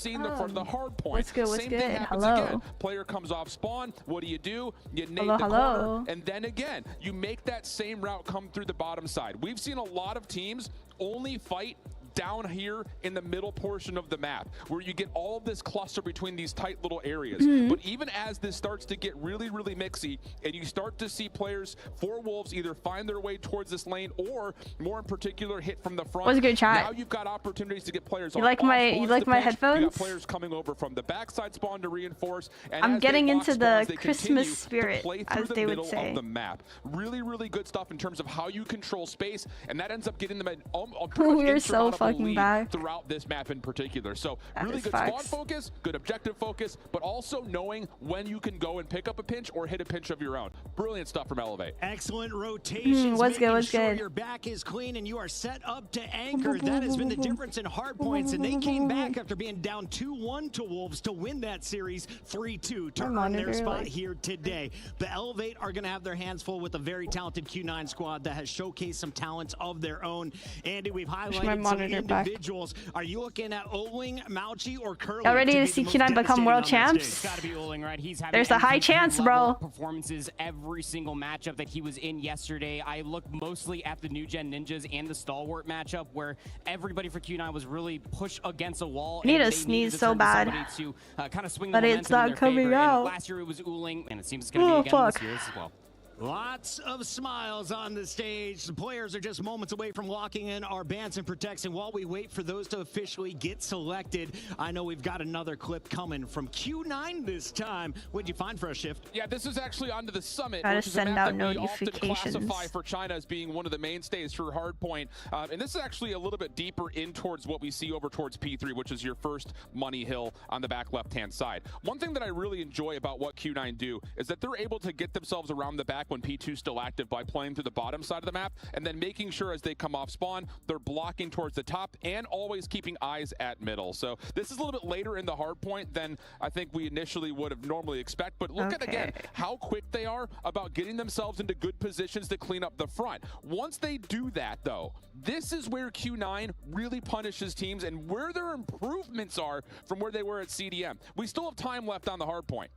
seen for the hard point. What's good? What's Same good? thing happens again. Player comes off spawn. What do? You nade the corner, and then again, you make that same route come through the bottom side. We've seen a lot of teams only fight down here in the middle portion of the map, where you get all of this cluster between these tight little areas. But even as this starts to get really, really mixy, and you start to see players for Wolves either find their way towards this lane, or more in particular, hit from the front. What's a good chat? Now you've got opportunities to get players. You like my headphones? You got players coming over from the backside spawn to reinforce. And I'm getting into the Christmas spirit, as they would say. Of the map. Really, really good stuff in terms of how you control space, and that ends up getting them We're so fucking back throughout this map in particular. So really good spawn focus, good objective focus, but also knowing when you can go and pick up a pinch or hit a pinch of your own. Brilliant stuff from Elevate. Excellent rotations. What's good? What's good? Your back is clean and you are set up to anchor. That has been the difference in hard points, and they came back after being down 2-1 to Wolves to win that series 3-2 to earn their spot here today. The Elevate are going to have their hands full with a very talented Q9 squad that has showcased some talents of their own. Andy, we've highlighted some individuals. Are you looking at Oling, Mauchi, or Curly? Y'all ready to see Q9 become world champs? It's gotta be Oling, right? He's having There's a high chance, bro. Performances every single matchup that he was in yesterday. I looked mostly at the new gen ninjas and the stalwart matchup, where everybody for Q9 was really pushed against a wall. I need to sneeze so bad, to kind of swing but it's not coming out. Last year it was Oling, and it seems it's gonna be again this year as well. Lots of smiles on the stage. The players are just moments away from locking in our bans and protects. And while we wait for those to officially get selected, I know we've got another clip coming from Q9 this time. What'd you find for a shift? Yeah, this is actually onto the summit, Gotta which is send a map out that we often notifications. classify for China as being one of the mainstays for Hardpoint. And this is actually a little bit deeper in towards what we see over towards P3, which is your first money hill on the back left-hand side. One thing that I really enjoy about what Q9 do is that they're able to get themselves around the back when P2 is still active by playing through the bottom side of the map, and then making sure as they come off spawn, they're blocking towards the top and always keeping eyes at middle. So this is a little bit later in the hard point than I think we initially would have normally expect, but look at again how quick they are about getting themselves into good positions to clean up the front. Once they do that though, this is where Q9 really punishes teams and where their improvements are from where they were at CDM. We still have time left on the hard point.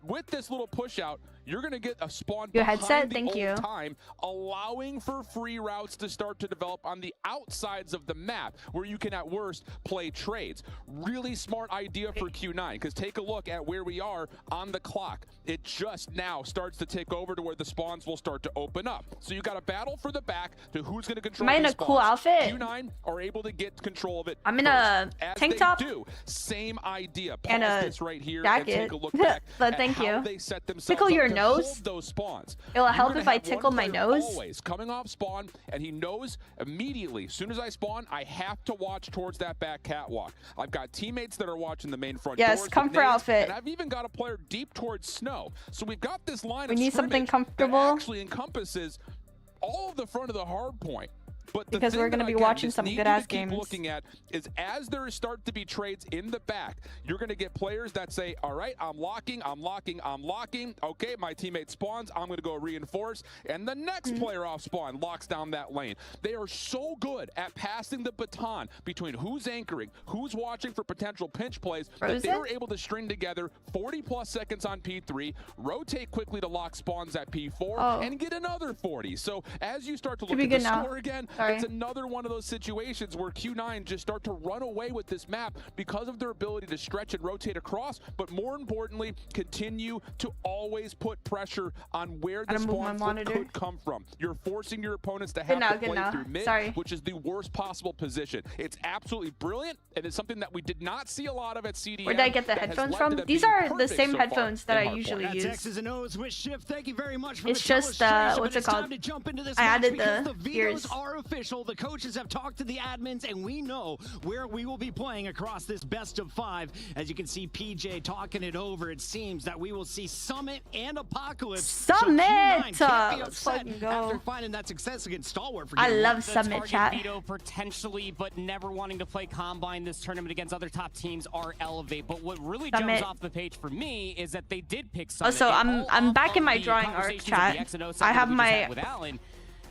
With this little push out, you're going to get a spawn your behind headset. the Thank you. time, allowing for free routes to start to develop on the outsides of the map, where you can at worst play trades. Really smart idea for Q9, because take a look at where we are on the clock. It just now starts to tick over to where the spawns will start to open up. So you got a battle for the back to who's going to control. Am I in a cool outfit? Q9 are able to get control of it. I'm in a tank top. Do same idea. Pause and a this right here jacket. and take a look back. But thank you. They set themselves tickle your to nose. hold those spawns. It'll help if I tickle my nose. Always coming off spawn, and he knows immediately. As soon as I spawn, I have to watch towards that back catwalk. I've got teammates that are watching the main front doors. Yes, comfort outfit. And I've even got a player deep towards snow. So we've got this line. We of need something comfortable. that actually encompasses all of the front of the hard point. But because we're going to be watching some good-ass games. Looking at is as there start to be trades in the back, you're going to get players that say, all right, I'm locking. Okay, my teammate spawns. I'm going to go reinforce. And the next player off spawn locks down that lane. They are so good at passing the baton between who's anchoring, who's watching for potential pinch plays, that they were able to string together 40+ seconds on P3, rotate quickly to lock spawns at P4, and get another 40. So as you start to look at the score again, it's another one of those situations where Q9 just start to run away with this map because of their ability to stretch and rotate across, but more importantly, continue to always put pressure on where the spawn could come from. You're forcing your opponents to have to play through mid, which is the worst possible position. It's absolutely brilliant, and it's something that we did not see a lot of at CDM. Where did I get the headphones from? These are the same headphones that I usually use. X's and O's with Shift. Thank you very much for it's just, what's it called? I added the ears. Official. The coaches have talked to the admins, and we know where we will be playing across this best of 5. As you can see PJ talking it over, it seems that we will see Summit and Apocalypse. Summit! So Let's fucking go. After finding that success against Stalwart for I love Summit, chat. Veto potentially, but never wanting to play Combine this tournament against other top teams are Elevate. But what really jumps off the page for me is that they did pick Summit. Also, I'm back in my drawing arc, chat. I have my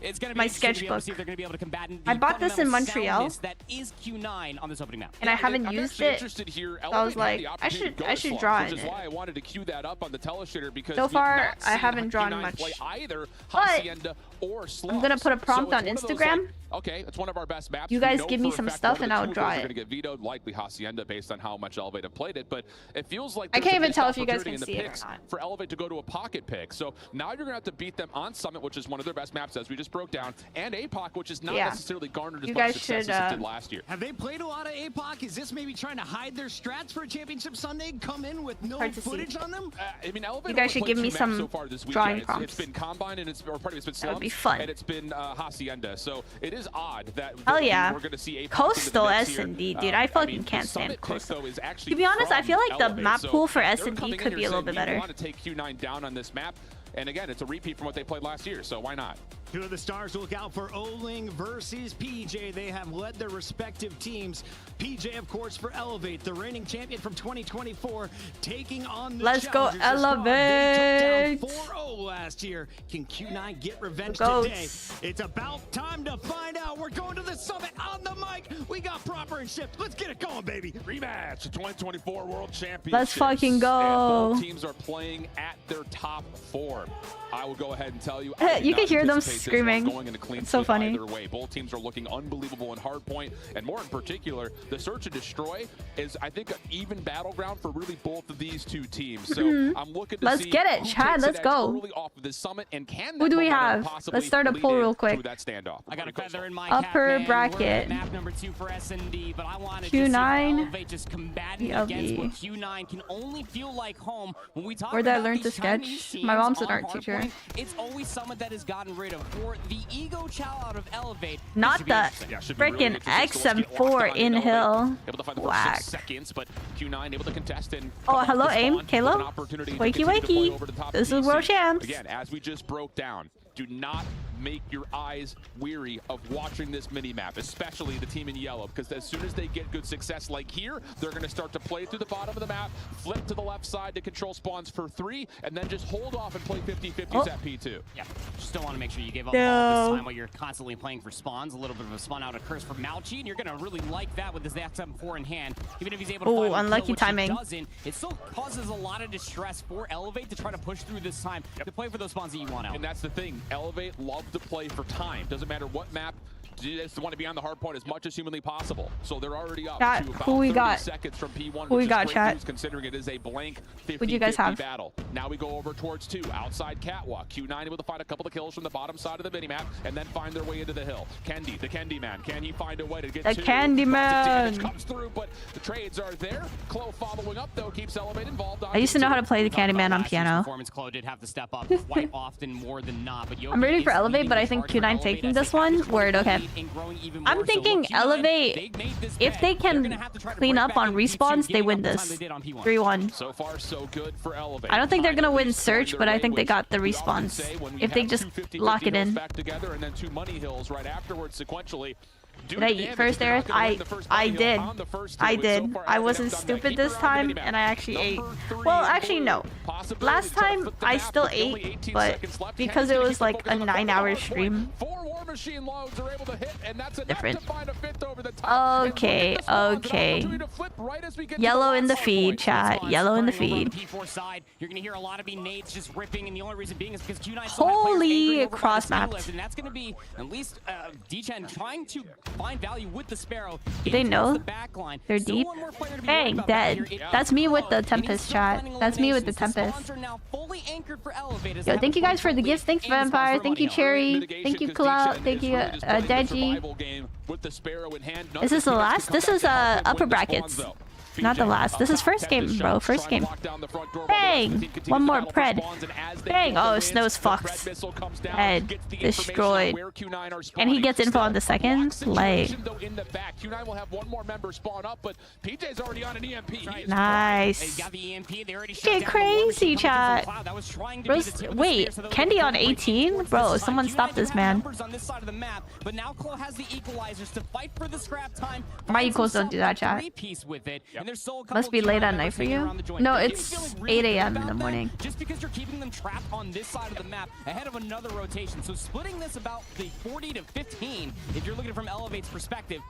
It's going to be my interesting to sketchbook. see if they're going to be able to combat I bought this in Montreal. That is Q9 on this opening map. And I haven't used it. So I was like, I should draw in which is it. why I wanted to cue that up on the teleshitter because so far I haven't drawn much. Either but or I'm gonna put a prompt on Instagram. Okay, it's one of our best maps. You guys give me some stuff and I'll draw it. Going to get vetoed, likely Hacienda, based on how much Elevate have played it. But it feels like I can't even tell if you guys can see it or not. For Elevate to go to a pocket pick. So now you're going to have to beat them on Summit, which is one of their best maps, as we just broke down, and APOC, which is not necessarily garnered as much success as it did last year. Have they played a lot of APOC? Is this maybe trying to hide their strats for a championship Sunday? Come in with no footage on them? I mean, Elevate you guys should give me some so far this drawing prompts. It's been Combine and it's been Slums, that would be fun. And it's been Hacienda. So it is odd that hell yeah, we're going to see Coastal S&D, dude. I fucking can't stand Coastal. To be honest, I feel like the map pool for S&D could be a little bit better. We want to take Q9 down on this map. And again, it's a repeat from what they played last year, so why not? Two of the stars look out for Oling versus PJ. They have led their respective teams. PJ, of course, for Elevate, the reigning champion from 2024, taking on the Let's go Elevate! They took down 4-0 last year. Can Q9 get revenge today? It's about time to find out. We're going to the Summit on the mic. We got proper and shift. Let's get it going, baby. Rematch, the 2024 World Championship. Let's fucking go. Both teams are playing at their top form. I will go ahead and tell you. You can hear them screaming. It's so funny. Either way. Both teams are looking unbelievable in hardpoint, and more in particular, the search and destroy is, I think, an even battleground for really both of these two teams. So I'm looking to let's see get it, Chad. Let's go. Early off of this Summit, and can who do we have? Let's start a poll real quick. That standoff. I got a feather in my upper bracket. Map number 2 for S&D, but I wanted Q9. to just combating against what Q9 can only feel like home. When we talk where did I about learn to sketch? My mom's an art teacher. It's always someone that has gotten rid of. For the ego chow out of Elevate, not the freaking XM4 in hill. Whack. Seconds, but Q9 able to contest and oh, hello, AIM. Kalo. Wakey, wakey. This is World Champs. Again, as we just broke down, do not make your eyes weary of watching this mini-map, especially the team in yellow, because as soon as they get good success like here, they're going to start to play through the bottom of the map, flip to the left side to control spawns for 3, and then just hold off and play 50-50s at P2. Yeah, just don't want to make sure you give up all this time while you're constantly playing for spawns. A little bit of a spawn out occurs for Malchi, and you're going to really like that with this XM4 in hand. Even if he's able to find unlucky timing. It still causes a lot of distress for Elevate to try to push through this time to play for those spawns that you want out. And that's the thing. Elevate love to play for time. Doesn't matter what map. They just want to be on the hard point as much as humanly possible. So they're already up to about 30 seconds from P1. Who we got, chat? Considering it is a blank 50-50 battle. Now we go over towards 2. Outside catwalk. Q9 able to find a couple of kills from the bottom side of the minimap and then find their way into the hill. Kendi, the Kendi man. Can he find a way to get the Kendi man? Comes through, but the trades are there. Clo following up though keeps Elevate involved. I used to know how to play the Candy Man on piano. Clo did have to step up quite often more than not. But I'm rooting for Elevate, but I think Q9 taking this one. Word, okay. I'm thinking Elevate, if they can clean up on respawns, they win this. 3-1. So far, so good for Elevate. I don't think they're going to win Search, but I think they got the respawns. If they just lock it in. Back together and then 2 money hills right afterwards sequentially. Did I eat first, Aerith? I did. I did. I wasn't stupid this time, and I actually ate. Well, actually, no. Last time, I still ate, but because it was like a 9-hour stream. Different. Okay, okay. Yellow in the feed, chat. Yellow in the feed. Holy cross-mapped. And that's going to be at least D-Chen trying to find value with the Sparrow. They know they're deep. Bang, dead. That's me with the Tempest, chat. That's me with the Tempest. Yo, thank you guys for the gifts. Thanks, Vampire. Thank you, Cherry. Thank you, Clout. Thank you, Deji. Is this the last? This is upper brackets. Not the last. This is first game, bro. First game. Bang! One more pred. Bang! Oh, Snow's fucked. Head. Destroyed. And he gets info on the second. Slay. Nice. Get crazy, chat. Wait, Kendi on 18? Bro, someone stop this man. My equals don't do that, chat. there's still a couple Must be late at night for you. No, it's 8 a.m. in the morning. Just because you're keeping them trapped on this side of the map ahead of another rotation. So splitting this about the 40 to 15, if you're looking from Elevate's perspective,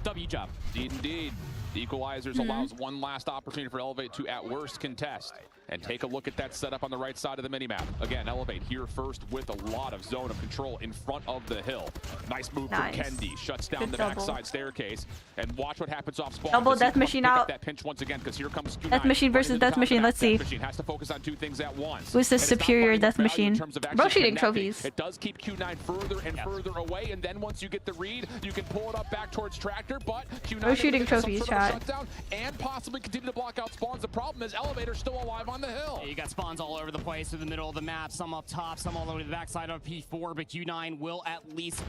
W job. Indeed. The equalizers allows one last opportunity for Elevate to, at worst, contest. And take a look at that setup on the right side of the minimap. Again, Elevate here first with a lot of zone of control in front of the hill. Nice move from Kendi. Shuts down the backside staircase. And watch what happens off spawn. Double Death Machine out. That pinch once again, because here comes Q9. Death Machine versus Death Machine. Let's see. Death Machine has to focus on 2 things at once. Who's the superior Death Machine? Bro shooting trophies. It does keep Q9 further and further away. And then once you get the read, you can pull it up back towards Tractor. But Q9 bro shooting trophies, chat. Shutdown and possibly continue to block out spawns. The problem is Elevator's still alive on the hill. Yeah, you got spawns all over the place through the middle of the map, some up top, some all the way to the backside of P4, but Q9 will at least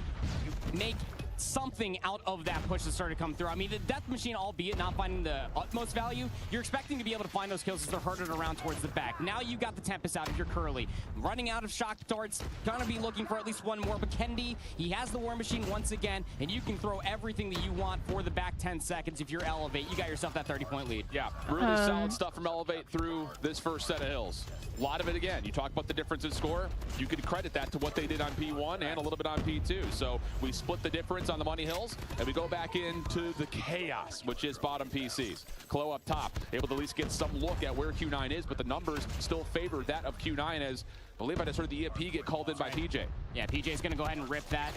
make something out of that push that started to come through. I mean, the Death Machine, albeit not finding the utmost value, you're expecting to be able to find those kills as they're herded around towards the back. Now you got the Tempest out if you're Curly. Running out of shock darts, gonna be looking for at least one more, but Kendi, he has the War Machine once again, and you can throw everything that you want for the back 10 seconds. If you're Elevate, you got yourself that 30-point lead. Yeah, really solid stuff from Elevate through this first set of hills. A lot of it again. You talk about the difference in score, you could credit that to what they did on P1 and a little bit on P2. So we split the difference on the Money Hills, and we go back into the chaos, which is bottom PCs. Klo up top, able to at least get some look at where Q9 is, but the numbers still favor that of Q9 as, I believe I just heard the EMP get called in by PJ. Yeah, PJ's gonna go ahead and rip that.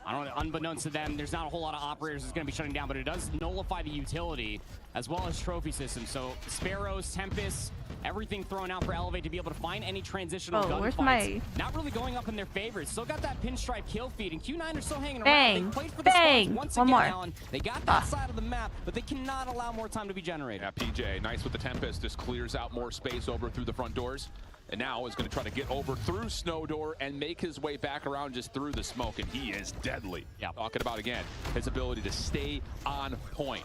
I don't know, unbeknownst to them, there's not a whole lot of operators that's going to be shutting down, but it does nullify the utility as well as trophy systems. So Sparrows, Tempest, everything thrown out for Elevate to be able to find any transitional gunfights. Not really going up in their favor. Still got that pinstripe kill feed, and Q9 are still hanging around. They played for the spots once again, Alan. They got that side of the map, but they cannot allow more time to be generated. Yeah, PJ, nice with the Tempest, just clears out more space over through the front doors. And now is going to try to get over through Snow Door and make his way back around just through the smoke. And he is deadly. Yeah. Talking about, again, his ability to stay on point.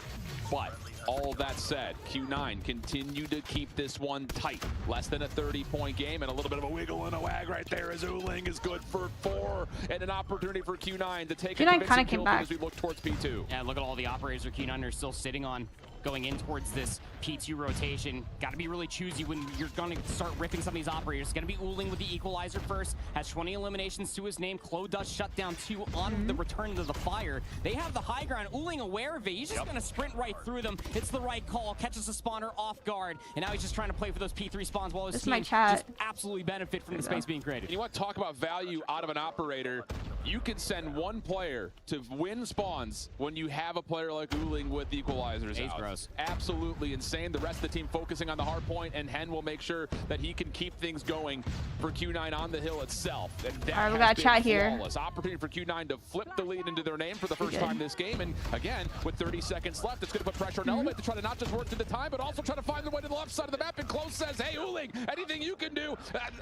But all that said, Q9 continue to keep this one tight. Less than a 30-point game, and a little bit of a wiggle and a wag right there as Uling is good for 4. And an opportunity for Q9 to take a convincing kill as we look towards P2. Yeah, look at all the operators for Q9 are still sitting on going in towards this P2 rotation. Got to be really choosy when you're going to start ripping some of these operators. It's going to be Uling with the equalizer first. Has 20 eliminations to his name. Klo does shut down 2 on the return to the fire. They have the high ground. Uling aware of it. He's just going to sprint right through them. It's the right call. Catches the spawner off guard. And now he's just trying to play for those P3 spawns while his team just absolutely benefit from the space being created. You want to talk about value out of an operator? You can send one player to win spawns when you have a player like Uling with equalizers out. Gross. Absolutely insane. The rest of the team focusing on the hard point, and Hen will make sure that he can keep things going for Q9 on the hill itself. And that all right, we got a chat here. Opportunity for Q9 to flip the lead into their name for the first time this game. And again, with 30 seconds left, it's going to put pressure on Elevate to try to not just work through the time, but also try to find their way to the left side of the map. And Close says, hey, Uling, anything you can do,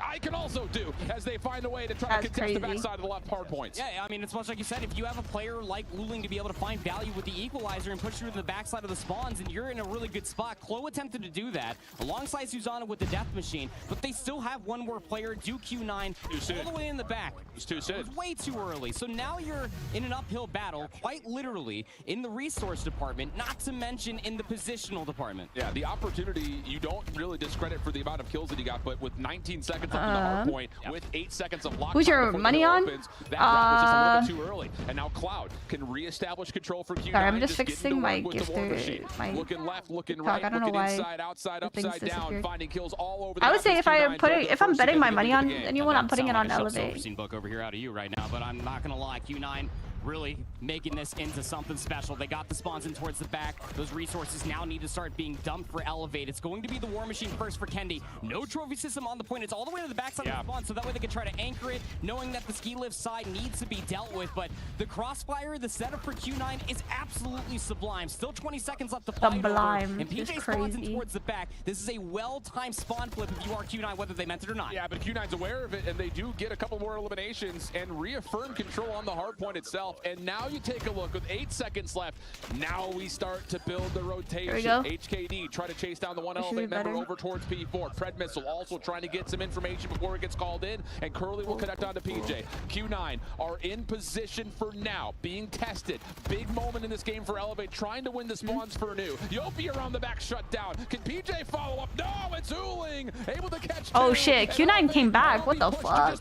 I can also do, as they find a way to try to contest the backside of the left hard points. Yeah, I mean, it's much like you said, if you have a player like Uling to be able to find value with the equalizer and push through to the backside of the spawns, and you're in a really good spot. Klo attempted to do that alongside Susanna with the Death Machine, but they still have one more player, do Q9, all the way in the back. It's too soon. It was way too early. So now you're in an uphill battle, quite literally, in the resource department, not to mention in the positional department. Yeah, the opportunity, you don't really discredit for the amount of kills that you got, but with 19 seconds up to the hard point, with 8 seconds of lock. Who's your money on? That round was just a little bit too early. And now Cloud can reestablish control for Q9. Sorry, I'm just fixing my gifter. Looking left, looking right, I don't know why inside, outside, upside down, finding kills all over the I would say if I'm betting my money on anyone, I'm putting it on Elevate. Book over here out of you right now, but I'm not gonna lie, Q9 really making this into something special. They got the spawns in towards the back. Those resources now need to start being dumped for Elevate. It's going to be the War Machine first for Kendi. No trophy system on the point. It's all the way to the backside of the spawn, so that way they can try to anchor it, knowing that the ski lift side needs to be dealt with. But the crossfire, the setup for Q9 is absolutely sublime. Still 20 seconds left to play. Sublime. And PJ spawns in towards the back. This is a well-timed spawn flip if you are Q9, whether they meant it or not. Yeah, but Q9's aware of it, and they do get a couple more eliminations and reaffirm control on the hard point itself. himself. And now you take a look with 8 seconds left. Now we start to build the rotation. Here we go. HKD try to chase down the one Elevate member over towards P4. Pred Missile also trying to get some information before it gets called in. And Curly will connect onto PJ. Q9 are in position for now, being tested. Big moment in this game for Elevate, trying to win the spawns for new. Yopi around the back shut down. Can PJ follow up? No, it's Ooling. Able to catch Oh two. shit, Q9 came back. What the fuck?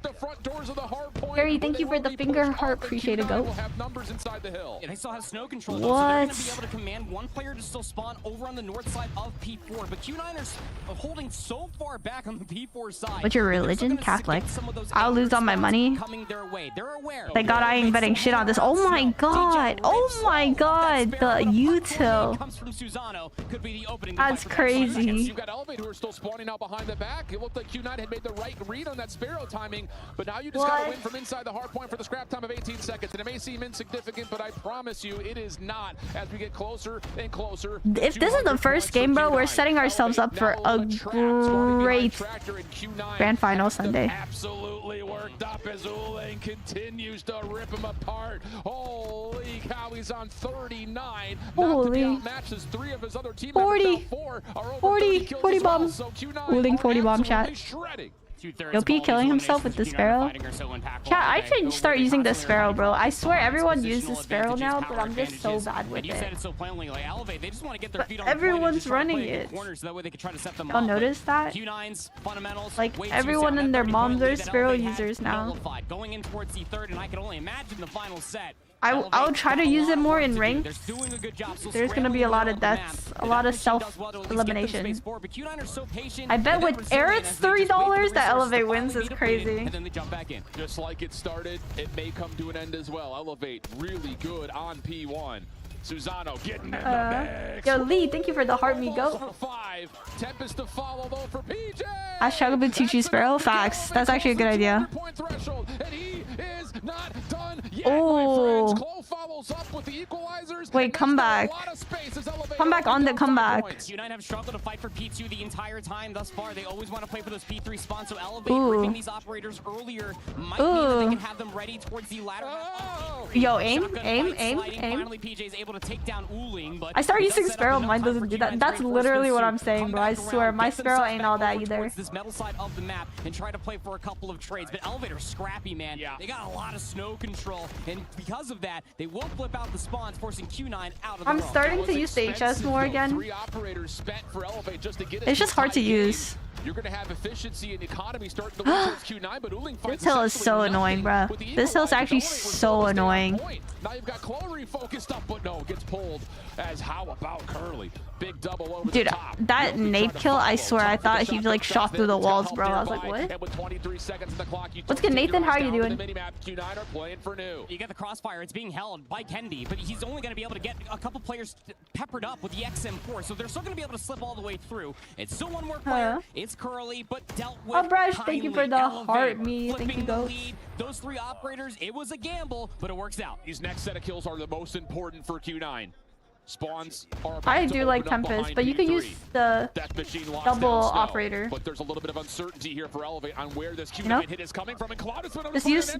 Gary, thank you for the finger heart. Appreciate it, go. They still have snow control, what? so they're going to be able to command one player to still spawn over on the north side of P4. But Q9 are holding so far back on the P4 side. What's your religion? Catholic. I'll lose all my money. Thank God I ain't betting shit on this. Oh my god. Oh my god. The util. That's crazy. You've got Elevate who are still spawning out behind the back. It looked like Q9 had made the right read on that Sparrow timing, but now you just got to win from inside the hard point for the scrap time of 18 seconds. And it may seem insignificant, but I promise you it is not as we get closer and closer. If this is the first game, bro, we're setting ourselves up for a great grand final Sunday. Absolutely worked up as Ooling continues to rip him apart. Holy cow, he's on 39. Holy. Matches 3 of his other team 40. 40 40 bombs. So Ooling 40 bomb chat. Yopi killing himself with the Sparrow. Chat, I should start using the Sparrow, bro. I swear everyone uses Sparrow now, but I'm just so bad with it. But everyone's running it. Y'all notice that? Like, everyone and their moms are Sparrow users now. I'll try to use it more in ranks. There's gonna be a lot of deaths, a lot of self-elimination. I bet with Aerith's $3 that Elevate wins is crazy. Just like it started, it may come to an end as well. Elevate really good on P1. Susano getting in the mix. Yo, Lee, thank you for the heart me go. Tempest to follow though for PJ. I struggle with Tucci Sparrow. Facts. That's actually a good idea. Oh. Wait, come back. Come back on the comeback. Q9 have struggled to fight for P2 the entire time thus far. They always want to play for those P3 spawns, so Elevate ripping these operators earlier might mean that they can have them ready towards the latter half. Yo, aim. Finally, PJ is able to take down Ooling, but I start using Sparrow, mine doesn't do that. That's literally what I'm saying, bro. I swear, my Sparrow ain't all that either. This metal side of the map and try to play for a couple of trades, but Elevator's scrappy, man. They got a lot of snow control, and because of that, they will flip out the spawns, forcing Q9 out of the I'm starting to use the HS more again. It's just hard to use. You're going to have efficiency and economy starting to towards Q9, but Ooling finds this hill is so annoying, bro. This hill's actually so annoying. Now you've got Chloe focused up, but no, gets pulled. As how about Curly? Big double over dude, the top. That nade kill, I swear, I thought he like shot through the walls, bro. I was like, what? And with 23 seconds on the clock, what's good, Nathan? How are you doing? Q9 are playing for new. You get the crossfire. It's being held by Kendi, but he's only going to be able to get a couple players peppered up with the XM4, so they're still going to be able to slip all the way through. It's still one more player. It's Curly, but dealt with. Oh, Brush, thank you for the heart me. Thank you, Ghost. Those 3 operators, it was a gamble, but it works out. These next set of kills are the most important for Q9. Spawns are I do like Tempest, but you could use the double operator. But there's a little bit of uncertainty here for Elevate on where this Q9 hit is coming from. And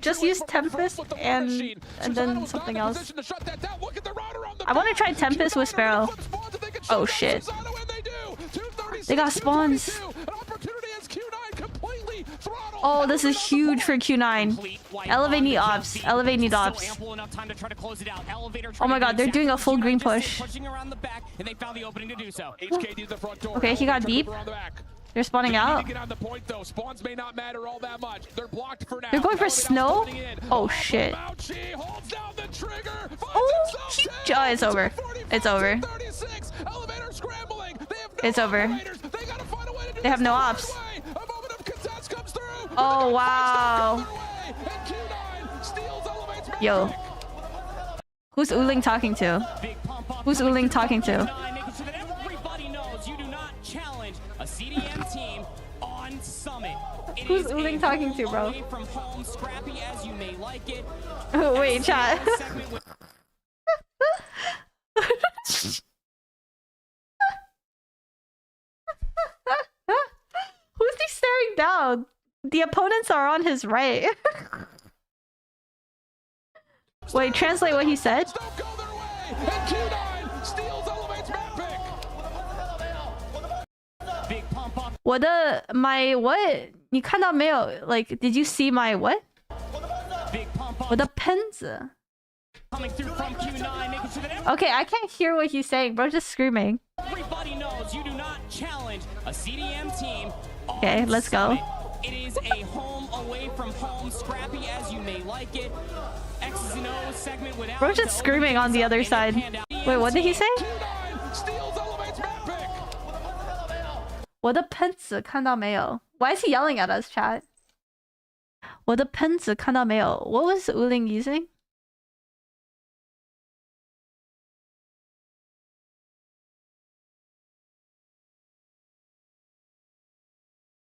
just use Tempest and then something else. I want to try Tempest with Sparrow. Oh shit. They got spawns. Oh, this is huge for Q9. Elevate need ops. Elevate need ops. Oh my god, they're doing a full green push. Okay, he got deep. They're spawning out. They're going for snow? Oh shit. Oh, it's over. It's over. It's over. They have no ops. Oh wow. Yo. Who's Ooling talking to? Who's Ooling talking to? Who's Ooling talking to, bro? Oh, wait, chat. Who's he staring down? The opponents are on his right. Wait, translate what he said. Don't go their way. And Q9 steals Elevate's map pick. Big pump up. My what? 你看到没有? Like, did you see my what? Big pump up. 我的喷子. Coming through from Q9, making sure that Okay, I can't hear what he's saying, bro. Just screaming. everybody knows you do not challenge a CDM team. Okay, let's go. It is a home away from home, scrappy as you may like it. X's and O's segment without. Bro, just screaming on the other side. Wait, what did he say? Q9 steals Elevate's map pick. 我的喷子看到没有? Why is he yelling at us, chat? 我的喷子看到没有? What was Uling using?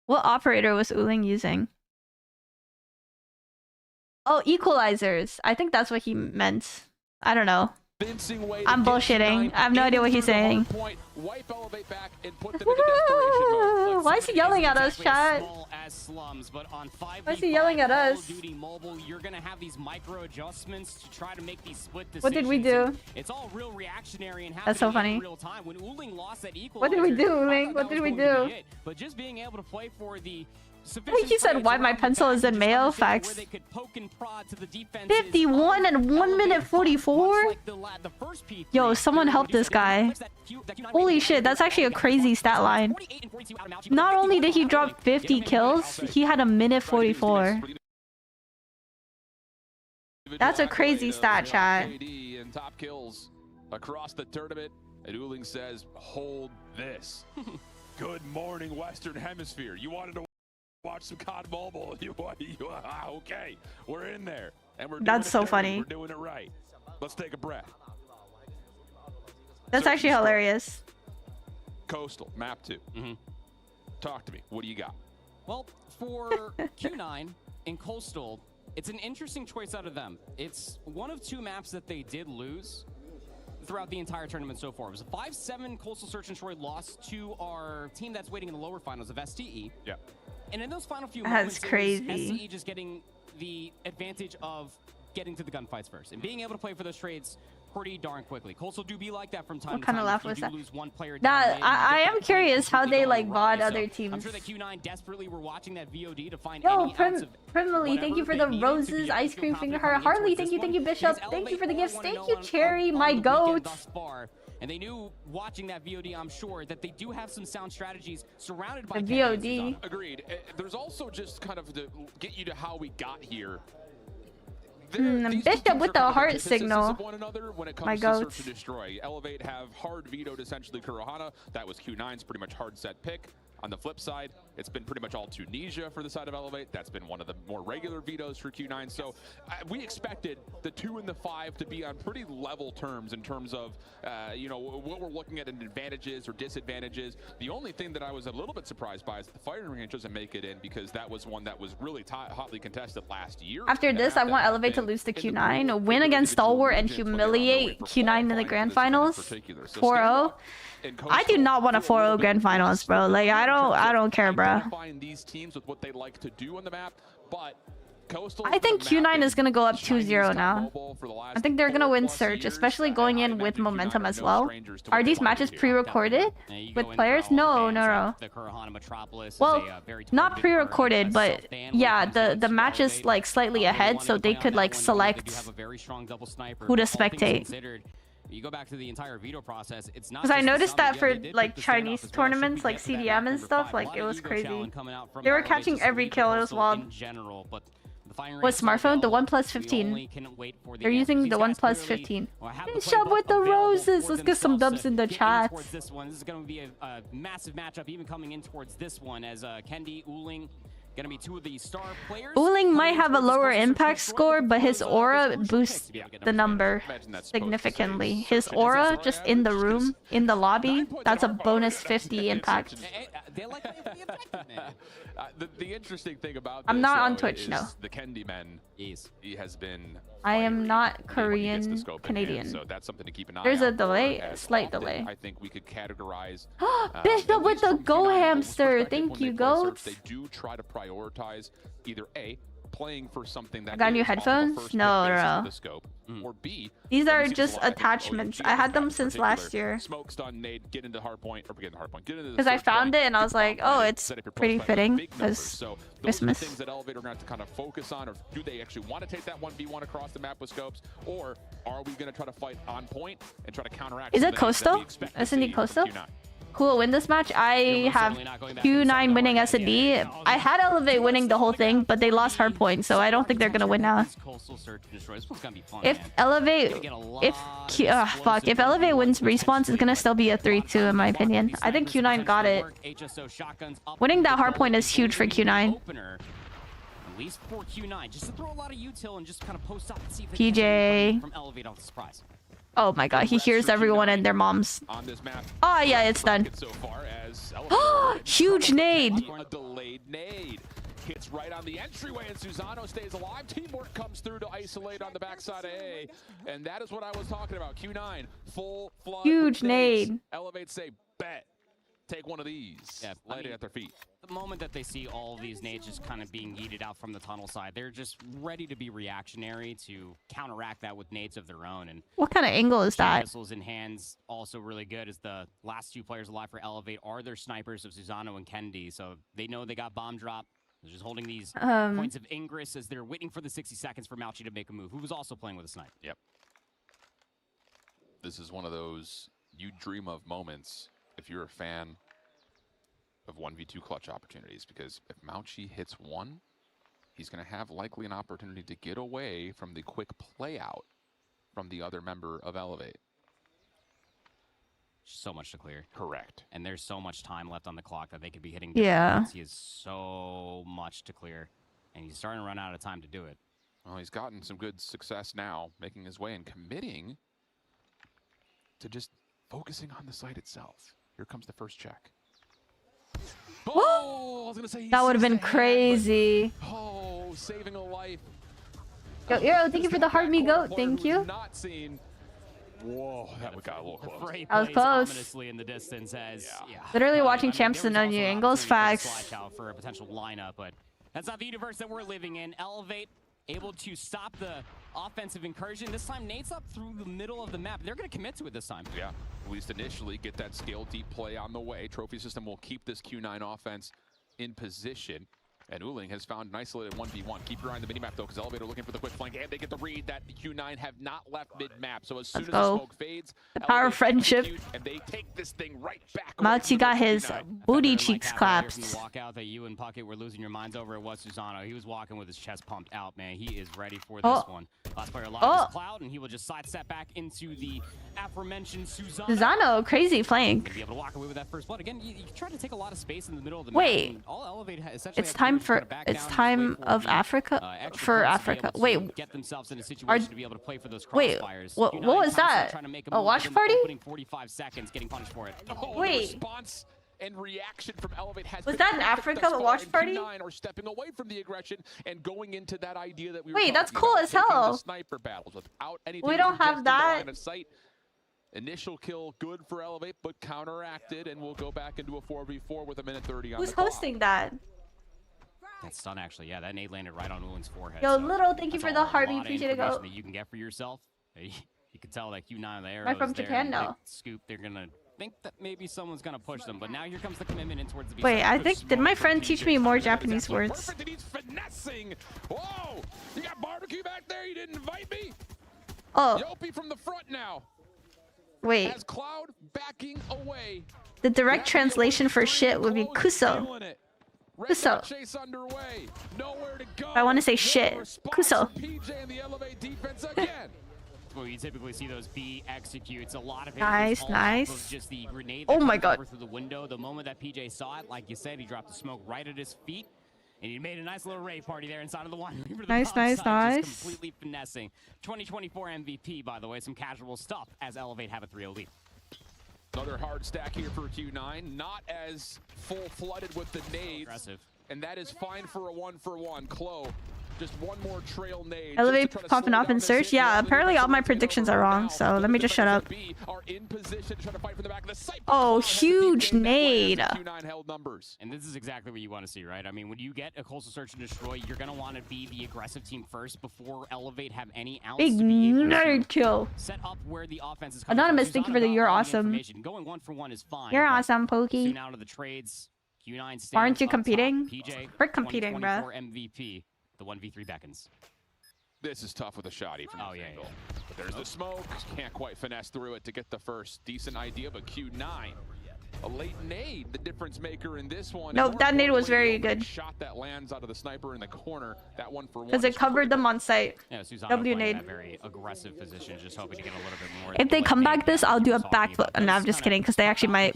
What operator was Uling using? Oh, equalizers. I think that's what he meant. I don't know. I'm bullshitting. I have no idea what he's saying. Why is he yelling at us, chat? Why is he yelling at us? What did we do? It's all real reactionary and that's so funny. What did we do, Uling? What did we do? But just being able to play for the I think he said why my pencil is in Mayo. Facts. 51 and 1 minute 44? Yo, someone help this guy. Holy shit, that's actually a crazy stat line. Not only did he drop 50 kills, he had a minute 44. That's a crazy stat, chat. Top kills across the tournament, and Uling says, "Hold this." Good morning, Western Hemisphere. You wanted to watch some COD Mobile. Okay, we're in there, and we're. That's so funny. We're doing it right. Let's take a breath. That's actually hilarious. Coastal map 2. Talk to me. What do you got? Well, for Q9 in Coastal, it's an interesting choice out of them. It's one of 2 maps that they did lose throughout the entire tournament so far. It was a 5-7 Coastal Search and Destroy loss to our team that's waiting in the lower finals of STE. Yeah. And in those final few moments, it was STE just getting the advantage of getting to the gunfights first and being able to play for those trades pretty darn quickly. Coastal do be like that from time to time. What kind of laugh was that? That I am curious how they like VOD other teams. I'm sure that Q9 desperately were watching that VOD to find Yo, Primly, thank you for the roses, ice cream finger heart. Harley, thank you, Bishop. Thank you for the gifts. Thank you, Cherry, my goat. And they knew watching that VOD, I'm sure, that they do have some sound strategies surrounded by the VOD. Agreed. There's also just kind of to get you to how we got here. Bishop with the heart signal. When it comes my to goats. Search and Destroy. Elevate have hard vetoed essentially Kurohana. That was Q9's pretty much hard set pick. On the flip side, it's been pretty much all Tunisia for the side of Elevate. That's been one of the more regular vetoes for Q9. So we expected the 2 and the 5 to be on pretty level terms in terms of, you know, what we're looking at in advantages or disadvantages. The only thing that I was a little bit surprised by is the firing range doesn't make it in because that was one that was really hotly contested last year. After this, I want Elevate to lose to Q9, win against Stalwart, and humiliate Q9 in the grand finals. 4-0. I do not want a 4-0 grand finals, bro. Like I don't care, bro. These teams with what they like to do on the map, but I think Q9 is gonna go up 2-0 now. I think they're gonna win Search, especially going in with momentum as well. Are these matches pre-recorded with players? No. Well, not pre-recorded, but yeah, the match is like slightly ahead, so they could like select who to spectate. You go back to the entire veto process, it's not. Because I noticed that for like Chinese tournaments, like CDM and stuff, like it was crazy. They were catching every kill. It was wild. What smartphone? The OnePlus 15. They're using the OnePlus 15. Bishop with the roses. Let's get some dubs in the chat. This is going to be a massive matchup, even coming in towards this one as Kendi, Uling. Gonna be 2 of the star players. Uling might have a lower impact score, but his aura boosts the number significantly. His aura just in the room, in the lobby, that's a bonus 50 impact. The interesting thing about I'm not on Twitch, no. The Kendi men, he has been. I am not Korean Canadian. So that's something to keep an eye There's a out delay, for a slight delay. I think we could categorize. Bishop with the go hamster. Thank you, goats. They do try to prioritize either A, playing for something that got new headphones? No. the scope, or B. These are just attachments. I had them since last year. Smoke stun nade, get into hard point, or get into hard point. Because I found it and I was like, oh, it's pretty fitting because so Christmas. Things that Elevate are going to have to kind of focus on, or do they actually want to take that 1v1 across the map with scopes, or are we going to try to fight on point and try to counteract? Is it Coastal? S&D Coastal? Who will win this match? I have Q9 winning S&D. I had Elevate winning the whole thing, but they lost hard point, so I don't think they're gonna win now. If Elevate, if Elevate wins respawns, it's gonna still be a 3-2 in my opinion. I think Q9 got it. Winning that hard point is huge for Q9. At least for Q9, just to throw a lot of util and just kind of post up and see if PJ from Elevate off the surprise. Oh my god, he hears everyone and their moms. Oh yeah, it's done. Huge nade. A delayed nade. Hits right on the entryway and Susano stays alive. Teamwork comes through to isolate on the backside of A. And that is what I was talking about. Q9, full flood. Huge nade. Elevate say, bet. Take one of these. Yeah, light it at their feet. The moment that they see all of these nades just kind of being yeeted out from the tunnel side, they're just ready to be reactionary to counteract that with nades of their own. And what kind of angle is that? Missiles in hands also really good, as the last two players alive for Elevate are their snipers of Susano and Kennedy, so they know they got bomb drop. They're just holding these points of ingress as they're waiting for the 60 seconds for Malchi to make a move, who was also playing with a snipe. Yep. This is one of those you dream of moments if you're a fan of 1v2 clutch opportunities, because if Malchi hits one, he's going to have likely an opportunity to get away from the quick play out from the other member of Elevate. So much to clear. Correct. And there's so much time left on the clock that they could be hitting. Yeah. He has so much to clear, and he's starting to run out of time to do it. Well, he's gotten some good success now, making his way and committing to just focusing on the site itself. Here comes the first check. Oh, I was gonna say that would have been crazy. Oh, saving a life. Yo, Eero, thank you for the hard me goat. Thank you. Not seen. Whoa, that got a little close. That was close. Ominously in the distance as, Literally watching champs and on new angles. Facts. For a potential lineup, but that's not the universe that we're living in. Elevate able to stop the offensive incursion. This time, Nate's up through the middle of the map. They're going to commit to it this time. Yeah, at least initially get that scale deep play on the way. Trophy system will keep this Q9 offense in position. And Uling has found an isolated 1v1. Keep your eye on the minimap, though, because Elevator looking for the quick flank, and they get the read that Q9 have not left mid-map. So as soon as the smoke fades, the power of friendship. And they take this thing right back. Malchi got his booty cheeks clapped. The walkout that you and Puckett were losing your minds over, it was Susano. He was walking with his chest pumped out, man. He is ready for this one. Last player alive is Cloud, and he will just sidestep back into the aforementioned Susano. Susano, crazy flank. Be able to walk away with that first blood. Again, you try to take a lot of space in the middle of the map. Wait, all Elevate essentially it's time for of Africa for Africa. Wait, get themselves in a situation to be able to play for those crossfires. What was that? A watch party? 45 seconds, getting punished for it. Wait. Response and reaction from Elevate has was that in Africa, a watch party? Or stepping away from the aggression and going into that idea that we were Wait, that's cool as hell. Sniper battles without anything. We don't have that. Initial kill good for Elevate, but counteracted, and we'll go back into a 4v4 with a minute 30 on Who's the clock. hosting that? That stun, actually, yeah, that nade landed right on Uling's forehead. Yo, Little, thank you for the hearty. Appreciate it, go. That you can get for yourself. You can tell that Q9 the arrows. I'm from Japan now. Scoop, they're gonna think that maybe someone's gonna push them, but now here comes the commitment in towards the. Wait, I think did my friend teach me more Japanese words? Perfect, and he's finessing. Whoa, you got barbecue back there. You didn't invite me. Oh. Yopi from the front now. Wait. As Cloud backing away. The direct translation for shit would be Kuso. Kuso. I want to say shit. Kuso. Well, you typically see those B executes a lot of it. Nice, nice. Just the grenade oh my god. Through the window. The moment that PJ saw it, like you said, he dropped the smoke right at his feet. And he made a nice little rave party there inside of the one. Nice. Just completely finessing. 2024 MVP, by the way. Some casual stuff as Elevate have a 3-0 lead. Another hard stack here for Q9. Not as full-flooded with the nades. Aggressive. And that is fine for a 1-for-1. Klo Just one more trail nade. Elevate popping off in search. Yeah, apparently all my predictions are wrong, so let me just shut up. Oh, huge nade. And this is exactly what you want to see, right? I mean, when you get a coastal search and destroy, you're going to want to be the aggressive team first before Elevate have any ounce big to be able nerd kill. set up where the offense is coming Anonymous, from. thank you for the you're awesome. Going 1-for-1 is fine. You're awesome, Pokey. Soon out of the trades, Q9 Aren't you stands up competing? top. PJ, We're competing, bruh. 2024 MVP. The 1v3 beckons. This is tough with a shotty from this angle. But there's the smoke. Can't quite finesse through it to get the first decent idea, but Q9. A late nade, the difference maker in this one. Nope, that nade was very good. Shot that lands out of the sniper in the corner. That one for one. Because it covered them on site. Yeah, W nade. That very aggressive position, just hoping to get a little bit more. If they come back this, I'll do a backflip. No, I'm just kidding, because they actually might.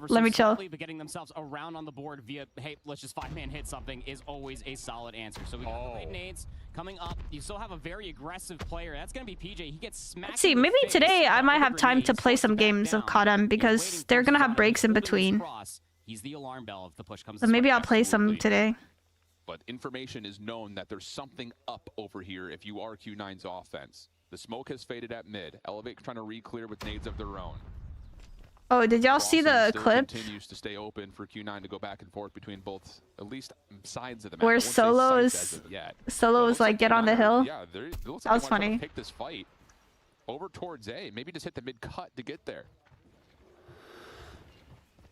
Let me chill. But getting themselves around on the board via, hey, let's just 5-man hit something is always a solid answer. So we got the late nades coming up. You still have a very aggressive player. That's going to be PJ. He gets smacked. Let's see, maybe today I might have time to play some games of CODM because they're going to have breaks in between. He's the alarm bell if the push comes. So maybe I'll play some today. But information is known that there's something up over here if you are Q9's offense. The smoke has faded at mid. Elevate trying to re-clear with nades of their own. Oh, did y'all see the clip? Continues to stay open for Q9 to go back and forth between both, at least sides of the map. Where Solo is like, get on the hill. Yeah, it looks like that was they funny. Want to take this fight over towards A. Maybe just hit the mid cut to get there.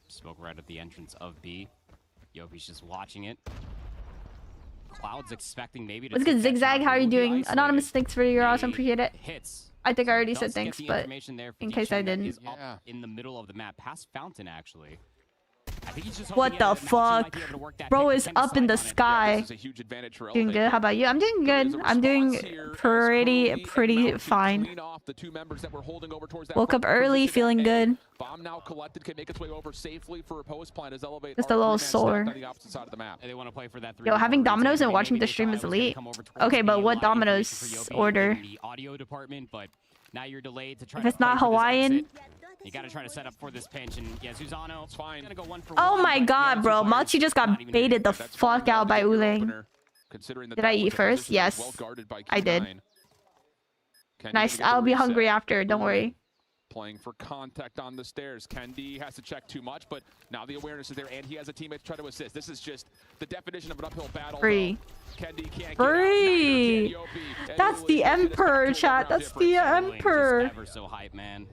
Smoke right at the entrance of B. Yopi's just watching it. Cloud's expecting maybe to. What's good, Zigzag? How are you doing? Anonymous, thanks for your awesome. Appreciate it. Hits. I think I already said thanks, but in case I didn't. Up in the middle of the map, past Fountain actually. I think he's just what the fuck? Bro is up in the sky. Doing good. How about you? I'm doing good. I'm doing pretty fine. Woke up early, feeling good. Bomb now collected, can make its way over safely for a post plant as Elevate. Just a little sore. Yo, having Domino's and watching the stream is elite. Okay, but what Domino's order? Now you're delayed to try if it's not Hawaiian. You gotta try to set up for this pinch, and yeah, Susano, it's fine. Go oh my god, bro. Machi just got baited the fuck out by Ulang. Did I eat first? Yes, I did. Nice, I'll be hungry after, don't worry. Playing for contact on the stairs. Kendi has to check too much, but now the awareness is there, and he has a teammate to try to assist. This is just the definition of an uphill battle. Free. Kendi can't free. That's the Emperor, chat. That's the Emperor. Ever so hype, man.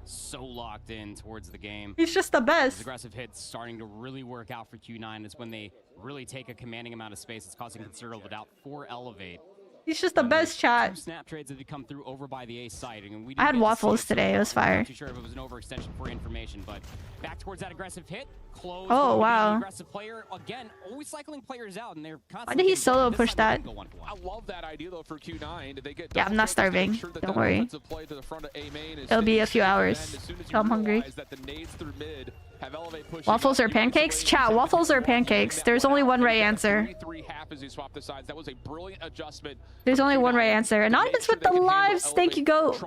So locked in towards the game. He's just the best. These aggressive hits starting to really work out for Q9. It's when they really take a commanding amount of space. It's causing considerable doubt for Elevate. He's just the best, chat. Snap trades have come through over by the A side, and we I had waffles today. It was fire. I'm not too sure if it was an overextension for information, but back towards that aggressive hit. Close. Oh wow. Aggressive player again, always cycling players out, and they're why did he solo push that? I love that idea though for Q9. They get I'm not starving. Don't worry. It'll be a few hours. So I'm hungry. Waffles or pancakes? Chat, waffles or pancakes? There's only one right answer. There's only one right answer. Anonymous with the lives. Thank you, Goat.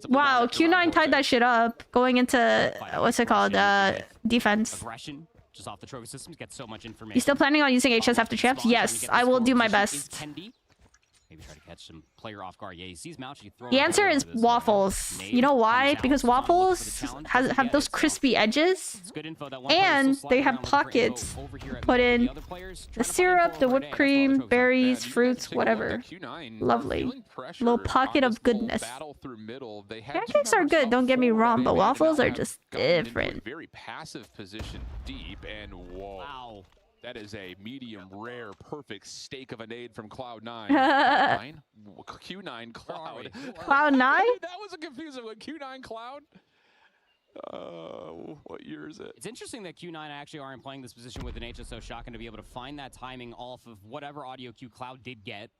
Wow, Q9 tied that shit up. Going into, what's it called? Defense. Aggression, just off the trophy systems, get so much information. You still planning on using HS after champs? Yes, I will do my best. Maybe try to catch some player off guard. Yeah, he sees Mouchy throw. The answer is waffles. You know why? Because waffles have those crispy edges, and they have pockets. Put in the syrup, the whipped cream, berries, fruits, whatever. Lovely. Little pocket of goodness. Pancakes are good, don't get me wrong, but waffles are just different. Very passive position deep, and whoa. Wow. That is a medium rare perfect steak of a nade from Cloud9. Q9 Cloud. Cloud9? That was a confusing one. Q9 Cloud. What year is it? It's interesting that Q9 actually aren't playing this position with an HSO shotgun to be able to find that timing off of whatever audio Q Cloud did get.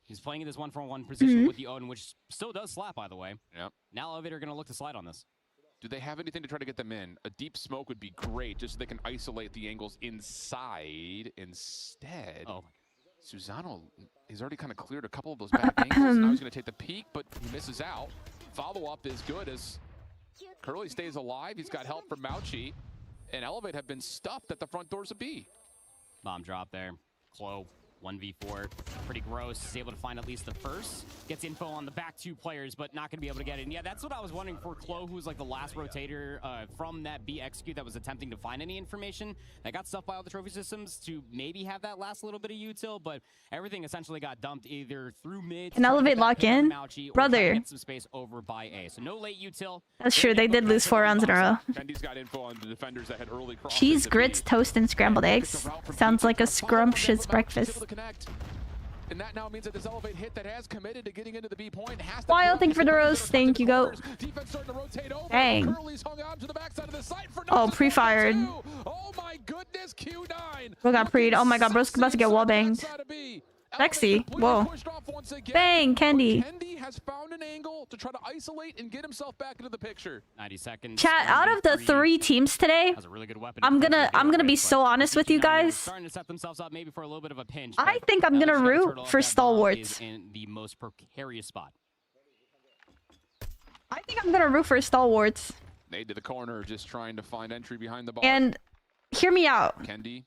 He's playing in this 1-for-1 position with the Odin, which still does slap, by the way. Yep. Now Elevator are going to look to slide on this. Do they have anything to try to get them in? A deep smoke would be great, just so they can isolate the angles inside. Instead, Susano, he's already kind of cleared a couple of those back angles. Now he's going to take the peek, but he misses out. Follow-up is good as Curly stays alive. He's got help from Mouchy, and Elevate have been stuffed at the front doors of B. Bomb drop there. Clo 1v4, pretty gross. Is able to find at least the first. Gets info on the back 2 players, but not going to be able to get it. And yeah, that's what I was wondering for Klo, who was like the last rotator from that B execute that was attempting to find any information. That got stuffed by all the trophy systems to maybe have that last little bit of util, but everything essentially got dumped either through mid. Can Elevate lock in? Brother. Get some space over by A. So no late util. That's true. They did lose 4 rounds in a row. Kendi's got info on the defenders that had early Cheese, grits, toast, and scrambled eggs. Sounds like a scrumptious breakfast. And that now means that this Elevate hit that has committed to getting into the B point has to Wild, thank you for the roast. Thank you, go. Dang. Oh, pre-fired. Oh my goodness, Q9. Bro got pre'd. Oh my god, bro's about to get wall banged. Sexy. Whoa. Bang, Kendi. Kendi has found an angle to try to isolate and get himself back into the picture. 90 seconds. Chat, out of the 3 teams today, I'm gonna be so honest with you guys. Starting to set themselves up maybe for a little bit of a pinch. I think I'm gonna root for Stalwarts. In the most precarious spot. I think I'm gonna root for Stalwarts. Nade to the corner, just trying to find entry behind the bar. And hear me out. Kendi.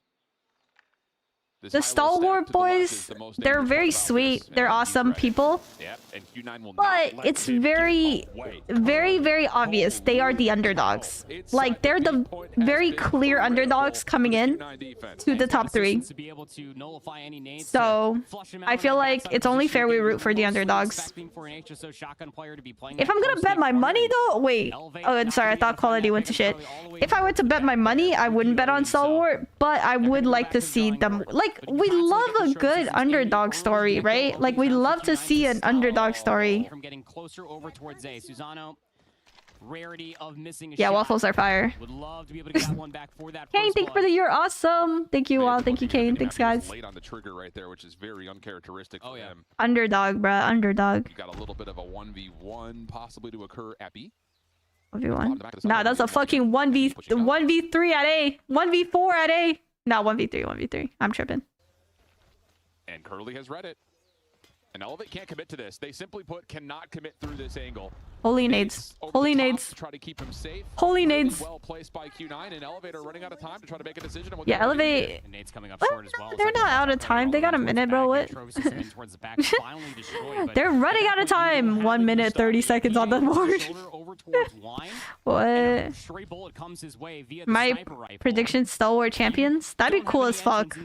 The Stalwart boys, they're very sweet. They're awesome people. But it's very, very obvious they are the underdogs. Like, they're the very clear underdogs coming in to the top 3. So, I feel like it's only fair we root for the underdogs. If I'm gonna bet my money though, wait. Oh, sorry, I thought quality went to shit. If I were to bet my money, I wouldn't bet on Stalwart, but I would like to see them. Like, we love a good underdog story, right? Like, we love to see an underdog story. From getting closer over towards A. Susano, rarity of missing a yeah, shot. waffles are fire. Would love to be able to get that one back for that. Kane, thank you for the you're awesome. Thank you all. Thank you, Kane. Thanks, guys. Late on the trigger right there, which is very uncharacteristic for him. Underdog, bruh. Underdog. You got a little bit of a 1v1 possibly to occur at B. 1v1. Nah, that's a fucking 1v3 at A. 1v4 at A. Nah, 1v3. 1v3. I'm tripping. And Curly has read it. And Elevate can't commit to this. They simply put cannot commit through this angle. Holy nades. Holy nades. Try to keep him safe. Holy nades. Well placed by Q9 and Elevate are running out of time to try to make a decision. Yeah, Elevate. What? They're not out of time. They got a minute, bro. What? They're running out of time. 1 minute 30 seconds on the board. What? My prediction: Stalwart champions. That'd be cool as fuck.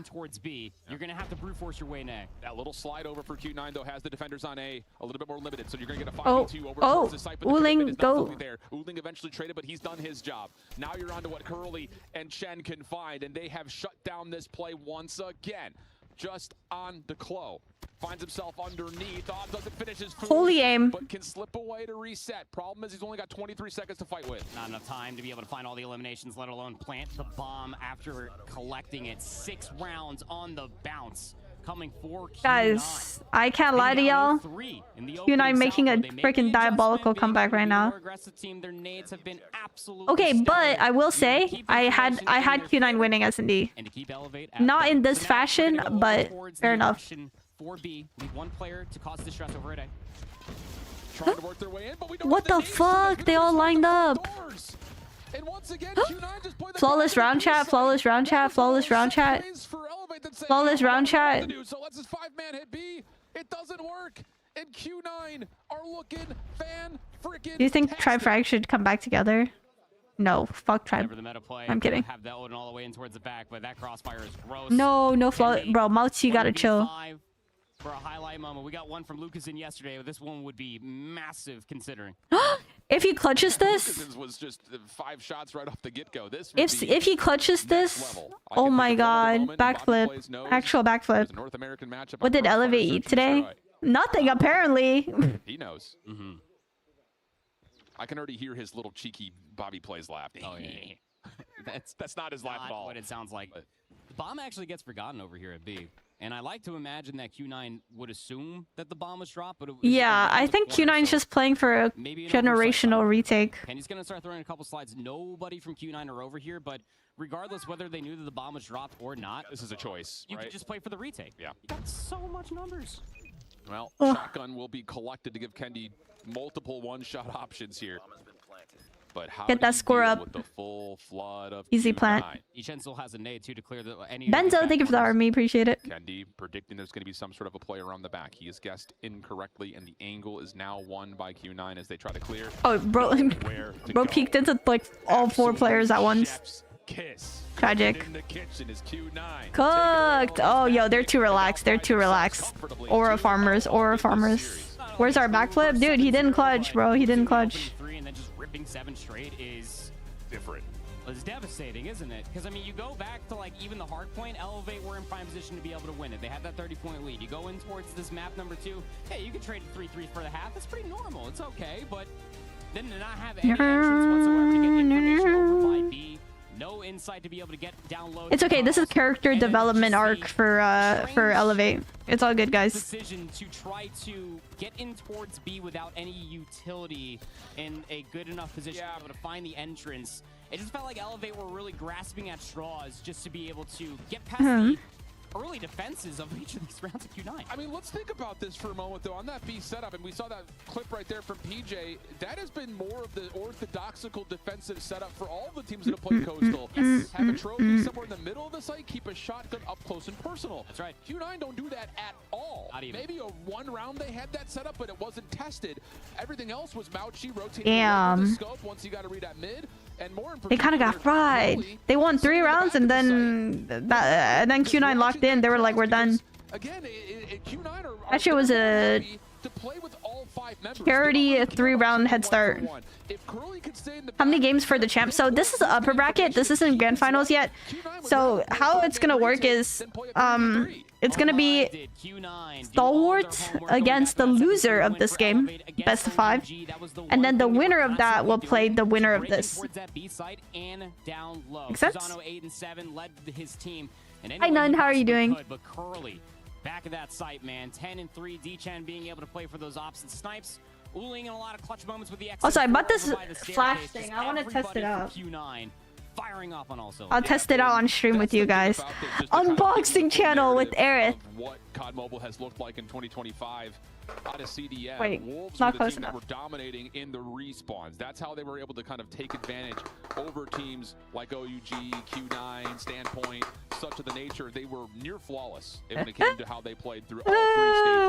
You're gonna have to brute force your way next. That little slide over for Q9 though has the defenders on A a little bit more limited, so you're gonna get a 5v2 over towards the site. Uling, go. Uling eventually traded, but he's done his job. Now you're on to what Curly and Chen can find, and they have shut down this play once again. Just on the Klo. Finds himself underneath. Doesn't finish his food, holy aim. But can slip away to reset. Problem is he's only got 23 seconds to fight with. Not enough time to be able to find all the eliminations, let alone plant the bomb after collecting it. 6 rounds on the bounce. Coming for Q9. Guys, I can't lie to y'all. Q9 making a freaking diabolical comeback right now. Okay, but I will say I had Q9 winning S&D. Not in this fashion, but fair enough. 4B, leave one player to cause distress over it. What the fuck? They all lined up. And once again, Q9 just played the flawless round chat, flawless round chat, flawless round chat. Flawless round chat. So let's just 5-man hit B. It doesn't work. And Q9 are looking fan-freaking. Do you think Tribe Frag should come back together? No, fuck Tribe. I'm kidding. Have that one all the way in towards the back, but that crossfire is gross. No flaw. Bro, Mouth, you gotta chill. For a highlight moment, we got one from Lucas in yesterday. This one would be massive considering. If he clutches this, was just 5 shots right off the get-go. If he clutches this, oh my god, backflip, actual backflip. What did Elevate eat today? Nothing apparently. He knows. I can already hear his little cheeky Bobby plays laugh. Oh yeah. That's not his laugh at all. What it sounds like. The bomb actually gets forgotten over here at B. And I like to imagine that Q9 would assume that the bomb was dropped, but it was yeah, I think Q9's just playing for a generational retake. And he's gonna start throwing a couple slides. Nobody from Q9 are over here, but regardless whether they knew that the bomb was dropped or not, this is a choice. You can just play for the retake. Yeah. You got so much numbers. Well, shotgun will be collected to give Kendi multiple one-shot options here. But how Get that score up. with the full flood of Easy Q9? plant. Echen still has a nade too to clear the any. Benzo, thank you for the army. Appreciate it. Kendi predicting there's going to be some sort of a play around the back. He has guessed incorrectly, and the angle is now won by Q9 as they try to clear. Oh, bro, bro peeked into like all 4 players at once. Kiss. Tragic. In the kitchen is Q9. Cooked. Oh, yo, they're too relaxed. They're too relaxed. Aura farmers. Aura farmers. Where's our backflip? Dude, he didn't clutch, bro. He didn't clutch. 3 and then just ripping 7 straight is different. It's devastating, isn't it? Because I mean, you go back to like even the hard point, Elevate were in prime position to be able to win it. They had that 30-point lead. You go in towards this map number 2. Hey, you can trade 3-3 for the half. That's pretty normal. It's okay, but then to not have any entrance whatsoever to get information over by B. No insight to be able to get download. It's okay. This is character development arc for Elevate. It's all good, guys. Decision to try to get in towards B without any utility in a good enough position to be able to find the entrance. It just felt like Elevate were really grasping at straws just to be able to get past the early defenses of each of these rounds of Q9. I mean, let's think about this for a moment, though. On that B setup, and we saw that clip right there from PJ, that has been more of the orthodoxical defensive setup for all the teams that have played Coastal. Have a trophy somewhere in the middle of the site, keep a shotgun up close and personal. That's right. Q9 don't do that at all. Maybe a 1 round they had that setup, but it wasn't tested. Everything else was Mouchy rotating the scope once you got to read at mid. And more they kind of got fried. They won 3 rounds and then Q9 locked in. They were like, we're done. Again, Q9 that shit was a parity 3-round head start. How many games for the champ? So this is the upper bracket. This isn't grand finals yet. So how it's gonna work is it's gonna be Stalwart against the loser of this game, best of 5, and then the winner of that will play the winner of this. Makes sense? Hi Nun, how are you doing? Back of that site, man. 10 and 3. D-Chan being able to play for those opposite snipes. Ooling in a lot of clutch moments with the also, I bought this flash thing. I want to test it out. Q9 firing off on also. I'll test it out on stream with you guys. Unboxing channel with Aerith. What COD Mobile has looked like in 2025 out of CDM. Wait, Wolves not were the close team enough. that were dominating in the respawns. That's how they were able to kind of take advantage over teams like OUG, Q9, Standpoint, such of the nature. They were near flawless when it came to how they played through all 3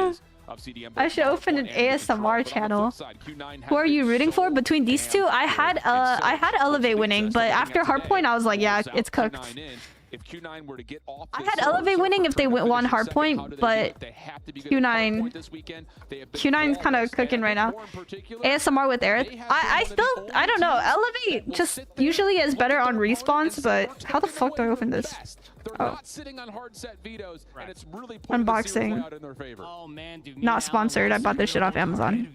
stages of CDM. I should open an ASMR channel. Who are you rooting for between these two? I had Elevate winning, but after Hardpoint, I was like, yeah, it's cooked. If Q9 were to get off, I had Elevate winning if they won Hardpoint, but Q9's kind of cooking right now. ASMR with Aerith. I don't know. Elevate just usually is better on respawns, but how the fuck do I open this? Oh. Unboxing. Not sponsored. I bought this shit off Amazon.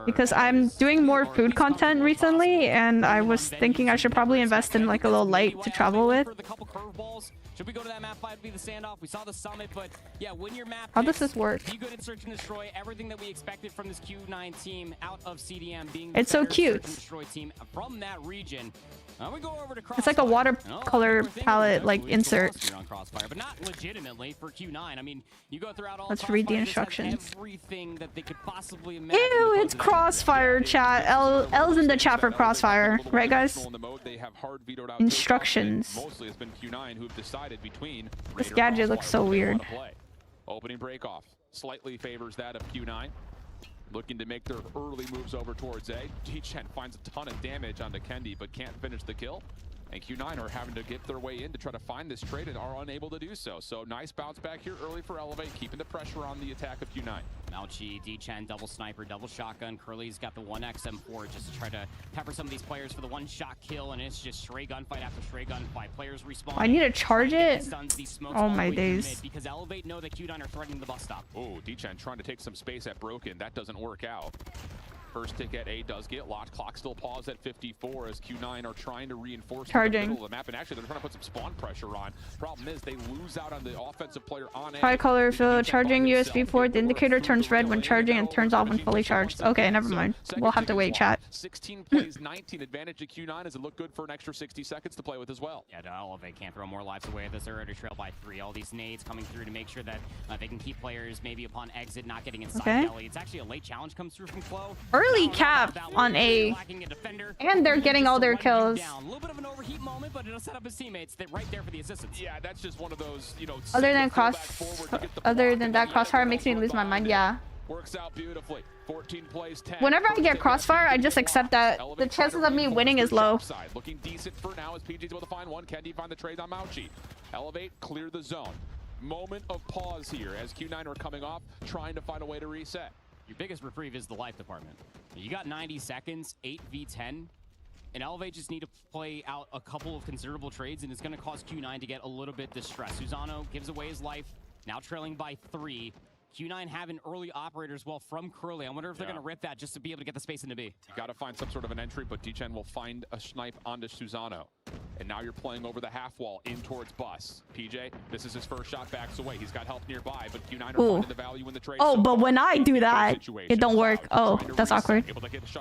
Because I'm doing more food content recently, and I was thinking I should probably invest in like a little light to travel with. Should we go to that map 5 to be the standoff? We saw the summit, but yeah, when your map how does this work? Be good at search and destroy. Everything that we expected from this Q9 team out of CDM being it's so cute. Destroy team from that region. We go over to it's like a watercolor palette like insert. On Crossfire, but not legitimately for Q9. I mean, you go throughout all. Let's read the instructions. Everything that they could possibly imagine. Ew, it's Crossfire chat. L's in the chat for Crossfire, right, guys? Instructions. This gadget looks so weird. Opening break off slightly favors that of Q9. Looking to make their early moves over towards A. D-Chen finds a ton of damage onto Kendi, but can't finish the kill. And Q9 are having to get their way in to try to find this trade and are unable to do so. So nice bounce back here early for Elevate, keeping the pressure on the attack of Q9. Mouchy, D-Chan, double sniper, double shotgun. Curly's got the 1x M4 just to try to pepper some of these players for the 1-shot kill, and it's just stray gunfight after stray gunfight. Players respawn. I need to charge it. Oh my days. Because Elevate know that Q9 are threatening the bus stop. Oh, D-Chan trying to take some space at Broken. That doesn't work out. First tick at A does get locked. Clock still paused at 54 as Q9 are trying to reinforce the middle of the map. And actually, they're trying to put some spawn pressure on. Problem is, they lose out on the offensive player on A. Tricolor fill charging USB port. The indicator turns red when charging and turns off when fully charged. Okay, never mind. We'll have to wait, chat. 16 plays, 19 advantage to Q9. Does it look good for an extra 60 seconds to play with as well? Yeah, Elevate can't throw more lives away at this. They're already trailed by 3. All these nades coming through to make sure that they can keep players maybe upon exit not getting inside belly. It's actually a late challenge comes through from Flo. early cap on A, and they're getting all their kills. A little bit of an overheat moment, but it'll set up his teammates right there for the assistance. Yeah, that's just one of those, you know. Other than that crossfire makes me lose my mind. Yeah. Works out beautifully. 14 plays, 10. Whenever I get crossfire, I just accept that the chances of me winning is low. Looking decent for now as PG's able to find one. Can he find the trade on Mauchi? Elevate, clear the zone. Moment of pause here as Q9 are coming off, trying to find a way to reset. Your biggest reprieve is the life department. You got 90 seconds, 8v10, and Elevate just need to play out a couple of considerable trades, and it's going to cause Q9 to get a little bit distressed. Susano gives away his life, now trailing by 3. Q9 having early operators well from Curly. I wonder if they're going to rip that just to be able to get the space into B. You got to find some sort of an entry, but D-Chen will find a snipe onto Susano. And now you're playing over the half wall in towards Bus. PJ, this is his first shot backs away. He's got help nearby, but Q9 are finding the value in the trade. Oh, but when I do that, it don't work. Oh, that's awkward.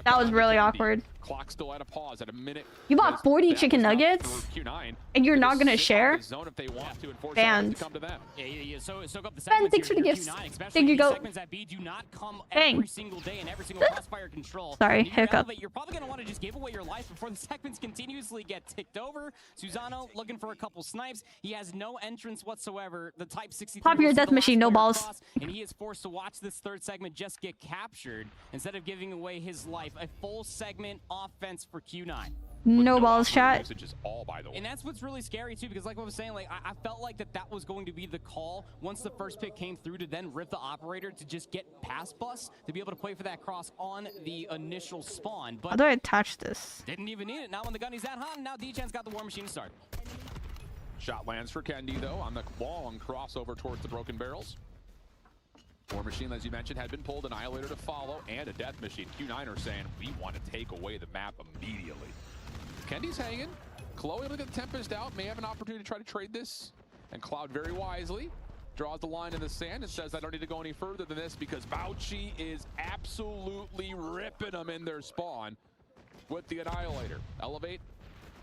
That was really awkward. Clock still at a pause at a minute. You bought 40 chicken nuggets, and you're not gonna share? Banned. Ben, thanks for the gifts. Thank you, go. Bang. Sorry, hiccup. You're probably gonna want to just give away your life before the segments continuously get ticked over. Susano looking for a couple snipes. He has no entrance whatsoever. The Type 63 Pop your death machine, no balls. And he is forced to watch this third segment just get captured instead of giving away his life. A full segment offense for Q9. No balls, chat. And that's what's really scary too, because like what I was saying, like I felt like that was going to be the call once the first pick came through to then rip the operator to just get past Bus to be able to play for that cross on the initial spawn. But how do I attach this? Didn't even need it. Now when the gun is that hot, now D-Chan's got the War Machine to start. Shot lands for Kendi though on the long crossover towards the Broken Barrels. War Machine, as you mentioned, had been pulled, Annihilator to follow, and a Death Machine. Q9 are saying, we want to take away the map immediately. Kendi's hanging. Chloe able to get the Tempest out, may have an opportunity to try to trade this. And Cloud very wisely draws the line in the sand and says, I don't need to go any further than this because Mauchi is absolutely ripping them in their spawn with the Annihilator. Elevate,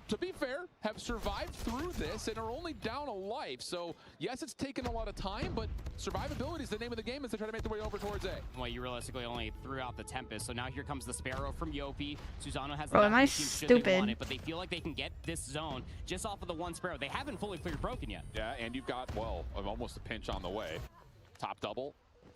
to be fair, have survived through this and are only down a life. So, yes, it's taken a lot of time, but survivability is the name of the game as they try to make their way over towards A. Well, you realistically only threw out the Tempest, so now here comes the Sparrow from Yopi. Susano has the am I stupid? But they feel like they can get this zone just off of the one Sparrow. They haven't fully cleared Broken yet. Yeah, and you've got, well, almost a pinch on the way. Top double.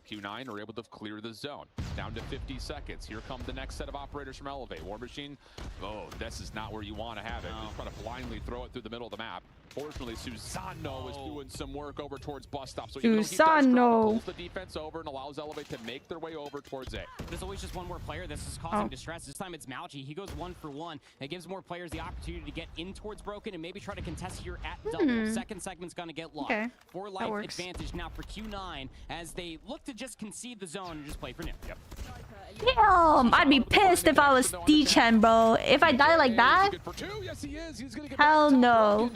Q9 are able to clear the zone. Down to 50 seconds. Here come the next set of operators from Elevate. War Machine, oh, this is not where you want to have it. Just try to blindly throw it through the middle of the map. Fortunately, Susano is doing some work over towards Bus Stop. So Susano pulls the defense over and allows Elevate to make their way over towards A. There's always just one more player. This is causing distress. This time it's Mauchi. He goes 1 for 1. It gives more players the opportunity to get in towards Broken and maybe try to contest here at double. Second segment's going to get locked. Okay. 4 life advantage now for Q9 as they look to just concede the zone and just play for nil. Yep. Damn, I'd be pissed if I was D-Chen, bro. If I die like that? Hell no.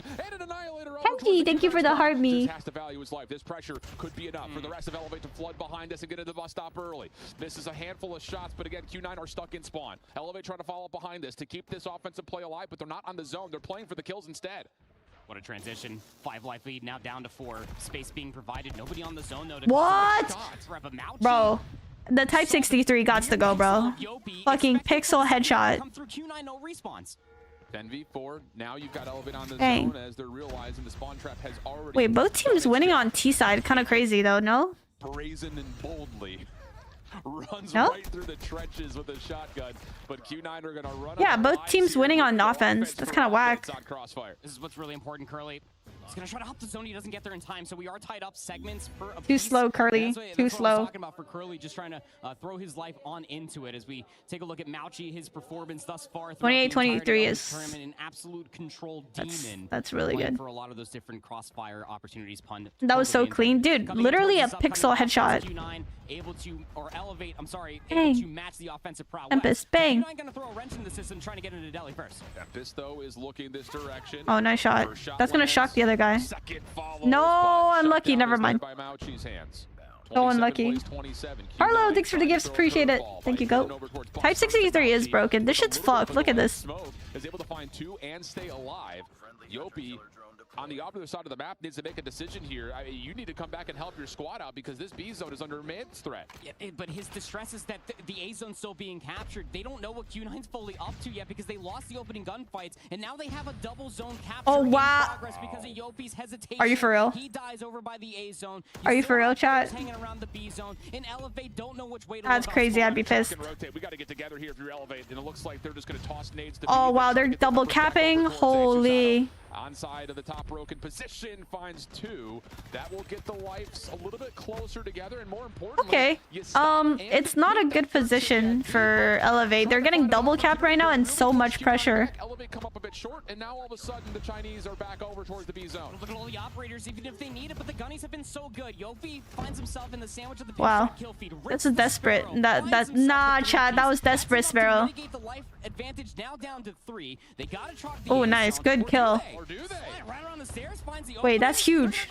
Kenji, thank you for the heart me. Has to value his life. This pressure could be enough for the rest of Elevate to flood behind us and get into the Bus Stop early. This is a handful of shots, but again, Q9 are stuck in spawn. Elevate trying to follow up behind this to keep this offensive play alive, but they're not on the zone. They're playing for the kills instead. What a transition. 5 life lead, now down to 4. Space being provided. Nobody on the zone, though. What? Bro, the Type 63 gots to go, bro. Fucking pixel headshot. 10v4. Now you've got Elevate on the zone as they're realizing the spawn trap has already... Wait, both teams winning on T side. Kind of crazy, though, no? Brazen and boldly. Runs right through the trenches with a shotgun, but Q9 are gonna run. Yeah, both teams winning on offense. That's kind of whack. This is what's really important, Curly. He's gonna try to hop the zone. He doesn't get there in time, so we are tied up segments for a Too slow, Curly. Too slow. Talking about for Curly, just trying to throw his life on into it as we take a look at Mauchi, his performance thus far. 28-23 is an absolute control demon. That's really good for a lot of those different crossfire opportunities. Pun. That was so clean, dude. Literally a pixel headshot. Able to Elevate. I'm sorry. Able to match the offensive prowess. Tempest, bang. Q9 gonna throw a wrench in the system, trying to get into Delhi first. Tempest though is looking this direction. Oh, nice shot. That's gonna shock the other guy. No, unlucky. Never mind. So unlucky. Harlow, thanks for the gifts. Appreciate it. Thank you, Goat. Type 63 is broken. This shit's fucked. Look at this. Is able to find 2 and stay alive. Yopi on the opposite side of the map needs to make a decision here. You need to come back and help your squad out because this B zone is under immense threat. Yeah, but his distress is that the A zone's still being captured. They don't know what Q9's fully up to yet because they lost the opening gunfights, and now they have a double zone capture in progress because of Yopi's hesitation. Are you for real? He dies over by the A zone. Are you for real, chat? Hanging around the B zone, and Elevate don't know which way to That's crazy. I'd be pissed. We got to get together here if you're Elevate, and it looks like they're just going to toss nades to Oh wow, they're double capping. Holy. Onside of the top broken position finds 2. That will get the lives a little bit closer together, and more importantly, okay. It's not a good position for Elevate. They're getting double cap right now and so much pressure. Elevate come up a bit short, and now all of a sudden the Chinese are back over towards the B zone. Look at all the operators, even if they need it, but the gunnies have been so good. Yopi finds himself in the sandwich of the wow. Kill feed. This is desperate. Nah, chat. That was desperate, Sparrow. Oh, nice. Good kill. Wait, that's huge.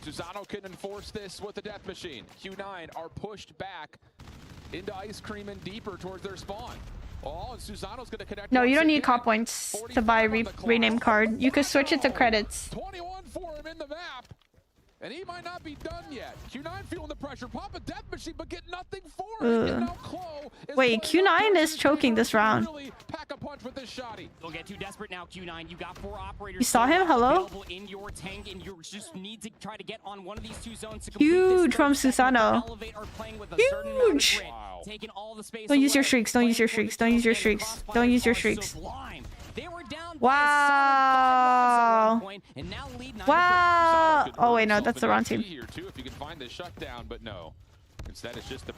Susano can enforce this with the death machine. Q9 are pushed back into Ice Cream and deeper towards their spawn. Oh, and Susano's going to connect. No, you don't need cop points to buy rename card. You could switch it to credits. 21 for him in the map. And he might not be done yet. Q9 feeling the pressure. Pop a death machine, but get nothing for it. Wait, Q9 is choking this round. Pack a punch with this shotty. Don't get too desperate now, Q9. You got 4 operators. You saw him? Hello? In your tank, and you just need to try to get on one of these 2 zones to huge from Susano. Huge. Wow. Don't use your shrieks. Don't use your shrieks. Don't use your shrieks. Don't use your shrieks. Wow. Wow. Oh wait, no, that's the wrong team. Here too, if you can find the shutdown, but no. Instead, it's just the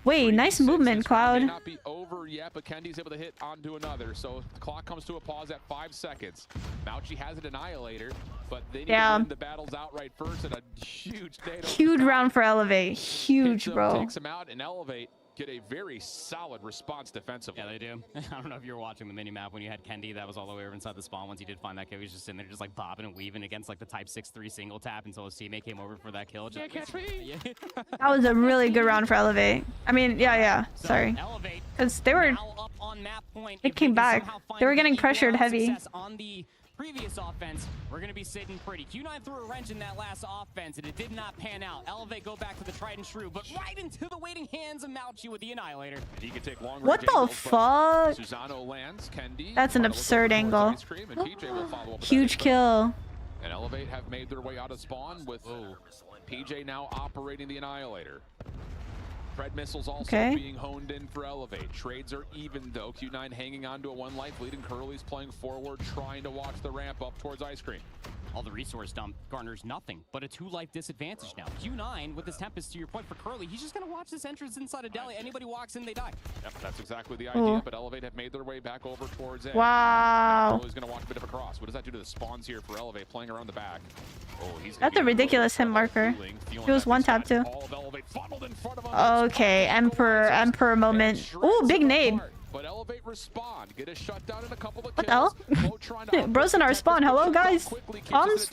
wait, nice movement, Cloud. May not be over yet, but Kendi's able to hit onto another. So the clock comes to a pause at 5 seconds. Mauchi has an annihilator, but they need to win the battles outright first, and a huge round for Elevate. Huge, bro. Takes him out and Elevate. Get a very solid response defensively. Yeah, they do. I don't know if you were watching the mini-map when you had Kendi. That was all the way over inside the spawn. Once he did find that kill, he was just sitting there just like bobbing and weaving against like the type 6-3 single tap until his teammate came over for that kill. Just, catch me. That was a really good round for Elevate. I mean, yeah. Sorry. Because they were... It came back. They were getting pressured heavy. On the previous offense, we're going to be sitting pretty. Q9 threw a wrench in that last offense, and it did not pan out. Elevate go back to the tried and true, but right into the waiting hands of Mauchi with the Annihilator. He can take long what the fuck? Susano lands, Kendi, that's an absurd angle. Huge kill. And Elevate have made their way out of spawn with PJ now operating the Annihilator. Pred missiles also being honed in for Elevate. Trades are even though. Q9 hanging on to a 1 life lead, and Curly's playing forward, trying to watch the ramp up towards Ice Cream. All the resource dump garners nothing but a 2-life disadvantage now. Q9 with this Tempest, to your point for Curly, he's just going to watch this entrance inside of Deli. Anybody walks in, they die. Yep, that's exactly the idea, but Elevate have made their way back over towards A. Wow. Curly's going to watch a bit of a cross. What does that do to the spawns here for Elevate playing around the back? That's a ridiculous hit marker. He was 1 tap too. Okay, Emperor moment. Ooh, big nade. But Elevate respond, get a shutdown in a couple of kills. What the hell? Bro's in our spawn. Hello, guys. Comms.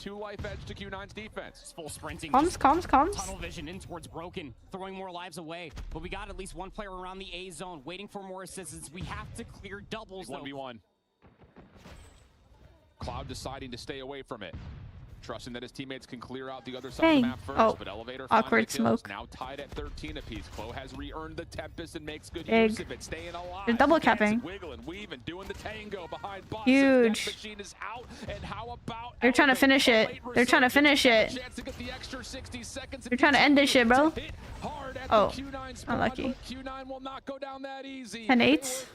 Comms. Tunnel vision in towards Broken, throwing more lives away. But we got at least 1 player around the A zone, waiting for more assistance. We have to clear doubles, though. 1v1. Cloud deciding to stay away from it. Trusting that his teammates can clear out the other side of the map first, but Elevator awkward smoke. Now tied at 13 apiece. Clo has re-earned the Tempest and makes good use of it, staying alive. They're double capping. Wiggling, weaving, doing the tango behind Boss. Huge. Machine is out, and how about they're trying to finish it. They're trying to finish it. They're trying to end this shit, bro. Oh, unlucky. Q9 will not go down that easy. 10-8.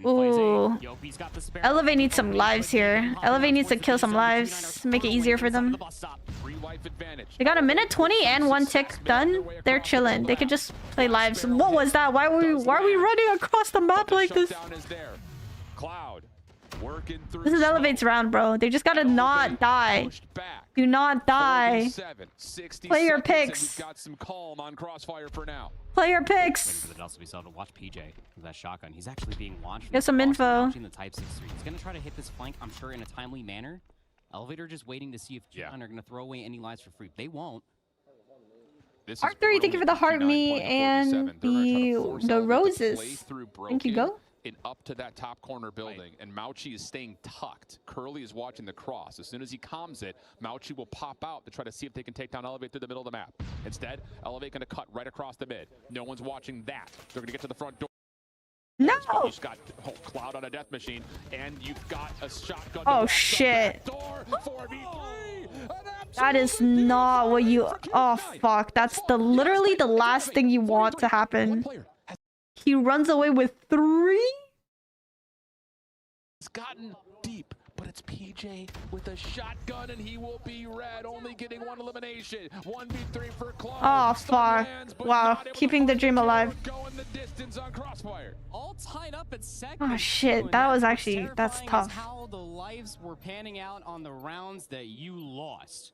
Ooh. Elevate needs some lives here. Elevate needs to kill some lives, make it easier for them. They got a minute 20 and 1 tick done. They're chilling. They could just play lives. What was that? Why are we running across the map like this? This is Elevate's round, bro. They just gotta not die. Do not die. Play your picks. Play your picks. We saw to watch PJ with that shotgun. He's actually being launched. Get some info. The type 6-3. He's gonna try to hit this flank, I'm sure, in a timely manner. Elevator just waiting to see if Q9 are gonna throw away any lives for free. They won't. Heart 3, thank you for the heart me and the roses. Thank you, go. and up to that top corner building, and Mauchi is staying tucked. Curly is watching the cross. As soon as he calms it, Mauchi will pop out to try to see if they can take down Elevate through the middle of the map. Instead, Elevate going to cut right across the mid. No one's watching that. They're going to get to the front door. No! You've got Cloud on a death machine, and you've got a shotgun. Oh, shit. That is not what you... Oh, fuck. That's literally the last thing you want to happen. He runs away with 3? It's gotten deep, but it's PJ with a shotgun, and he will be red, only getting 1 elimination. 1v3 for Cloud. Oh, fuck. Wow. Keeping the dream alive. All tied up at second. Oh, shit. That was actually... That's tough. How the lives were panning out on the rounds that you lost.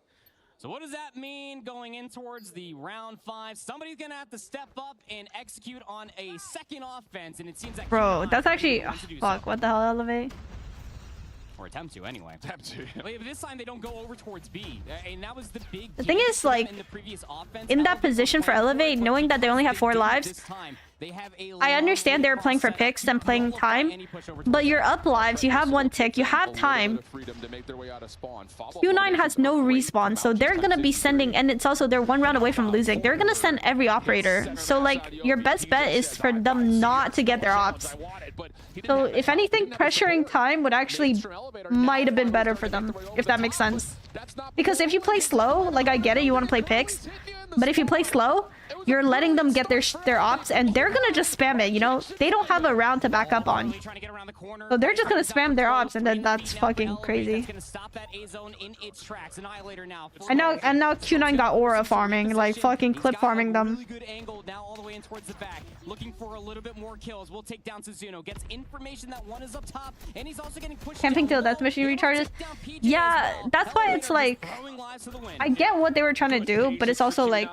So what does that mean going in towards the round 5? Somebody's gonna have to step up and execute on a second offense, and it seems like bro, that's actually fuck. What the hell, Elevate? Or attempt to anyway. Attempt to. But this time they don't go over towards B, and that was the big. The thing is, like, in that position for Elevate, knowing that they only have 4 lives, I understand they're playing for picks and playing time, but you're up lives, you have 1 tick, you have time. Q9 has no respawn, so they're gonna be sending, and it's also they're 1 round away from losing. They're gonna send every operator. So like, your best bet is for them not to get their ops. So if anything, pressuring time would actually might have been better for them, if that makes sense. Because if you play slow, like I get it, you want to play picks, but if you play slow, you're letting them get their ops, and they're gonna just spam it, you know? They don't have a round to back up on. So they're just gonna spam their ops, and then that's fucking crazy. And now Q9 got aura farming, like fucking clip farming them. Looking for a little bit more kills. We'll take down Suzuno. Gets information that 1 is up top, and he's also getting pushed. Camping till death machine recharges. Yeah, that's why it's like, I get what they were trying to do, but it's also like,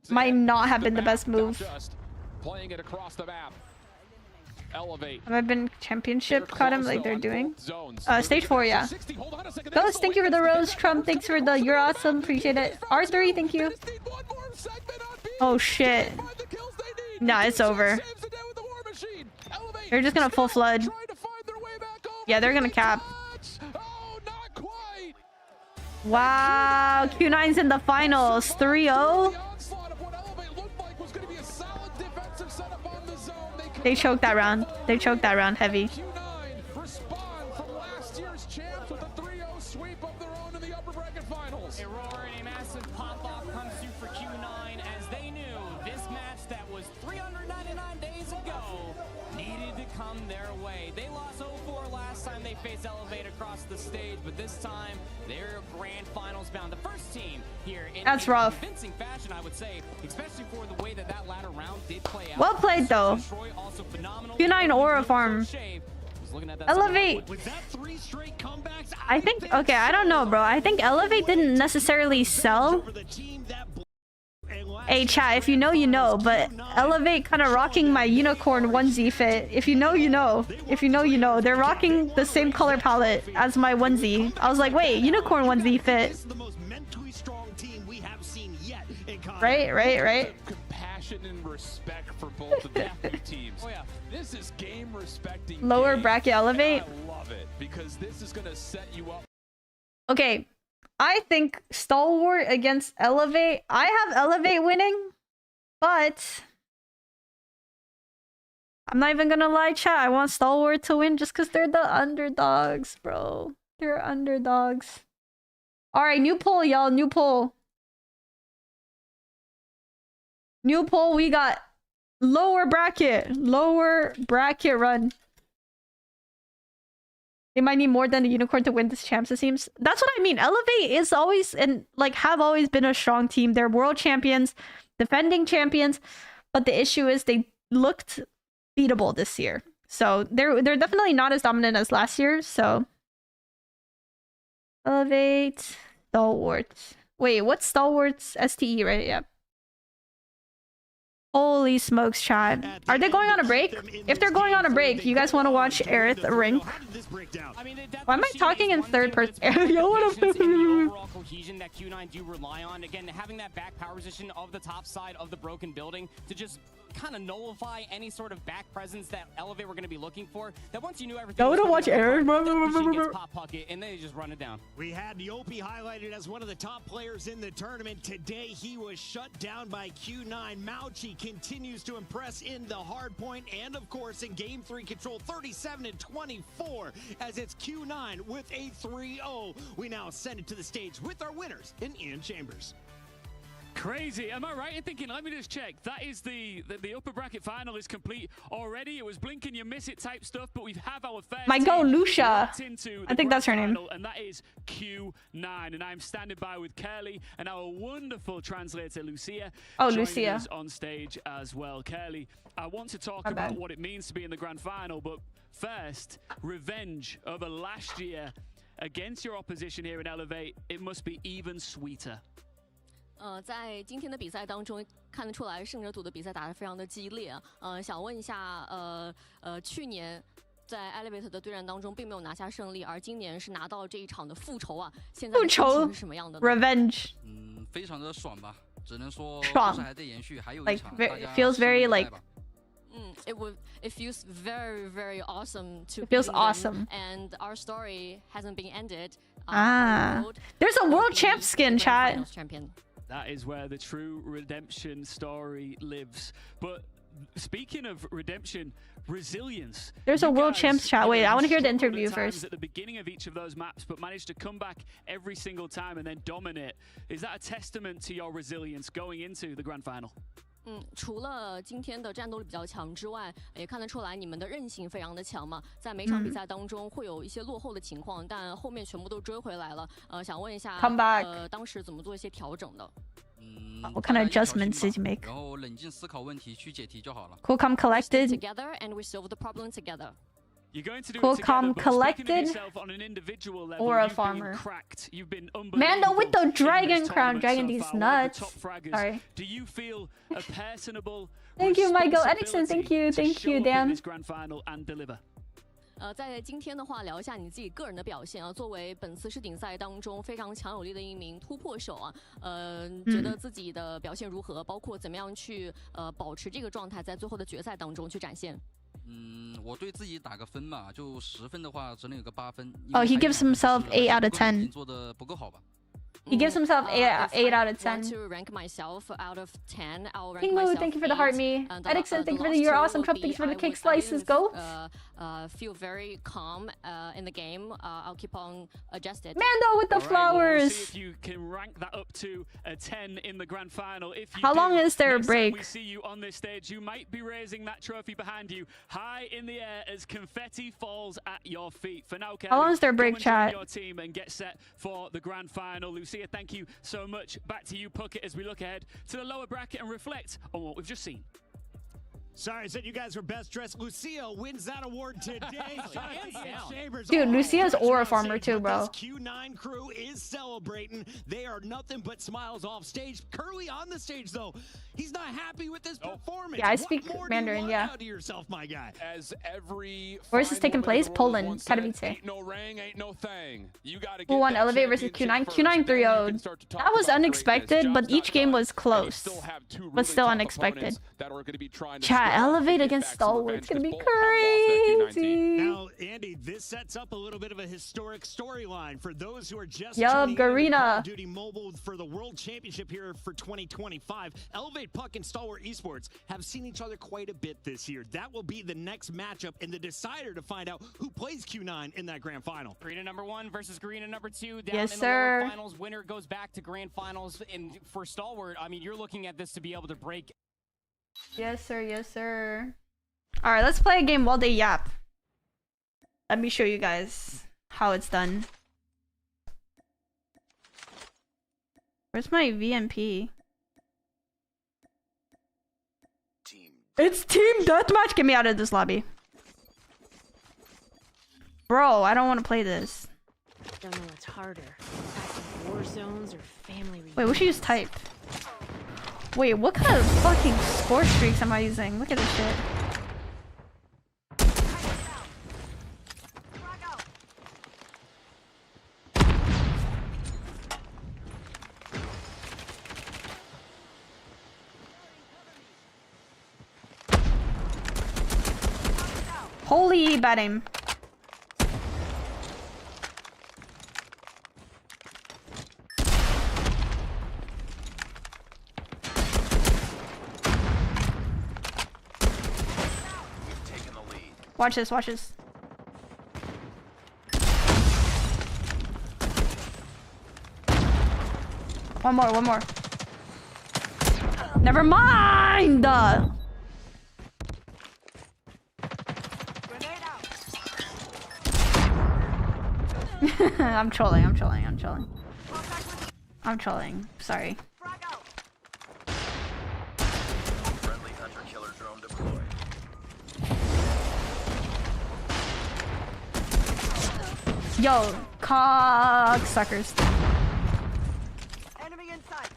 might not have been the best move. Playing it across the map. Elevate. Have I been championship caught him like they're doing? Stage 4, yeah. Ghost, thank you for the rose. Trump, thanks for the you're awesome. Appreciate it. R3, thank you. Oh shit. Nah, it's over. They're just gonna full flood. Yeah, they're gonna cap. Wow, Q9's in the finals. 3-0. They choked that round. They choked that round heavy. Elevate across the stage, but this time they're grand finals bound. The first team here in that's rough. Convincing fashion, I would say, especially for the way that latter round did play out. Well played though. Q9 aura farm. Elevate. I think, okay, I don't know, bro. I think Elevate didn't necessarily sell. Hey chat, if you know, you know, but Elevate kind of rocking my unicorn onesie fit. If you know, you know. If you know, you know. They're rocking the same color palette as my onesie. I was like, wait, unicorn onesie fit. Right. Compassion and respect for both of the two teams. Oh yeah, this is game respecting. Lower bracket Elevate. I love it because this is gonna set you up. Okay. I think Stalwart against Elevate. I have Elevate winning, but I'm not even gonna lie, chat. I want Stalwart to win just because they're the underdogs, bro. They're underdogs. Alright, new poll, y'all. New poll. New poll. We got lower bracket. Lower bracket run. They might need more than a unicorn to win this champs, it seems. That's what I mean. Elevate is always, and like have always been a strong team. They're world champions, defending champions, but the issue is they looked beatable this year. So they're definitely not as dominant as last year. So Elevate, Stalwarts. Wait, what's Stalwarts? STE, right? Yeah. Holy smokes, chat. Are they going on a break? If they're going on a break, you guys want to watch Aerith ring? Why am I talking in third person? Yo, what up? Overall cohesion that Q9 do rely on. Again, having that back power position of the top side of the broken building to just kind of nullify any sort of back presence that Elevate were going to be looking for. That once you knew everything. Go to watch Aerith. Gets pop pucket and then they just run it down. We had Yopi highlighted as one of the top players in the tournament. Today he was shut down by Q9. Mauchi continues to impress in the hard point and of course in game 3 control 37-24 as it's Q9 with a 3-0. We now send it to the stage with our winners in Ian Chambers. Crazy. Am I right in thinking, let me just check, that is the upper bracket final is complete already? It was blink and you miss it type stuff, but we have our first My go, Lucia. I think that's her name. And that is Q9. And I'm standing by with Curly and our wonderful translator, Lucia. Oh, Lucia. On stage as well. Curly, I want to talk about what it means to be in the grand final, but first, revenge over last year against your opposition here in Elevate. It must be even sweeter. 在今天的比赛当中，看得出来胜者组的比赛打得非常的激烈啊。想问一下，去年在 Elevate 的对战当中并没有拿下胜利，而今年是拿到这一场的复仇啊。现在的心情是什么样的呢 ？Revenge。非常的爽吧，只能说爽，还在延续，还有一场，大家 feels very like. It feels very, very awesome to. It feels awesome. And our story hasn't been ended. There's a world champ skin, chat. That is where the true redemption story lives. But speaking of redemption, resilience. There's a world champs chat. Wait, I want to hear the interview first. At the beginning of each of those maps, but managed to come back every single time and then dominate. Is that a testament to your resilience going into the grand final? 除了今天的战斗力比较强之外，也看得出来你们的韧性非常的强嘛。在每场比赛当中会有一些落后的情况，但后面全部都追回来了。想问一下，当时怎么做一些调整的？What kind of adjustments did you make? 然后冷静思考问题，去解题就好了。Cool, calm, collected. Together and we solve the problem together. You're going to do cool, it together, calm, collected, on an individual level, or a farmer. You've been Mando with the dragon crown, dragging these nuts. Sorry. Do you feel a personable? Thank you, Michael Edison. Thank you, Dan. 在今天的话，聊一下你自己个人的表现啊。作为本次世锦赛当中非常强有力的一名突破手啊，觉得自己的表现如何？包括怎么样去保持这个状态，在最后的决赛当中去展现。我对自己打个分嘛，就10分的话，只能有个8分。Oh, he gives himself 8 out of 10. 做的不够好吧？ He gives himself 8 out of 10. To rank myself out of 10, I'll rank King Moo, thank you for the heart me. Edison, thank you for the you're awesome. Trump, thanks for the cake slices. Go. Feel very calm in the game. I'll keep on adjusted. Mando with the flowers. We'll see if you can rank that up to a 10 in the grand final. If you How long is there a break? We see you on this stage. You might be raising that trophy behind you high in the air as confetti falls at your feet. For now, Kelly, how long is their break, chat? Your team and get set for the grand final. Lucia, thank you so much. Back to you, Puckett, as we look ahead to the lower bracket and reflect on what we've just seen. Sorry, I said you guys were best dressed. Lucia wins that award today. Dude, Lucia's aura farmer too, bro. This Q9 crew is celebrating. They are nothing but smiles off stage. Curly on the stage, though. He's not happy with this performance. Yeah, I speak Mandarin, yeah. Out to yourself, my guy. As every Where's this taking place? Poland, Katowice. Ain't no ring, ain't no thing. You gotta Who won Elevate versus Q9? Q9 3-0'd. That was unexpected, but each game was close. But still unexpected. Chat, Elevate against Stalwart. It's gonna be crazy. Now, Andy, this sets up a little bit of a historic storyline for those who are just Garena. Duty Mobile for the World Championship here for 2025. Elevate Puck and Stalwart Esports have seen each other quite a bit this year. That will be the next matchup and the decider to find out who plays Q9 in that grand final. Garena #1 versus Garena #2 down yes, in sir. the lower finals. Winner goes back to grand finals. And for Stalwart, I mean, you're looking at this to be able to break. Yes, sir. Yes, sir. All right, let's play a game while they yap. Let me show you guys how it's done. Where's my VMP? It's team deathmatch. Get me out of this lobby. Bro, I don't want to play this. Don't know what's harder. Active war zones or family reunions. Wait, we should use type. Wait, what kind of fucking score streaks am I using? Look at this shit. Holy bad aim. Watch this, watch this. One more, one more. Never mind! I'm trolling, I'm trolling, I'm trolling. I'm trolling, sorry. Friendly hunter-killer drone deployed. Yo, cocksuckers. Enemy inside.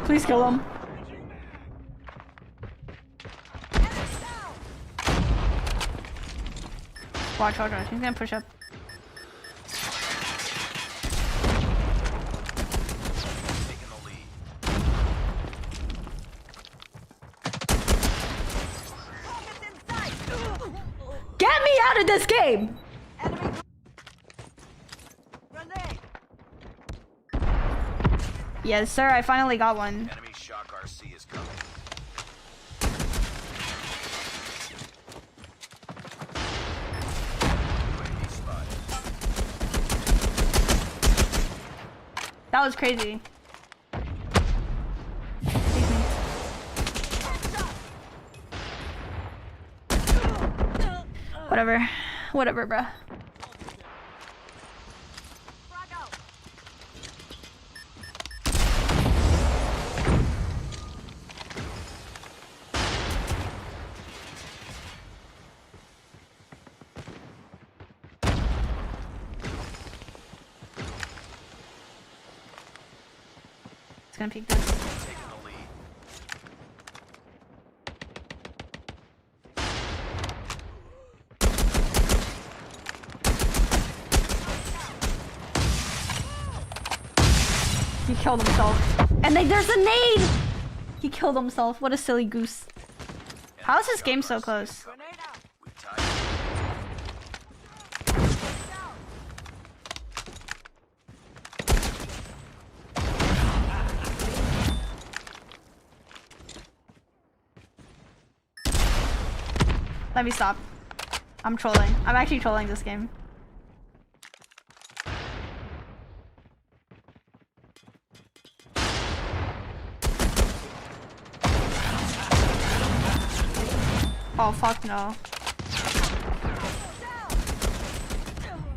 Please kill him. Watch, watch, watch. He's gonna push up. Taking the lead. Get me out of this game! Enemy. Grenade. Yes, sir. I finally got one. Enemy shock RC is coming. UAV spotted. That was crazy. Whatever. Whatever, bruh. It's gonna peek this. Taking the lead. He killed himself. And then there's a nade! He killed himself. What a silly goose. How is this game so close? Grenade out. We tied it. Let me stop. I'm trolling. I'm actually trolling this game. Oh, fuck no.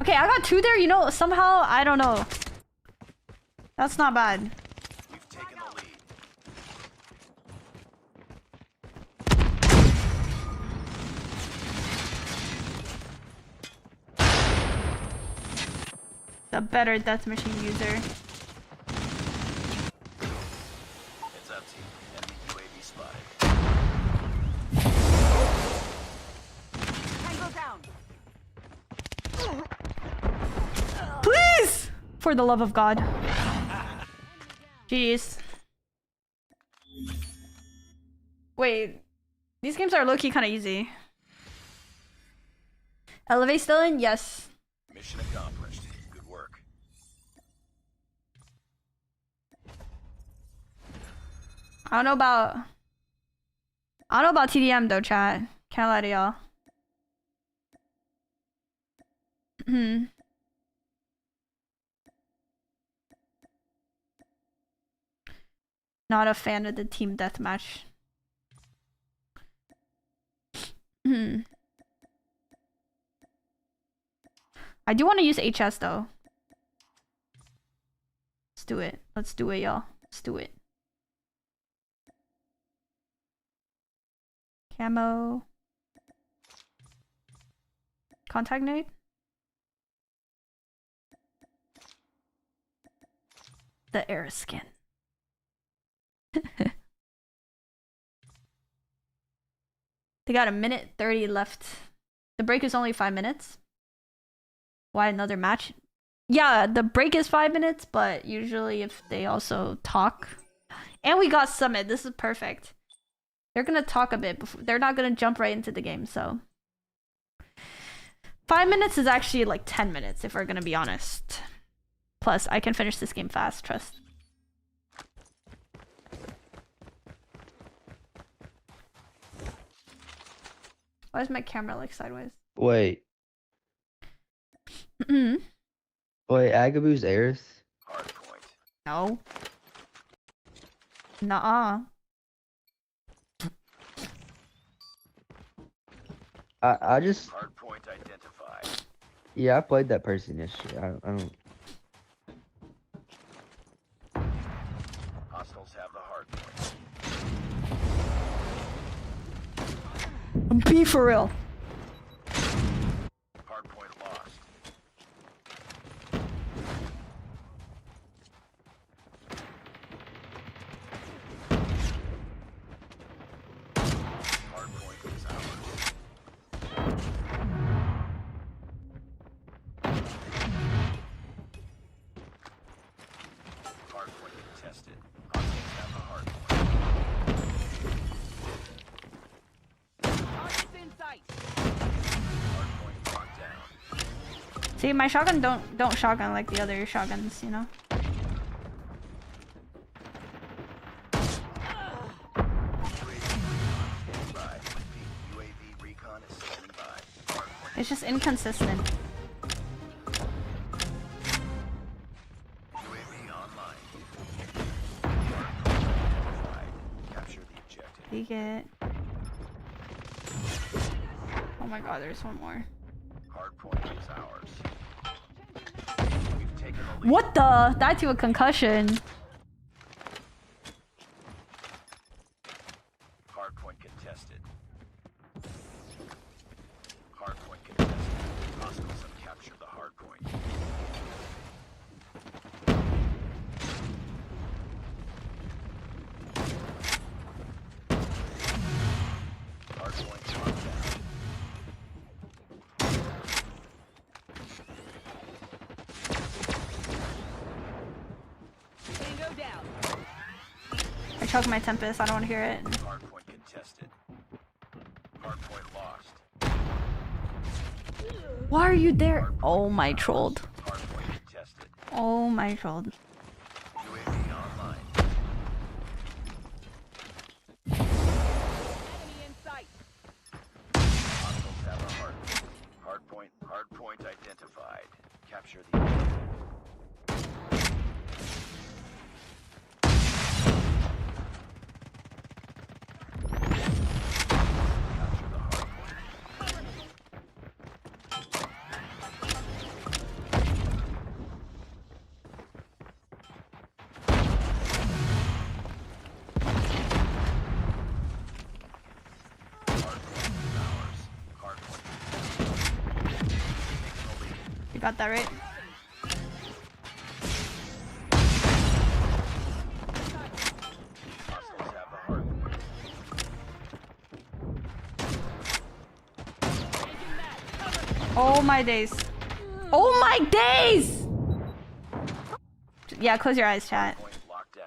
Okay, I got two there, you know, somehow, I don't know. That's not bad. We've taken the lead. The better death machine user. Heads up, team. Enemy UAV spotted. Tango down. Please! For the love of God. Jeez. Wait. These games are low-key kind of easy. Elevate still in? Yes. Mission accomplished. Good work. I don't know about TDM though, chat. Can't lie to y'all. Not a fan of the team deathmatch. I do want to use HS though. Let's do it. Let's do it, y'all. Let's do it. Camo. Contact nade. The Aerith skin. They got 1:30 left. The break is only 5 minutes. Why another match? Yeah, the break is 5 minutes, but usually if they also talk. And we got Summit. This is perfect. They're gonna talk a bit before. They're not gonna jump right into the game, so 5 minutes is actually like 10 minutes if we're gonna be honest. Plus, I can finish this game fast, trust. Why is my camera like sideways? Wait. Wait, Agabu's Aerith? No. Nuh-uh. I just... Hardpoint identified. Yeah, I played that person yesterday. I don't... Hostiles have the hardpoint. Be for real. Hardpoint lost. Hardpoint is ours. Hardpoint contested. Hostiles have the hardpoint. Hardpoint locked down. See, my shotgun don't shotgun like the other shotguns, you know? UAV recon is standing by. Hardpoint It's just inconsistent. UAV online. Hardpoint identified. Capture the objective. Take it. Oh my god, there's one more. Hardpoint is ours. We've taken the lead. What the? That to a concussion. Hardpoint contested. Hardpoint contested. Hostiles have captured the hardpoint. Hardpoint locked down. I choked my Tempest, I don't want to hear it. Hardpoint contested. Hardpoint lost. Why are you there? Oh my trolled. Hardpoint contested. Oh my trolled. UAV online. Hostiles have a hardpoint. Hardpoint identified. Capture the objective. Capture the hardpoint. Hardpoint is ours. Hardpoint taking the lead. You got that right? Hostiles have the hardpoint. Oh my days. Oh my days! Yeah, close your eyes, chat. Point locked down.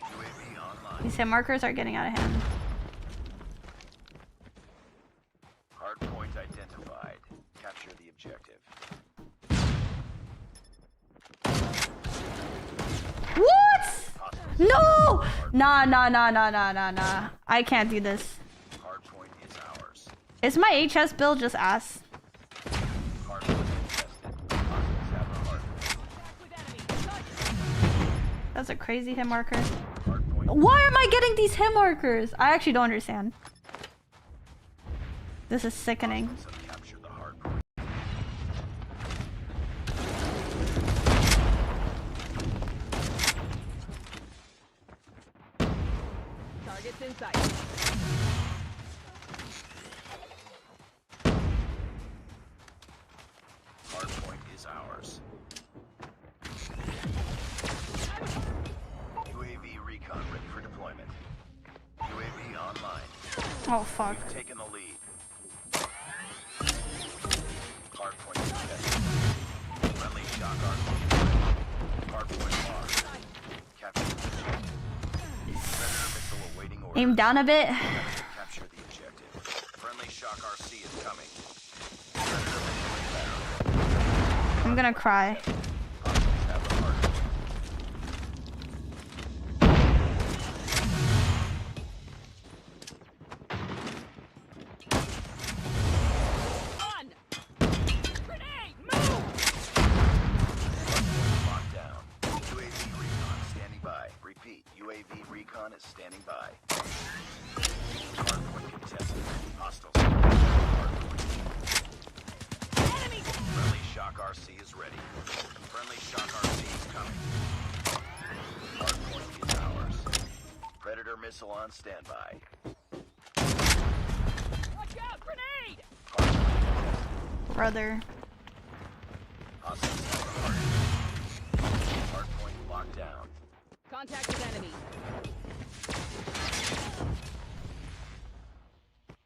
UAV online. These hit markers are getting out of hand. Hardpoint identified. Capture the objective. What? Hostiles No! Nah. I can't do this. Hardpoint is ours. Is my HS build just ass? Hardpoint contested. Hostiles have the hardpoint. That's a crazy hit marker. Hardpoint. Why am I getting these hit markers? I actually don't understand. This is sickening. Hostiles have captured the hardpoint. Targets in sight. Hardpoint is ours. UAV recon ready for online. Oh fuck. We've taken the lead. Hardpoint contested. Friendly shock RC. Hardpoint lost. Capture the objective. Predator missile awaiting orders. Aim down a bit. Capture the objective. Friendly shock RC is coming. Predator missile inbound. I'm gonna cry. Hostiles have the hardpoint. UAV recon is standing by. Hardpoint contested. Hostiles. Hardpoint. Friendly shock RC is ready. Friendly shock RC is coming. Hardpoint is ours. Predator missile on standby. Watch out! Grenade! Brother. Hostiles have the hardpoint. Hardpoint locked down. Contact with enemy.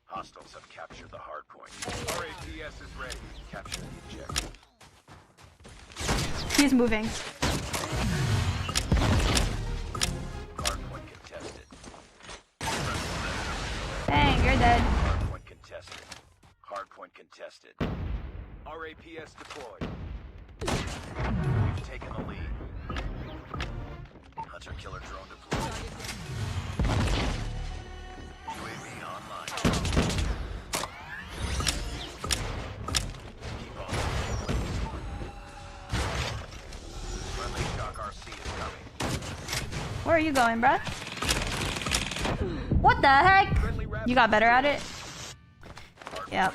Hostiles have captured the hardpoint. RAPS is ready. Capture the objective. He's moving. Hardpoint contested. Dang, you're dead. Hardpoint contested. Hardpoint contested. RAPS deployed. We've taken the lead. Hunter killer drone deployed. UAV online. Keep on. Friendly shock RC is coming. Where are you going, bruh? What the heck? You got better at it? Yep.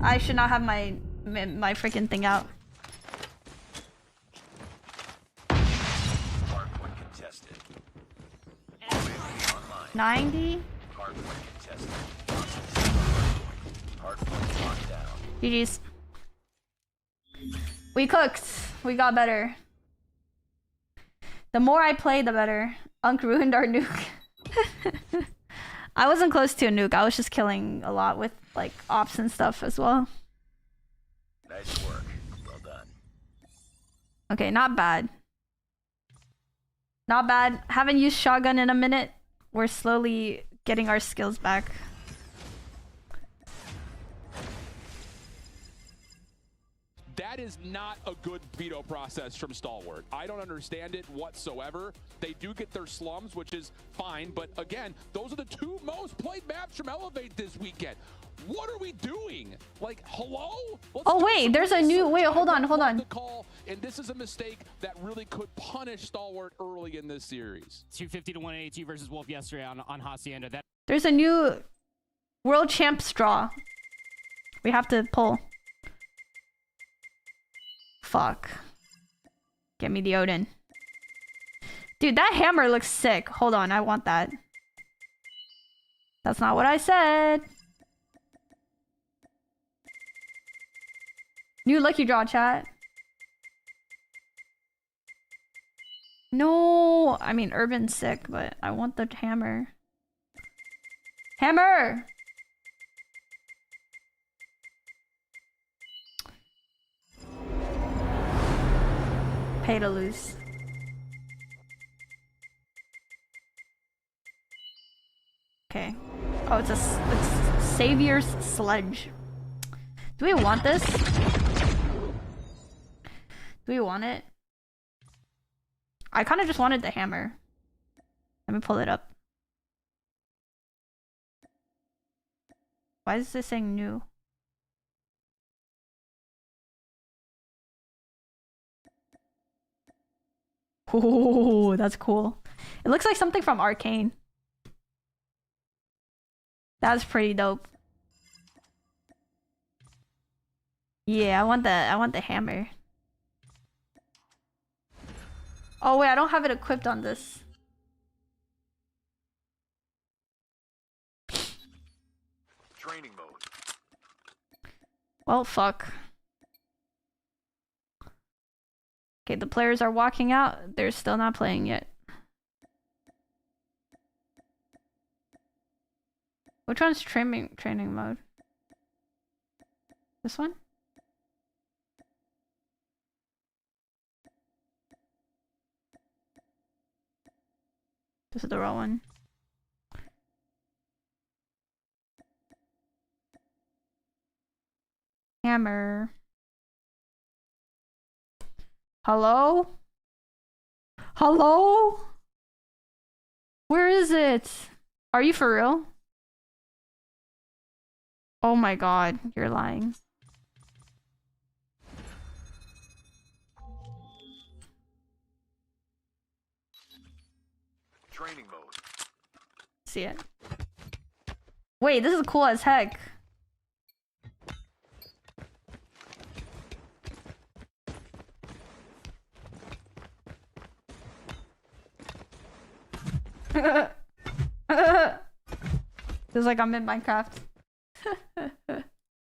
I should not have my freaking thing out. Hardpoint contested. 90? Hardpoint contested. Hardpoint locked down. GG's. We cooked. We got better. The more I play, the better. Unk ruined our nuke. I wasn't close to a nuke. I was just killing a lot with like ops and stuff as well. Nice work. Well done. Okay, not bad. Not bad. Haven't used shotgun in a minute. We're slowly getting our skills back. That is not a good veto process from Stalwart. I don't understand it whatsoever. They do get their slums, which is fine, but again, those are the two most played maps from Elevate this weekend. What are we doing? Like, hello? Oh wait, there's a new... Wait, hold on. And this is a mistake that really could punish Stalwart early in this series. 250 to 182 versus Wolf yesterday on Hacienda. There's a new World Champs draw. We have to pull. Fuck. Get me the Odin. Dude, that hammer looks sick. Hold on, I want that. That's not what I said. New lucky draw, chat. No, I mean Urban's sick, but I want the hammer. Hammer! Pay to lose. Okay. Oh, it's Savior's Sledge. Do we want this? Do we want it? I kind of just wanted the hammer. Let me pull it up. Why is this saying new? Ooh, that's cool. It looks like something from Arcane. That's pretty dope. Yeah, I want the hammer. Oh wait, I don't have it equipped on this. Training mode. Well, fuck. Okay, the players are walking out. They're still not playing yet. Which one's training mode? This one? This is the raw one. Hammer. Hello? Hello? Where is it? Are you for real? Oh my god, you're lying. Training mode. See it. Wait, this is cool as heck. Feels like I'm in Minecraft.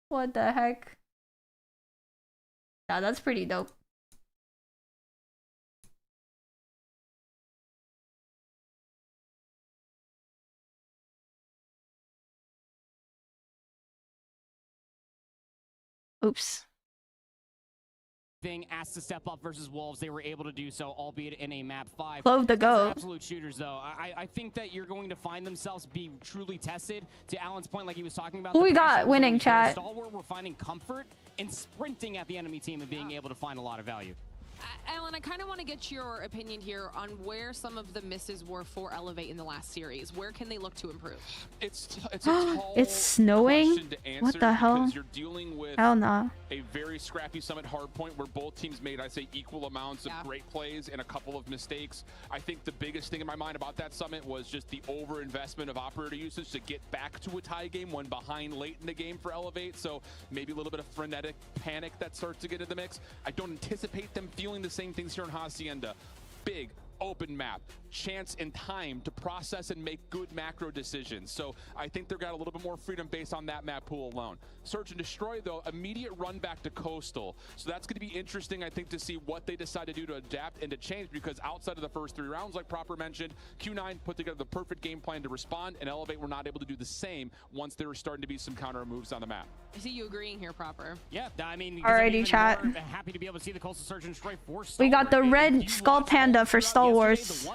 What the heck? Yeah, that's pretty dope. Oops. Asked to step up versus Wolves, they were able to do so, albeit in a map 5. Clove the goat. Absolute shooters, though. I think that you're going to find themselves be truly tested. To Alan's point, like he was talking about. Who we got winning, chat? Stalwart, we're finding comfort in sprinting at the enemy team and being able to find a lot of value. Alan, I kind of want to get your opinion here on where some of the misses were for Elevate in the last series. Where can they look to improve? It's a tall it's snowing? What the hell? You're dealing with hell no. A very scrappy Summit hardpoint where both teams made, I say, equal amounts of great plays and a couple of mistakes. I think the biggest thing in my mind about that Summit was just the overinvestment of operator usage to get back to a tie game when behind late in the game for Elevate. So maybe a little bit of frenetic panic that starts to get in the mix. I don't anticipate them feeling the same things here in Hacienda. Big open map, chance and time to process and make good macro decisions. So I think they've got a little bit more freedom based on that map pool alone. Search and Destroy, though, immediate run back to Coastal. So that's going to be interesting, I think, to see what they decide to do to adapt and to change, because outside of the first 3 rounds, like Proper mentioned, Q9 put together the perfect game plan to respond, and Elevate were not able to do the same once there were starting to be some counter moves on the map. I see you agreeing here, Proper. Yeah, I mean, alrighty, chat. Happy to be able to see the Coastal Search and Destroy for we got the red Skull Panda for Star Wars.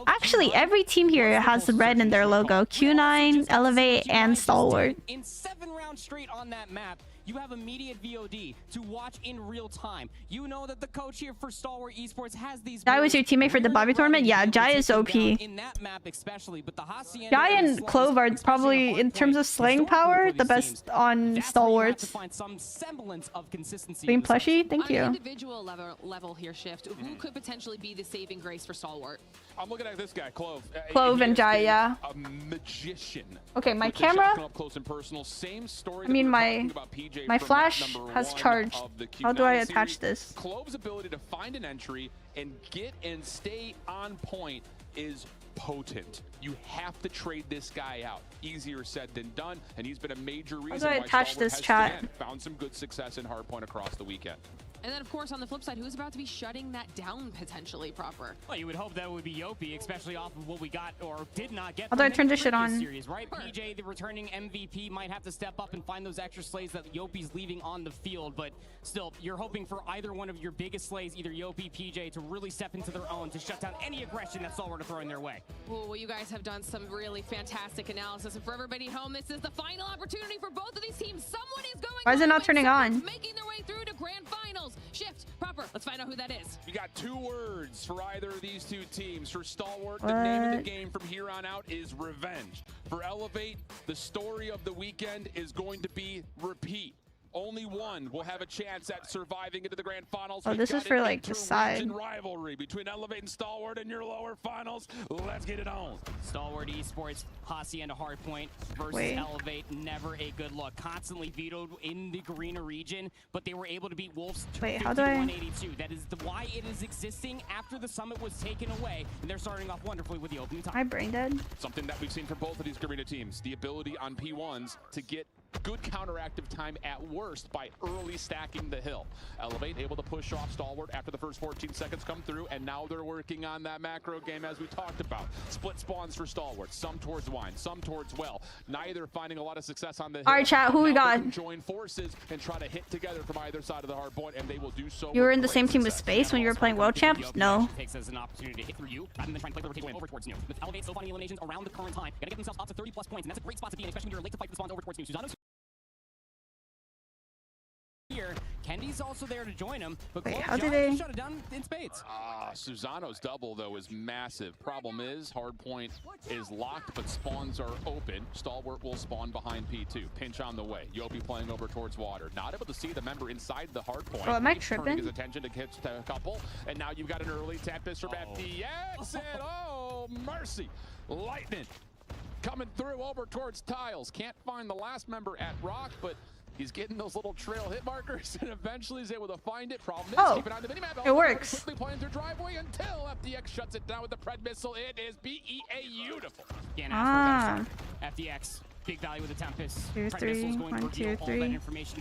Actually, every team here has red in their logo. Q9, Elevate, and Stalwart. In 7 rounds straight on that map, you have immediate VOD to watch in real time. You know that the coach here for Stalwart Esports has these. Jai was your teammate for the Bobby tournament? Yeah, Jai is OP. In that map especially, but the Jai and Clove are probably, in terms of slaying power, the best on Stalwarts. Find some semblance of consistency. Green plushie, thank you. On an individual level here, Shift, who could potentially be the saving grace for Stalwart? I'm looking at this guy, Clove. Clove and Jai, yeah. A magician. Okay, my camera. Up close and personal. Same story. I mean, my flash has charged. How do I attach this? Clove's ability to find an entry and get and stay on point is potent. You have to trade this guy out. Easier said than done, and he's been a major reason why attach this chat. Found some good success in hardpoint across the weekend. And then, of course, on the flip side, who's about to be shutting that down potentially, Proper? Well, you would hope that would be Yopi, especially off of what we got or did not get. How do I turn this shit on? Series, right? PJ, the returning MVP, might have to step up and find those extra slays that Yopi's leaving on the field. But still, you're hoping for either one of your biggest slays, either Yopi, PJ, to really step into their own to shut down any aggression that Stalwart are throwing their way. Well, you guys have done some really fantastic analysis. And for everybody at home, this is the final opportunity for both of these teams. Someone is going. Why is it not turning on? Making their way through to grand finals. Shift. Proper. Let's find out who that is. We got 2 words for either of these 2 teams. For Stalwart, the name of the game from here on out is revenge. For Elevate, the story of the weekend is going to be repeat. Only one will have a chance at surviving into the grand finals. Oh, this is for like the side. Rivalry between Elevate and Stalwart in your lower finals. Let's get it on. Stalwart Esports, Hacienda Hardpoint versus Elevate. Never a good look. Constantly vetoed in the green region, but they were able to beat Wolves 182. That is why it is existing after the summit was taken away, and they're starting off wonderfully with the opening time. My brain dead. Something that we've seen from both of these Garena teams, the ability on P1s to get good counteractive time at worst by early stacking the hill. Elevate able to push off Stalwart after the first 14 seconds come through, and now they're working on that macro game as we talked about. Split spawns for Stalwart, some towards Wine, some towards Well. Neither finding a lot of success on the hill. All right, chat, who we got? Join forces and try to hit together from either side of the hard point, and they will do so. You were in the same team with Space when you were playing World Champs? No. Takes as an opportunity to hit through you rather than trying to play the rotation over towards New. With Elevate still finding eliminations around the current time, gonna get themselves up to 30+ points, and that's a great spot to be in, especially when you're late to fight the spawns over towards New. Susano's here. Kendi's also there to join him, but wait, how did they shut it down in spades? Susano's double though is massive. Problem is hardpoint is locked, but spawns are open. Stalwart will spawn behind P2. Pinch on the way. Yobi playing over towards water. Not able to see the member inside the hardpoint. Oh, am I Turning tripping? his attention to catch a couple, and now you've got an early Tempest from FDX, and oh mercy, Lightning coming through over towards Tiles. Can't find the last member at Rock, but he's getting those little trail hit markers, and eventually he's able to find it. Problem is, keep an eye on the minimap. It works. Quickly playing through driveway until FDX shuts it down with the Pred missile. It is beautiful. FDX. Big value with the Tempest. 2, 3, 1, 2, 3.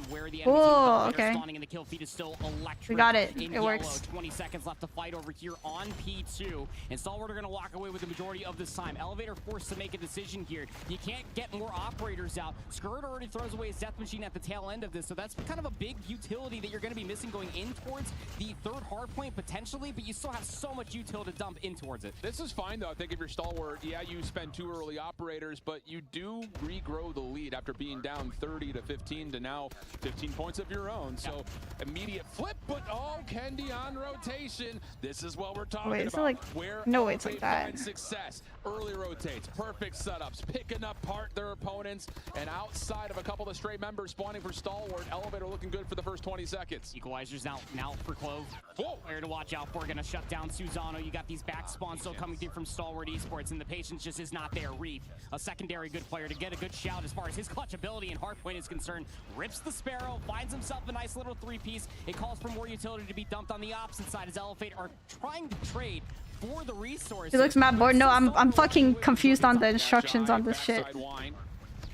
Where the oh, okay. spawning in the kill feed is still electric. We got it. It works. 20 seconds left to fight over here on P2. And Stalwart are going to walk away with the majority of this time. Elevator forced to make a decision here. You can't get more operators out. Skirt already throws away his death machine at the tail end of this, so that's kind of a big utility that you're going to be missing going in towards the third hard point potentially, but you still have so much util to dump in towards it. This is fine though. I think if you're Stalwart, yeah, you spend 2 early operators, but you do regrow the lead after being down 30 to 15 to now 15 points of your own. So immediate flip, but oh, Kendi on rotation. This is what we're talking wait, is about. it like where no, it's like that. Success. Early rotates, perfect setups, picking apart their opponents, and outside of a couple of stray members spawning for Stalwart, Elevator looking good for the first 20 seconds. Equalizers now for Clove. Whoa. Player to watch out for, gonna shut down Susano. You got these back spawns still coming through from Stalwart Esports, and the patience just is not there. Reef, a secondary good player to get a good shout as far as his clutch ability and hardpoint is concerned. Rips the Sparrow, finds himself a nice little 3-piece. It calls for more utility to be dumped on the opposite side as Elevate are trying to trade for the resources. He looks mad bored. No, I'm fucking confused on the instructions on this shit.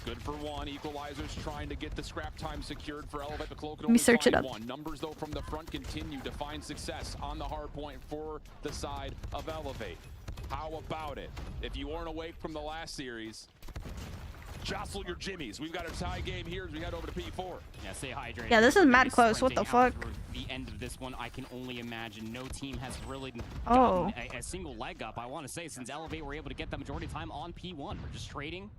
Good for one. Equalizers trying to get the scrap time secured for Elevate. Let me search it up. Numbers though from the front continue to find success on the hard point for the side of Elevate. How about it? If you weren't awake from the last series, jostle your jimmies. We've got a tie game here as we head over to P4. Yeah, stay hydrated. Yeah, this is mad close. What the fuck? The end of this one, I can only imagine. No team has really gotten a single leg up, I want to say, since Elevate were able to get the majority of time on P1. We're just trading.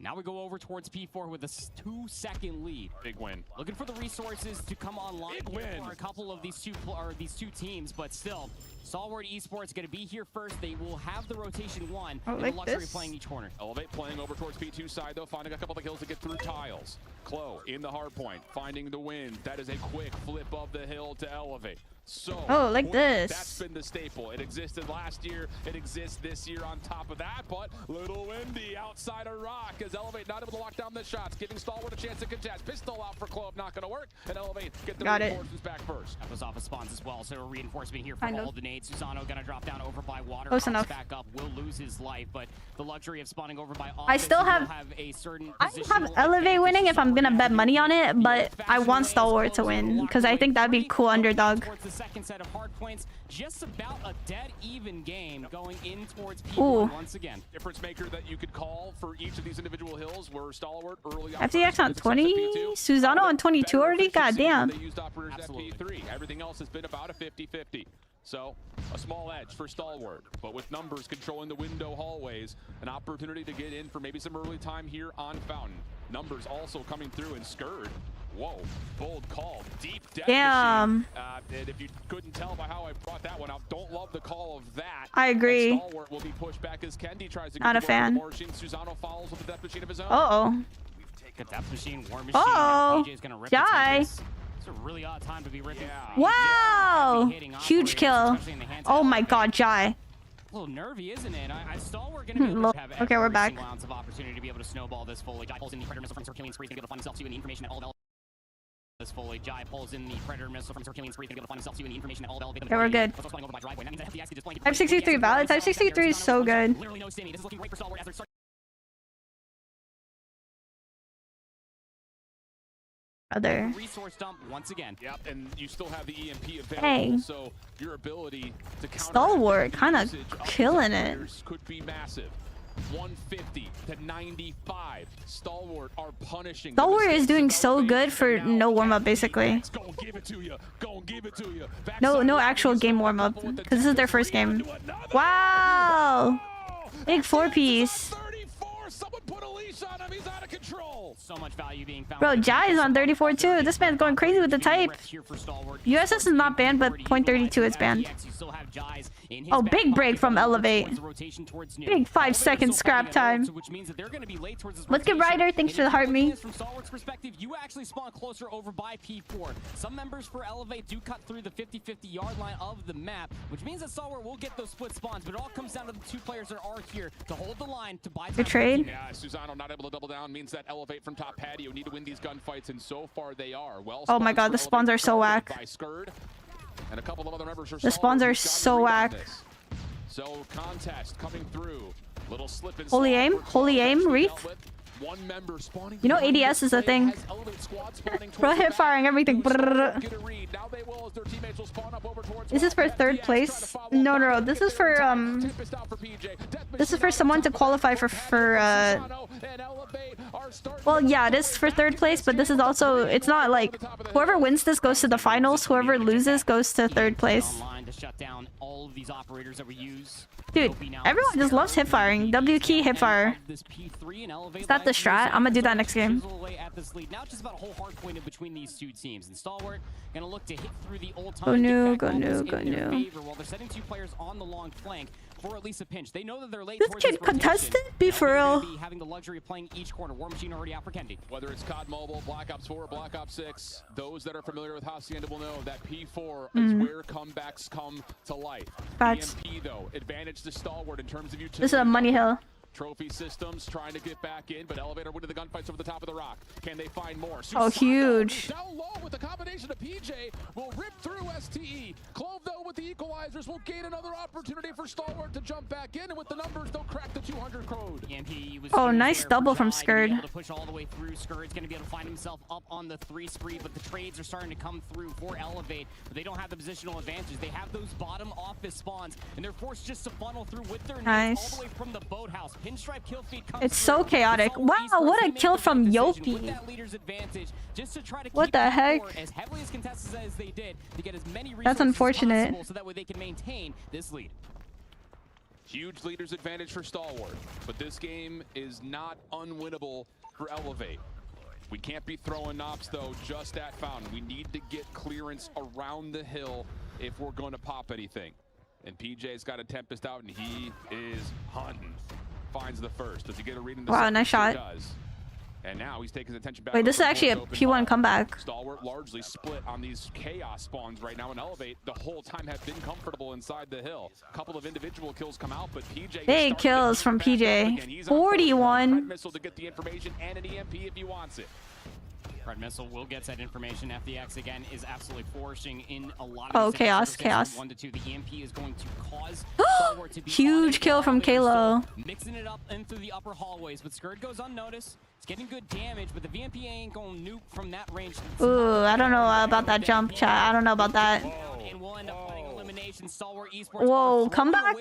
Now we go over towards P4 with a 2-second lead. Big win. Looking for the resources to come online for a couple of these two teams, but still, Stalwart Esports going to be here first. They will have the rotation one. Oh, and like the luxury this? of playing each corner. Elevate playing over towards P2 side though, finding a couple of kills to get through Tiles. Clo in the hard point, finding the win. That is a quick flip of the hill to Elevate. So, like this. That's been the staple. It existed last year. It exists this year on top of that, but little windy outside of Rock as Elevate not able to lock down the shots, giving Stalwart a chance to contest. Pistol out for Clove, not going to work, and Elevate get the reinforcements back first. That was off of spawns as well, so a reinforcement here for all the nades. Susano going to drop down over by water. Close enough. Back up, will lose his life, but the luxury of spawning over by I still have a certain I have Elevate winning if I'm gonna bet money on it, but I want Stalwart to win because I think that'd be cool underdog. The second set of hard points, just about a dead even game going in towards P1 once again. Difference maker that you could call for each of these individual hills were Stalwart early on. FDX on 20, Susano on 22 already. Goddamn. They used operators at P3. Everything else has been about a 50-50. So, a small edge for Stalwart, but with numbers controlling the window hallways, an opportunity to get in for maybe some early time here on Fountain. Numbers also coming through in Skurd. Whoa, bold call, deep death machine. And if you couldn't tell by how I brought that one out, don't love the call of that. I agree. And Stalwart will be pushed back as Kendi tries to Not a fan. Susano follows with the death machine of his own. Uh-oh. The death machine, war machine. Uh-oh. PJ is gonna rip Die. It's a really odd time to be ripping. Wow. Huge kill. Oh my god, Jai. A little nervy, isn't it? Stalwart gonna be able to have okay, we're back. Ounce of opportunity to be able to snowball this fully. Jai pulls in the predator missile from Herculean Spree, gonna be able to find himself too in the information that all of this fully. Jai pulls in the predator missile from Herculean Spree, gonna be able to find himself too in the information that all of yeah, we're good. Type 63 valid. Type 63 is so good. Literally no stimmy. This is looking great for Stalwart as they're Other. Resource dump once again. Yep, and you still have the EMP available, Hey. so your ability to counter Stalwart kind of killing it. could be massive. 150 to 95. Stalwart are punishing. Stalwart is doing so good for no warm-up, basically. Go give it to you. Go give it to you. No actual game warm-up, because this is their first game. Wow! Big 4-piece. Someone put a leash on him. He's out of control. So much value being found. Bro, Jai is on 34 too. This man's going crazy with the type. USS is not banned, but .32 is banned. Oh, big break from Elevate. Big 5-second scrap time. Let's get Ryder. Thanks for the heart me. From Stalwart's perspective, you actually spawn closer over by P4. Some members for Elevate do cut through the 50-50 yard line of the map, which means that Stalwart will get those split spawns, but it all comes down to the two players that are here to hold the line to buy time. Good trade. Yeah, Susano not able to double down means that Elevate from top patio need to win these gunfights, and so far they are. Well, oh my god, the spawns are so whack. And a couple of other members are the spawns are so whack. So contest coming through. Little slip and Holy aim, Wreath. One member spawning. You know ADS is a thing. Bro, hip firing everything. This is for third place. No. This is for someone to qualify for well, yeah, it is for third place, but this is also, it's not like whoever wins this goes to the finals, whoever loses goes to third place. Dude, everyone just loves hip firing. W key hip fire. Is that the strat? I'm gonna do that next game. Now it's just about a whole hard point in between these two teams. And Stalwart gonna look to hit through the old Go new. While they're setting two players on the long flank for at least a pinch. They know that they're late. This kid contested? Be for real. Having the luxury of playing each corner. War Machine already out for Kendi. Whether it's COD Mobile, Black Ops 4, Black Ops 6, those that are familiar with Hacienda will know that P4 is where comebacks come to life. EMP though, advantage to Stalwart in terms of utility. This is a money hill. Trophy systems trying to get back in, but Elevator winning the gunfights over the top of the rock. Can they find more? Oh, huge. Down low with the combination of PJ will rip through STE. Clove though with the equalizers will gain another opportunity for Stalwart to jump back in, and with the numbers they'll crack the 200 code. Oh, nice double from Skurd. To push all the way through. Skurd's going to be able to find himself up on the 3 spree, but the trades are starting to come through for Elevate, but they don't have the positional advantage. They have those bottom office spawns, and they're forced just to funnel through with their nades all the way from the boathouse. Pinstripe kill feed comes it's so chaotic. Wow, what a kill from Yopi. What the heck? As heavily as contested as they did to get as many that's unfortunate. So that way they can maintain this lead. Huge leader's advantage for Stalwart, but this game is not unwinnable for Elevate. We can't be throwing knobs though just at Fountain. We need to get clearance around the hill if we're going to pop anything. And PJ's got a Tempest out and he is hunting. Finds the first. Does he get a read in the wow, nice shot. Does. And now he's taking his attention back. Wait, this is actually a P1 comeback. Stalwart largely split on these chaos spawns right now, and Elevate the whole time have been comfortable inside the hill. A couple of individual kills come out, but PJ big kills from PJ. 41. Missile to get the information and an EMP if he wants it. Red Missile will get that information. FDX again is absolutely forcing in a lot of chaos. 1 to 2. The EMP is going to cause Stalwart to be huge kill from Kalo. Mixing it up in through the upper hallways, but Skurd goes unnoticed. It's getting good damage, but the VMP ain't going to nuke from that range. Ooh, I don't know about that jump, chat. I don't know about that. And we'll end up playing elimination. Stalwart Esports. Whoa, comeback.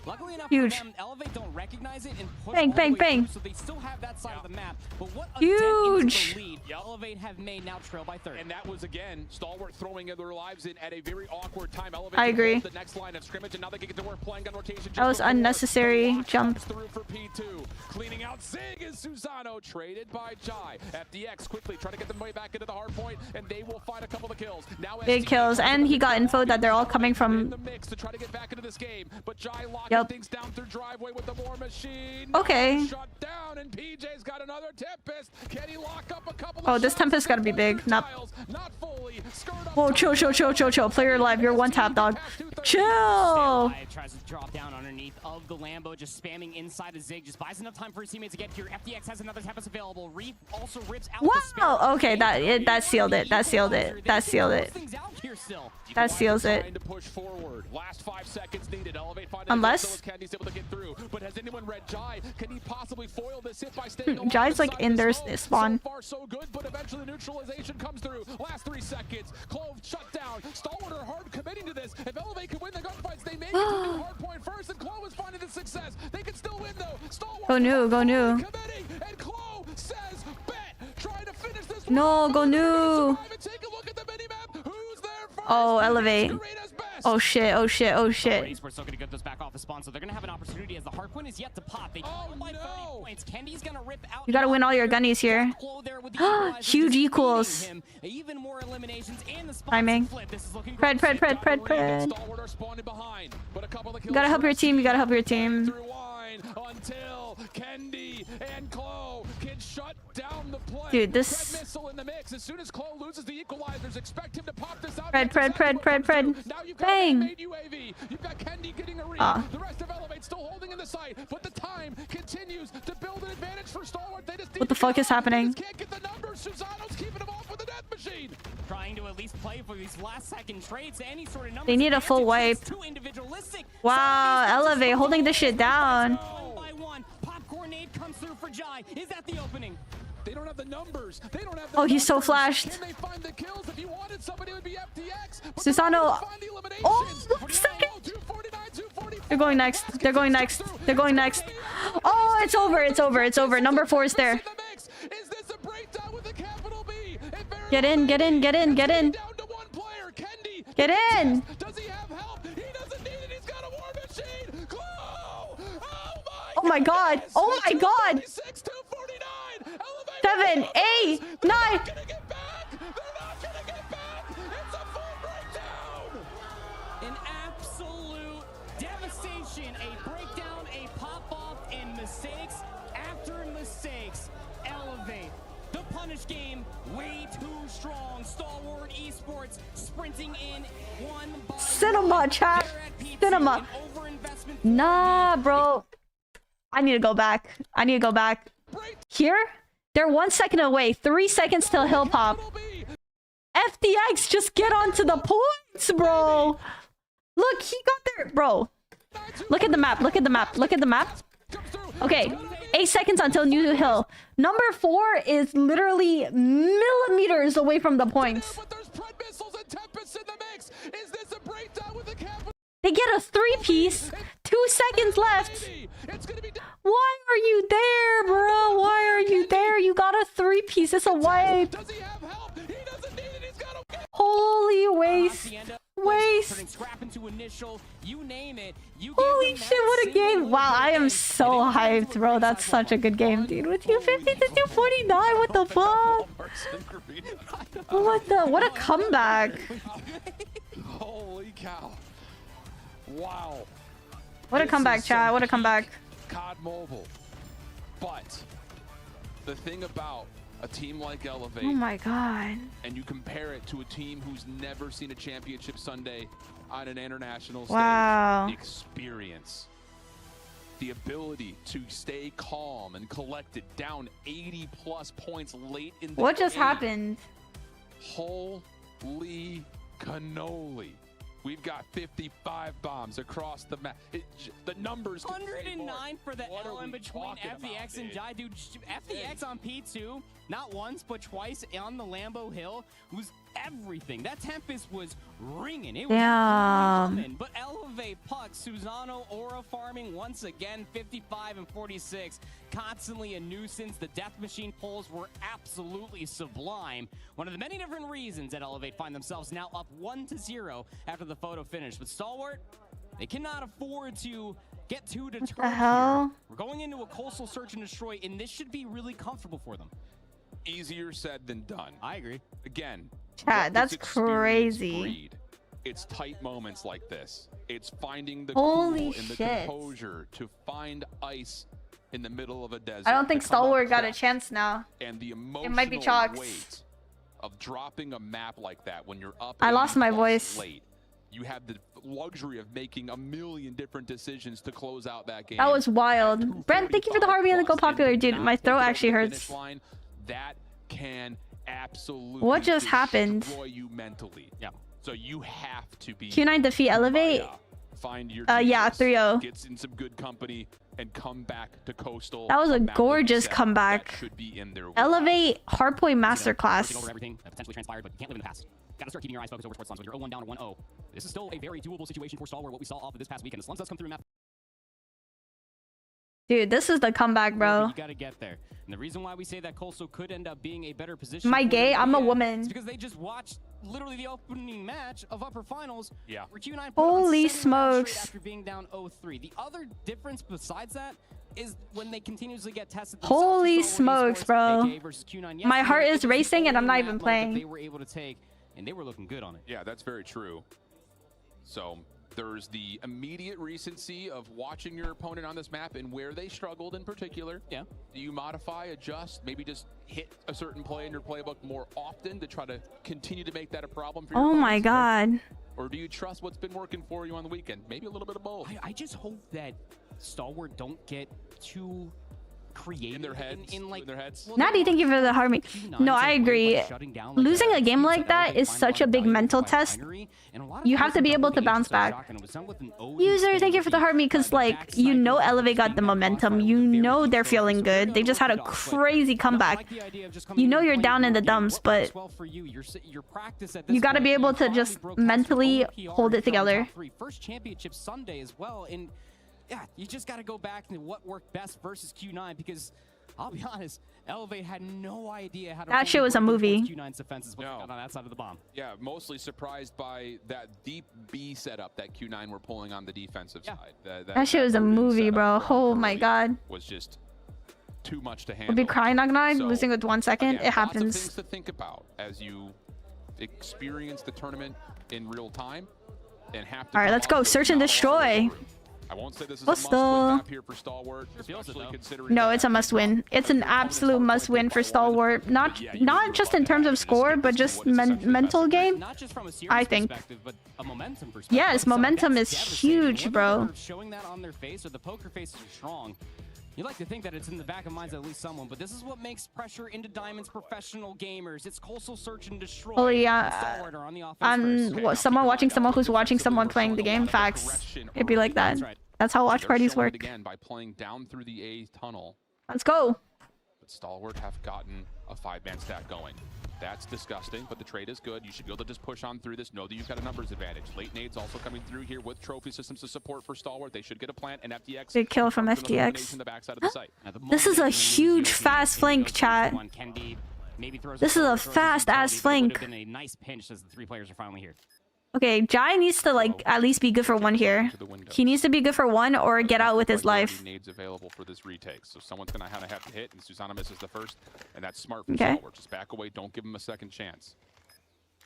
Luckily enough huge. For them, Elevate don't recognize it and push bang, bang, bang. Through, so they still have that side of the map. But what a huge lead Elevate have made now trail by 30. And that was again Stalwart throwing their lives in at a very awkward time. Elevate I agree. The next line of scrimmage, and now they can get to work playing on rotation. That was unnecessary jump. Through for P2. Cleaning out Zig is Susano, traded by Jai. FDX quickly trying to get them way back into the hard point, and they will find a couple of kills. Now big kills, and he got info that they're all coming from the mix to try to get back into this game, but Jai locking things down through driveway with the War Machine. Okay. Shut down, and PJ's got another Tempest. Can he lock up a couple of this Tempest gotta be big. Not fully. Whoa, chill. Play your life. You're one tap, dog. Chill. Tries to drop down underneath of the Lambo, just spamming inside a Zig, just buys enough time for his teammates to get here. FTX has another Tempest available. Reef also rips out the spare. Wow. Okay, that sealed it. That sealed it. That sealed it. That seals it. Last 5 seconds needed. Elevate Unless Candy's able to get through. But has anyone read Jai? Can he possibly foil this hit by staying Jai's like in their spawn. So far so good, but eventually neutralization comes through. Last 3 seconds. Clove shut down. Stalwart are hard committing to this. If Elevate can win the gunfights, they may get to the hard point first, and Clove is finding the success. They can still win though. Stalwart go new. committing, and Clove says bet. Trying to finish this. No, go new. Take a look at the minimap. Who's there first? Oh, Elevate. Oh shit, oh shit, oh shit. Esports still gonna get those back off the spawn, so they're gonna have an opportunity as the hard point is yet to pop. They by 30 points. Kendy's gonna rip out. You gotta win all your gunnies here. Huge equals. Even more eliminations and the timing. Pred. You gotta help your team, you gotta help your team. Until Kendi and Clo can shut down the play. Dude, this missile in the mix. As soon as Clo loses the equalizers, expect him to pop this out. Pred. Bang. You've got Kendi getting a read. The rest of Elevate still holding in the sight, but the time continues to build an advantage for Stalwart. They just what the fuck is happening? Can't get the numbers. Susano's keeping him off with the death machine. Trying to at least play for these last second trades, any sort of numbers. They need a full wipe. Wow, Elevate holding this shit down. One by one, popcorn nade comes through for Jai. Is that the opening? They don't have the numbers. They don't have the he's so flashed. Can they find the kills? If you wanted somebody, it would be FTX. Susano. Oh, 1 second. They're going next. They're going next. They're going next. Oh, it's over. It's over. It's over. Number 4 is there. Get in. Get in. Get in. Get in. Get in. Does he have help? He doesn't need it. He's got a war machine. Oh my god. Oh my god. 7, 8, 9. An absolute devastation, a breakdown, a pop-off, and mistakes after mistakes. Elevate. The punish game, way too strong. Stalwart Esports sprinting in one by Cinema, chat. Cinema. Nah, bro. I need to go back. I need to go back. Here? They're 1 second away. 3 seconds till hill pop. FTX, just get onto the points, bro. Look, he got there. Bro. Look at the map. Look at the map. Look at the map. Okay. 8 seconds until new hill. Number 4 is literally millimeters away from the points. They get a 3-piece. 2 seconds left. Why are you there, bro? Why are you there? You got a 3-piece. It's a wipe. Holy waste. Waste. Holy shit, what a game. Wow, I am so hyped, bro. That's such a good game, dude. With 250 to 249, what the fuck? What a comeback. Holy cow. Wow. What a comeback, chat. What a comeback. COD Mobile. But the thing about a team like Elevate, oh my god, and you compare it to a team who's never seen a championship Sunday on an international stage, the experience, the ability to stay calm and collected, down 80+ points late in the what just game. happened? Holy cannoli. We've got 55 bombs across the map. The numbers 109 for the L in between FTX and Jai. Dude, FTX on P2, not once, but twice on the Lambo Hill, was everything. That Tempest was ringing. It was coming. But Elevate, Puck, Susano, Aura farming once again, 55 and 46. Constantly a nuisance. The death machine pulls were absolutely sublime. One of the many different reasons that Elevate find themselves now up 1-0 after the photo finish. But Stalwart, they cannot afford to get too deterred here. We're going into a coastal search and destroy, and this should be really comfortable for them. Easier said than done. I agree. Again, chat, that's crazy. Breed. It's tight moments like this. It's finding the cool and the composure to find ice in the middle of a desert. I don't think Stalwart got a chance now. And the emotional it might be chalked. weight of dropping a map like that when you're up. I lost my voice. Late you have the luxury of making a million different decisions to close out that game. That was wild. Brent, thank you for the Harvey and the Go Popular. Dude, my throat actually hurts. That can absolutely what just happened? destroy you mentally. Yeah. So you have to be Q9 defeat Elevate. Find your yeah, 3-0. Gets in some good company and come back to Coastal. That was a gorgeous comeback. Should be in their Elevate Hardpoint Masterclass. Over everything that potentially transpired, but you can't live in the past. Gotta start keeping your eyes focused over Sports Slums. Whether you're 0-1 down or 1-0, this is still a very doable situation for Stalwart. What we saw off of this past weekend. The Slums does come through map. Dude, this is the comeback, bro. You gotta get there. And the reason why we say that Coastal could end up being a better position. Am I gay? I'm a woman. It's because they just watched literally the opening match of Upper Finals. Yeah. Where Q9 holy smokes. After being down 0-3. The other difference besides that is when they continuously get tested. Holy smokes, bro. My heart is racing and I'm not even playing. They were able to take, and they were looking good on it. Yeah, that's very true. So there's the immediate recency of watching your opponent on this map and where they struggled in particular. Yeah. Do you modify, adjust, maybe just hit a certain play in your playbook more often to try to continue to make that a problem for your Oh my god. Or do you trust what's been working for you on the weekend? Maybe a little bit of both. I just hope that Stalwart don't get too creative in their heads. In their heads. Natty, thank you for the Harmony. No, I agree. Losing a game like that is such a big mental test. You have to be able to bounce back. User, thank you for the Harmony, because like, you know Elevate got the momentum. You know they're feeling good. They just had a crazy comeback. You know you're down in the dumps, but you got to be able to just mentally hold it together. First championship Sunday as well. And yeah, you just got to go back to what worked best versus Q9, because I'll be honest, Elevate had no idea how to. That shit was a movie. Q9's defenses on that side of the bomb. Yeah, mostly surprised by that deep B setup that Q9 were pulling on the defensive side. That shit was a movie, bro. Oh my god. Was just too much to handle. We'll be crying, Knock, losing with 1 second. Again, it happens. Lots of things to think about as you experience the tournament in real time and have to. All right, let's go. Search and destroy. I won't say this is a must-win map here for Stalwart, no, it's a must-win. It's an absolute must-win for Stalwart. Not just in terms of score, but just mental game. I think. Yes, momentum is huge, bro. Showing that on their face, or the poker faces are strong. You like to think that it's in the back of minds of at least someone, but this is what makes pressure into Diamond's professional gamers. It's Coastal Search and Destroy. Oh yeah, someone watching someone who's watching someone playing the game. Facts. It'd be like that. That's how watch parties work. Again by playing down through the A tunnel. Let's go. But Stalwart have gotten a 5-man stack going. That's disgusting, but the trade is good. You should be able to just push on through this. Know that you've got a numbers advantage. Late nades also coming through here with trophy systems to support for Stalwart. They should get a plant and FTX. Big kill from FTX. This is a huge fast flank, chat. This is a fast ass flank. A nice pinch as the 3 players are finally here. Okay, Jai needs to like at least be good for 1 here. He needs to be good for 1 or get out with his life. Nades available for this retake, so someone's gonna have to hit, and Susanna misses the first, and that's smart from Stalwart. Just back away, don't give him a second chance.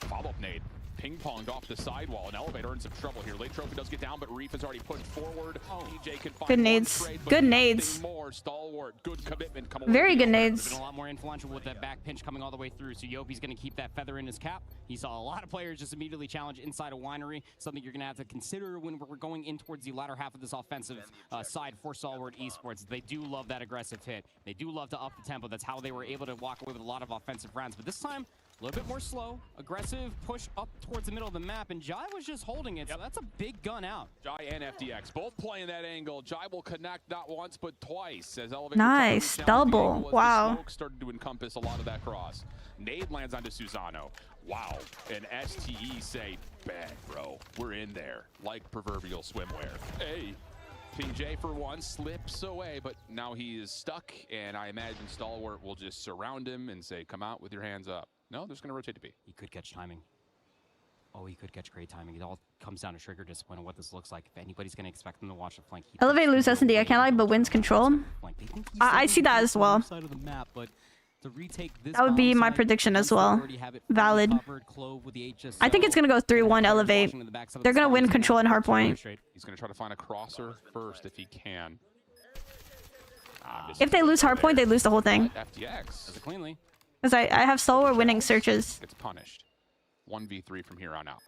Follow-up nade, ping-ponged off the sidewall, and Elevator in some trouble here. Late trophy does get down, but Reef has already pushed forward. DJ can find good nades. Good nades. More. Stalwart, good commitment. Very good nades. Been a lot more influential with that back pinch coming all the way through, so Yopi's going to keep that feather in his cap. He saw a lot of players just immediately challenge inside a winery, something you're going to have to consider when we're going in towards the latter half of this offensive side for Stalwart Esports. They do love that aggressive hit. They do love to up the tempo. That's how they were able to walk away with a lot of offensive rounds, but this time, a little bit more slow, aggressive, push up towards the middle of the map, and Jai was just holding it, so that's a big gun out. Jai and FTX both playing that angle. Jai will connect not once, but twice. As Elevator nice, double, wow. Started to encompass a lot of that cross. Nade lands onto Susano. Wow, and STE say, bang, bro, we're in there, like proverbial swimwear. Hey. PJ for 1 slips away, but now he is stuck, and I imagine Stalwart will just surround him and say, come out with your hands up. No, they're just going to rotate to B. He could catch timing. Oh, he could catch great timing. It all comes down to trigger discipline and what this looks like. If anybody's going to expect them to watch the flank. Elevate, lose S&D, I can't lie, but wins control. I see that as well. That would be my prediction as well. Valid. I think it's going to go 3-1 Elevate. They're going to win control in hardpoint. He's going to try to find a crosser first if he can. If they lose hardpoint, they lose the whole thing. FTX. Cleanly. Because I have Stalwart winning searches. It's punished. 1v3 from here on out.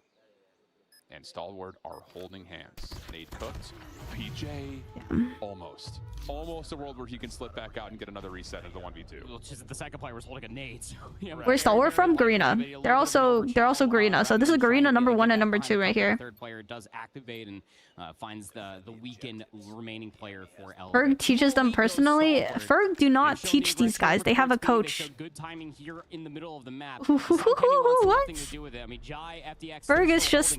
and Stalwart are holding hands. Nade cooked. PJ almost a world where he can slip back out and get another reset into the 1v2. Well, just the second player was holding a nade. So, yeah, Where's Stalwart from? Garena. They're also Garena. So this is Garena number 1 and number 2 right here. Third player does activate and finds the weakened remaining player for Elgato. Ferg teaches them personally. Ferg do not teach these guys. They have a coach. Good timing here in the middle of the map. What? Ferg is just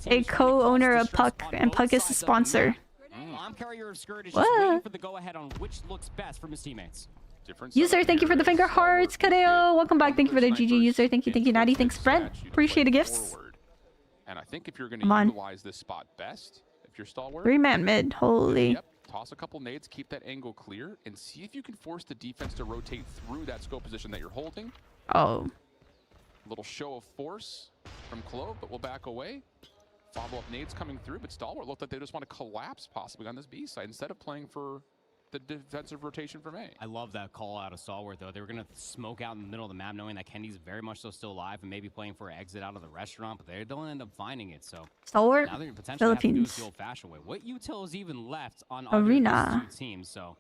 a co-owner of Puck, and Puck is the sponsor. What? For the go-ahead on which looks best from his teammates. User, thank you for the finger hearts. Kadeo, welcome back. Thank you for the GG user. Thank you, Natty. Thanks, Brent. Appreciate the gifts. And I think if you're going to utilize this spot best, if you're Stalwart, 3-man mid. Holy. Yep. Toss a couple nades, keep that angle clear, and see if you can force the defense to rotate through that scope position that you're holding. Oh. A little show of force from Clove, but we'll back away. Follow-up nades coming through, but Stalwart looked like they just want to collapse possibly on this B side instead of playing for the defensive rotation from A. I love that call out of Stalwart, though. They were going to smoke out in the middle of the map, knowing that Kendi's very much so still alive and maybe playing for an exit out of the restaurant, but they don't end up finding it. So Stalwart, now they're potentially Philippines. the old-fashioned way. What util is even left on Arena two teams? So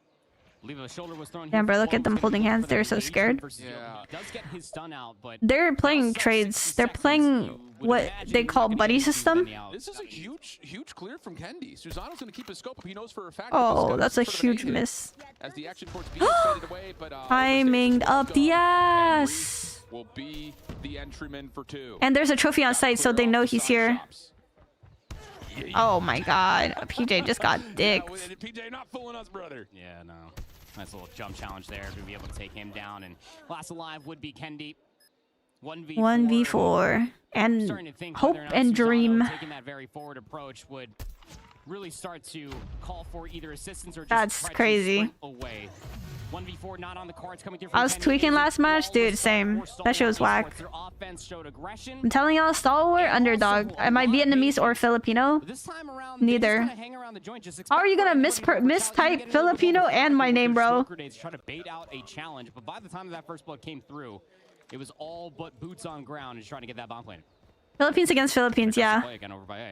believe a shoulder was thrown. Damn, bro, look at them holding hands. They're so scared. Yeah. Does get his stun out, but they're playing trades. They're playing what they call buddy system. This is a huge clear from Kendi. Susano's going to keep his scope. He knows for a fact. Oh, that's a huge miss. As the action towards B faded away, but timing up the ass. Will be the entryman for 2. And there's a trophy on site, so they know he's here. Oh my god, PJ just got dicked. PJ not fooling us, brother. Yeah, no. Nice little jump challenge there to be able to take him down. And last alive would be Kendi. 1v4. And hope and dream. Taking that very forward approach would really start to call for either assistance or just that's crazy. Away. 1v4 not on the cards coming through. I was tweaking last match, dude. Same. That shit was whack. I'm telling y'all, Stalwart underdog. Am I Vietnamese or Filipino? Neither. How are you gonna mistype Filipino and my name, bro? Try to bait out a challenge, but by the time that first blood came through, it was all but boots on ground and trying to get that bomb planted. Philippines against Philippines, yeah.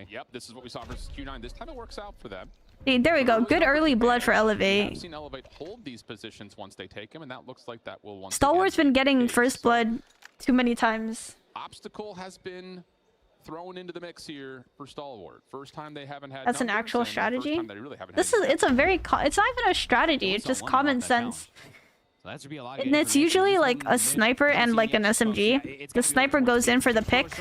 Yep, this is what we saw versus Q9. This time it works out for them. Hey, there we go. Good early blood for Elevate. I've seen Elevate hold these positions once they take him, and that looks like that will once Stalwart's been getting first blood too many times. Obstacle has been thrown into the mix here for Stalwart. First time they haven't had. That's an actual strategy. Really it's a very it's not even a strategy. It's just common sense. And it's usually like a sniper and like an SMG. The sniper goes in for the pick.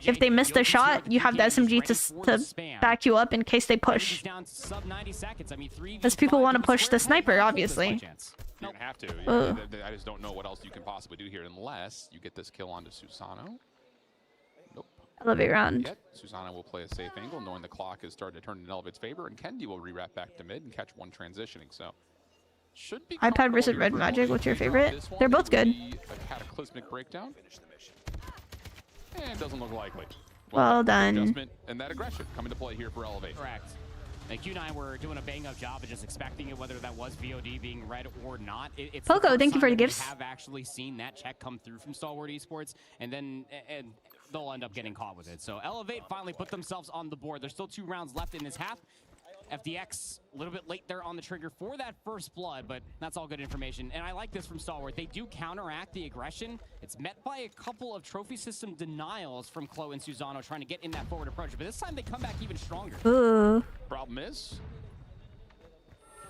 If they miss the shot, you have the SMG to back you up in case they push. Because people want to push the sniper, obviously. You're gonna have to. I just don't know what else you can possibly do here unless you get this kill onto Susano. Nope. Elevate round. Yet Susano will play a safe angle, knowing the clock is starting to turn in Elevate's favor, and Kendi will re-wrap back to mid and catch one transitioning. So. iPad versus Red Magic, what's your favorite? They're both good. A cataclysmic breakdown. And doesn't look likely. Well done. Adjustment and that aggression coming to play here for Elevate. Correct. Q9 were doing a bang-up job of just expecting it, whether that was VOD being read or not. It's Poco, thank you for the gifts. We have actually seen that check come through from Stalwart Esports, and then they'll end up getting caught with it. So Elevate finally put themselves on the board. There's still 2 rounds left in this half. FDX a little bit late there on the trigger for that first blood, but that's all good information. And I like this from Stalwart. They do counteract the aggression. It's met by a couple of trophy system denials from Chloe and Susano trying to get in that forward approach, but this time they come back even stronger. Ooh. Problem is,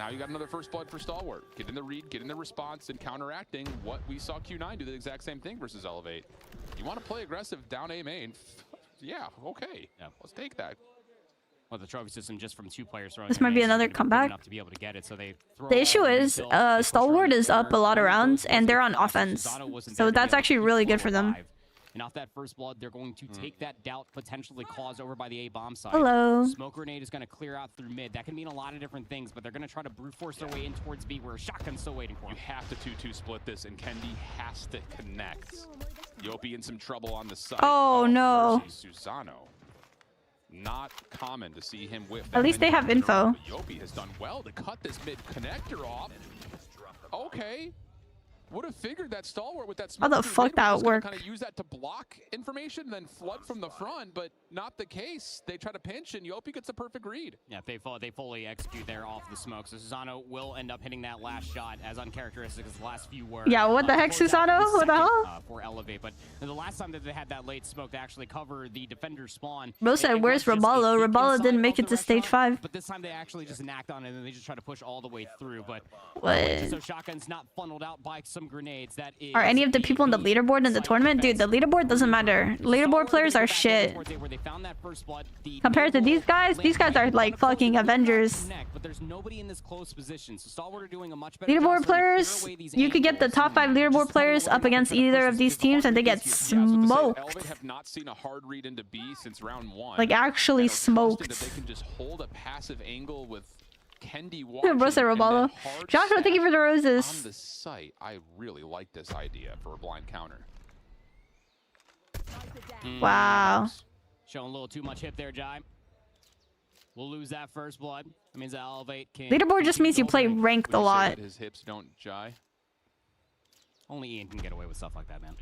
now you got another first blood for Stalwart. Get in the read, get in the response, and counteracting what we saw Q9 do the exact same thing versus Elevate. You want to play aggressive down A main? Yeah, okay. Yeah. Let's take that. Well, the trophy system just from 2 players throwing. This might be another comeback. To be able to get it, so they the issue is Stalwart is up a lot of rounds and they're on offense, so that's actually really good for them. And off that first blood, they're going to take that doubt potentially caused over by the A bomb side. Hello. Smoke grenade is going to clear out through mid. That can mean a lot of different things, but they're going to try to brute force their way in towards B, where Shotgun's still waiting for them. You have to 2-2 split this, and Kendi has to connect. Yopi in some trouble on the side. Oh no. Susano. Not common to see him whiff. At least they have info. Yopi has done well to cut this mid connector off. Okay. Would have figured that Stalwart with that How smoke the fuck that would work? kind of use that to block information, then flood from the front, but not the case. They try to pinch, and Yopi gets a perfect read. Yeah, they fully execute there off the smoke. So Susano will end up hitting that last shot, as uncharacteristic as the last few were. Yeah, what the heck, Susano? What the hell? For Elevate, but the last time that they had that late smoke to actually cover the defender spawn. Bro said, "Where's Rabalo? Rabalo didn't make it to stage 5." But this time they actually just enact on it, and then they just try to push all the way through. But what? so Shotgun's not funneled out by some grenades. That is. Are any of the people in the leaderboard in the tournament? Dude, the leaderboard doesn't matter. Leaderboard players are shit. Compared to these guys are like fucking Avengers. But there's nobody in this close position. So Stalwart are doing a much better Leaderboard players, you could get the top 5 leaderboard players up against either of these teams and they get smoked. Elevate have not seen a hard read into B since round 1. Like actually smoked. That they can just hold a passive angle with Kendi Bro said Robalo. Joshua, thank you for the roses. On the site, I really like this idea for a blind counter. Wow. Showing a little too much hip there, Jai. We'll lose that first blood. That means that Elevate can... Leaderboard just means you play ranked a lot. His hips don't jai. Only Ian can get away with stuff like that, man.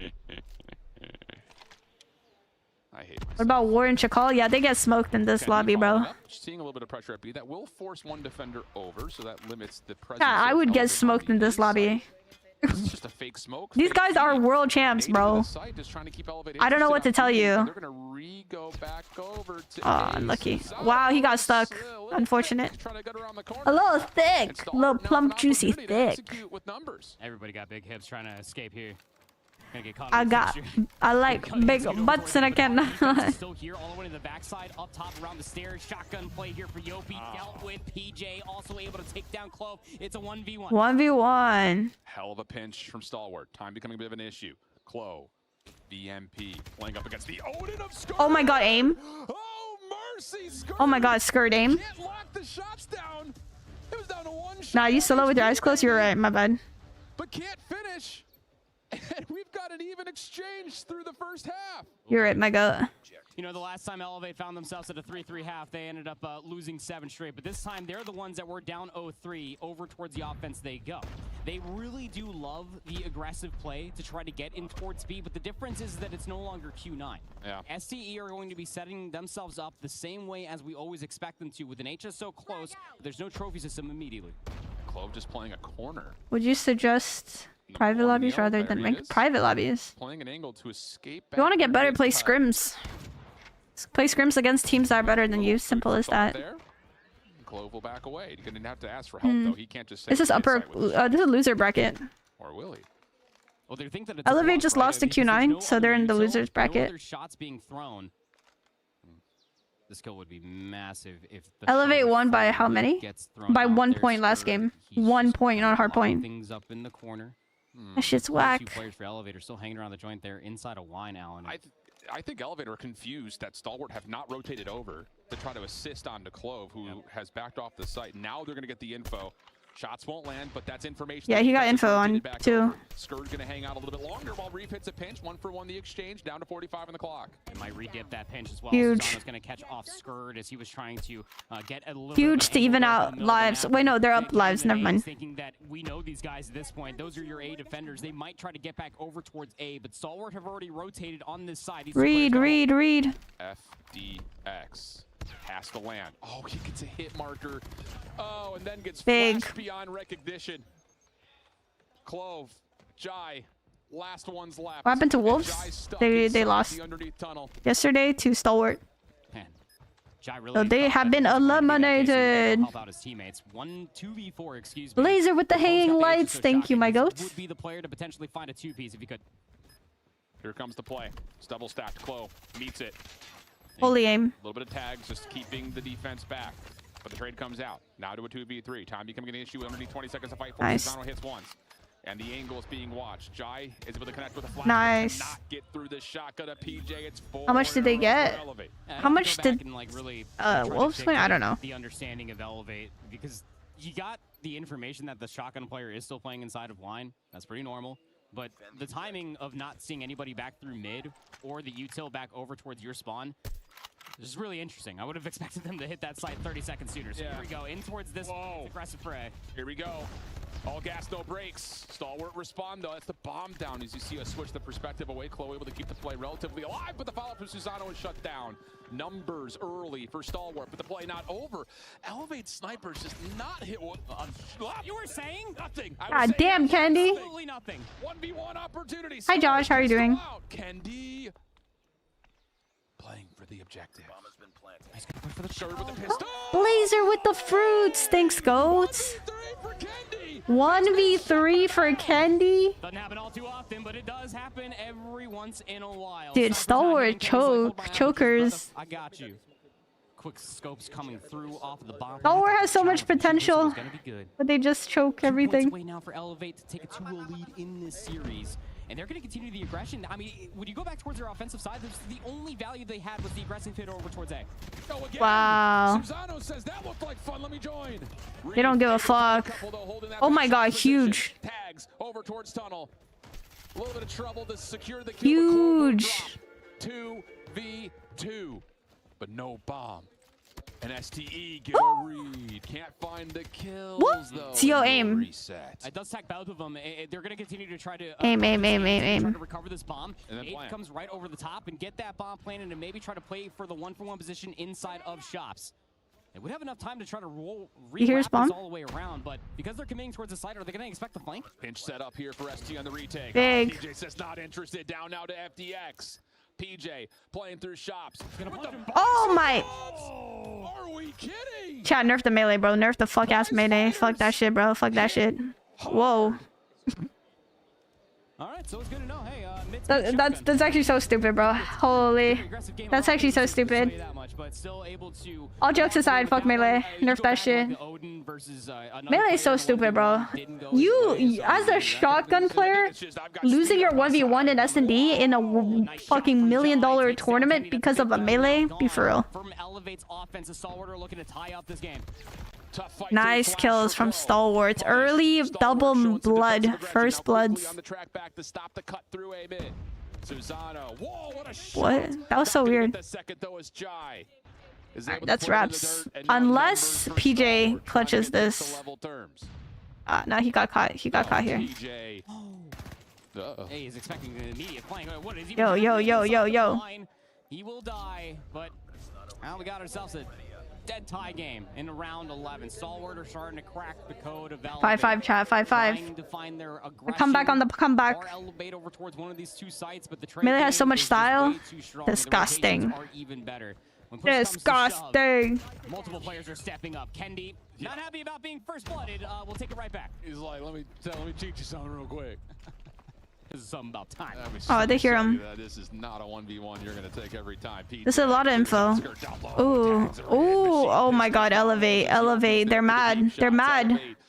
I hate myself. What about War and Chakal? Yeah, they get smoked in this lobby, bro. Seeing a little bit of pressure at B. That will force one defender over, so that limits the presence. Yeah, I would get smoked in this lobby. It's just a fake smoke. These guys are world champs, bro. I don't know what to tell you. Oh, unlucky. Wow, he got stuck. Unfortunate. A little thick. A little plump, juicy thick. Everybody got big hips trying to escape here. I like big butts and I cannot. Still here all the way to the backside, up top around the stairs. Shotgun play here for Yopi. Dealt with PJ, also able to take down Clove. It's a 1v1. 1v1. Hell of a pinch from Stalwart. Time becoming a bit of an issue. Clove, BMP, playing up against the Odin of Scourge. Oh my god, aim. Oh, mercy, Scourge. Oh my god, Skirt aim. Can't lock the shots down. It was down to one shot. Nah, you solo with your eyes closed? You're right, my bad. But can't finish. And we've got an even exchange through the first half. You're right, my god. You know, the last time Elevate found themselves at a 3-3 half, they ended up losing 7 straight. But this time, they're the ones that were down 0-3. Over towards the offense they go. They really do love the aggressive play to try to get in towards B. But the difference is that it's no longer Q9. Yeah. STE are going to be setting themselves up the same way as we always expect them to, with an HS so close, but there's no trophy system immediately. Clove just playing a corner. Would you suggest private lobbies rather than ranked private lobbies? Playing an angle to escape. If you want to get better, play scrims. Play scrims against teams that are better than you. Simple as that. Clove will back away. He's gonna have to ask for help though. He can't just say. This is upper. This is loser bracket. Or will he? Well, they think that it's Elevate just lost to Q9, so they're in the losers bracket. No shots being thrown. This kill would be massive if the Elevate won by how many? By 1 point last game. 1 point, not a hard point. Things up in the corner. That shit's whack. 2 players for Elevator still hanging around the joint there inside a wine, Allen. I think Elevator are confused that Stalwart have not rotated over to try to assist onto Clove, who has backed off the site. Now they're going to get the info. Shots won't land, but that's information. Yeah, he got info on too. Scourge going to hang out a little bit longer while Reef hits a pinch. 1-for-1 the exchange, down to 45 on the clock. It might re-dip that pinch as well. Huge. Susano's going to catch off Scourge as he was trying to get a little huge to even out lives. Wait, no, they're up lives. Never mind. Thinking that we know these guys at this point. Those are your A defenders. They might try to get back over towards A, but Stalwart have already rotated on this side. Read. FDX. Has to land. Oh, he gets a hit marker. Oh, and then gets big flashed beyond recognition. Clove, Jai, last one's left. What happened to Wolves? They lost yesterday to Stalwart. Man, really so they have been eliminated. Laser with the hanging lights. Thank you, my goats. Would be the player to potentially find a 2-piece if he could. Here comes the play. It's double stacked. Clove meets it. Holy aim. A little bit of tags, just keeping the defense back. But the trade comes out. Now to a 2v3. Time becoming an issue. Underneath 20 seconds to fight for. Nice. Susano hits once. And the angle is being watched. Jai is able to connect with a flash. Nice. Not get through the shotgun of PJ. It's 4. How much did they get? How much did Wolves win? I don't know. The understanding of Elevate, because you got the information that the shotgun player is still playing inside of Wine. That's pretty normal. But the timing of not seeing anybody back through mid or the util back over towards your spawn is really interesting. I would have expected them to hit that site 30 seconds sooner. So here we go, in towards this aggressive fray. Here we go. All gas, no brakes. Stalwart respond though. That's the bomb down as you see us switch the perspective away. Chloe able to keep the play relatively alive, but the follow-up from Susano is shut down. Numbers early for Stalwart, but the play not over. Elevate snipers just not hit. You were saying nothing. God damn, Candy. Absolutely nothing. 1v1 opportunity. Hi, Josh. How are you doing? Candy playing for the objective. Bomb has been planted. He's gonna push for the shirt with the pistol. Blazer with the fruits. Thanks, goats. 1v3 for Candy. Doesn't happen all too often, but it does happen every once in a while. Dude, Stalwart chokers. I got you. Quick scopes coming through off of the bomb. Stalwart has so much potential, but they just choke everything. Away now for Elevate to take a 2-0 lead in this series. And they're going to continue the aggression. I mean, when you go back towards their offensive side, the only value they had was the aggressive hit over towards A. Wow. Susano says that looked like fun. Let me join. They don't give a fuck. Oh my god, huge. Tags over towards tunnel. A little bit of trouble to secure the kill. Huge. 2v2, but no bomb. An STE get a read. Can't find the kills though. Yo, aim. Reset. It does tag both of them. They're going to continue to try to aim. Try to recover this bomb. Aid comes right over the top and get that bomb planted and maybe try to play for the 1-for-1 position inside of shops. They would have enough time to try to re-wrap this all the way around, but because they're committing towards the side, are they going to expect the flank? Pinch set up here for ST on the retake. Big. PJ says not interested. Down now to FDX. PJ playing through shops. Oh my. Are we kidding? Chat, nerf the melee, bro. Nerf the fuck ass melee. Fuck that shit, bro. Fuck that shit. Whoa. All right, so it's good to know. Hey, that's actually so stupid, bro. Holy. That's actually so stupid. All jokes aside, fuck melee. Nerf that shit. Melee is so stupid, bro. You, as a shotgun player, losing your 1v1 in S&D in a fucking $1 million tournament because of a melee? Be for real. Nice kills from Stalwarts. Early double blood. First bloods. What? That was so weird. That's reps. Unless PJ clutches this. No, he got caught. He got caught here. Hey, he's expecting an immediate flank. What is he? Yo. He will die, but now we got ourselves a dead tie game in round 11. Stalwart are starting to crack the code of 5-5 chat, 5-5. Come back on the comeback. Over towards one of these two sites, but the melee has so much style. Disgusting. Disgusting. Multiple players are stepping up. Kendi, not happy about being first blooded. We'll take it right back. He's like, let me teach you something real quick. This is something about time. Oh, they hear him. This is not a 1v1 you're going to take every time. There's a lot of info. Ooh. Oh my god, elevate. They're mad.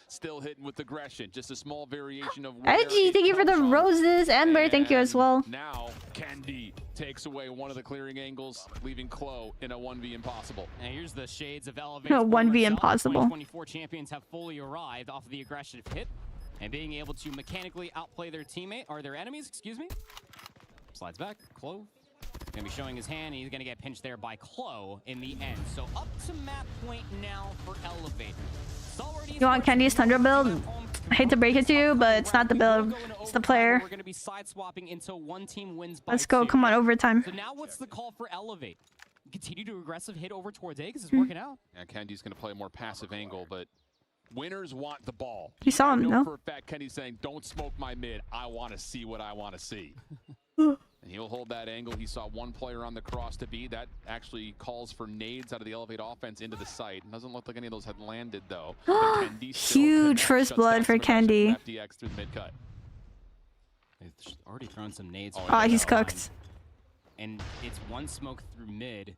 Still hitting with aggression. Just a small variation of Edgy, thank you for the roses. Amber, thank you as well. Now, Candy takes away one of the clearing angles, leaving Chloe in a 1v impossible. And here's the shades of Elevate. 1v impossible. 2024 champions have fully arrived off of the aggressive hit and being able to mechanically outplay their teammate, or their enemies, excuse me. Slides back, Chloe. Gonna be showing his hand, and he's gonna get pinched there by Chloe in the end. So up to map point now for Elevate. You want Candy's Tundra build? I hate to break it to you, but it's not the build. It's the player. We're gonna be side swapping until one team wins by Let's go. 2. Come on, overtime. So now what's the call for Elevate? Continue to aggressive hit over towards A because it's working out. Yeah, Candy's gonna play a more passive angle, but winners want the ball. You saw him, no? For a fact, Kenny's saying, don't smoke my mid. I want to see what I want to see. And he'll hold that angle. He saw one player on the cross to B. That actually calls for nades out of the Elevate offense into the site. Doesn't look like any of those had landed, though. Huge first blood for Candy. FDX through the mid-cut. They've already thrown some nades. Oh, he's cooked. And it's one smoke through mid.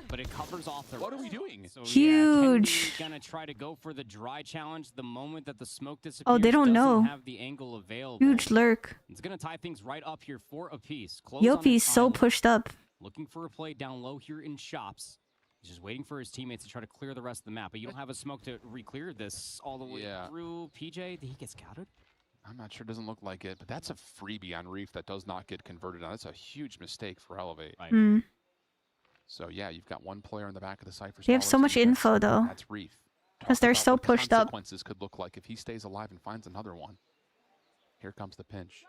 But it covers off the What are we doing? So, huge. Yeah, gonna try to go for the dry challenge the moment that the smoke disappears. Oh, they don't know. Have the angle available. Huge lurk. It's gonna tie things right up here for a piece. Yopi's so pushed up. Looking for a play down low here in shops. He's just waiting for his teammates to try to clear the rest of the map. But you don't have a smoke to re-clear this all the way through. PJ, did he get scouted? I'm not sure. Doesn't look like it. But that's a freebie on Reef that does not get converted on. That's a huge mistake for Elevate. Right. So, yeah, you've got one player in the back of the Cypher. They have so much info, though. That's Reef. Because they're so pushed up. Consequences could look like if he stays alive and finds another one. Here comes the pinch.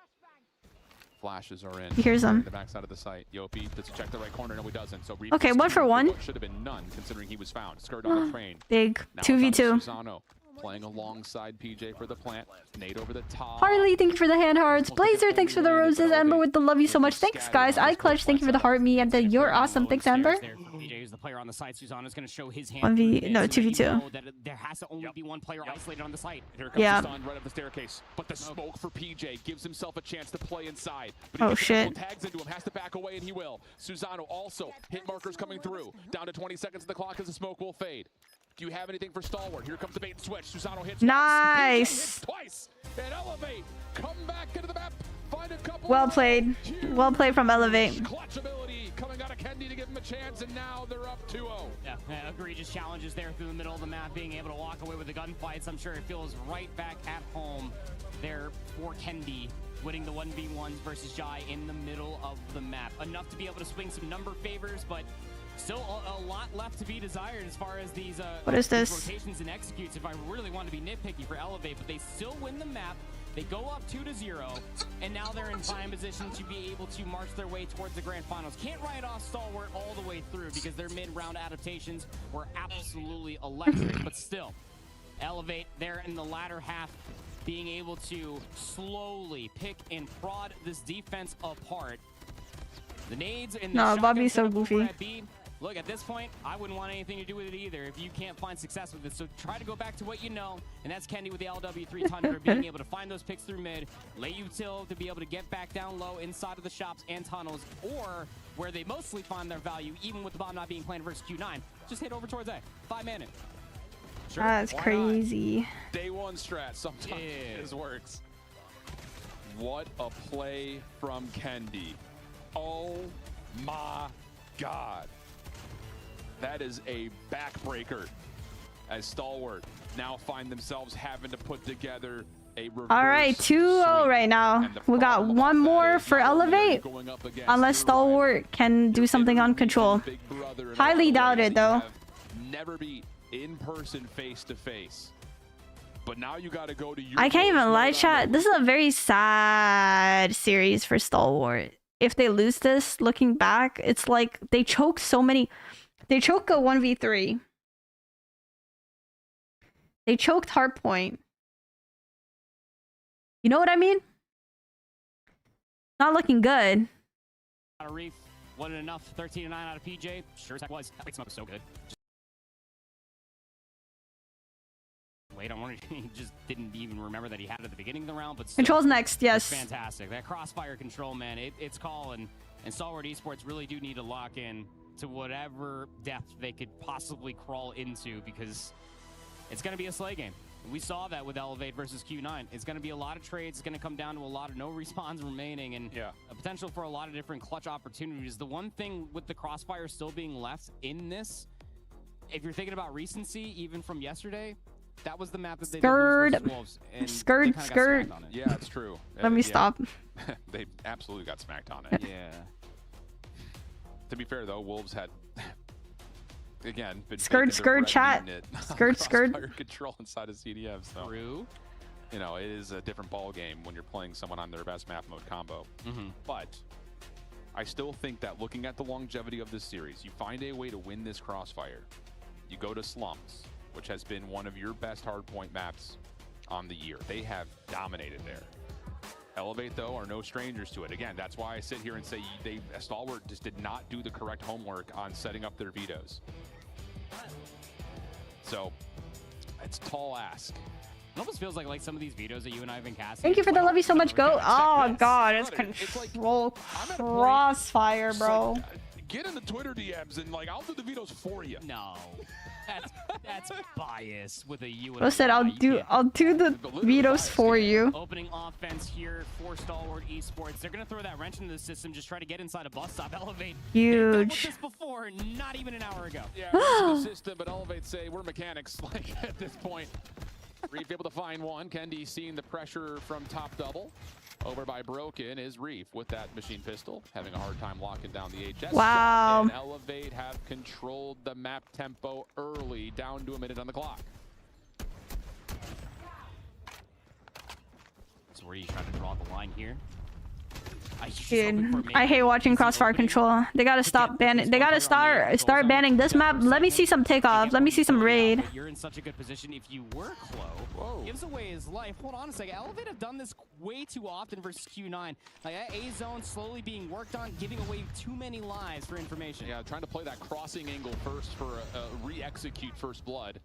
Flashes are in. He hears them. The backside of the site. Yopi, does he check the right corner? No, he doesn't. So okay, 1 for 1. Should have been none, considering he was found. Skirt on the train. Big 2v2. Susano playing alongside PJ for the plant. Nade over the top. Harley, thank you for the hand hearts. Blazer, thanks for the roses. Amber with the love you so much. Thanks, guys. iClutch, thank you for the heart me. And the you're awesome. Thanks, Amber. PJ is the player on the site. Susano's going to show his hand. 1v, no, 2v2. There has to only be one player isolated on the site. Here comes Susan right up the staircase. But the smoke for PJ gives himself a chance to play inside. But oh, shit. Tags into him, has to back away, and he will. Susano also, hit markers coming through. Down to 20 seconds of the clock as the smoke will fade. Do you have anything for Stalwart? Here comes the bait and switch. Susano hits nice. Twice. And Elevate. Come back into the map. Find a couple. Well played. Well played from Elevate. Clutch ability coming out of Kendi to give him a chance, and now they're up 2-0. Yeah, egregious challenges there through the middle of the map, being able to walk away with the gunfights. I'm sure it feels right back at home there for Kendi, winning the 1v1s versus Jai in the middle of the map. Enough to be able to swing some number favors, but still a lot left to be desired as far as these what is this? rotations and executes. If I really want to be nitpicky for Elevate, but they still win the map. They go up 2-0, and now they're in prime position to be able to march their way towards the grand finals. Can't write off Stalwart all the way through because their mid-round adaptations were absolutely electric, but still, Elevate there in the latter half, being able to slowly pick and prod this defense apart. The nades in the Bobby's so goofy. Look, at this point, I wouldn't want anything to do with it either if you can't find success with it. So try to go back to what you know, and that's Kendi with the LW3 Tundra, being able to find those picks through mid, lay util to be able to get back down low inside of the shops and tunnels, or where they mostly find their value, even with the bomb not being planted versus Q9, just hit over towards A. 5 mana. Sure, that's crazy. Day one strat, sometimes this works. What a play from Kendi. Oh my God. That is a backbreaker as Stalwart now find themselves having to put together a reverse. All right, 2-0 right now. We got one more for Elevate. Unless Stalwart can do something on control. Highly doubted though. Never be in person face to face. But now you got to go to I can't even lie, chat. This is a very sad series for Stalwart. If they lose this, looking back, it's like they choke so many. They choked a 1v3. They choked Hardpoint. You know what I mean? Not looking good. Out of Reef, wasn't enough. 13-9 out of PJ. Sure as heck was. That smoke was so good. Wait, I'm wondering, he just didn't even remember that he had it at the beginning of the round, but still, Control's next, yes. Fantastic. That crossfire control, man, it's calling. And Stalwart Esports really do need to lock in to whatever depth they could possibly crawl into, because it's going to be a slay game. We saw that with Elevate versus Q9. It's going to be a lot of trades. It's going to come down to a lot of no respawns remaining, and a potential for a lot of different clutch opportunities. The one thing with the crossfire still being left in this, if you're thinking about recency, even from yesterday, that was the map that they did versus Wolves, and skirt. Yeah, it's true. Let me stop. They absolutely got smacked on it. Yeah. To be fair, though, Wolves had, again, been skirt chat. Skirt. Control inside of CDM. So, true. You know, it is a different ball game when you're playing someone on their best map mode combo. But I still think that looking at the longevity of this series, you find a way to win this crossfire. You go to Slums, which has been one of your best hardpoint maps on the year. They have dominated there. Elevate, though, are no strangers to it. Again, that's why I sit here and say Stalwart just did not do the correct homework on setting up their vetoes. So, it's a tall ask. It almost feels like some of these vetoes that you and I have been casting. Thank you for the love you so much, Go. Oh, God, it's control crossfire, bro. Get in the Twitter DMs and, I'll do the vetoes for you. No. That's bias with a U. Bro said I'll do the vetoes for you. Opening offense here for Stalwart Esports. They're gonna throw that wrench into the system, just try to get inside a bus stop. Elevate. Huge. This before, not even an hour ago. Yeah, the system, but Elevate say we're mechanics. At this point, Reef able to find one. Kendi seeing the pressure from top double. Over by Broken is Reef with that machine pistol, having a hard time locking down the HS. Wow. And Elevate have controlled the map tempo early, down to a minute on the clock. where he's trying to draw the line here. Dude, I hate watching crossfire control. They gotta stop banning. They gotta start banning this map. Let me see some takeoff. Let me see some raid. You're in such a good position if you were Clo. Gives away his life. Hold on a second. Elevate have done this way too often versus Q9. Like that A zone slowly being worked on, giving away too many lives for information. Yeah, trying to play that crossing angle first for a re-execute first blood.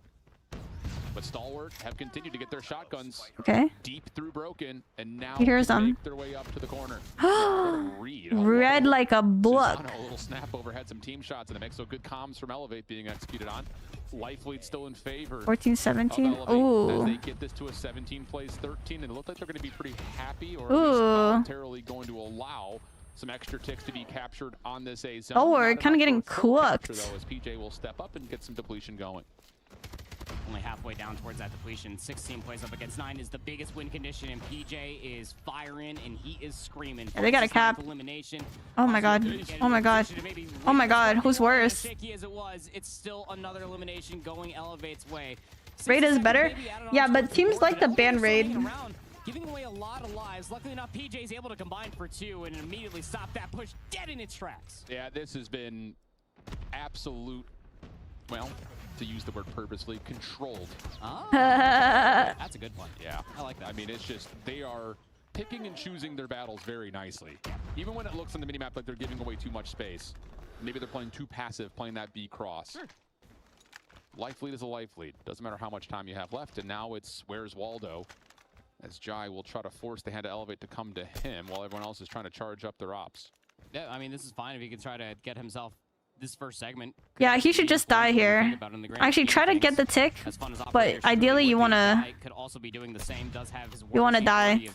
But Stalwart have continued to get their shotguns deep through broken, and now He hears them. make their way up to the corner. Red like a book. A little snap overhead, some team shots in the mix, so good comms from Elevate being executed on. Life lead still in favor. 14-17. Ooh. As they get this to a 17 plays 13, and it looks like they're going to be pretty happy, or at least voluntarily going to allow some extra ticks to be captured on this A zone. Oh, we're kind of getting cooked. Though, as PJ will step up and get some depletion going. Only halfway down towards that depletion. 16 plays up against 9 is the biggest win condition, and PJ is firing and he is screaming. Yeah, they got a cap. Oh my god. Oh my god. Oh my god. Who's worse? Shaky as it was, it's still another elimination going Elevate's way. Raid is better? Yeah, but teams like the ban raid. Giving away a lot of lives. Luckily enough, PJ's able to combine for 2 and immediately stop that push dead in its tracks. Yeah, this has been absolute, well, to use the word purposely, controlled. Oh, that's a good one. Yeah, I like that. I mean, it's just, they are picking and choosing their battles very nicely. Even when it looks on the minimap like they're giving away too much space. Maybe they're playing too passive, playing that B cross. Sure. Life lead is a life lead. Doesn't matter how much time you have left, and now it's where's Waldo? As Jai will try to force the hand to Elevate to come to him while everyone else is trying to charge up their ops. Yeah, I mean, this is fine if he can try to get himself this first segment. Yeah, he should just die here. Actually, try to get the tick, but ideally you want to... You want to die.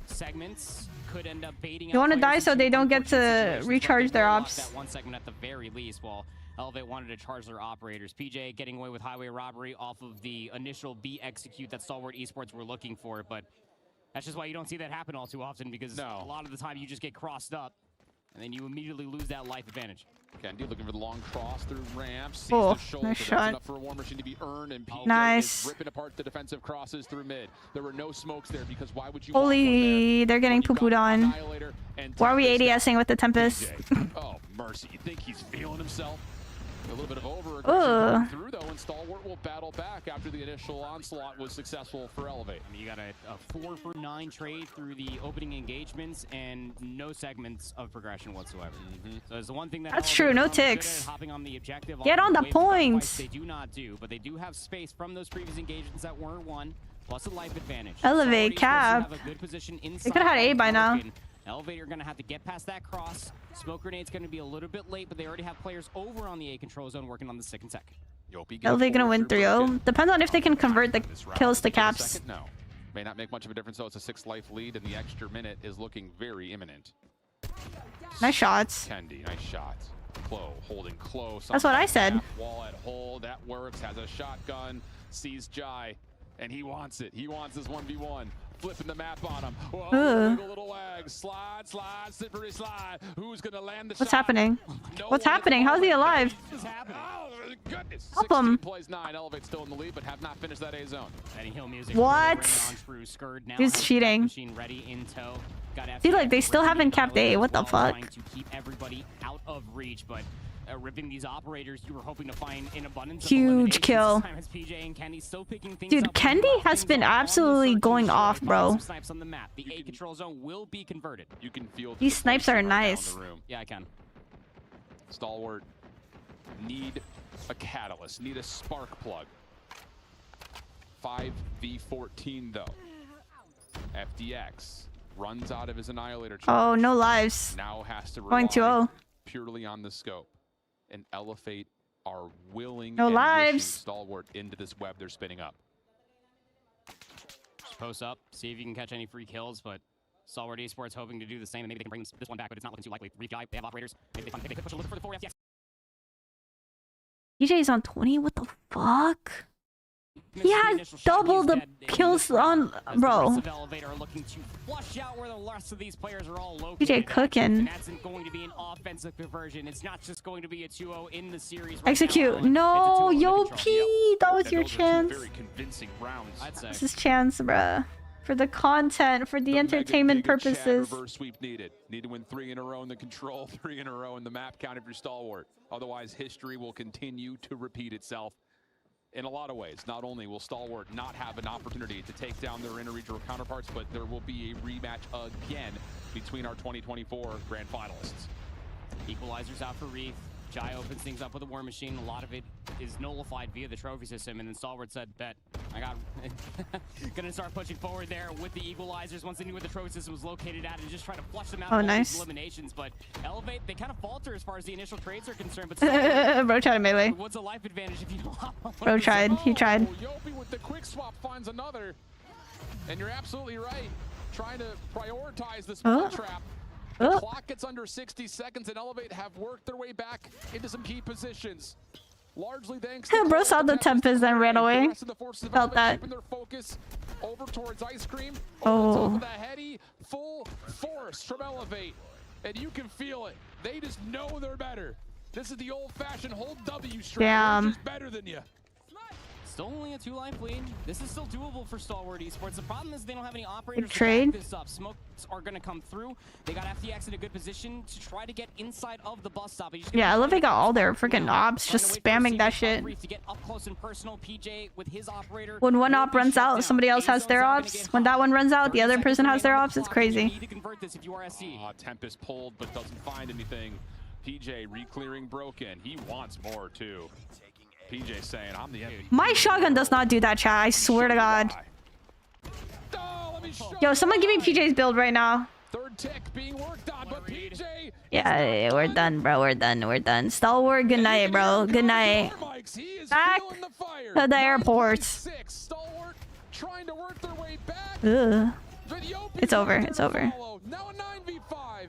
Segments could end up baiting. You want to die so they don't get to recharge their ops. That 1 segment at the very least, while Elevate wanted to charge their operators. PJ getting away with highway robbery off of the initial B execute that Stalwart Esports were looking for, but that's just why you don't see that happen all too often, because a lot of the time you just get crossed up and then you immediately lose that life advantage. Candy looking for the long cross through ramps. Oh, That's nice shot. enough for a war machine to be earned, and PJ nice. is ripping apart the defensive crosses through mid. There were no smokes there because why would you? Holy, they're getting poo-pooed on. Why are we ADSing with the Tempest? Oh, mercy. You think he's feeling himself? A little bit of over-aggression through, though, and Stalwart will battle back after the initial onslaught was successful for Elevate. I mean, you got a 4-for-9 trade through the opening engagements and no segments of progression whatsoever. So it's the one thing that's true, no ticks. On the objective, get on the points. They do not do, but they do have space from those previous engagements that weren't won, plus a life advantage. Elevate, cap. They could have had A by now. Elevator going to have to get past that cross. Smoke grenade's going to be a little bit late, but they already have players over on the A control zone working on the second tech. Elevate going to win 3-0. Depends on if they can convert the kills to caps. No. May not make much of a difference, though. It's a 6 life lead, and the extra minute is looking very imminent. Nice shots. Kendi, nice shots. Clo holding close. That's what I said. Wall at hold. That works. Has a shotgun. Sees Jai, and he wants it. He wants this 1v1. Flipping the map on him. Whoa, a little lag. Slide, slippery slide. Who's gonna land the What's happening? What's happening? How's he alive? Oh, goodness. Help him. Plays 9. Elevate still in the lead, but have not finished that A zone. What? He's cheating. See, like, they still haven't capped A. What the fuck? To keep everybody out of reach, but ripping these operators you were hoping to find in abundance. Huge kill. Dude, Kendi has been absolutely going off, bro. Snipes on the map. The A control zone will be converted. You can feel these snipes are nice. Yeah, I can. Stalwart need a catalyst, need a spark plug. 5v14 though. FDX runs out of his annihilator charge. Oh, no lives. Now has to going 2-0 purely on the scope. And Elevate are willing no and lives. Stalwart into this web they're spinning up. Just post up, see if you can catch any free kills, but Stalwart Esports hoping to do the same, and maybe they can bring this one back, but it's not looking too likely. Reef Guy, they have operators. Maybe they could push a little further forward. Yes. EJ's on 20? What the fuck? He has double the kills on, bro. PJ cooking. That's going to be an offensive conversion. It's not just going to be a 2-0 in the series. Execute. No, yo, P. That was your chance. Very convincing rounds. This is chance, bruh. For the content, for the entertainment purposes. Reverse sweep needed. Need to win 3 in a row in the control, 3 in a row in the map count if you're stalwart. Otherwise, history will continue to repeat itself in a lot of ways. Not only will stalwart not have an opportunity to take down their interregional counterparts, but there will be a rematch again between our 2024 grand finalists. Equalizers out for Reef. Jai opens things up with a War Machine. A lot of it is nullified via the trophy system, and then Stalwart said, bet. I got gonna start pushing forward there with the equalizers once they knew where the trophy system was located at and just try to flush them out of nice. these eliminations. But Elevate, they kind of falter as far as the initial trades are concerned. But Bro tried to melee. What's a life advantage if you don't hop on? Bro tried. He tried. Yopi with the quick swap finds another. And you're absolutely right. Trying to prioritize the spot trap. The clock gets under 60 seconds, and Elevate have worked their way back into some key positions. Largely thanks to Bro saw the Tempest and ran away. Felt that. Their focus over towards Ice Cream. Oh. The heady full force from Elevate, and you can feel it. They just know they're better. This is the old-fashioned hold W strategy. Which is better than you. Still only a 2-life lead. This is still doable for Stalwart Esports. The problem is they don't have any operators to back this up. Smokes are going to come through. They got FTX in a good position to try to get inside of the bus stop. Yeah, Elevate got all their freaking ops, just spamming that shit. To get up close and personal, PJ with his operator. When one op runs out, somebody else has their ops. When that one runs out, the other person has their ops. It's crazy. You need to convert this if you are SC. Tempest pulled, but doesn't find anything. PJ re-clearing broken. He wants more too. PJ saying, I'm the MVP. My shotgun does not do that, chat. I swear to God. Yo, someone give me PJ's build right now. Third tick being worked on, but PJ. Yeah, we're done, bro. We're done. We're done. Stalwart, good night, bro. Good night. Back to the airport. Stalwart trying to work their way back. Ugh. It's over. It's over. Now a 9v5.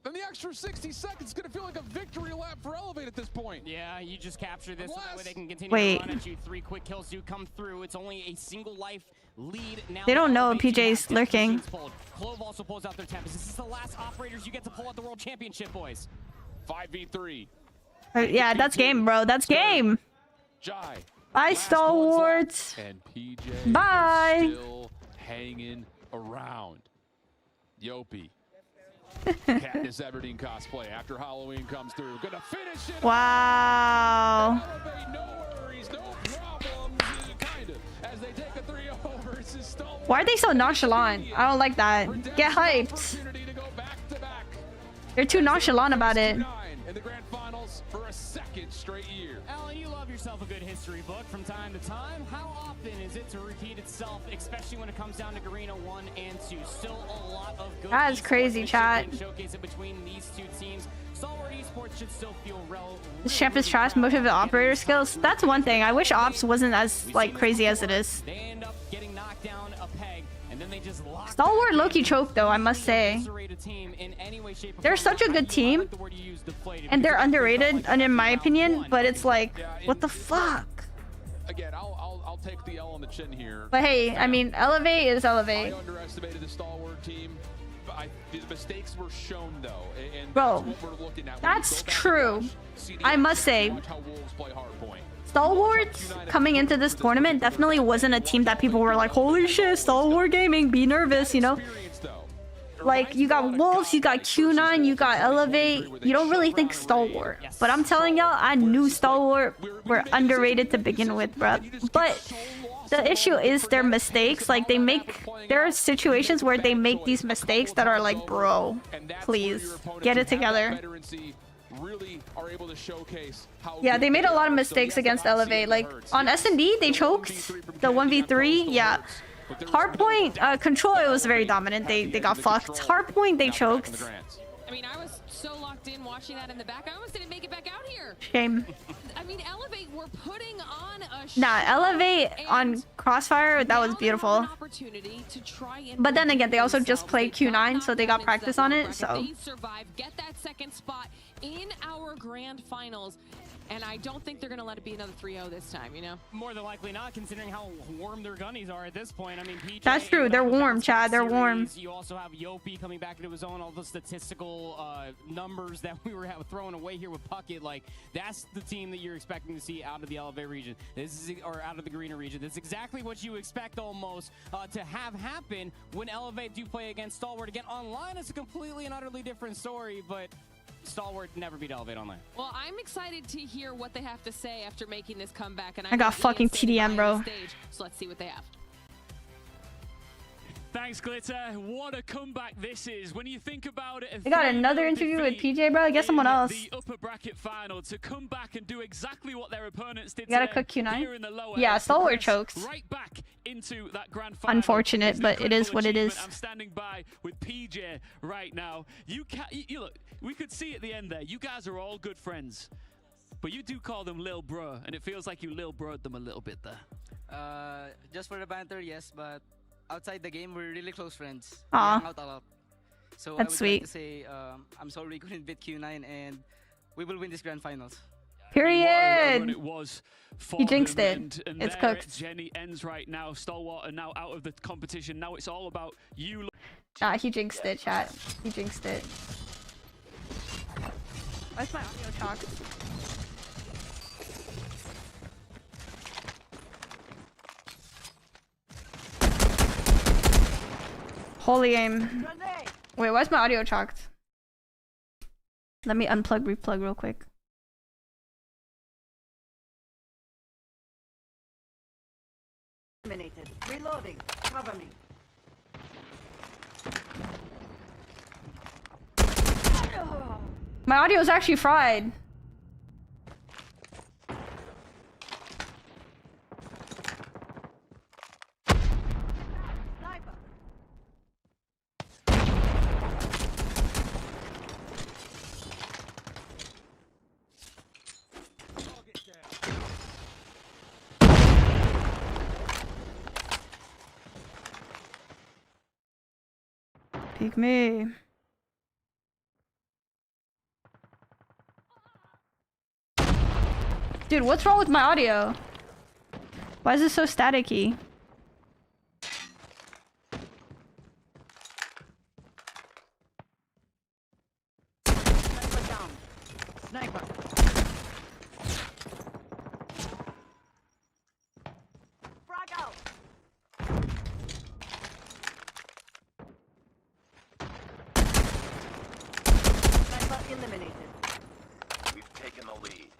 Then the extra 60 seconds is going to feel like a victory lap for Elevate at this point. Yeah, you just capture this so that way they can continue to run at you. 3 quick kills do come through. It's only a single life lead. Now they don't know PJ's lurking. Clove also pulls out their Tempest. This is the last operators you get to pull out the World Championship, boys. 5v3. Yeah, that's game, bro. That's game. Jai. Bye, Stalwart. And PJ bye. Still hanging around. Yopi. Katniss Everdeen cosplay after Halloween comes through. Gonna finish it. Wow. Elevate, no worries, no problems. Kind of. As they take a 3-0 versus Stalwart. Why are they so nonchalant? I don't like that. Get hyped. You're too nonchalant about it. In the grand finals for a second straight year. Alan, you love yourself a good history book from time to time. How often is it to repeat itself, especially when it comes down to Garena 1 and 2? Still a lot of good. That is crazy, chat. Showcase it between these two teams. Stalwart Esports should still feel This champ is trash. Most of the operator skills. That's one thing. I wish ops wasn't as like crazy as it is. They end up getting knocked down a peg, and then they just lock. Stalwart low-key choked though, I must say. They're such a good team, and they're underrated, and in my opinion. But it's like, what the fuck? Again, I'll take the L on the chin here. But hey, I mean, Elevate is Elevate. I underestimated the Stalwart team. The mistakes were shown though, and bro, that's what we're looking at. That's true. I must say, Stalwart coming into this tournament definitely wasn't a team that people were like, holy shit, Stalwart Gaming, be nervous, you know? Like, you got Wolves, you got Q9, you got Elevate. You don't really think Stalwart. But I'm telling y'all, I knew Stalwart were underrated to begin with, bruh. But the issue is their mistakes. Like, there are situations where they make these mistakes that are like, bro, please, get it together. Yeah, they made a lot of mistakes against Elevate. Like, on S&D, they choked the 1v3, yeah. Hardpoint, Control, it was very dominant. They got fucked. Hardpoint, they choked. I mean, I was so locked in watching that in the back. I almost didn't make it back out here. Shame. I mean, Elevate were putting on a Nah, Elevate on Crossfire, that was beautiful. But then again, they also just played Q9, so they got practice on it, so. They survived, get that second spot in our grand finals. And I don't think they're going to let it be another 3-0 this time, you know? More than likely not, considering how warm their gunnies are at this point. I mean, PJ, that's true. They're warm, Chad. They're warm. You also have Yopi coming back into his own. All the statistical little numbers that we were throwing away here with Puckett, like that's the team that you're expecting to see out of the Elevate region. This is, or out of the Greener region. That's exactly what you expect almost to have happen when Elevate do play against Stalwart. Again, online it's a completely and utterly different story, but Stalwart never beat Elevate online. Well, I'm excited to hear what they have to say after making this comeback. And I got fucking TDM, bro. So let's see what they have. Thanks, Glitter. What a comeback this is. When you think about it, I got another interview with PJ, bro. I guess someone else. The upper bracket final to come back and do exactly what their opponents did. You gotta cook Q9. Yeah, Stalwart chokes. Right back into that grand final. Unfortunate, but it is what it is. I'm standing by with PJ right now. You look. We could see at the end there. You guys are all good friends, but you do call them Lil Bro, and it feels like you Lil Bro'd them a little bit there. Just for the banter, yes, but outside the game, we're really close friends. Aww. We hang out a lot. So that's I would sweet. like to say I'm sorry we couldn't beat Q9, and we will win this grand finals. Period. It was for he jinxed them, it. And It's cooked. Jenny ends right now. Stalwart are now out of the competition. Now it's all about you. He jinxed it, chat. He jinxed it. Why's my audio talk? Holy aim. Wait, why's my audio chalked? Let me unplug, replug real quick. Eliminated. Reloading. Cover me. My audio is actually fried. Peek me. Dude, what's wrong with my audio? Why is it so staticky? Sniper down. Sniper. Frag out. Sniper eliminated. We've taken the lead.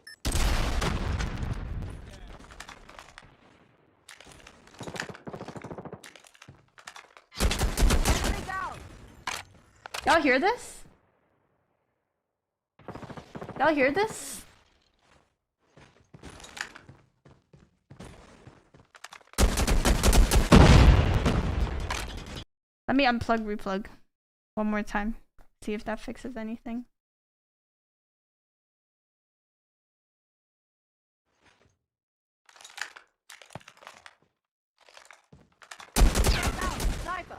Y'all hear this? Y'all hear this? Let me unplug, replug one more time. See if that fixes anything. Sniper.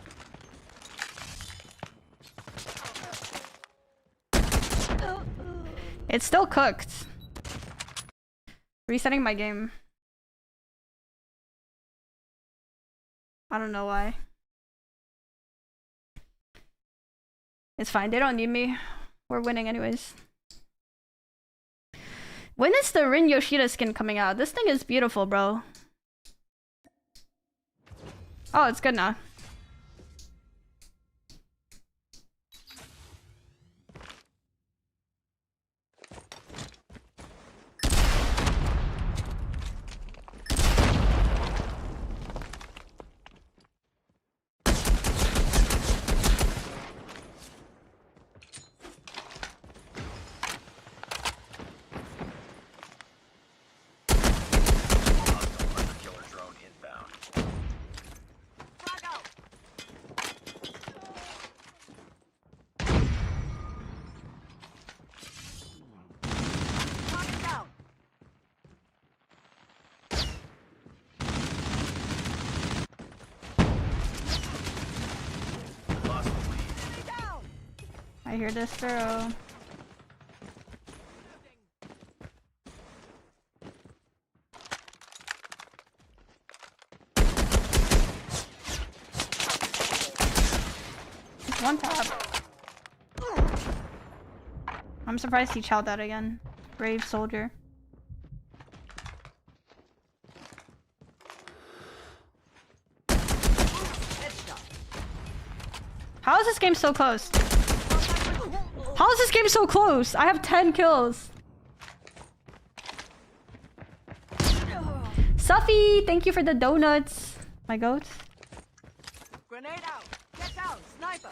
It's still cooked. Resetting my game. I don't know why. It's fine. They don't need me. We're winning anyways. When is the Rin Yoshida skin coming out? This thing is beautiful, bro. Oh, it's good now. I hear this throw. One tap. I'm surprised he chowed that again. Brave soldier. How is this game so close? How is this game so close? I have 10 kills. Suffy, thank you for the donuts. My goat. Grenade out. Get down. Sniper.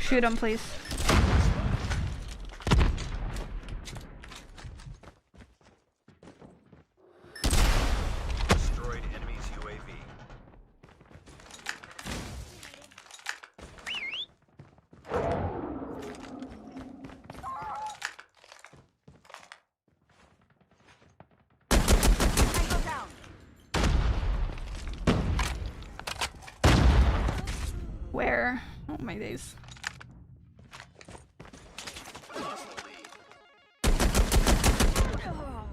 Shoot him, please. Destroyed enemy's UAV. Tango down. Where? Oh my days.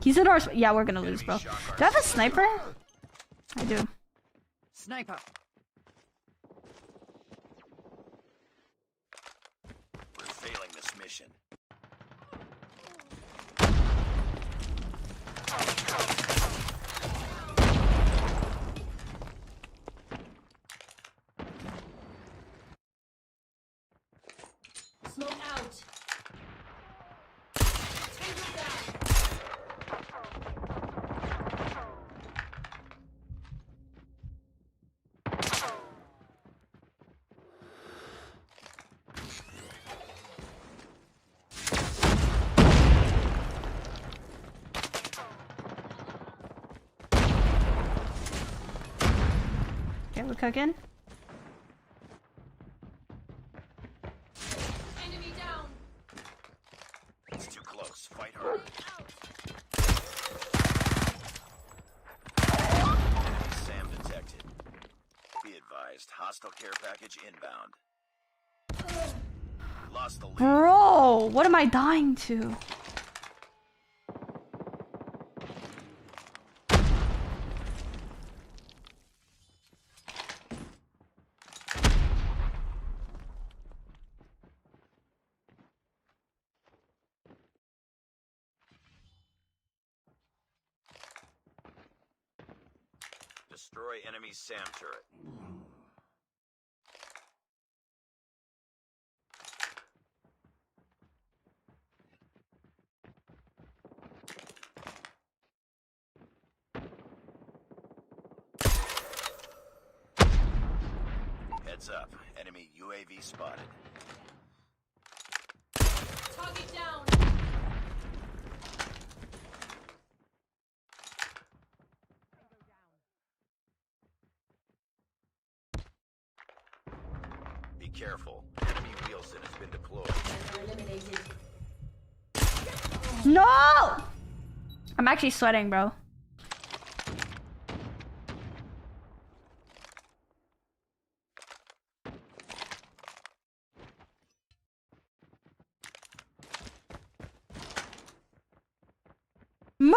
He's in our. Yeah, we're gonna lose, bro. Do I have a sniper? I do. Sniper. We're failing this mission. Smoke out. Okay, we're cooking. Enemy down. It's too close. Fight hard. Sam detected. Be advised, hostile care package inbound. Lost the lead. Bro, what am I dying to? Destroy enemy SAM turret. Heads up. Enemy UAV spotted. Target down. Be careful. Enemy Wheelson has been deployed. No! I'm actually sweating, bro. Move!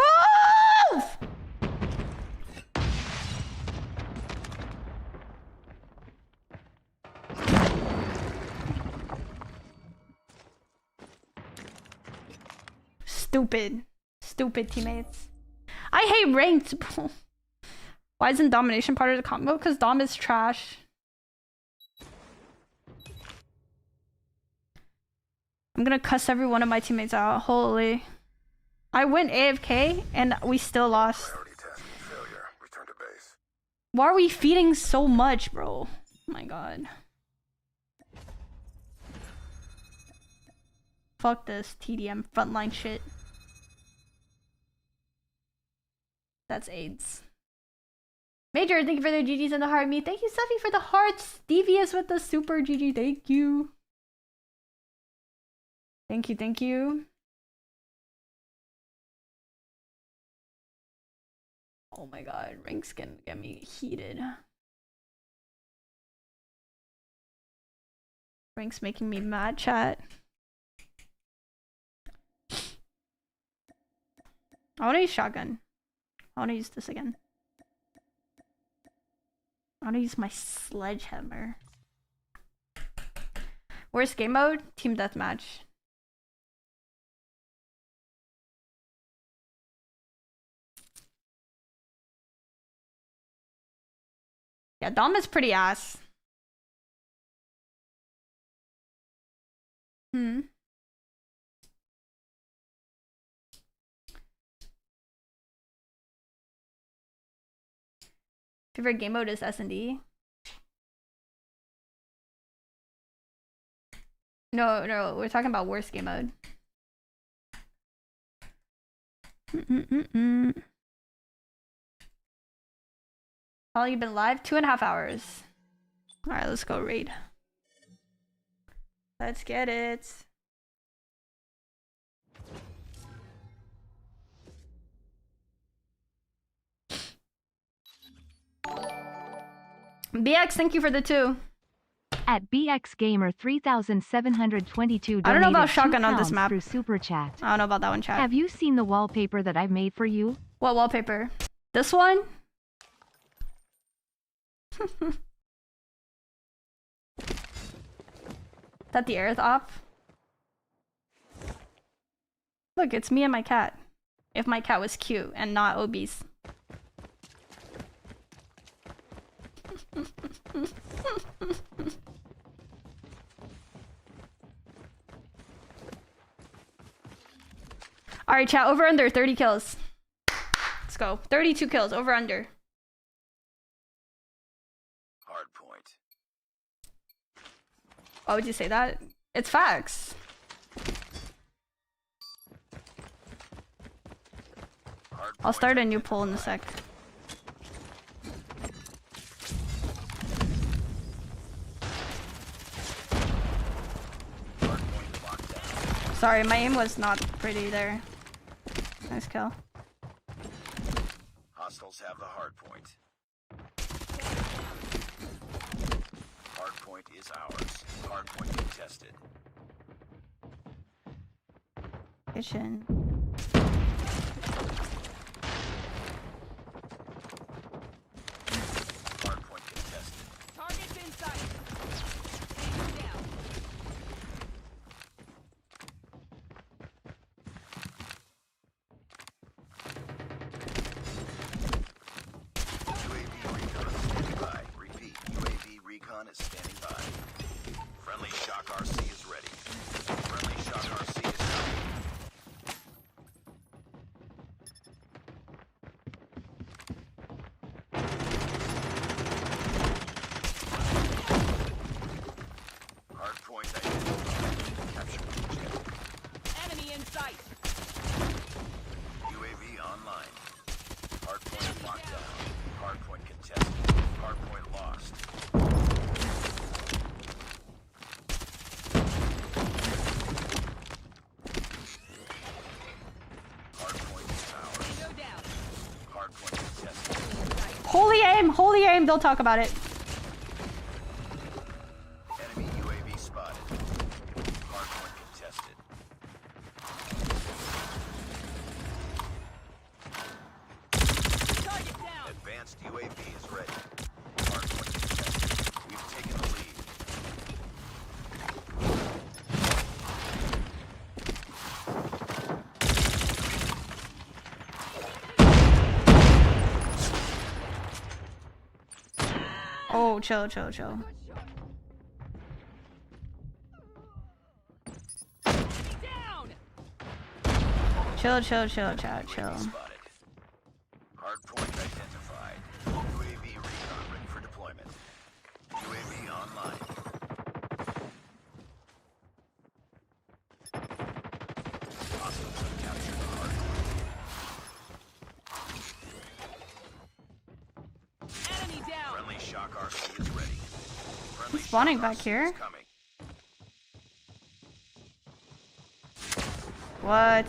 Stupid. Stupid teammates. I hate ranked. Why isn't domination part of the combo? Because Dom is trash. I'm gonna cuss every one of my teammates out. Holy. I went AFK and we still lost. Return to base. Why are we feeding so much, bro? Oh my god. Fuck this TDM frontline shit. That's AIDS. Major, thank you for the GGs and the heart me. Thank you, Suffy, for the hearts. Devious with the super GG. Thank you. Thank you, thank you. Oh my god, ranks can get me heated. Ranks making me mad, chat. I want to use shotgun. I want to use this again. I want to use my sledgehammer. Worst game mode? Team deathmatch. Yeah, Dom is pretty ass. Favorite game mode is S&D. No, we're talking about worst game mode. How long you been live? 2.5 hours. Alright, let's go raid. Let's get it. BX, thank you for the 2. At BX Gamer 3722. I don't know about shotgun on this map. Through Super Chat. I don't know about that one, chat. Have you seen the wallpaper that I've made for you? What wallpaper? This one? Is that the Aerith op? Look, it's me and my cat. If my cat was cute and not obese. Alright, chat, over under 30 kills. Let's go. 32 kills, over under. Hard point. Why would you say that? It's facts. I'll start a new poll in a sec. Sorry, my aim was not pretty there. Nice kill. Hostiles have the hard point. Hard point is ours. Hard point contested. Kitchen. Hard point contested. Target's in sight. Tango down. UAV recon standing by. Repeat, UAV recon is standing by. Friendly Shock RC is ready. Friendly Shock RC is coming. Hard point identified. Capture objective. Enemy in sight. UAV online. Hard point locked down. Hard point contested. Hard point lost. Hard point is ours. Tango down. Hard point contested. Holy aim, don't talk about it. Enemy UAV spotted. Hard point contested. Target down. Advanced UAV is ready. Hard point contested. We've taken the lead. Oh, chill. Down. Chill, chat, UAV chill. spotted. Hard point identified. UAV recon ready for deployment. UAV online. Hostiles have captured the hard point. Enemy down. Friendly Shock RC is ready. Friendly He's spawning Shock back RC here. is coming. What?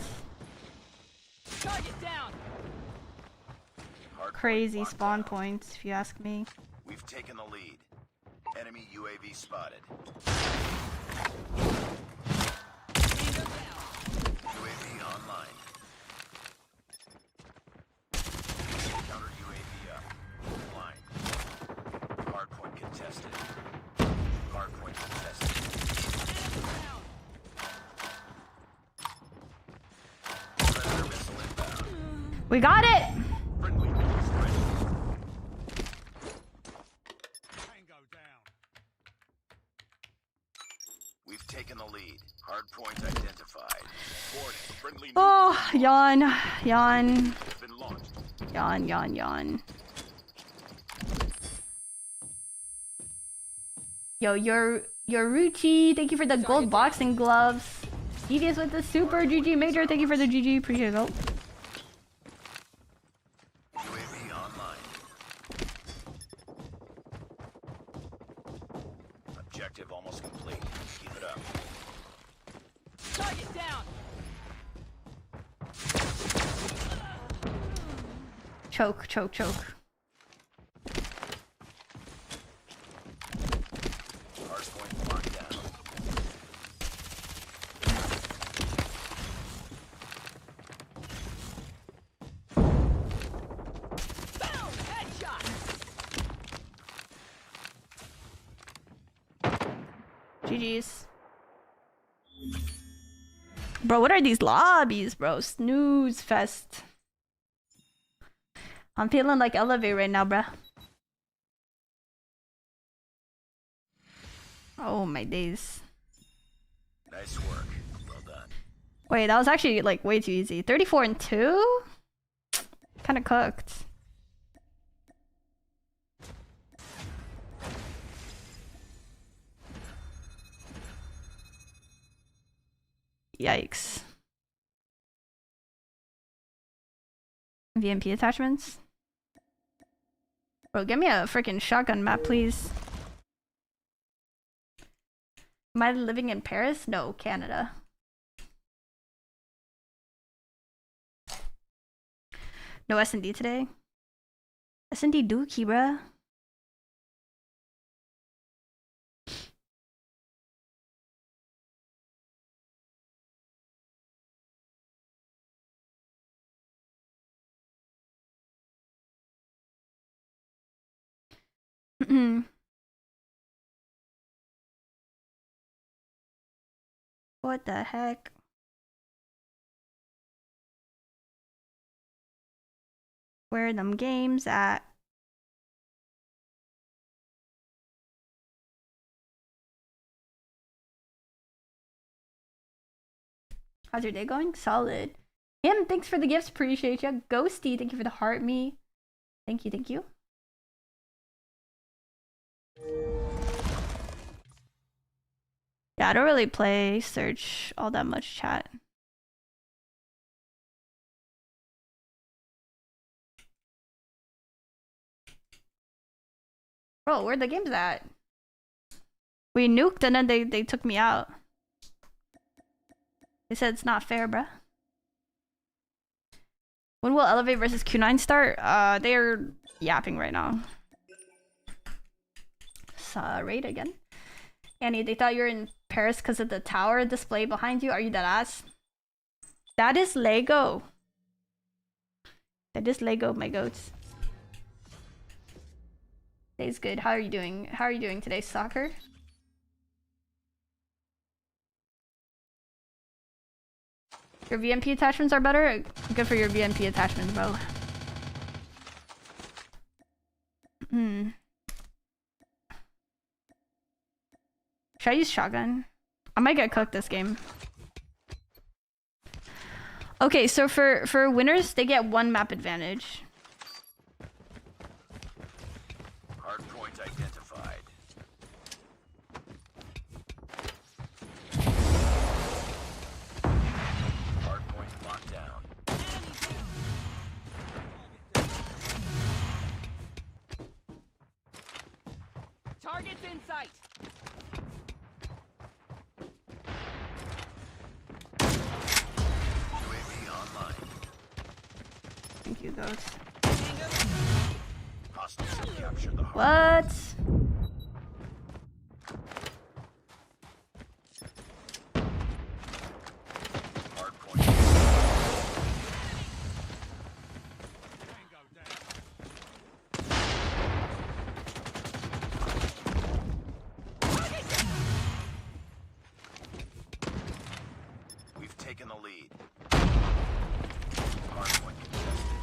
Target down. Hard point Crazy locked spawn down. points, if you ask me. We've taken the lead. Enemy UAV spotted. Tango down. UAV online. Counter UAV up. Line. Hard point contested. Hard point contested. We got it! Friendly is ready. Tango down. We've taken the lead. Hard point identified. Warning, friendly Oh, yawn. Yawn. has been launched. Yawn, yawn, yawn. Yo, your Ruchi, thank you for the gold boxing gloves. Devious with the super GG Major, thank you for the GG, appreciate it. UAV online. Objective almost complete. Keep it up. Target down. Choke, choke, choke. Hardpoint locked down. Boom! Headshot. GG's. Bro, what are these lobbies, bro? Snooze fest. I'm feeling like Elevate right now, bruh. Oh my days. Nice work. Well done. Wait, that was actually like way too easy. 34 and 2? Kind of cooked. Yikes. VMP attachments? Bro, give me a freaking shotgun map, please. Am I living in Paris? No, Canada. No S&D today? S&D dookie, bruh. What the heck? Where are them games at? How's your day going? Solid. Him, thanks for the gifts. Appreciate you. Ghosty, thank you for the heart me. Thank you, thank you. Yeah, I don't really play Search all that much, chat. Bro, where the game's at? We nuked and then they took me out. They said it's not fair, bruh. When will Elevate versus Q9 start? They're yapping right now. Raid again. Annie, they thought you were in Paris because of the tower display behind you. Are you that ass? That is Lego. That is Lego, my goats. Today's good. How are you doing? How are you doing today, soccer? Your VMP attachments are better? Good for your VMP attachments, bro. Should I use shotgun? I might get cooked this game. Okay, so for winners, they get 1 map advantage. Hardpoint identified. Hardpoint locked down. Target's in sight. UAV online. Thank you, goats. Hostiles have captured the hard. What? Hardpoint. Tango down. We've taken the lead. Hardpoint contested.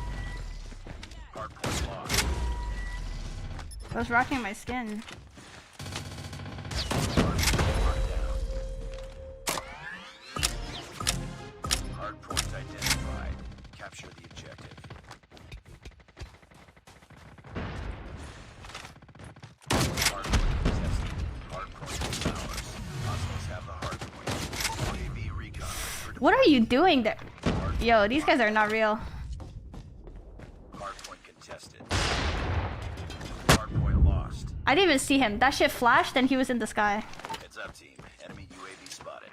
was rocking my skin. Hard point identified. Capture the objective. Hard point contested. Hard point is ours. Hostiles have the hard point. UAV recon. What are you doing there? Yo, these guys are not real. Hard point contested. Hard point lost. I didn't even see him. That shit flashed and he was in the sky. Heads up, team. Enemy UAV spotted.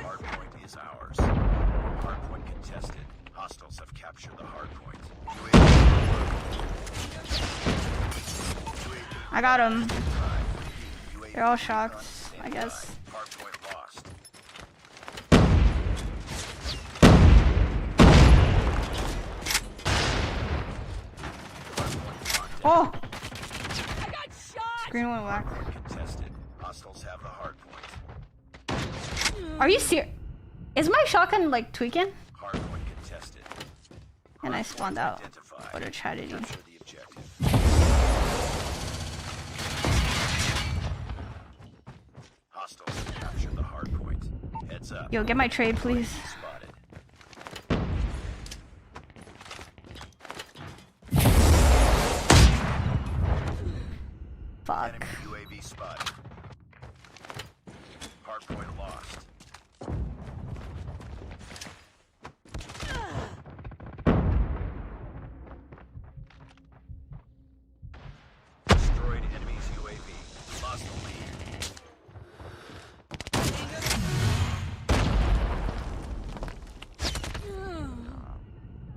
Hard point is ours. Hard point contested. Hostiles have captured the hard point. I got him. They're all shocked, I guess. Hard point lost. Oh! Screen went whack. Contested. Hostiles have the hard point. Are you serious? Is my shotgun like tweaking? Hard point contested. And I spawned out. What a tragedy. Capture the objective. Hostiles have captured the hard point. Heads up. Yo, get my trade, please. Spotted. Fuck. Enemy UAV spotted. Hard point lost. Destroyed enemy's UAV. Lost the lead.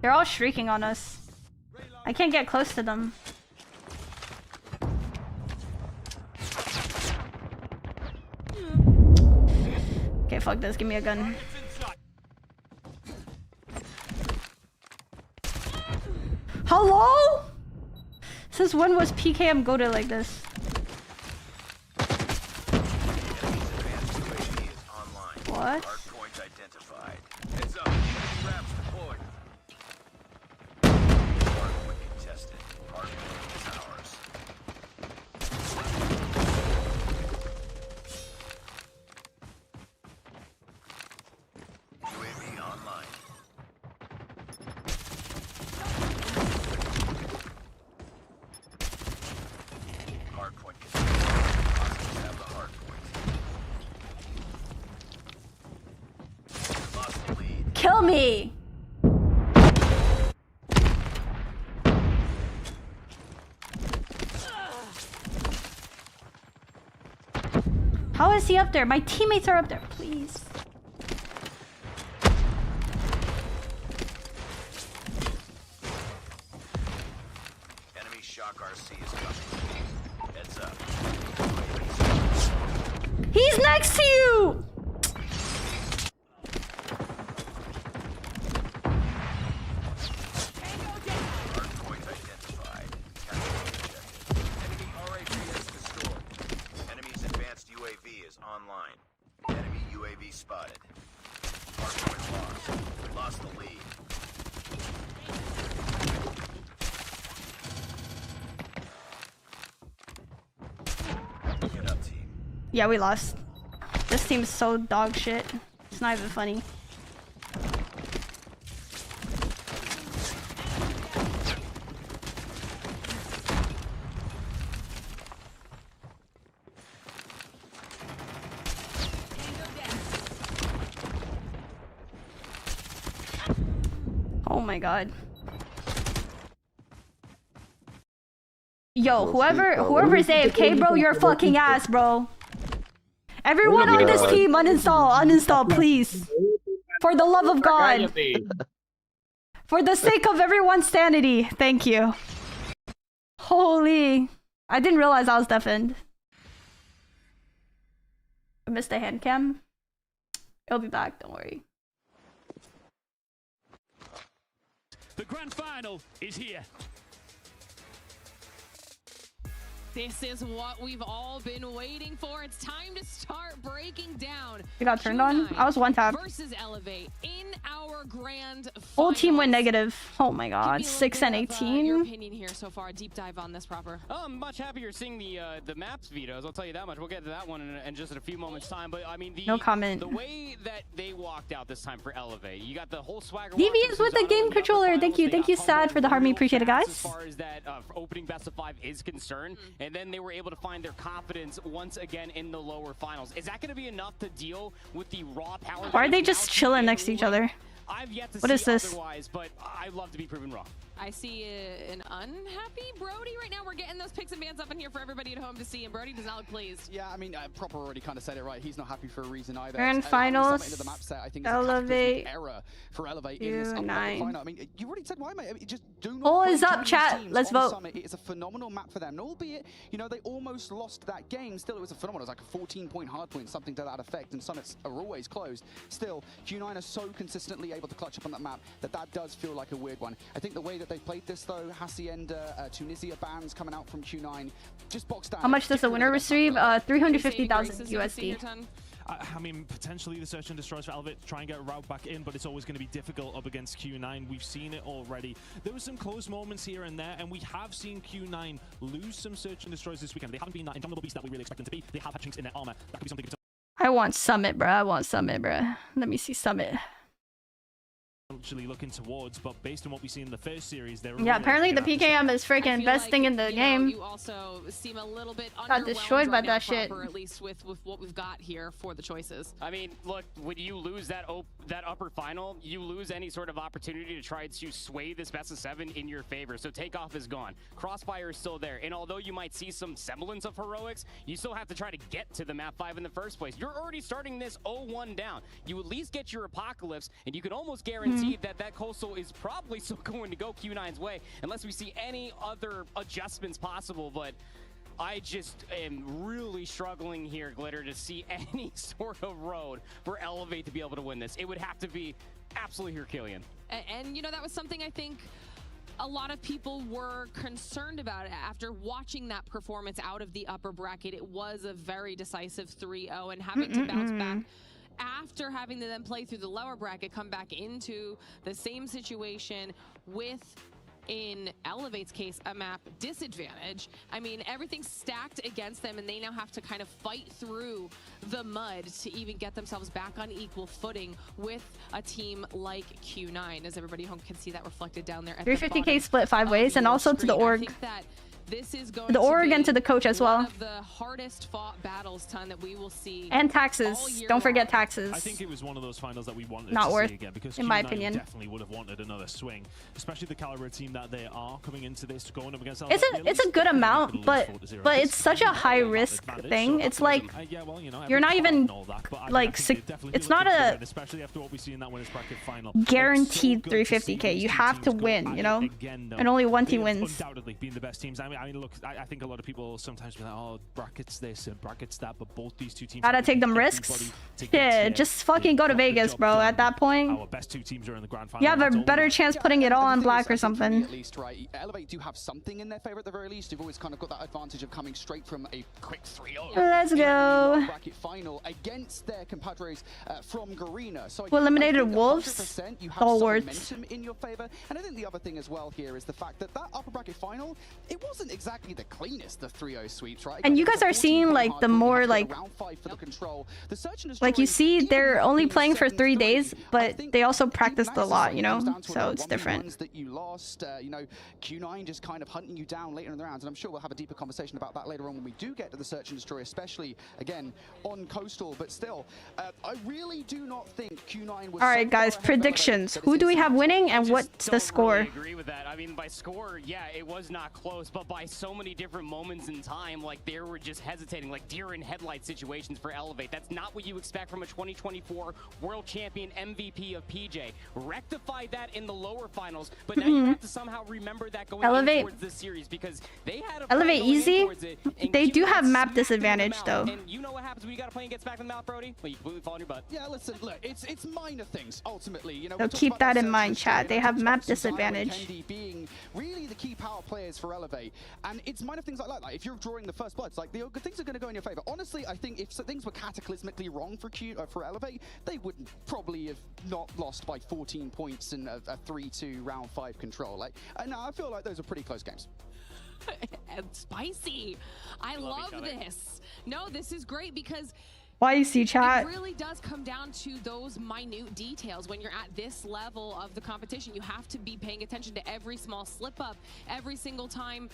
They're all shrieking on us. I can't get close to them. Okay, fuck this. Give me a gun. Hello? Since when was PKM goated like this? What? Hard point identified. Heads up. Enemy wraps deployed. Hard point contested. Hard point is ours. UAV online. Hard point contested. Hostiles have the hard point. Lost the lead. Kill me! How is he up there? My teammates are up there, please. Enemy shock RC is coming. Heads up. He's next to you! Hard point identified. Capture the objective. Enemy RAP is destroyed. Enemy's advanced UAV is online. Enemy UAV spotted. Hard point lost. Lost the lead. Get up, team. Yeah, we lost. This team's so dog shit. It's not even funny. Oh my god. Yo, whoever's AFK, bro, you're fucking ass, bro. Everyone on this team, uninstall, please. For the love of God. For the sake of everyone's sanity, thank you. Holy. I didn't realize I was deafened. I missed the hand cam. It'll be back, don't worry. The grand final is here. This is what we've all been waiting for. It's time to start breaking down. You got turned on? I was one tap. Versus Elevate in our grand Whole team went negative. Oh my god. 6 and 18. Your opinion here so far. Deep dive on this proper. Oh, I'm much happier seeing the maps vetoes. I'll tell you that much. We'll get to that one in just a few moments time. But I mean, no comment. The way that they walked out this time for Elevate, you got the whole swagger. DVs with the game controller. Thank you, Sad, for the Harmony. Appreciate it, guys. As far as that opening best of 5 is concerned, and then they were able to find their confidence once again in the lower finals. Is that going to be enough to deal with the raw power? Why are they just chilling next to each other? I've yet to what see is this? Otherwise, but I'd love to be proven wrong. I see an unhappy Brody right now. We're getting those picks and bans up in here for everybody at home to see, and Brody does not look pleased. Yeah, I mean, Proper already kind of said it right. He's not happy for a reason either. Grand finals. I think Elevate. Error for Elevate in this final. I mean, you already said why, mate. Just do not. Poll is up, chat. Let's vote. Summit. It's a phenomenal map for them, and albeit, you know, they almost lost that game. Still, it was a phenomenal. It was like a 14-point hardpoint, something to that effect. And summits are always closed. Still, Q9 are so consistently able to clutch up on that map that does feel like a weird one. I think the way that they played this, though, Hacienda, Tunisia bans coming out from Q9, just boxed down. How much does the winner receive? 350,000 USD. I mean, potentially the search and destroys for Elevate to try and get a route back in, but it's always going to be difficult up against Q9. We've seen it already. There were some close moments here and there, and we have seen Q9 lose some search and destroys this weekend. They haven't been that indomitable beast that we really expect them to be. They have had chinks in their armor. That could be something. I want Summit, bro. I want Summit, bro. Let me see Summit. Actually looking towards, but based on what we see in the first series, they're apparently the PKM is freaking best thing in the game. You also seem a little bit got destroyed by that shit. At least with what we've got here for the choices. I mean, look, when you lose that upper final, you lose any sort of opportunity to try to sway this best of 7 in your favor. So Takeoff is gone. Crossfire is still there, and although you might see some semblance of heroics, you still have to try to get to the map 5 in the first place. You're already starting this 0-1 down. You at least get your Apocalypse, and you can almost guarantee that Coastal is probably still going to go Q9's way unless we see any other adjustments possible. But I just am really struggling here, Glitter, to see any sort of road for Elevate to be able to win this. It would have to be absolutely Herculean. And you know, that was something I think a lot of people were concerned about after watching that performance out of the upper bracket. It was a very decisive 3-0, and having to bounce back after having to then play through the lower bracket, come back into the same situation with, in Elevate's case, a map disadvantage. I mean, everything's stacked against them, and they now have to kind of fight through the mud to even get themselves back on equal footing with a team like Q9, as everybody home can see that reflected down there at 350k split 5 ways, and also to the org. This is going the org and to the coach as well. One of the hardest fought battles, ton, that we will see. And taxes. Don't forget taxes. I think it was one of those finals that we wanted Not to worth, see again, because in my opinion. Definitely would have wanted another swing, especially the caliber team that they are coming into this, going up against. It's a good amount, but it's such a high risk thing. It's like you're not even like it's not a especially after what we see in that winners bracket final. Guaranteed 350k. You have to win, you know, and only one team wins. Undoubtedly being the best teams. I mean, look, I think a lot of people sometimes be like, oh, brackets this and brackets that, but both these two teams gotta take them risks. Yeah, just fucking go to Vegas, bro. At that point, our best 2 teams are in the grand final. You have a better chance putting it all on black or something. At least, right? Elevate do have something in their favor at the very least. You've always kind of got that advantage of coming straight from a quick 3-0. Let's go. Bracket final against their compadres from Garena. So who eliminated Wolves. You have all some words momentum in your favor, and I think the other thing as well here is the fact that upper bracket final, it wasn't exactly the cleanest of 3-0 sweeps, right? And you guys are seeing like the more like you see they're only playing for 3 days, but they also practiced a lot, you know, so it's different. That you lost, you know, Q9 just kind of hunting you down later in the rounds, and I'm sure we'll have a deeper conversation about that later on when we do get to the search and destroy, especially again on Coastal. But still, I really do not think Q9 was. All right, guys, predictions. Who do we have winning, and what's the score? Really agree with that. I mean, by score, yeah, it was not close, but by so many different moments in time, like they were just hesitating, like deer in headlight situations for Elevate. That's not what you expect from a 2024 world champion MVP of PJ. Rectified that in the lower finals, but now you have to somehow remember that going towards this series, because they had a Elevate easy. They do have map disadvantage though. And you know what happens when you got a plane gets back from the mouth, Brody? Well, you completely fall on your butt. Yeah, listen, look, it's minor things ultimately, you know. So keep that in mind, chat. They have map disadvantage. Being really the key power players for Elevate. And it's minor things like that. Like if you're drawing the first blood, it's like the things are going to go in your favor. Honestly, I think if things were cataclysmically wrong for Elevate, they would probably have not lost by 14 points in a 3-2 round 5 control. Like, and I feel like those are pretty close games. And spicy. I love this. No, this is great because Spicy chat. it really does come down to those minute details. When you're at this level of the competition, you have to be paying attention to every small slip up, every single time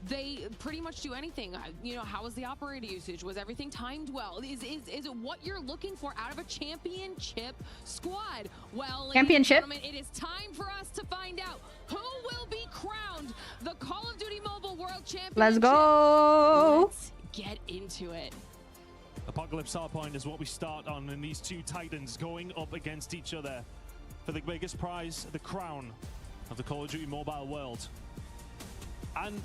they pretty much do anything. You know, how was the operator usage? Was everything timed well? Is it what you're looking for out of a championship squad? Well, championship? Ladies and gentlemen, it is time for us to find out who will be crowned the Call of Duty Mobile World Champion. Let's go. Let's get into it. Apocalypse Hardpoint is what we start on, and these two titans going up against each other for the biggest prize, the crown of the Call of Duty Mobile World. And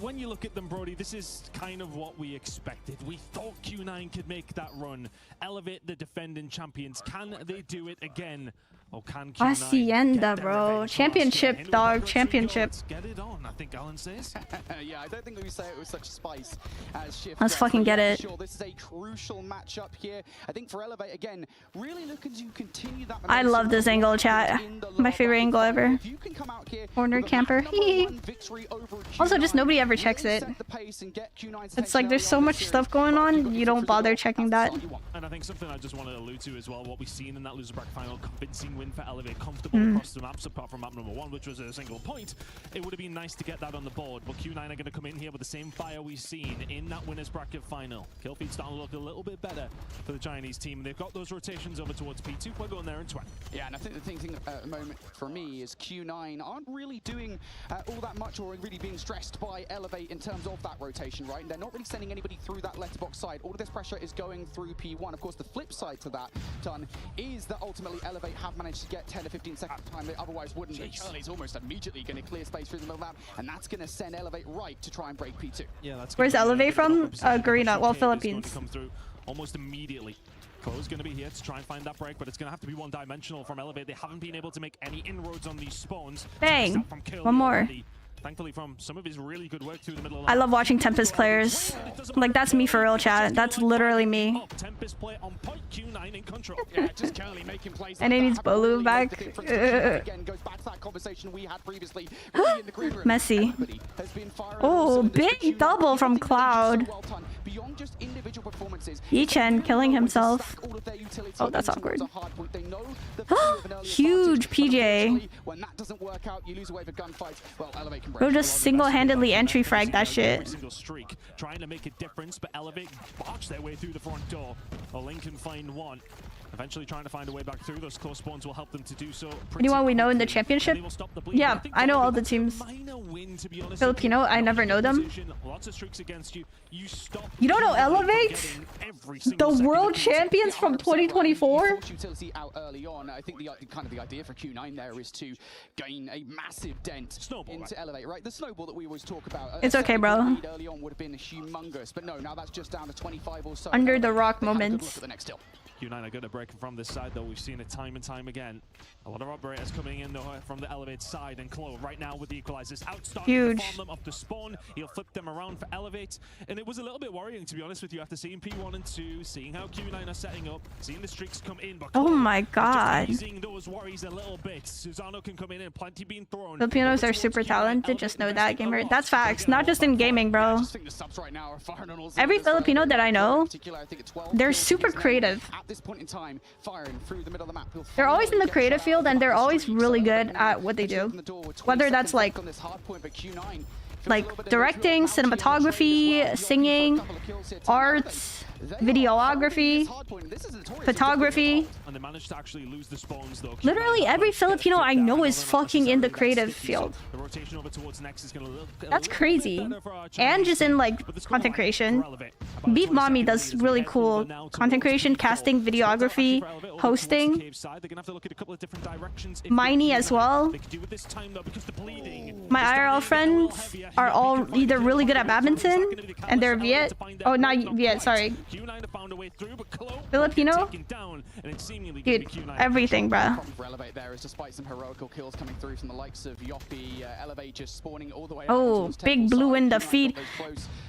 when you look at them, Brody, this is kind of what we expected. We thought Q9 could make that run, elevate the defending champions. Can they do it again? Or can Q9 Hacienda, bro. Championship, dog. Championship. Let's get it on, I think Alan says. Yeah, I don't think we say it with such spice as Shift. Let's fucking get it. Sure, this is a crucial matchup here. I think for Elevate, again, really looking to continue that. I love this angle, chat. My favorite angle ever. Corner camper. Also, just nobody ever checks it. It's like there's so much stuff going on, you don't bother checking that. And I think something I just want to allude to as well, what we've seen in that loser bracket final, convincing win for Elevate, comfortable across the maps, apart from map number 1, which was a single point. It would have been nice to get that on the board, but Q9 are going to come in here with the same fire we've seen in that winners bracket final. Killfeed's starting to look a little bit better for the Chinese team. They've got those rotations over towards P2. We're going there in 20. Yeah, and I think the thing at the moment for me is Q9 aren't really doing all that much or really being stressed by Elevate in terms of that rotation, right? And they're not really sending anybody through that letterbox side. All of this pressure is going through P1. Of course, the flip side to that, Ton, is that ultimately Elevate have managed to get 10 to 15 seconds time they otherwise wouldn't. Charlie's almost immediately going to clear space through the middle of the map, and that's going to send Elevate right to try and break P2. Yeah, that's Where's Elevate from? Garena, well, Philippines. Come through almost immediately. Chloe's going to be here to try and find that break, but it's going to have to be one-dimensional from Elevate. They haven't been able to make any inroads on these spawns. Dang, one more. Already. Thankfully, from some of his really good work through the middle of I love watching Tempest players. Like, that's me for real, chat. That's literally me. Tempest play on point, Q9 in control. And it needs Bolu back. Messy. Oh, big double from Cloud. Yichen killing himself. Oh, that's awkward. Huge PJ. Bro just single-handedly entry frag that shit. Trying to make a difference, but Elevate botch their way through the front door. Link can find one. Eventually trying to find a way back through. Those close spawns will help them to do so. Anyone we know in the championship? Yeah, I know all the teams. Filipino, I never know them. You don't know Elevate? The world champions from 2024? I think the idea for Q9 there is to gain a massive dent into Elevate, right? The snowball that we always talk about. It's okay, bro. Early on would have been humongous, but no, now that's just down to 25 or so. Under the rock moments. Q9 are good at breaking from this side, though. We've seen it time and time again. A lot of operators coming in though from the Elevate side, and Chloe right now with the equalizers outstarting to farm them up the spawn. He'll flip them around for Elevate, and it was a little bit worrying, to be honest with you, after seeing P1 and 2, seeing how Q9 are setting up, seeing the streaks come in. But oh my god, easing those worries a little bit. Susano can come in and plenty being thrown. Filipinos are super talented, just know that, gamer. That's facts, not just in gaming, bro. Every Filipino that I know, they're super creative. At this point in time, firing through the middle of the map. They're always in the creative field, and they're always really good at what they do. Whether that's like directing, cinematography, singing, arts, videography, photography. And they managed to actually lose the spawns, though. Literally every Filipino I know is fucking in the creative field. The rotation over towards Next is gonna look that's crazy. And just in like content creation. Beef Mommy does really cool content creation, casting, videography, hosting. Miney as well. My IRL friends are all either really good at badminton, and they're Viet. Oh, not Viet, sorry. Q9 have found a way through, but Filipino? Down, and it's seemingly dude, everything, bruh. For Elevate there is despite some heroical kills coming through from the likes of Yoppy, Elevate just spawning all the way Oh, big blue in the feed.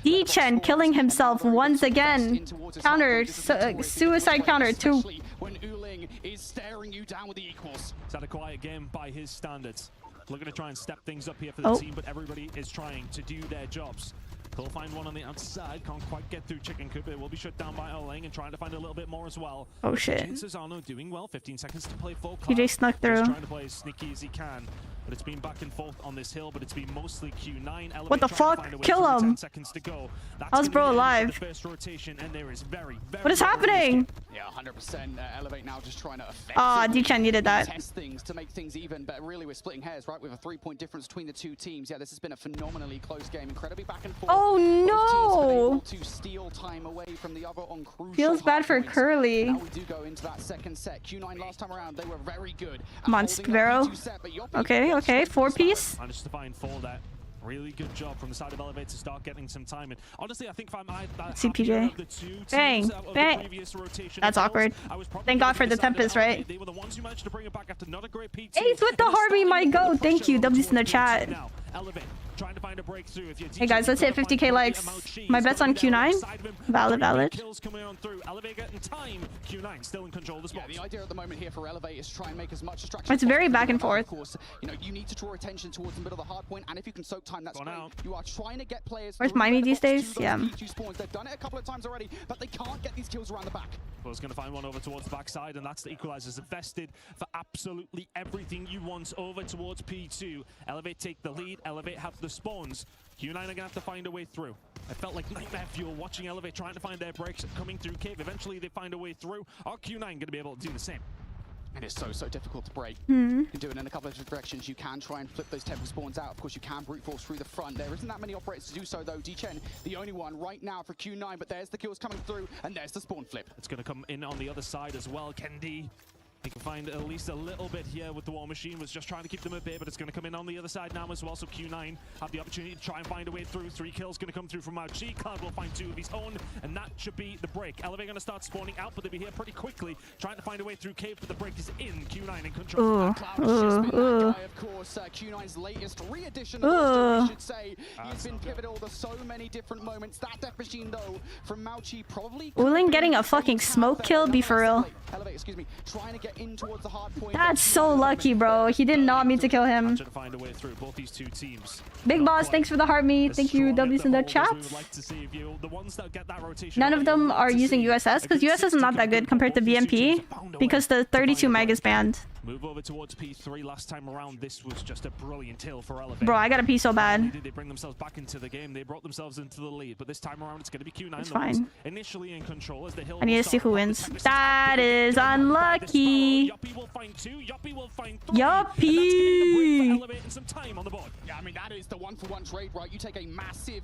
D-Chen killing himself once again. Counter, suicide counter, 2. When Uling is staring you down with the equals. It's had a quiet game by his standards. Looking to try and step things up here for the team, but everybody is trying to do their jobs. They'll find one on the outside, can't quite get through Chicken Coop. It will be shut down by Oling and trying to find a little bit more as well. Oh shit. Cesano doing well, 15 seconds to play full. TJ snuck through. He's trying to play as sneaky as he can. But it's been back and forth on this hill, but it's been mostly Q9. Elevate what the fuck? Kill him! 10 seconds to go. How's bro alive? First rotation, and there is very what is happening? Yeah, 100%. Elevate now just trying to D-Chen needed that. Test things to make things even, but really we're splitting hairs, right? With a 3-point difference between the two teams. Yeah, this has been a phenomenally close game, incredibly back and forth. Oh no! To steal time away from the other on crucial feels bad for points. Curly. Now we do go into that second set. Q9 last time around, they were very good. Monstero. Okay, 4-piece. Managed to find 4 there. Really good job from the side of Elevate to start getting some time in. Honestly, I think if I'm CPJ. Bang, bang. That's awkward. Thank God for the Tempest, right? They were the ones who managed to bring it back after not a great PT. Ace with the Harvey, my go. Thank you. W's in the chat. Elevate, trying to find a breakthrough. Hey guys, let's hit 50k likes. My bet's on Q9. Valid. Kills coming on through. Elevate getting time. Q9 still in control of the spot. Yeah, the idea at the moment here for Elevate is to try and make as much distraction. It's very back and forth. Of course, you know, you need to draw attention towards the middle of the hard point, and if you can soak time, that's great. You are trying to get players. Where's Miney these days? Yeah. They've done it a couple of times already, but they can't get these kills around the back. Well, going to find one over towards the backside, and that's the equalizers invested for absolutely everything you want over towards P2. Elevate take the lead. Elevate have the spawns. Q9 are going to have to find a way through. I felt like Nightmare Fuel watching Elevate trying to find their breaks coming through cave. Eventually they find a way through. Are Q9 going to be able to do the same? It is so difficult to break. You can do it in a couple of different directions. You can try and flip those temple spawns out. Of course, you can brute force through the front. There isn't that many operators to do so, though. D-Chen, the only one right now for Q9, but there's the kills coming through, and there's the spawn flip. It's going to come in on the other side as well. Kendi, he can find at least a little bit here with the War Machine. Was just trying to keep them at bay, but it's going to come in on the other side now as well. So Q9 have the opportunity to try and find a way through. 3 kills going to come through from Mauchi. Cloud will find 2 of his own, and that should be the break. Elevate going to start spawning out, but they'll be here pretty quickly, trying to find a way through cave, but the break is in. Q9 in control. Of course, Q9's latest re-edition, we should say. He's been pivotal to so many different moments. That Death Machine, though, from Mauchi probably... Uling getting a fucking smoke kill, be for real. Elevate, excuse me, trying to get in towards the hard point. That's so lucky, bro. He did not mean to kill him. To find a way through both these two teams. Big Boss, thanks for the heart meet. Thank you, W's in the chat. None of them are using USS because USS is not that good compared to BMP because the 32 meg is banned. Move over towards P3 last time around. This was just a brilliant hill for Elevate. Bro, I gotta pee so bad. They bring themselves back into the game. They brought themselves into the lead, but this time around it's going to be Q9. It's fine. Initially in control as the hill. I need to see who wins. That is unlucky. Yoppy will find 2. Yoppy will find 3. Yoppy. Elevate and some time on the board. Yeah, I mean that is the 1-for-1 trade, right? You take a massive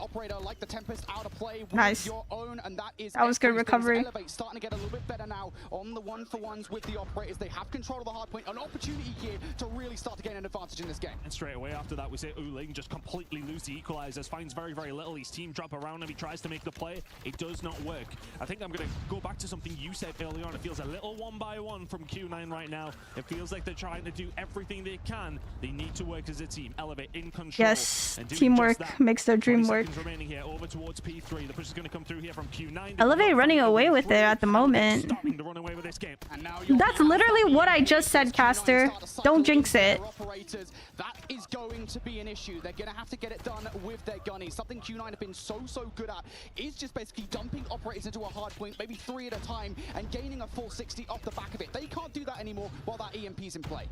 operator like the Tempest out of play with your own, and that is. That was good recovery. Elevate starting to get a little bit better now on the 1-for-1s with the operators. They have control of the hard point. An opportunity here to really start to gain an advantage in this game. And straight away after that, we see Uling just completely lose the equalizers, finds very little. His team drop around him, he tries to make the play. It does not work. I think I'm going to go back to something you said earlier on. It feels a little 1-by-1 from Q9 right now. It feels like they're trying to do everything they can. They need to work as a team. Elevate in control. Yes, teamwork makes their dream work. Remaining here over towards P3. The push is going to come through here from Q9. Elevate running away with it at the moment. Starting to run away with this game. That's literally what I just said, Caster. Don't jinx it. That is going to be an issue. They're going to have to get it done with their gunnies. Something Q9 have been so good at is just basically dumping operators into a hard point, maybe 3 at a time, and gaining a full 60 off the back of it. They can't do that anymore while that EMP's in play.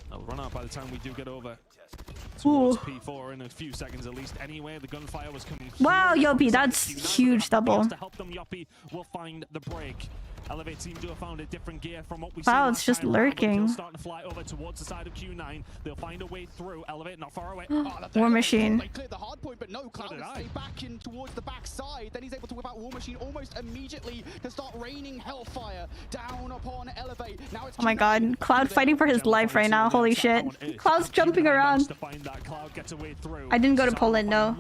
They'll run out by the time we do get over towards P4 in a few seconds at least. Anyway, the gunfire was coming through. Wow, Yoppy, that's huge double. To help them, Yoppy will find the break. Elevate seem to have found a different gear from what we Wow, it's just lurking. Starting to fly over towards the side of Q9. They'll find a way through. Elevate not far away. War Machine. They cleared the hard point, but no, Cloud will stay back in towards the back side. Then he's able to whip out War Machine almost immediately to start raining hellfire down upon Elevate. Now it's Oh my god, Cloud fighting for his life right now. Holy shit. Cloud's jumping around. I didn't go to Poland, no.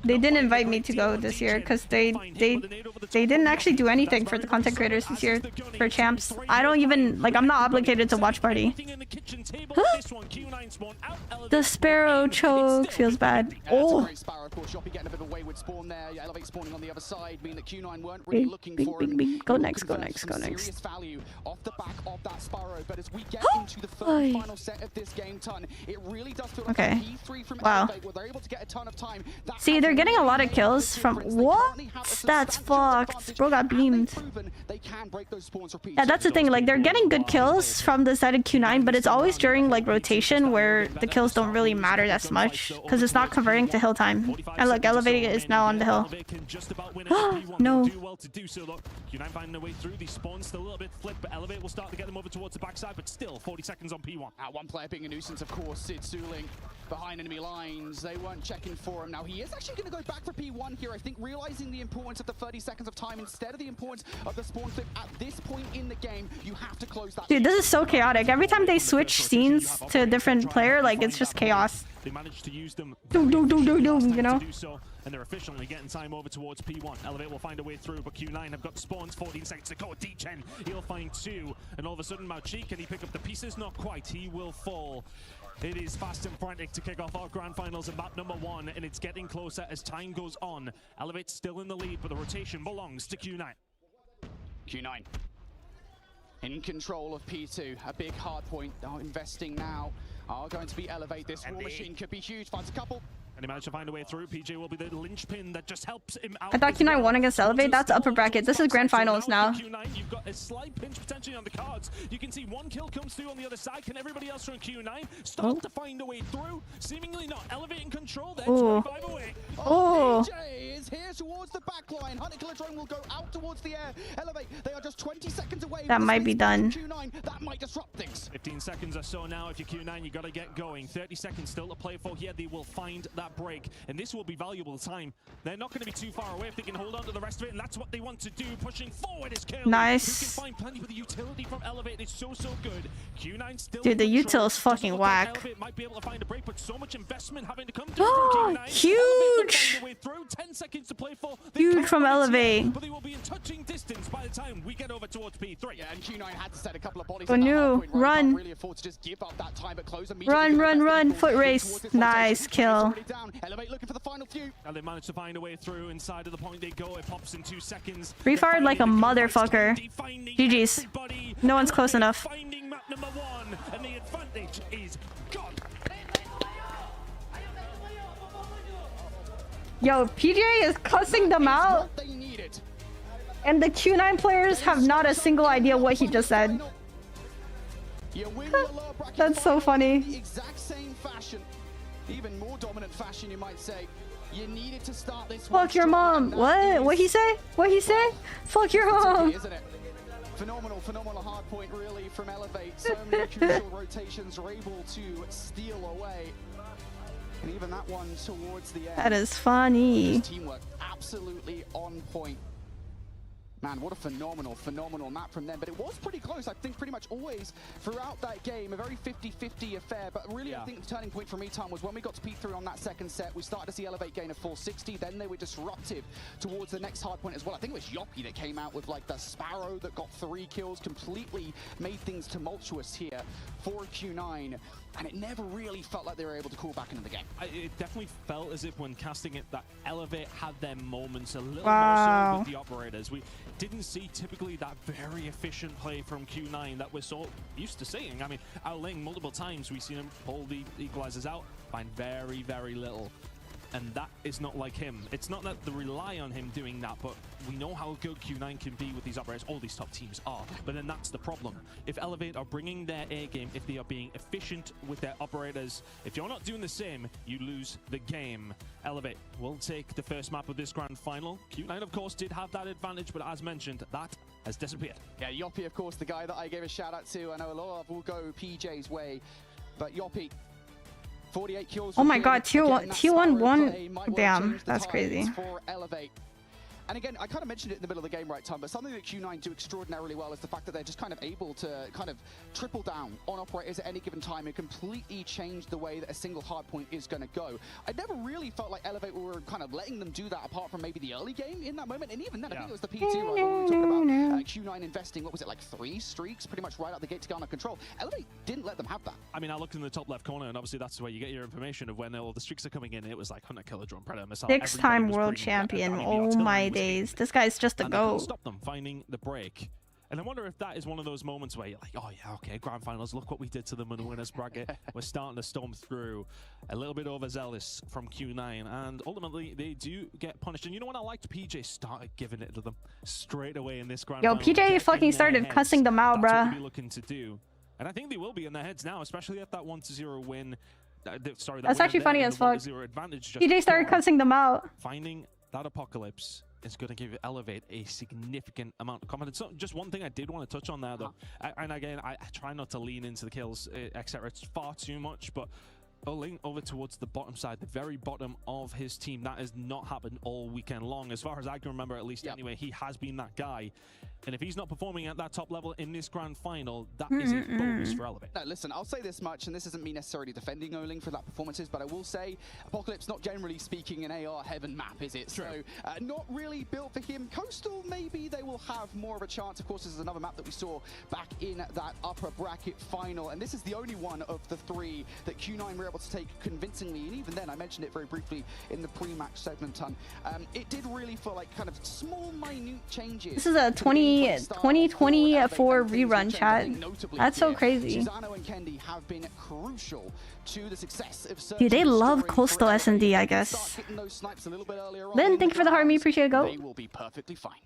They didn't invite me to go this year because they didn't actually do anything for the content creators this year for champs. I don't even, like, I'm not obligated to watch party. The Sparrow choke feels bad. Oh. Go next, go next, go next. Off the back of that Sparrow, but as we get into the final set of this game, Ton, it really does feel like okay. P3 from Wow. Elevate, where they're able to get a ton of time. See, they're getting a lot of kills from what? That's fucked. Bro got beamed. Yeah, that's the thing. Like, they're getting good kills from the side of Q9, but it's always during like rotation where the kills don't really matter that much because it's not converting to hill time. And look, Elevate is now on the hill. No. Q9 finding their way through. These spawns still a little bit flipped, but Elevate will start to get them over towards the backside, but still 40 seconds on P1. One player being a nuisance, of course, Sid Suling behind enemy lines. They weren't checking for him. Now he is actually going to go back for P1 here, I think, realizing the importance of the 30 seconds of time instead of the importance of the spawn flip. At this point in the game, you have to close that. Dude, this is so chaotic. Every time they switch scenes to a different player, like, it's just chaos. They managed to use them. You know? And they're efficiently getting time over towards P1. Elevate will find a way through, but Q9 have got spawns. 14 seconds to go. D-Chen, he'll find two. And all of a sudden, Mauchi, can he pick up the pieces? Not quite. He will fall. It is fast and frantic to kick off our grand finals in map number 1, and it's getting closer as time goes on. Elevate's still in the lead, but the rotation belongs to Q9. Q9 in control of P2. A big hard point. Investing now are going to be Elevate. This War Machine could be huge. Finds a couple. And he managed to find a way through. PJ will be the linchpin that just helps him out. I thought Q9 won against Elevate. That's upper bracket. This is grand finals now. Q9, you've got a slight pinch potentially on the cards. You can see one kill comes through on the other side. Can everybody else from Q9 start to find a way through? Seemingly not. Elevate in control there. 25 away. PJ is here towards the back line. Hunter Killer Drone will go out towards the air. Elevate, they are just 20 seconds away. That might be done. Q9, that might disrupt things. 15 seconds or so now. If you're Q9, you got to get going. 30 seconds still to play for here. They will find that break. And this will be valuable time. They're not going to be too far away if they can hold on to the rest of it, and that's what they want to do. Pushing forward is Kelly. Nice. You can find plenty with the utility from Elevate. It's so good. Q9 still. Dude, the util is fucking whack. Elevate might be able to find a break, but so much investment having to come through from Q9. Huge. Through. 10 seconds to play for. Huge from Elevate. But they will be in touching distance by the time we get over towards P3. Yeah, and Q9 had to set a couple of bodies. Run. Really afford to just give up that time, but close Run. Foot race. Nice kill. Elevate looking for the final few. And they managed to find a way through. Inside of the point they go. It pops in 2 seconds. Refired like a motherfucker. GG's. No one's close enough. Finding map number 1, and the advantage is gone. Yo, PJ is cussing them out. And the Q9 players have not a single idea what he just said. That's so funny. Exact same fashion. Even more dominant fashion, you might say. You needed to start this. Fuck your mom. What he say? What he say? Fuck your mom. Isn't it? Phenomenal hard point really from Elevate. So many crucial rotations are able to steal away. And even that one towards the end. That is funny. Teamwork absolutely on point. Man, what a phenomenal map from them. But it was pretty close, I think, pretty much always throughout that game. A very 50-50 affair. But really, I think the turning point for me, Tom, was when we got to P3 on that second set. We started to see Elevate gain a full 60. Then they were disruptive towards the next hard point as well. I think it was Yoppie that came out with, like, the Sparrow that got 3 kills. Completely made things tumultuous here for Q9. And it never really felt like they were able to call back into the game. It definitely felt as if when casting it, that Elevate had their moments a little more so with the operators. We didn't see typically that very efficient play from Q9 that we're so used to seeing. I mean, Outling multiple times we've seen him pull the equalizers out, find very little. and that is not like him. It's not that they rely on him doing that, but we know how good Q9 can be with these operators. All these top teams are, but then that's the problem. If Elevate are bringing their A game, if they are being efficient with their operators, if you're not doing the same, you lose the game. Elevate will take the first map of this grand final. Q9, of course, did have that advantage, but as mentioned, that has disappeared. Yeah, Yoppie, of course, the guy that I gave a shout out to. I know a lot of will go PJ's way, but Yoppie, 48 kills. Oh my god, T1 won. Damn, that's crazy. For Elevate. And again, I kind of mentioned it in the middle of the game, right, Tom, but something that Q9 do extraordinarily well is the fact that they're just kind of able to kind of triple down on operators at any given time and completely change the way that a single hardpoint is going to go. I never really felt like Elevate were kind of letting them do that apart from maybe the early game in that moment. And even then, I think it was the P2, right, when we were talking about Q9 investing, what was it, like 3 streaks pretty much right out the gate to garner control. Elevate didn't let them have that. I mean, I looked in the top left corner, and obviously that's where you get your information of when all the streaks are coming in. It was like Hunter, Killer, Drone, Predator, Missile. 6-time world champion. Oh my days. This guy's just a goat. Stop them finding the break. And I wonder if that is one of those moments where you're like, oh yeah, okay, grand finals, look what we did to them in the winners bracket. We're starting to storm through. A little bit overzealous from Q9, and ultimately they do get punished. And you know what, I liked PJ started giving it to them straight away in this grand final. PJ fucking started cussing them out, bruh. That's what we're looking to do. And I think they will be in their heads now, especially if that 1-0 win. Sorry, that's actually funny as fuck. PJ started cussing them out. Finding that Apocalypse is going to give Elevate a significant amount of confidence. So just one thing I did want to touch on there, though, and again, I try not to lean into the kills, etc. It's far too much, but Oling over towards the bottom side, the very bottom of his team, that has not happened all weekend long. As far as I can remember, at least anyway, he has been that guy. And if he's not performing at that top level in this grand final, that is a bonus for Elevate. No, listen, I'll say this much, and this isn't me necessarily defending Oling for that performances, but I will say Apocalypse, not generally speaking, an AR heaven map, is it? True. So not really built for him. Coastal, maybe they will have more of a chance. Of course, this is another map that we saw back in that upper bracket final, and this is the only one of the 3 that Q9 were able to take convincingly. And even then, I mentioned it very briefly in the pre-match segment, it did really feel like kind of small, minute changes. This is a 2024 rerun, chat. That's so crazy. Susano and Kendi have been crucial to the success of dude, they love Coastal S&D, I guess. Lynn, thank you for the heart, me appreciate it, go. They will be perfectly fine.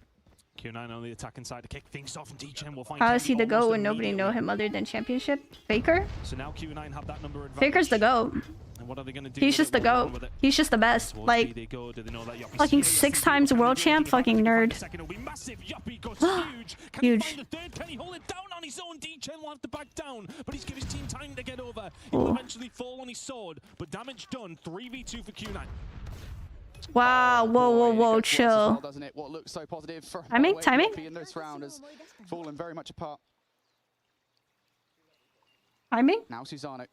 Q9 on the attacking side to kick things off, and D-Chen will find. How is he the GOAT when nobody know him other than Championship? Faker? So now Q9 have that number advantage. Faker's the GOAT. And what are they gonna do? He's just the GOAT. He's just the best. Like, fucking 6 times world champ, fucking nerd. Huge. Can he hold it down on his own? D-Chen will have to back down, but he's given his team time to get over. He will eventually fall on his sword, but damage done. 3v2 for Q9. Wow, whoa, chill. Doesn't it? What looks so positive for timing? In this round has fallen very much apart. Timing? Now Susano.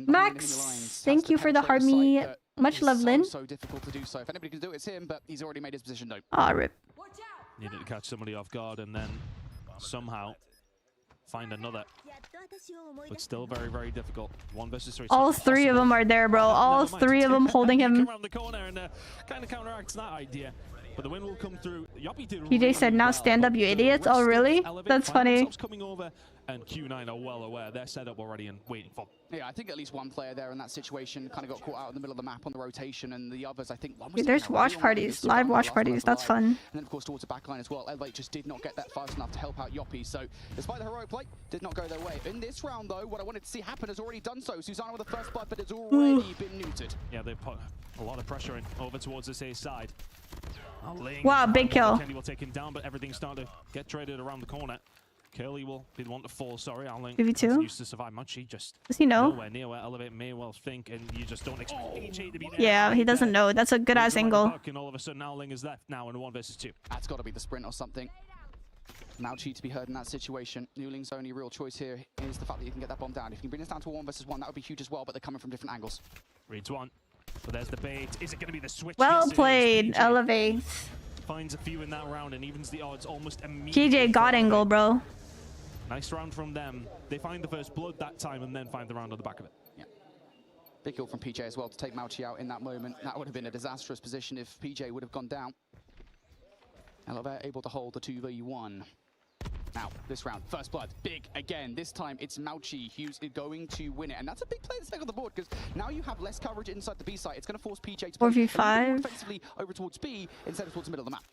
Max, thank you for the heart me. Much love, Lynn. So difficult to do so. If anybody can do it, it's him, but he's already made his position known. Ah, rip. Needed to catch somebody off guard and then somehow find another. But still very, very difficult. 1 versus 3. All 3 of them are there, bro. All 3 of them holding him. Around the corner and kind of counteracts that idea. But the win will come through. PJ said, now stand up, you idiots. Oh, really? That's funny. Coming over, and Q9 are well aware. They're set up already and waiting for. Yeah, I think at least one player there in that situation kind of got caught out in the middle of the map on the rotation, and the others, I think, one was. Dude, there's watch parties, live watch parties. That's fun. And then, of course, towards the backline as well. Elevate just did not get that fast enough to help out Yoppie. So, despite the heroic play, did not go their way. In this round, though, what I wanted to see happen has already done so. Susano with the first blood, but it's already been neutered. Yeah, they put a lot of pressure in over towards this A side. Wow, big kill. Kendi will take him down, but everything's starting to get traded around the corner. Curly will be the one to fall, sorry. Arling used to survive much. He just does he know? Nowhere near where Elevate may well think, and you just don't expect PJ to be there. Yeah, he doesn't know. That's a good ass angle. And all of a sudden, Arling is left now in a 1 versus 2. That's got to be the sprint or something. Mauchi to be heard in that situation. Newling's only real choice here is the fact that you can get that bomb down. If you can bring this down to a 1 versus 1, that would be huge as well, but they're coming from different angles. Reads one. So there's the bait. Is it going to be the switch? Well played, Elevate. Finds a few in that round and evens the odds almost immediately. PJ got angle, bro. Nice round from them. They find the first blood that time and then find the round on the back of it. Yeah. Big kill from PJ as well to take Mauchi out in that moment. That would have been a disastrous position if PJ would have gone down. Elevate able to hold the 2v1. Now, this round, first blood, big again. This time, it's Mauchi who's going to win it. And that's a big play to take on the board, because now you have less coverage inside the B site. It's going to force PJ to play 4v5 offensively over towards B instead of towards the middle of the map.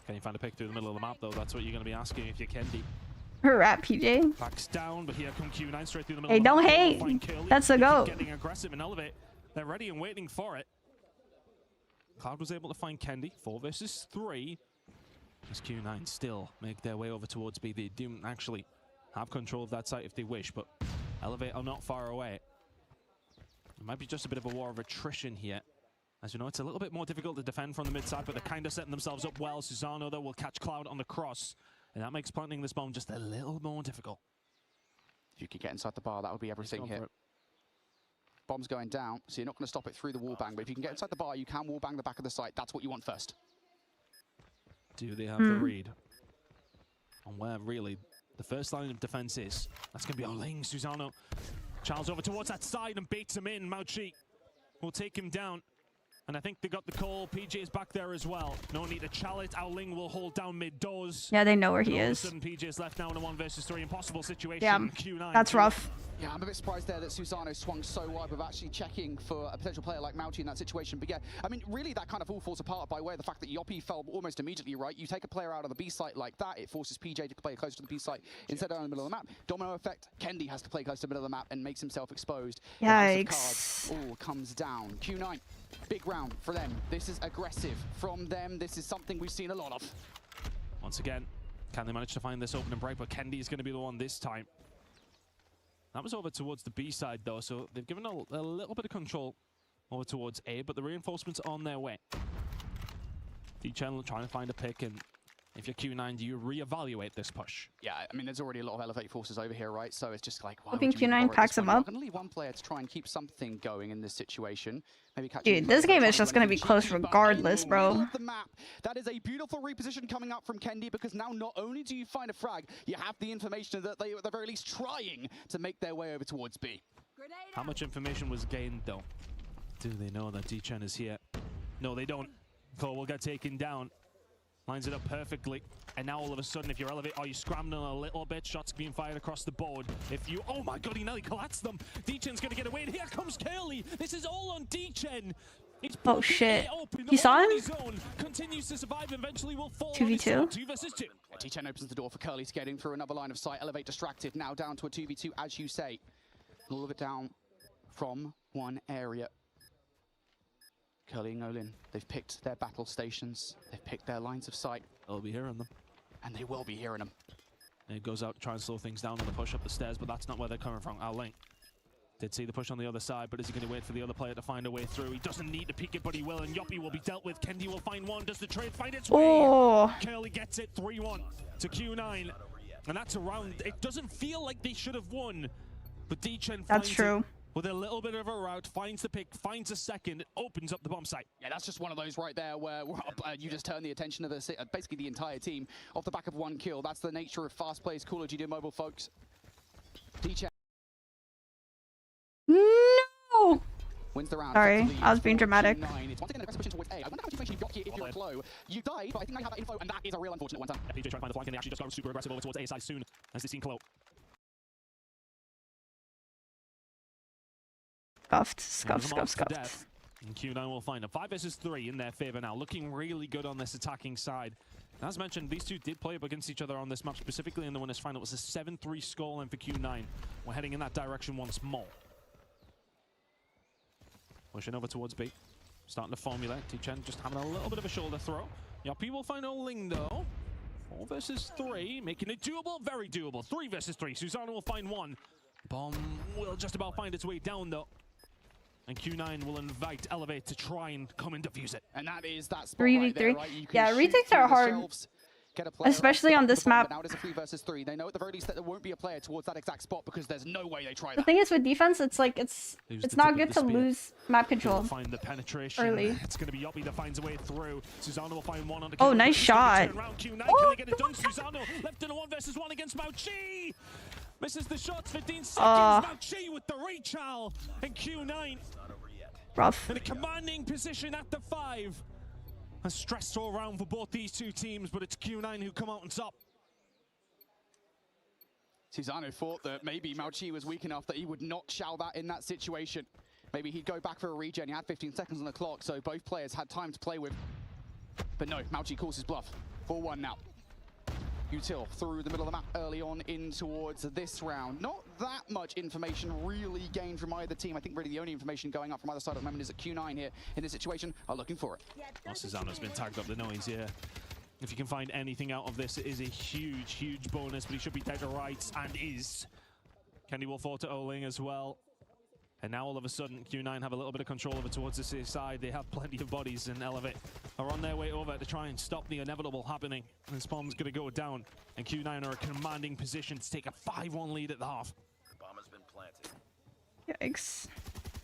Can you find a pick through the middle of the map, though? That's what you're going to be asking if you can be. Rat PJ. Backs down, but here come Q9 straight through the middle Hey, of the don't map. hate. That's a go. Getting aggressive and Elevate. They're ready and waiting for it. Cloud was able to find Kendi. 4 versus 3. As Q9 still make their way over towards B. They do actually have control of that site if they wish, but Elevate are not far away. It might be just a bit of a war of attrition here. As you know, it's a little bit more difficult to defend from the mid side, but they're kind of setting themselves up well. Susano, though, will catch Cloud on the cross, and that makes planting this bomb just a little more difficult. If you could get inside the bar, that would be everything here. Bomb's going down, so you're not going to stop it through the wall bang, but if you can get inside the bar, you can wall bang the back of the site. That's what you want first. Do they have the read on where really the first line of defense is? That's going to be Ling. Susano. Charles over towards that side and baits him in. Mauchi will take him down. And I think they got the call. PJ is back there as well. No need to challenge. Ling will hold down mid doors. Yeah, they know where he is. PJ is left now in a 1 versus 3 impossible situation. Yeah, Q9 that's rough. Yeah, I'm a bit surprised there that Susano swung so wide with actually checking for a potential player like Mauchi in that situation. But yeah, I mean, really that kind of all falls apart by way of the fact that Yoppie fell almost immediately, right? You take a player out of the B site like that, it forces PJ to play close to the B site instead of in the middle of the map. Domino effect, Kendi has to play close to the middle of the map and makes himself exposed. Yikes. All comes down. Q9, big round for them. This is aggressive from them. This is something we've seen a lot of. Once again, can they manage to find this open and break? But Kendi is going to be the one this time. That was over towards the B side, though, so they've given a little bit of control over towards A, but the reinforcements are on their way. D-Channel trying to find a pick, and if you're Q9, do you reevaluate this push? Yeah, I mean, there's already a lot of Elevate forces over here, right? So it's just like, why I think Q9 packs him up. I'm going to leave one player to try and keep something going in this situation. Maybe catch Dude, this game is just going to be close regardless, bro. The map. That is a beautiful reposition coming up from Kendi, because now not only do you find a frag, you have the information that they are at the very least trying to make their way over towards B. How much information was gained, though? Do they know that D-Chen is here? No, they don't. Cole will get taken down. Lines it up perfectly. And now all of a sudden, if you're Elevate, are you scrambling a little bit? Shots being fired across the board. If you, oh my god, he nearly collapsed them. D-Chen's gonna get away, and here comes Curly. This is all on D-Chen. Oh shit. He saw him? Continues to survive, eventually will fall. 2v2. 2 versus 2. D-Chen opens the door for Curly to get in through another line of sight. Elevate distracted, now down to a 2v2, as you say. All of it down from one area. Curly and Olin, they've picked their battle stations. They've picked their lines of sight. They'll be hearing them. And they will be hearing them. And it goes out to try and slow things down on the push up the stairs, but that's not where they're coming from. Ling did see the push on the other side, but is he going to wait for the other player to find a way through? He doesn't need to peek it, but he will, and Yoppie will be dealt with. Kendi will find one. Does the trade find its way? Oh. Curly gets it 3-1 to Q9. And that's a round. It doesn't feel like they should have won, but D-Chen finds it with a little bit of a route, finds the pick, finds a second, opens up the bomb site. Yeah, that's just one of those right there where you just turn the attention of basically the entire team off the back of one kill. That's the nature of fast-paced Call of Duty Mobile, folks. D-Chen. No! Wins the round. Sorry, I was being dramatic. It's once again an aggressive push towards A. I wonder how much information you got here if you're low. You died, but I think I have that info, and that is a real unfortunate one time. Yeah, PJ trying to find the flank, and they actually just got super aggressive over towards A side soon as they seen Clo. Scuffed. And Q9 will find a 5 versus 3 in their favor now, looking really good on this attacking side. And as mentioned, these two did play up against each other on this map, specifically in the winners final. It was a 7-3 scoreline for Q9. We're heading in that direction once more. Pushing over towards B, starting to formulate. T-Chen just having a little bit of a shoulder throw. Yoppie will find Ling though. 4 versus 3, making it doable, very doable. 3 versus 3, Susano will find one. Bomb will just about find its way down though. And Q9 will invite Elevate to try and come and defuse it. And that is that spot 3v3. right there, right? Yeah, retakes are hard. Especially on this map. Now it is a 3 versus 3. They know at the very least that there won't be a player towards that exact spot because there's no way they try that. The thing is with defense, it's like it's not good to lose map control. Find the penetration early. It's going to be Yoppie that finds a way through. Susano will find one on the Oh, nice shot. Q9, can they get it done? Susano left in a 1 versus 1 against Mauchi. Misses the shots, 15 seconds. Mauchi with the reach out. And Q9. Rough. In a commanding position at the 5. A stressful round for both these two teams, but it's Q9 who come out on top. Susano thought that maybe Mauchi was weak enough that he would not shell that in that situation. Maybe he'd go back for a regen. He had 15 seconds on the clock, so both players had time to play with. But no, Mauchi calls his bluff. 4-1 now. Util through the middle of the map early on in towards this round. Not that much information really gained from either team. I think really the only information going up from either side at the moment is that Q9 here in this situation are looking for it. Well, Susano's been tagged up the nose, yeah. If you can find anything out of this, it is a huge, huge bonus, but he should be dead to rights, and is. Kendy will fall to Oling as well. And now all of a sudden, Q9 have a little bit of control over towards the side. They have plenty of bodies, and Elevate are on their way over to try and stop the inevitable happening. This bomb's going to go down, and Q9 are in a commanding position to take a 5-1 lead at the half. Bomb has been planted. Yikes.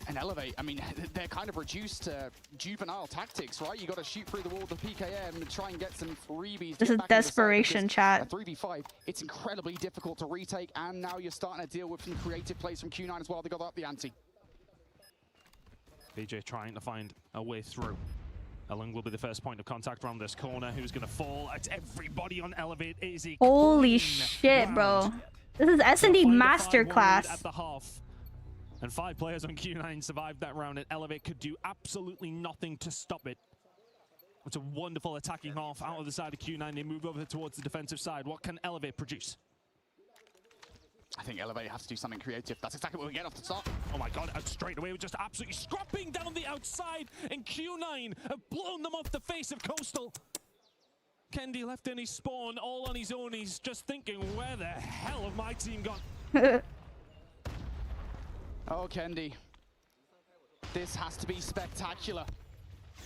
And Elevate, I mean, they're kind of reduced to juvenile tactics, right? You got to shoot through the wall with the PKM and try and get some freebies. This is desperation, chat. At 3v5, it's incredibly difficult to retake, and now you're starting to deal with some creative plays from Q9 as well. They got up the ante. BJ trying to find a way through. Elling will be the first point of contact around this corner. Who's going to fall? It's everybody on Elevate. Is a holy shit, bro. This is S&D masterclass. At the half. And 5 players on Q9 survived that round, and Elevate could do absolutely nothing to stop it. It's a wonderful attacking half out of the side of Q9. They move over towards the defensive side. What can Elevate produce? I think Elevate has to do something creative. That's exactly what we get off the start. Oh my god, straight away, we're just absolutely scrapping down the outside, and Q9 have blown them off the face of Coastal. Kendy left in his spawn all on his own. He's just thinking, where the hell have my team gone? Oh, Kendy. This has to be spectacular.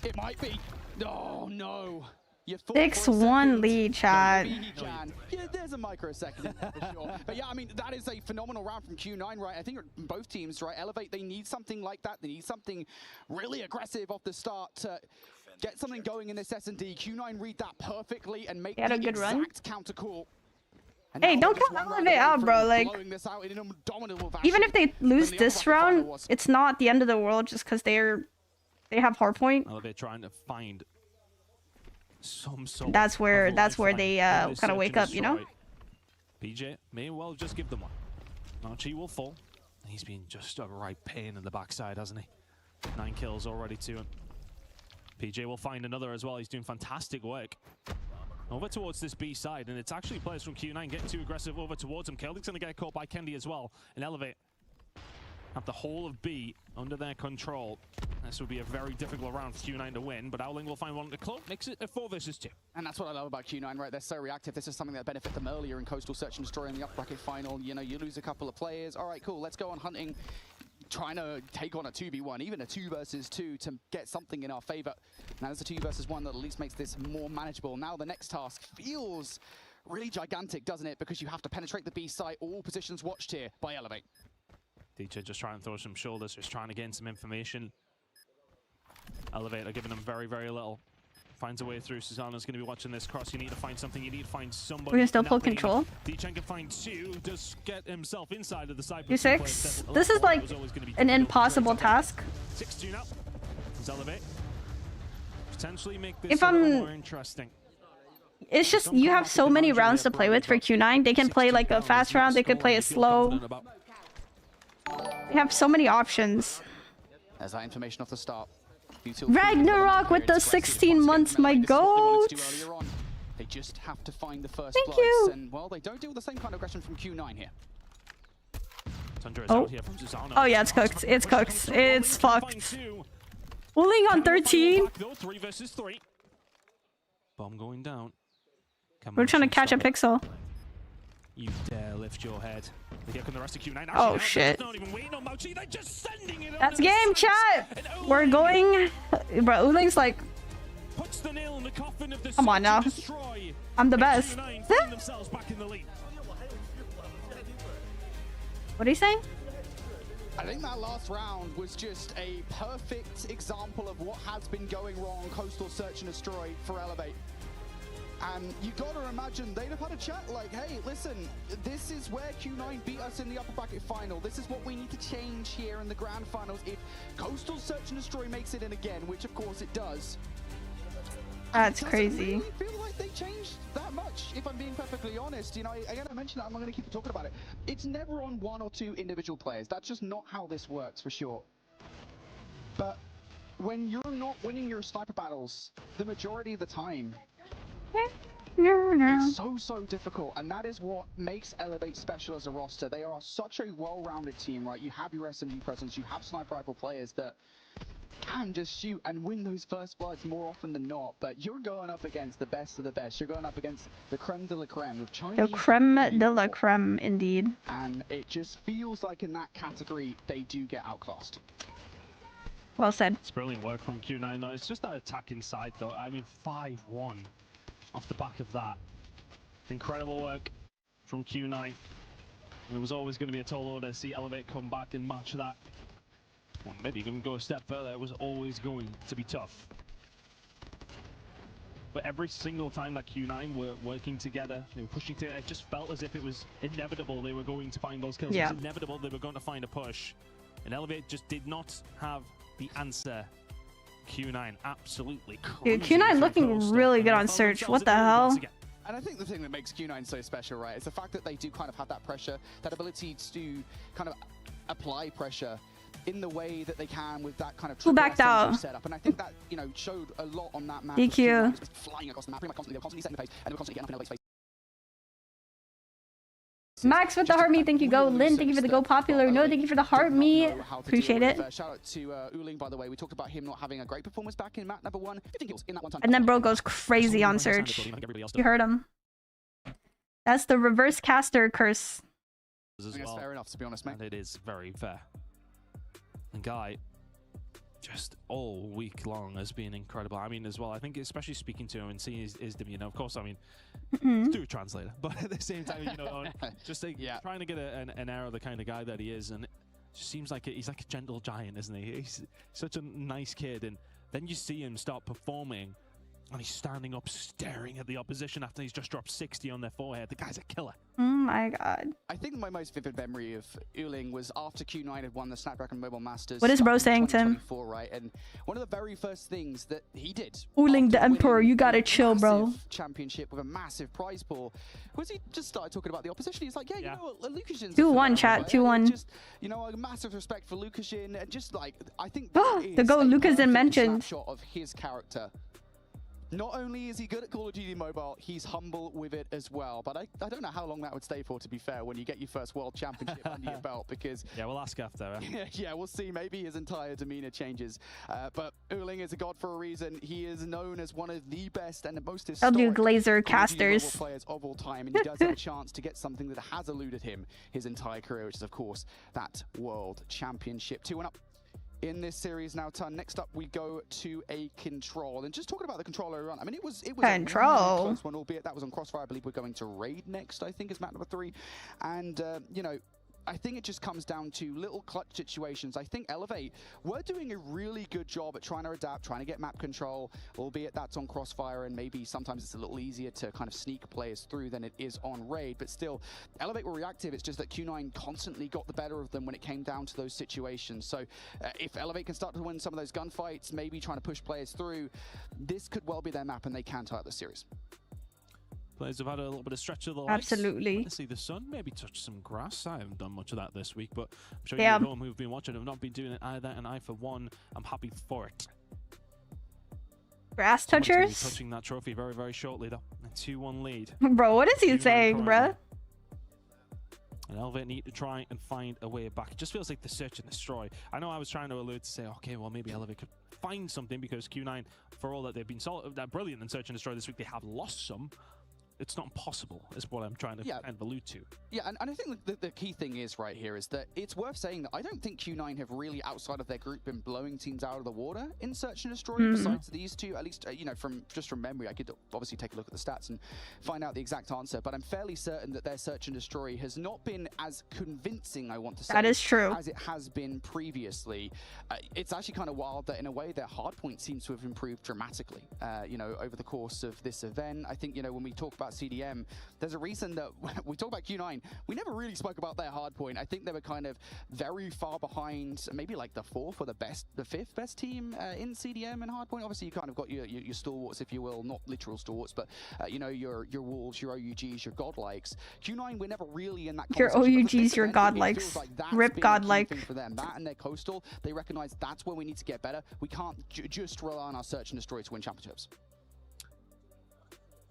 It might be. Oh, no. 6-1 lead, chat. Yeah, there's a microsecond for sure. But yeah, I mean, that is a phenomenal round from Q9, right? I think both teams, right? Elevate, they need something like that. They need something really aggressive off the start to get something going in this S&D. Q9 read that perfectly and make the exact counter call. Hey, don't count Elevate out, bro. Like, even if they lose this round, it's not the end of the world just because they have hardpoint. Elevate trying to find some sort. That's where they kind of wake up, you know. PJ may well just give them one. Archie will fall. He's been just a right pain in the backside, hasn't he? 9 kills already to him. PJ will find another as well. He's doing fantastic work. Over towards this B side, and it's actually players from Q9 getting too aggressive over towards him. Keldick's going to get caught by Kendy as well. And Elevate have the whole of B under their control. This would be a very difficult round for Q9 to win, but Owling will find one to cloak, makes it a 4 versus 2. And that's what I love about Q9, right? They're so reactive. This is something that benefited them earlier in Coastal Search and Destroy in the up-bracket final. You know, you lose a couple of players. All right, cool, let's go on hunting, trying to take on a 2v1, even a 2 versus 2 to get something in our favor. Now there's a 2 versus 1 that at least makes this more manageable. Now the next task feels really gigantic, doesn't it? Because you have to penetrate the B site. All positions watched here by Elevate. DJ just trying to throw some shoulders, just trying to gain some information. Elevate are giving them very, very little. Finds a way through. Susano's going to be watching this cross. You need to find something. You need to find somebody. We're going to still pull control. DJ can find 2. Does get himself inside of the side. 2-6. This is like an impossible task. 6-2 now. Elevate. Potentially make this a little more interesting. It's just you have so many rounds to play with for Q9. They can play like a fast round. They could play it slow. They have so many options. There's that information off the start. Ragnarok with the 16 months, my goat. They just have to find the first Thank you. And well, they don't deal with the same kind of aggression from Q9 here. Oh yeah, it's cooked. It's cooked. It's fucked. Pulling on 13. 3 versus 3. Bomb going down. We're trying to catch a pixel. You dare lift your head. They get the rest of Q9. Oh shit. They're just sending it. That's game, chat. We're going. Bro, Uling's like. Puts the nail in the coffin of the come on now. I'm the best. What are you saying? I think that last round was just a perfect example of what has been going wrong Coastal Search and Destroy for Elevate. And you gotta imagine they'd have had a chat like, hey, listen, this is where Q9 beat us in the upper bracket final. This is what we need to change here in the grand finals. If Coastal Search and Destroy makes it in again, which of course it does, That's crazy. Really feel like they changed that much, if I'm being perfectly honest. You know, again, I mentioned that I'm going to keep talking about it. It's never on one or two individual players. That's just not how this works, for sure. But when you're not winning your sniper battles, the majority of the time, it's so difficult, and that is what makes Elevate special as a roster. They are such a well-rounded team, right? You have your SMG presence, you have sniper rifle players that can just shoot and win those first bloods more often than not, but you're going up against the best of the best. You're going up against the creme de la creme of Chinese. The creme de la creme, indeed. And it just feels like in that category, they do get outclassed. Well said. It's brilliant work from Q9 though. It's just that attack inside though. I mean, 5-1 off the back of that. Incredible work from Q9. It was always going to be a tall order to see Elevate come back and match that. Well, maybe even go a step further. It was always going to be tough. But every single time that Q9 were working together, they were pushing together, it just felt as if it was inevitable they were going to find those kills. Yeah. It was inevitable they were going to find a push. And Elevate just did not have the answer. Q9 absolutely Dude, Q9 looking really good on Search. What the hell? And I think the thing that makes Q9 so special, right, is the fact that they do kind of have that pressure, that ability to kind of apply pressure in the way that they can with that kind of Who backed out? setup. And I think that, you know, showed a lot on that map. DQ. Flying across the map, pretty much constantly, they were constantly setting the pace, and they were constantly getting up in Elevate's face. Max with the heart me, thank you. Go Lynn, thank you for the go popular. No, thank you for the heart me. Appreciate it. Shout out to Uling, by the way. We talked about him not having a great performance back in map number 1. 15 kills in that one time. And then bro goes crazy on Search. You heard him. That's the reverse caster curse. I think it's fair enough, to be honest, mate. And it is very fair. And Guy, just all week long has been incredible. I mean, as well, I think especially speaking to him and seeing his demeanor. Of course, I mean, do a translator, but at the same time, you know, just like, trying to get an air of the kind of guy that he is, and it just seems like he's like a gentle giant, isn't he? He's such a nice kid, and then you see him start performing, and he's standing up staring at the opposition after he's just dropped 60 on their forehead. The guy's a killer. Oh my god. I think my most vivid memory of Uling was after Q9 had won the Snapdragon Mobile Masters. What is bro saying, Tim? Right? And one of the very first things that he did, Uling the Emperor, you gotta chill, bro. Championship with a massive prize pool, was he just started talking about the opposition. He's like, yeah, you know what, Lukashin's 2-1 chat, 2-1. Just, you know, a massive respect for Lukashin, and just like, I think the go Lukashin mentioned. Snapshot of his character. Not only is he good at Call of Duty Mobile, he's humble with it as well. But I don't know how long that would stay for, to be fair, when you get your first World Championship under your belt, because... Yeah, we'll ask after. Yeah, we'll see. Maybe his entire demeanor changes. But Uling is a god for a reason. He is known as one of the best and the most historic Glazer casters players of all time, and he does have a chance to get something that has eluded him his entire career, which is, of course, that World Championship. 2-1 up in this series now. Next up we go to a control, and just talking about the controller run, I mean, it was control. A really close one, albeit that was on Crossfire. I believe we're going to raid next, I think, is map number 3, and you know, I think it just comes down to little clutch situations. I think Elevate were doing a really good job at trying to adapt, trying to get map control, albeit that's on Crossfire, and maybe sometimes it's a little easier to kind of sneak players through than it is on Raid. But still, Elevate were reactive. It's just that Q9 constantly got the better of them when it came down to those situations. So if Elevate can start to win some of those gunfights, maybe trying to push players through, this could well be their map, and they can tie up the series. Players have had a little bit of stretch of the legs. Absolutely. To see the sun, maybe touch some grass. I haven't done much of that this week, but I'm sure you at home who've been watching have not been doing it either, and I, for one, am happy for it. Grass touchers? Be touching that trophy very, very shortly, though. A 2-1 lead. Bro, what is he saying, bruh? And Elevate need to try and find a way back. It just feels like the search and destroy. I know I was trying to allude to say, okay, well, maybe Elevate could find something, because Q9, for all that they've been brilliant in search and destroy this week, they have lost some. It's not impossible, is what I'm trying to kind of allude to. Yeah, and I think the key thing is right here is that it's worth saying that I don't think Q9 have really, outside of their group, been blowing teams out of the water in search and destroy. Besides these two, at least you know, from memory, I could obviously take a look at the stats and find out the exact answer. But I'm fairly certain that their search and destroy has not been as convincing, I want to say, that is true, as it has been previously. It's actually kind of wild that in a way their hardpoint seems to have improved dramatically. You know, over the course of this event, I think, you know, when we talk about about CDM, there's a reason that we talk about Q9. We never really spoke about their hard point. I think they were kind of very far behind, maybe like the fourth or the fifth best team in CDM and hard point. Obviously, you kind of got your stalwarts, if you will, not literal stalwarts, but you know, your wolves, your OUGs, your godlikes. Q9 we're never really in that. Your OUGs, your godlikes, like rip godlike. For them, that and their coastal, they recognize that's where we need to get better. We can't just rely on our search and destroy to win championships.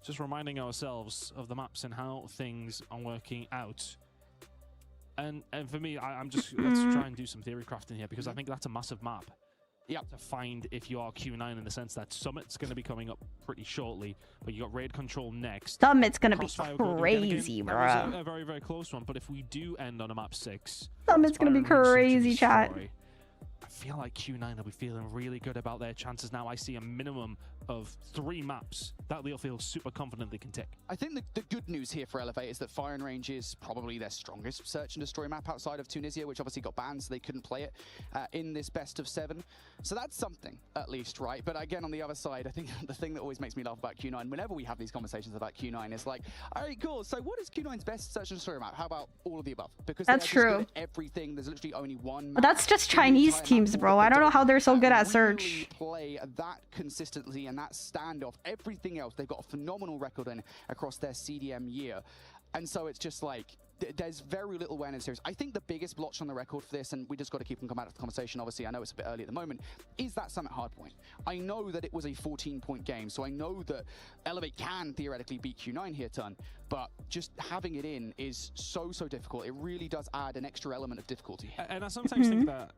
Just reminding ourselves of the maps and how things are working out. And for me, I'm just let's try and do some theory crafting here, because I think that's a massive map. Yeah, to find if you are Q9, in the sense that Summit's going to be coming up pretty shortly, but you got raid control next. Summit's going to be Crossfire crazy, bro. That was a very, very close one, but if we do end on a map 6, Summit's going to be crazy, chat. I feel like Q9 will be feeling really good about their chances now. I see a minimum of 3 maps that they'll feel super confident they can take. I think the good news here for Elevate is that Firing Range is probably their strongest search and destroy map outside of Tunisia, which obviously got banned, so they couldn't play it in this best of 7. So that's something, at least, right? But again, on the other side, I think the thing that always makes me laugh about Q9, whenever we have these conversations about Q9, is like, all right, cool, so what is Q9's best search and destroy map? How about all of the above? Because that's true. Everything, there's literally only one map. But that's just Chinese teams, bro. I don't know how they're so good at search. Really play that consistently and that standoff. Everything else, they've got a phenomenal record in across their CDM year. And so it's just like, there's very little awareness here. I think the biggest blotch on the record for this, and we just got to keep them come out of the conversation, obviously, I know it's a bit early at the moment, is that Summit hardpoint. I know that it was a 14-point game, so I know that Elevate can theoretically beat Q9 here, ton, but just having it in is so difficult. It really does add an extra element of difficulty. And I sometimes think that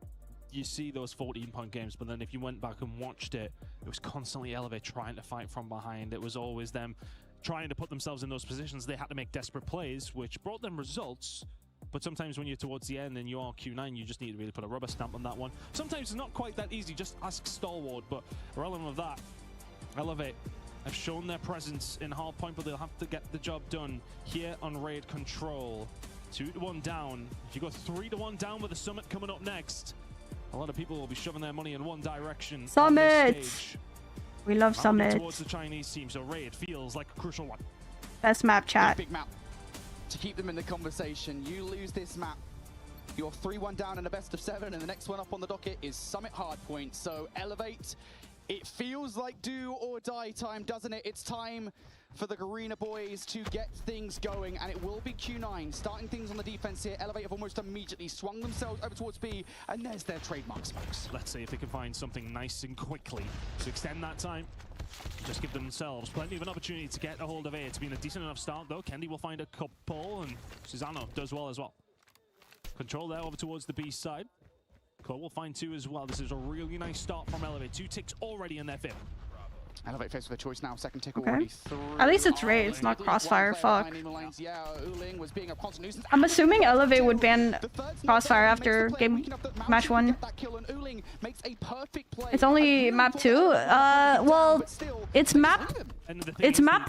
you see those 14-point games, but then if you went back and watched it, it was constantly Elevate trying to fight from behind. It was always them trying to put themselves in those positions. They had to make desperate plays, which brought them results. But sometimes when you're towards the end and you are Q9, you just need to really put a rubber stamp on that one. Sometimes it's not quite that easy. Just ask Stalwart. But irrelevant of that, Elevate have shown their presence in hardpoint, but they'll have to get the job done here on raid control. 2-1 down. If you go 3-1 down with the Summit coming up next, a lot of people will be shoving their money in one direction. Summit! We love Summit. Towards the Chinese team, so raid feels like a crucial one. Best map, chat. Big map. To keep them in the conversation, you lose this map, you're 3-1 down in a best of 7, and the next one up on the docket is Summit hardpoint. So Elevate, it feels like do or die time, doesn't it? It's time for the Garena boys to get things going, and it will be Q9 starting things on the defense here. Elevate have almost immediately swung themselves over towards B, and there's their trademark smokes. Let's see if they can find something nice and quickly to extend that time. Just give themselves plenty of an opportunity to get a hold of A. It's been a decent enough start, though. Kendi will find a couple, and Susano does well as well. Control there over towards the B side. Cole will find 2 as well. This is a really nice start from Elevate. 2 ticks already in their fifth. Elevate faced with a choice now. Second tick already through. At least it's raid, it's not crossfire. Fuck. Yeah, Uling was being a constant nuisance. I'm assuming Elevate would ban crossfire after game match 1. It's only map 2. Well, it's map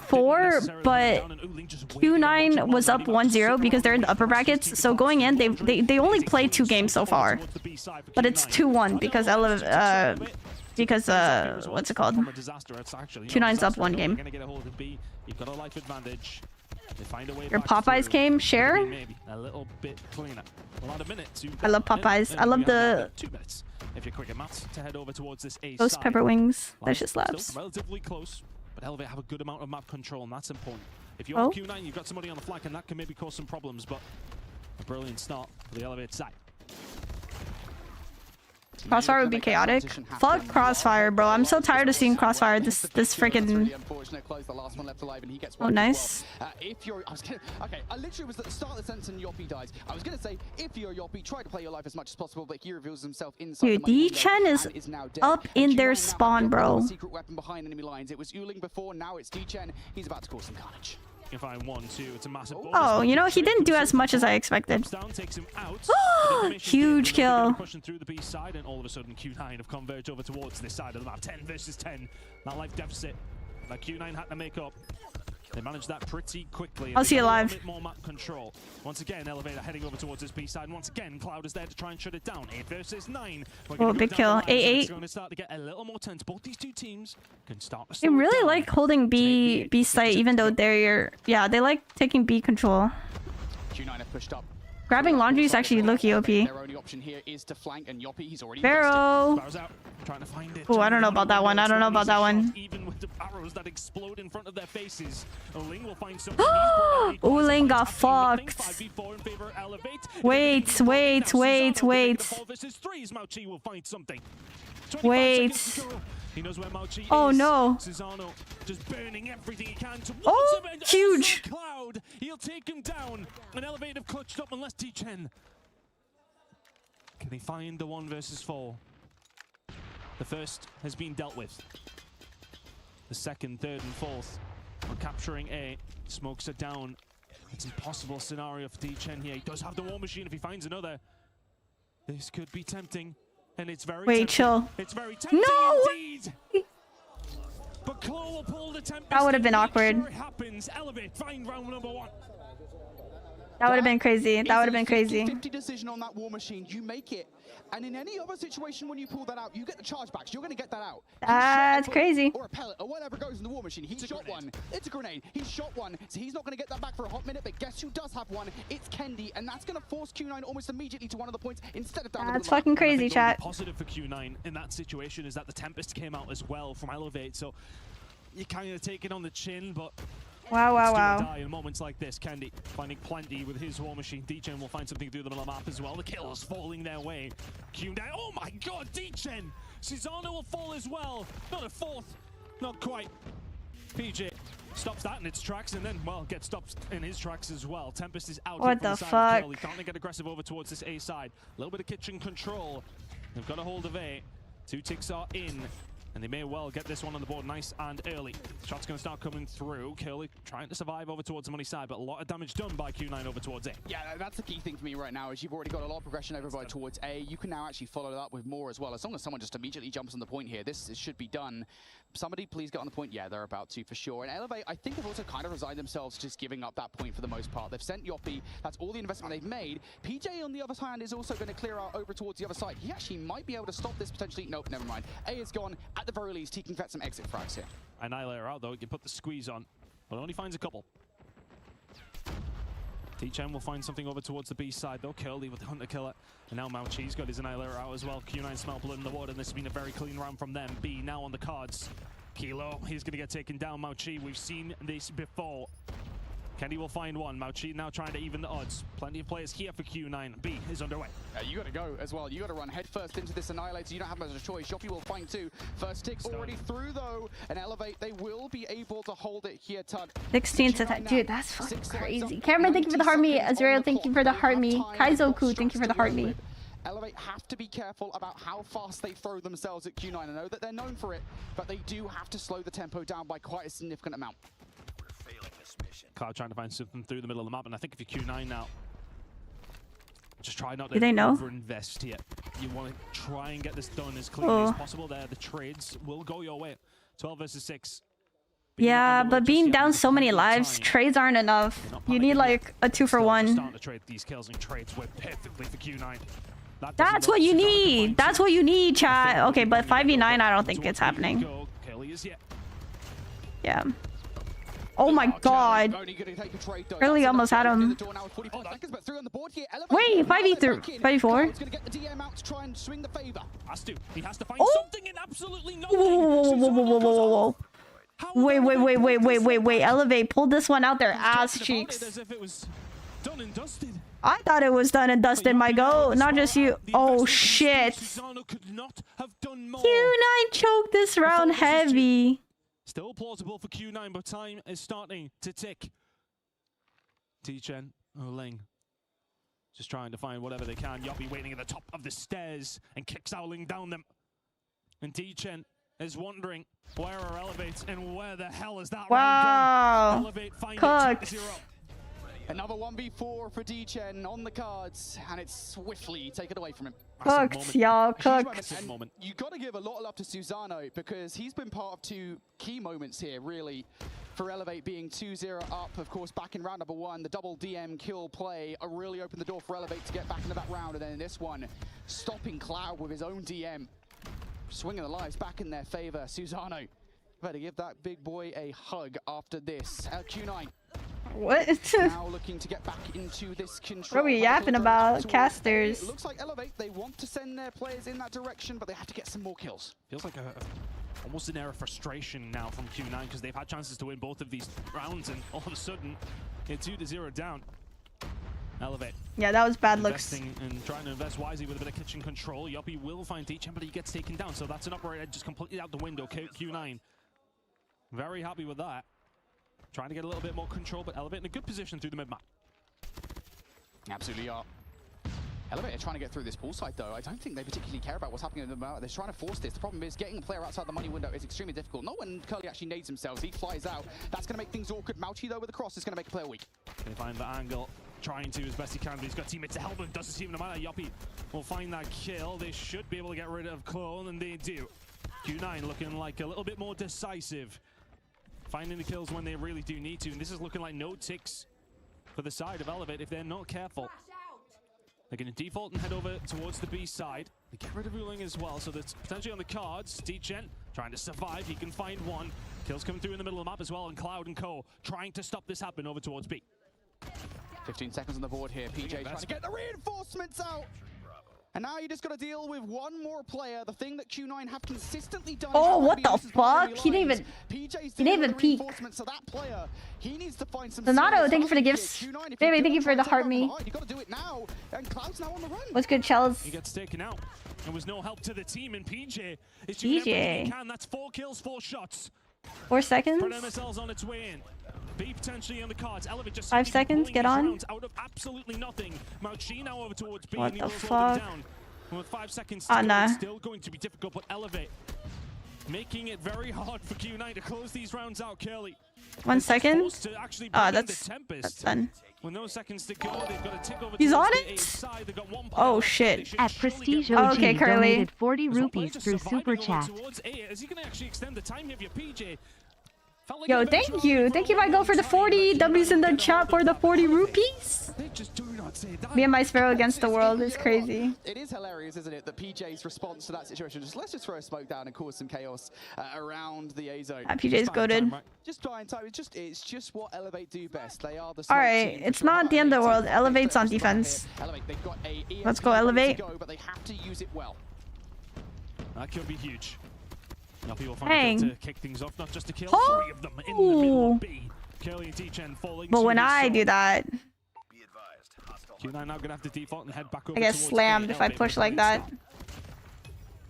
4, but Q9 was up 1-0 because they're in the upper brackets. So going in, they only played 2 games so far, but it's 2-1 because what's it called? Q9's up 1 game. Your Popeyes game, share? A little bit cleaner. I love Popeyes. I love the if you're quick at maths, to head over towards this A those side. pepper wings. Well, Delicious labs. Still relatively close, but Elevate have a good amount of map control, and that's important. If you're Q9, you've got somebody on the flank, and that can maybe cause some problems, but a brilliant start for the Elevate side. Crossfire would be chaotic. Fuck Crossfire, bro. I'm so tired of seeing Crossfire. This freaking. Oh, nice. Okay, I literally was at the start of the sentence and Yoppy dies. I was gonna say, if you're Yoppy, try to play your life as much as possible, but he reveals himself inside. Dude, D-Chen is up in their spawn, bro. Secret weapon behind enemy lines. It was Uling before, now it's D-Chen. He's about to cause some carnage. You can find 1-2. It's a massive bonus. Oh, you know, he didn't do as much as I expected. Takes him out. Huge kill. Pushing through the B side, and all of a sudden Q9 have converged over towards this side of the map. 10 versus 10. That life deficit that Q9 had to make up. They managed that pretty quickly. I'll see you live. A bit more map control. Once again, Elevator heading over towards this B side. And once again, Cloud is there to try and shut it down. 8 versus 9. Oh, big kill. 8-8. It's going to start to get a little more tense. Both these two teams can start to They really like holding B site, even though they're they like taking B control. Q9 have pushed up. Grabbing laundry is actually low-key OP. Their only option here is to flank, and Yoppie, he's already Barrow. Trying to find it. Oh, I don't know about that one. I don't know about that one. Even with the arrows that explode in front of their faces, Ling will find some. Ling got fucked. Wait. He knows where Mauchi oh is. no. Susano just burning everything he can towards oh, him. huge. Cloud. He'll take him down. An Elevator clutched up unless T-Chen. Can he find the 1 versus 4? The first has been dealt with. The second, third, and fourth are capturing A. Smokes are down. It's an impossible scenario for T-Chen here. He does have the War Machine if he finds another. This could be tempting. And it's very tempting. Chill. It's very tempting indeed. But Claw will pull the Tempest. That would have been awkward. Sure it happens. Elevate, find round number 1. That would have been crazy. That would have been crazy. 50 decision on that War Machine. You make it. And in any other situation when you pull that out, you get the chargebacks. You're going to get that out. That's crazy. Or a pellet or whatever goes in the War Machine. He shot one. It's a grenade. He shot one. So he's not going to get that back for a hot minute. But guess who does have one? It's Kendi. And that's going to force Q9 almost immediately to one of the points instead of down the That's fucking crazy, chat. Positive for Q9 in that situation is that the Tempest came out as well from Elevate. So you kind of take it on the chin, but Wow. in moments like this, Kendi finding plenty with his War Machine. D-Chen will find something through the middle of the map as well. The kills falling their way. Q9, oh my god, D-Chen! Susano will fall as well. Not a fourth, not quite. PJ stops that in its tracks and then, well, gets stopped in his tracks as well. Tempest is out. What the fuck? He can't get aggressive over towards this A side. A little bit of kitchen control. They've got a hold of A. 2 ticks are in. And they may well get this one on the board nice and early. Shots going to start coming through. Curly trying to survive over towards the money side, but a lot of damage done by Q9 over towards A. Yeah, that's the key thing for me right now is you've already got a lot of progression over by towards A. You can now actually follow that up with more as well. As long as someone just immediately jumps on the point here, this should be done. Somebody please get on the point. Yeah, they're about to for sure. And Elevate, I think, have also kind of resigned themselves to just giving up that point for the most part. They've sent Yoppie. That's all the investment they've made. PJ, on the other hand, is also going to clear out over towards the other side. He actually might be able to stop this potentially. Nope, never mind. A is gone. At the very least, he can get some exit frags here. Annihilator out, though. He can put the squeeze on, but only finds a couple. T-Chen will find something over towards the B side, though. Curly with the Hunter Killer. And now Mauchi's got his Annihilator out as well. Q9 smell blood in the water, and this has been a very clean round from them. B now on the cards. Kilo, he's going to get taken down. Mauchi, we've seen this before. Kendi will find one. Mauchi now trying to even the odds. Plenty of players here for Q9. B is underway. You got to go as well. You got to run headfirst into this Annihilator. You don't have much of a choice. Yoppie will find 2. First tick already through, though. And Elevate, they will be able to hold it here, Tun. 16 to 10. Dude, that's fucking crazy. Cameron, thank you for the heart me. Azrael, thank you for the heart me. Kaizoku, thank you for the heart me. Elevate have to be careful about how fast they throw themselves at Q9. I know that they're known for it, but they do have to slow the tempo down by quite a significant amount. We're failing this mission. Cloud trying to find something through the middle of the map, and I think if you're Q9 now, just try not to overinvest here. You want to try and get this done as cleanly as possible there. The trades will go your way. 12 versus 6. Yeah, but being down so many lives, trades aren't enough. You need like a 2-for-1. Starting to trade these kills, and trades work perfectly for Q9. That's what you need. That's what you need, chat. Okay, but 5v9, I don't think it's happening. Yeah. Oh my god. Really almost had him. Wait, 5v3, 5v4. Oh! Wait. Elevate, pull this one out their ass cheeks. I thought it was done and dusted, my go, not just you. Oh shit. Q9 choked this round heavy. Still plausible for Q9, but time is starting to tick. T-Chen, Ling, just trying to find whatever they can. Yoppie waiting at the top of the stairs and kicks Ling down them. And T-Chen is wondering where are Elevates and where the hell is that round gone? Elevate find it 0. Another 1v4 for D-Chen on the cards, and it's swiftly taken away from him. Cooked, y'all, cooked. You got to give a lot of love to Susano because he's been part of 2 key moments here, really. for Elevate being 2-0 up. Of course, back in round number 1, the double DM kill play really opened the door for Elevate to get back into that round. And then in this one, stopping Cloud with his own DM. Swinging the lives back in their favor. Susano, better give that big boy a hug after this. Q9. What? Now looking to get back into this control. What are we yapping about? Casters. It looks like Elevate, they want to send their players in that direction, but they have to get some more kills. Feels like almost an air of frustration now from Q9 because they've had chances to win both of these rounds, and all of a sudden, they're 2-0 down. Elevate. Yeah, that was bad looks. Investing and trying to invest wisely with a bit of kitchen control. Yoppie will find Teachin, but he gets taken down, so that's an operator just completely out the window. Q9. Very happy with that. Trying to get a little bit more control, but Elevate in a good position through the mid-map. Absolutely are. Elevate are trying to get through this pool side, though. I don't think they particularly care about what's happening in the map. They're trying to force this. The problem is getting a player outside the money window is extremely difficult. Not when Curly actually nades himself. He flies out. That's going to make things awkward. Mauchi, though, with the cross is going to make a player weak. They find the angle, trying to as best he can, but he's got teammates to help him. Doesn't seem to matter. Yoppie will find that kill. They should be able to get rid of Clone, and they do. Q9 looking like a little bit more decisive. Finding the kills when they really do need to, and this is looking like no ticks for the side of Elevate if they're not careful. They're going to default and head over towards the B side. They get rid of Ruling as well, so that's potentially on the cards. Teachin trying to survive. He can find one. Kills coming through in the middle of the map as well, and Cloud and Co trying to stop this happen over towards B. 15 seconds on the board here. PJ trying to get the reinforcements out. And now you just got to deal with one more player. The thing that Q9 have consistently done. Oh, what the fuck? He didn't even peek. So that player, he needs to find some. Donato, thank you for the gifts. Baby, thank you for the heart me. You got to do it now. And Cloud's now on the run. What's good, Chels? He gets taken out. There was no help to the team, and PJ is doing everything he can. That's 4 kills, 4 shots. 4 seconds. MSL's on its way in. B potentially on the cards. Elevate just 5 seconds, get on. Out of absolutely nothing. Mauchi now over towards B. What and the he fuck? Down. And with 5 seconds to go, nah. it's still going to be difficult, but Elevate making it very hard for Q9 to close these rounds out. Curly. 1 second. That's done. With no seconds to go, they've got to tick over. He's on it? Oh shit. At Prestige OG okay, Curly. donated 40 rupees through Super Chat. Is he going to actually extend the time here via PJ? Yo, thank you. Thank you, Michael, for the 40 W's in the chat for the 40 rupees. Me and my Sparrow against the world is crazy. It is hilarious, isn't it, that PJ's response to that situation, let's just throw a smoke down and cause some chaos around the A zone. PJ's goated. Just buying time. It's just what Elevate do best. They are the Alright, it's not the end of the world. Elevate's on defense. Let's go, Elevate. But they have to use it well. That could be huge. Yoppie will Hang. find to kick things off, not just to kill 3 of them in the middle of B. Curly and Teachin falling. But when I do that, Q9 now gonna have to default and head back over. I get slammed if I push like that.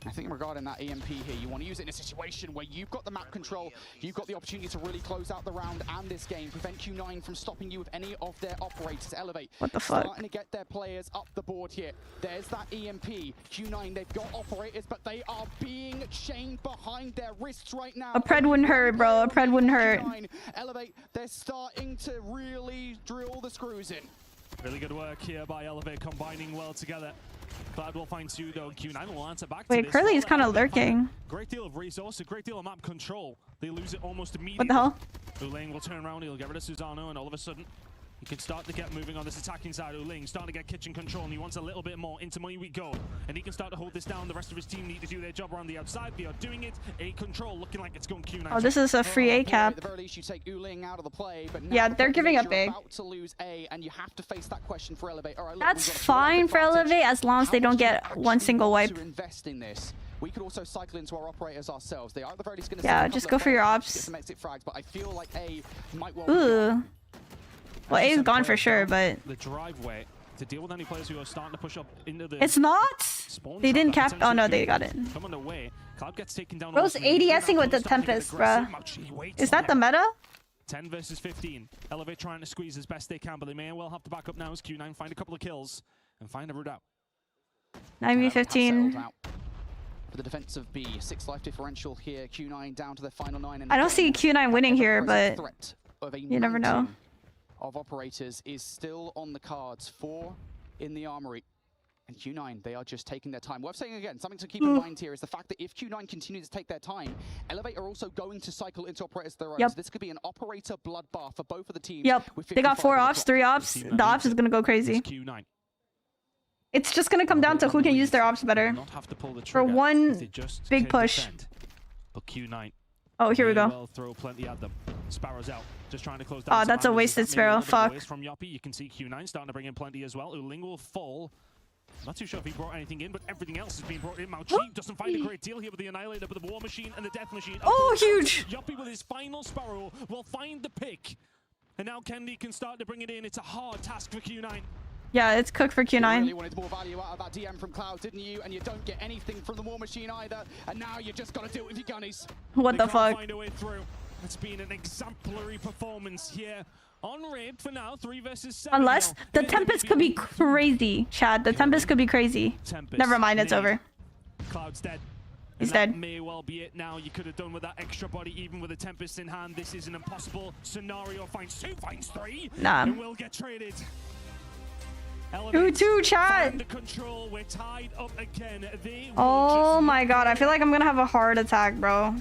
I think regarding that EMP here, you want to use it in a situation where you've got the map control, you've got the opportunity to really close out the round and this game, prevent Q9 from stopping you with any of their operators. Elevate. What the fuck? Starting to get their players up the board here. There's that EMP. Q9, they've got operators, but they are being chained behind their wrists right now. A pred wouldn't hurt, bro. A pred wouldn't hurt. Elevate, they're starting to really drill the screws in. Really good work here by Elevate, combining well together. Cloud will find Pseudo. Q9 will answer back to Wait, this. Curly is kind of lurking. Great deal of resource, a great deal of map control. They lose it almost What immediately. the hell? Uling will turn around, he'll get rid of Susano, and all of a sudden, he can start to get moving on this attacking side. Uling starting to get kitchen control, and he wants a little bit more. Into money we go. And he can start to hold this down. The rest of his team need to do their job around the outside. They are doing it. A control looking like it's going Q9. Oh, this is a free A cap. At the very least, you take Uling out of the play, but yeah, they're giving up big. About to lose A, and you have to face that question for Elevate. All right, look, that's fine for Elevate as long as they don't get one single wipe. To invest in this. We could also cycle into our operators ourselves. They are at the very least going to just go for your ops. Get some exit frags, but I feel like A might well. Ooh. Well, A is gone for sure, but the driveway to deal with any players who are starting to push up into the. It's not. They didn't cap. Oh no, they got it. Come on the way. Cloud gets taken down. Bro's ADSing with the Tempest, bruh. Is that the meta? 10 versus 15. Elevate trying to squeeze as best they can, but they may well have to back up now as Q9 find a couple of kills and find a route out. 9v15. For the defense of B, 6 life differential here. Q9 down to their final 9. I don't see Q9 winning here, but you never know. Of operators is still on the cards. 4 in the armory. And Q9, they are just taking their time. Worth saying again, something to keep in mind here is the fact that if Q9 continues to take their time, Elevate are also going to cycle into operators of their own. So this could be an operator bloodbath for both of the teams. They got 4 ops, 3 ops. The ops is going to go crazy. It's just going to come down to who can use their ops better. For one big push. But Q9. Oh, here we go. Will throw plenty at them. Sparrow's out. Just trying to close Oh, down. that's a wasted Sparrow. Fuck. From Yoppie, you can see Q9 starting to bring in plenty as well. Uling will fall. Not too sure if he brought anything in, but everything else has been brought in. Mao Chi doesn't find a great deal here with the Annihilator, but the War Machine and the Death Machine. Oh, huge! Yoppie with his final Sparrow will find the pick. And now Kendi can start to bring it in. It's a hard task for Q9. Yeah, it's cooked for Q9. You really wanted more value out of that DM from Cloud, didn't you? And you don't get anything from the War Machine either. And now you just got to do it with your gunnies. What the fuck? Find a way through. It's been an exemplary performance here on Raid for now. 3 versus 7. Unless the Tempest could be crazy, Chad. The Tempest could be crazy. Never mind, it's over. Cloud's dead. He's dead. dead. May well be it now. You could have done with that extra body, even with a Tempest in hand. This is an impossible scenario. Finds 2, finds 3. Nah. And will get traded. 2-2, chat. The control. We're tied up again. Oh my god, I feel like I'm gonna have a heart attack, bro.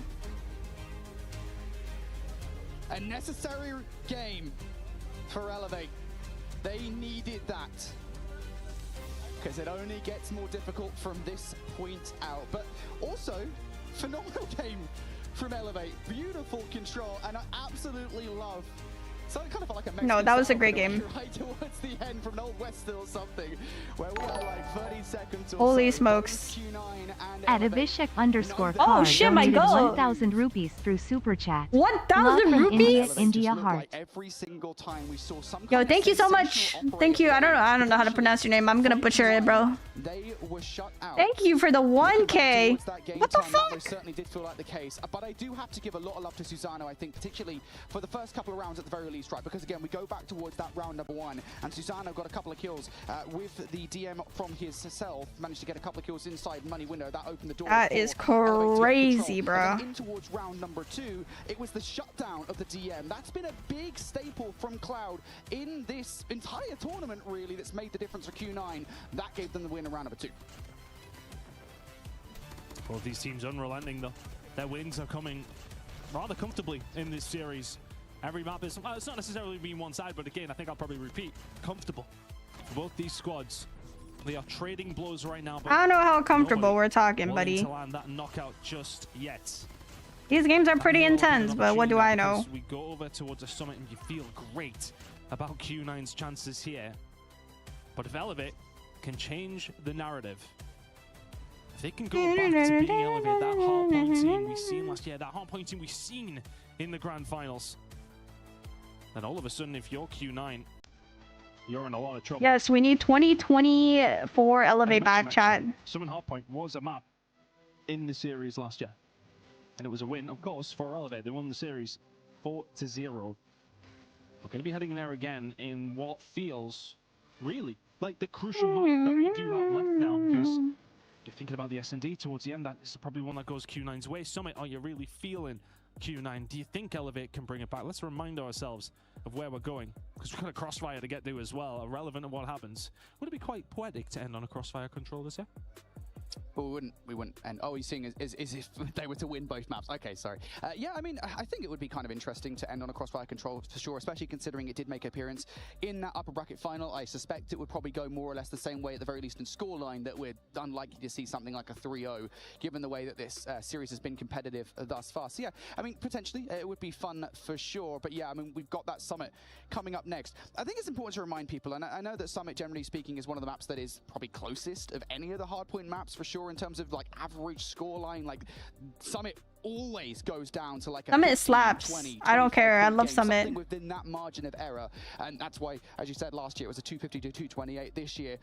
A necessary game for Elevate. They needed that. Because it only gets more difficult from this point out. But also, phenomenal game from Elevate. Beautiful control, and I absolutely love. So it kind of felt like a Mexican No, that was a great style game. right towards the end from an Old West or something, where we are like 30 seconds or Holy so. smokes. At Abhishek_card Oh shit, my god. 1,000 rupees through super chat. 1,000 rupees? India Heart. Every single time we saw some Yo, thank you so much. Thank you. I don't know how to pronounce your name. I'm gonna butcher it, bro. They were shut out. Thank you for the 1K. What the fuck? That certainly did feel like the case. But I do have to give a lot of love to Susano, I think, particularly for the first couple of rounds at the very least, right? Because again, we go back towards that round number 1, and Susano got a couple of kills with the DM from himself, managed to get a couple of kills inside money window. That opened the door. That is crazy, bro. In towards round number 2, it was the shutdown of the DM. That's been a big staple from Cloud in this entire tournament, really, that's made the difference for Q9. That gave them the win in round number 2. Both these teams unrelenting, though. Their wins are coming rather comfortably in this series. Every map is, well, it's not necessarily being one side, but again, I think I'll probably repeat, comfortable for both these squads. They are trading blows right now. But I don't know how comfortable we're talking, buddy. To land that knockout just yet. These games are pretty intense, but what do I know? We go over towards the summit and you feel great about Q9's chances here. But if Elevate can change the narrative, if they can go back to being Elevate, that hardpoint team we've seen last year, that hardpoint team we've seen in the grand finals, then all of a sudden, if you're Q9, you're in a lot of trouble. Yes, we need 2024 Elevate back, chat. Summon Hardpoint was a map in the series last year. And it was a win, of course, for Elevate. They won the series 4-0. We're going to be heading there again in what feels really like the crucial map that we do have left now. Because you're thinking about the S&D towards the end, that is probably one that goes Q9's way. Summit, are you really feeling Q9? Do you think Elevate can bring it back? Let's remind ourselves of where we're going, because we've got a crossfire to get to as well, irrelevant of what happens. Would it be quite poetic to end on a crossfire control this year? Well, we wouldn't. And oh, you're seeing is if they were to win both maps. Okay, sorry. Yeah, I mean, I think it would be kind of interesting to end on a crossfire control for sure, especially considering it did make an appearance in that upper bracket final. I suspect it would probably go more or less the same way, at the very least in scoreline, that we're unlikely to see something like a 3-0, given the way that this series has been competitive thus far. So yeah, I mean, potentially it would be fun for sure. But yeah, I mean, we've got that Summit coming up next. I think it's important to remind people, and I know that Summit, generally speaking, is one of the maps that is probably closest of any of the hardpoint maps for sure, in terms of like average scoreline. Like Summit always goes down to like a Summit slaps. 20, I don't care. I love game, Summit. Within that margin of error, and that's why, as you said, last year it was a 250 to 228. This year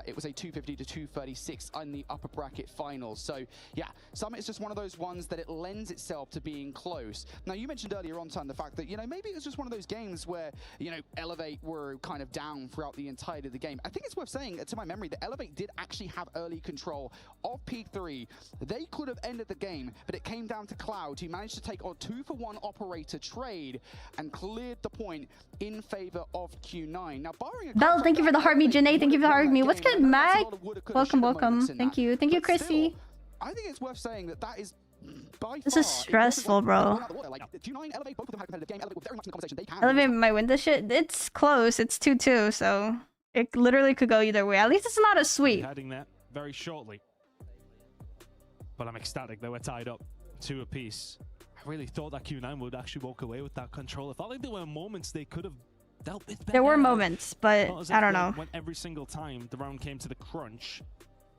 it was a 250 to 236 on the upper bracket finals. So yeah, Summit is just one of those ones that it lends itself to being close. Now you mentioned earlier on, Tan, the fact that, you know, maybe it was just one of those games where, you know, Elevate were kind of down throughout the entirety of the game. I think it's worth saying, to my memory, that Elevate did actually have early control of Peak 3. They could have ended the game, but it came down to Cloud, who managed to take on 2-for-1 operator trade and cleared the point in favor of Q9. Now, barring Bell, thank you for the heart me. Janae, thank you for the heart me. What's good, Mac? Welcome, welcome. Thank you. Thank you, Chrissy. I think it's worth saying that that is this is stressful, bro. Elevate might win this shit. It's close. It's 2-2, so it literally could go either way. At least it's not a sweep. Heading there very shortly. But I'm ecstatic that we're tied up 2 apiece. I really thought that Q9 would actually walk away with that control. I felt like there were moments they could have dealt with better. There were moments, but I don't know. When every single time the round came to the crunch,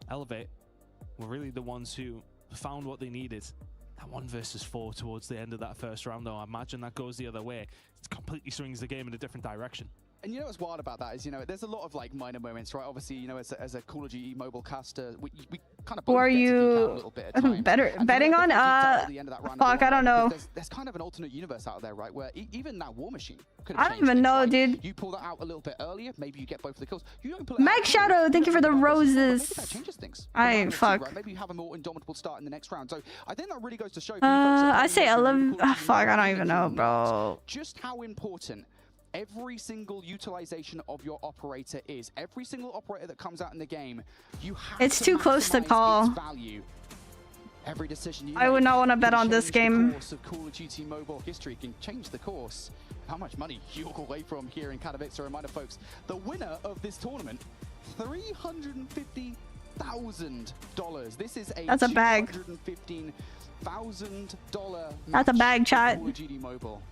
Elevate were really the ones who found what they needed. That 1 versus 4 towards the end of that first round, though, I imagine that goes the other way. It completely swings the game in a different direction. And you know what's wild about that is, you know, there's a lot of like minor moments, right? Obviously, you know, as a Call of Duty mobile caster, we kind of. Who are you betting on? Fuck, I don't know. There's kind of an alternate universe out there, right? Where even that War Machine could I don't even know, dude. You pull that out a little bit earlier, maybe you get both of the kills. You don't pull it Mike Shadow, thank you for the roses. That changes things. Fuck. Right? Maybe you have a more indomitable start in the next round. So I think that really goes to show. I say 11. Fuck, I don't even know, bro. Just how important every single utilization of your operator is. Every single operator that comes out in the game, you have it's too close to call. Every decision I would not want to bet on this game. Course of Call of Duty mobile history can change the course. How much money you walk away from here in Katowice. A reminder, folks, the winner of this tournament, $350,000. This is a that's a bag. $215,000. That's a bag, chat. Call of Duty mobile.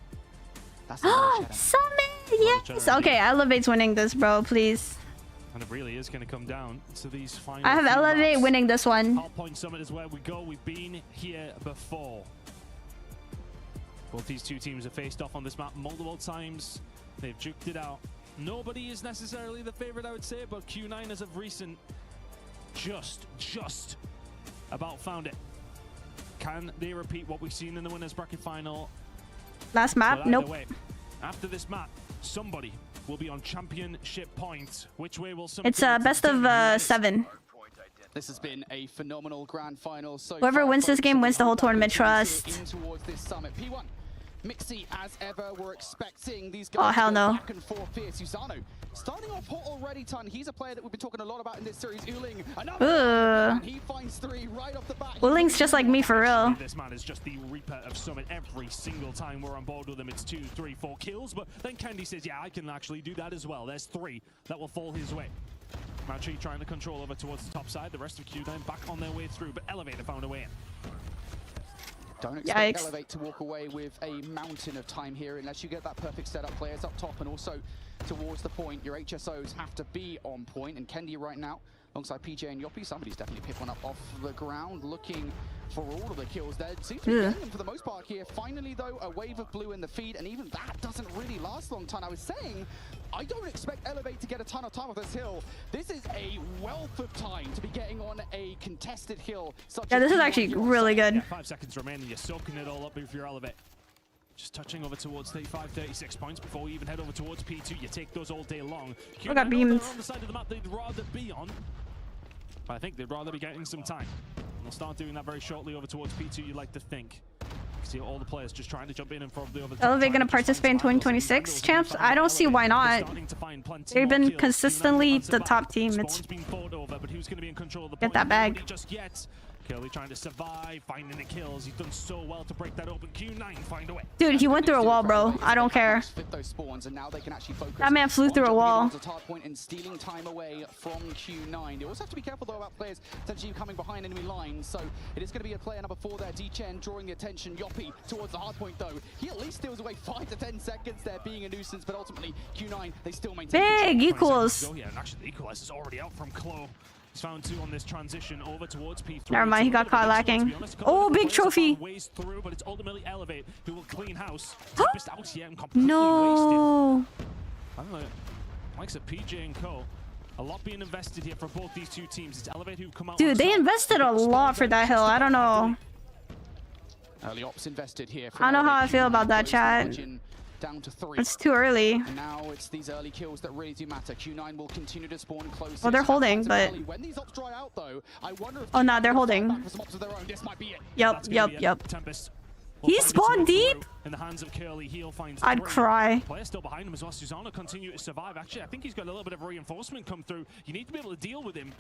Summit! Yes! Okay, Elevate's winning this, bro, please. And it really is going to come down to these final. I have Elevate winning this one. Hardpoint Summit is where we go. We've been here before. Both these two teams have faced off on this map multiple times. They've juked it out. Nobody is necessarily the favorite, I would say, but Q9 as of recent just about found it. Can they repeat what we've seen in the winners bracket final? Last map? Nope. Way, after this map, somebody will be on championship point. Which way will somebody? It's best of 7. This has been a phenomenal grand final. So whoever wins this game wins the whole tournament. Trust. In towards this summit. P1, Mixi, as ever, we're expecting these guys hell no. back and forth here. Susano starting off hot already, Ton. He's a player that we've been talking a lot about in this series. Uling, and he finds 3 right off the bat. Uling's just like me for real. This man is just the Reaper of Summit. Every single time we're on board with him, it's 2, 3, 4 kills. But then Candy says, yeah, I can actually do that as well. There's 3 that will fall his way. Machi trying to control over towards the top side. The rest of Q9 back on their way through, but Elevator found a way in. Don't expect Elevate to walk away with a mountain of time here unless you get that perfect setup. Players up top and also towards the point. Your HSOs have to be on point. And Kendi right now, alongside PJ and Yoppy, somebody's definitely picked one up off the ground, looking for all of the kills there. Seems to be getting them for the most part here. Finally, though, a wave of blue in the feed, and even that doesn't really last a long time. I was saying, I don't expect Elevate to get a ton of time off this hill. This is a wealth of time to be getting on a contested hill. Yeah, this is actually really good. Yeah, 5 seconds remaining. You're soaking it all up if you're Elevate. Just touching over towards 35, 36 points before we even head over towards P2. You take those all day long. I got beams. On the side of the map they'd rather be on. But I think they'd rather be getting some time. And they'll start doing that very shortly over towards P2, you'd like to think. You see all the players just trying to jump in and probably over the top. Elevate gonna participate in 2026 champs? I don't see why not. They've been consistently the top team. It's get that bag. Curly trying to survive, finding the kills. He's done so well to break that open. Q9 find a way. Dude, he went through a wall, bro. I don't care. That man flew through a wall. And stealing time away from Q9. You also have to be careful though about players potentially coming behind enemy lines. So it is going to be a player number 4 there, D-Chen, drawing the attention. Yoppy towards the hard point though. He at least steals away 5 to 10 seconds there, being a nuisance. But ultimately, Q9 they still maintain. Big equals. Yeah, and actually the equalizer is already out from Klo. He's found 2 on this transition over towards P3. Never mind, he got caught lacking. Oh, big trophy. Ways through, but it's ultimately Elevate who will clean house. No. I don't know. Likes of PJ and Co. A lot being invested here for both these two teams. It's Elevate who've come out. Dude, they invested a lot for that hill. I don't know. Early ops invested here. I don't know how I feel about that, chat. down to 3. It's too early. And now it's these early kills that really do matter. Q9 will continue to spawn close. Well, they're holding, but when these ops dry out, though, I wonder if oh, no, they're holding. This might be it. Yep. He spawned deep. In the hands of Curly, he'll find I'd cry. Player still behind him as well. Susanna continue to survive. Actually, I think he's got a little bit of reinforcement come through. You need to be able to deal with him.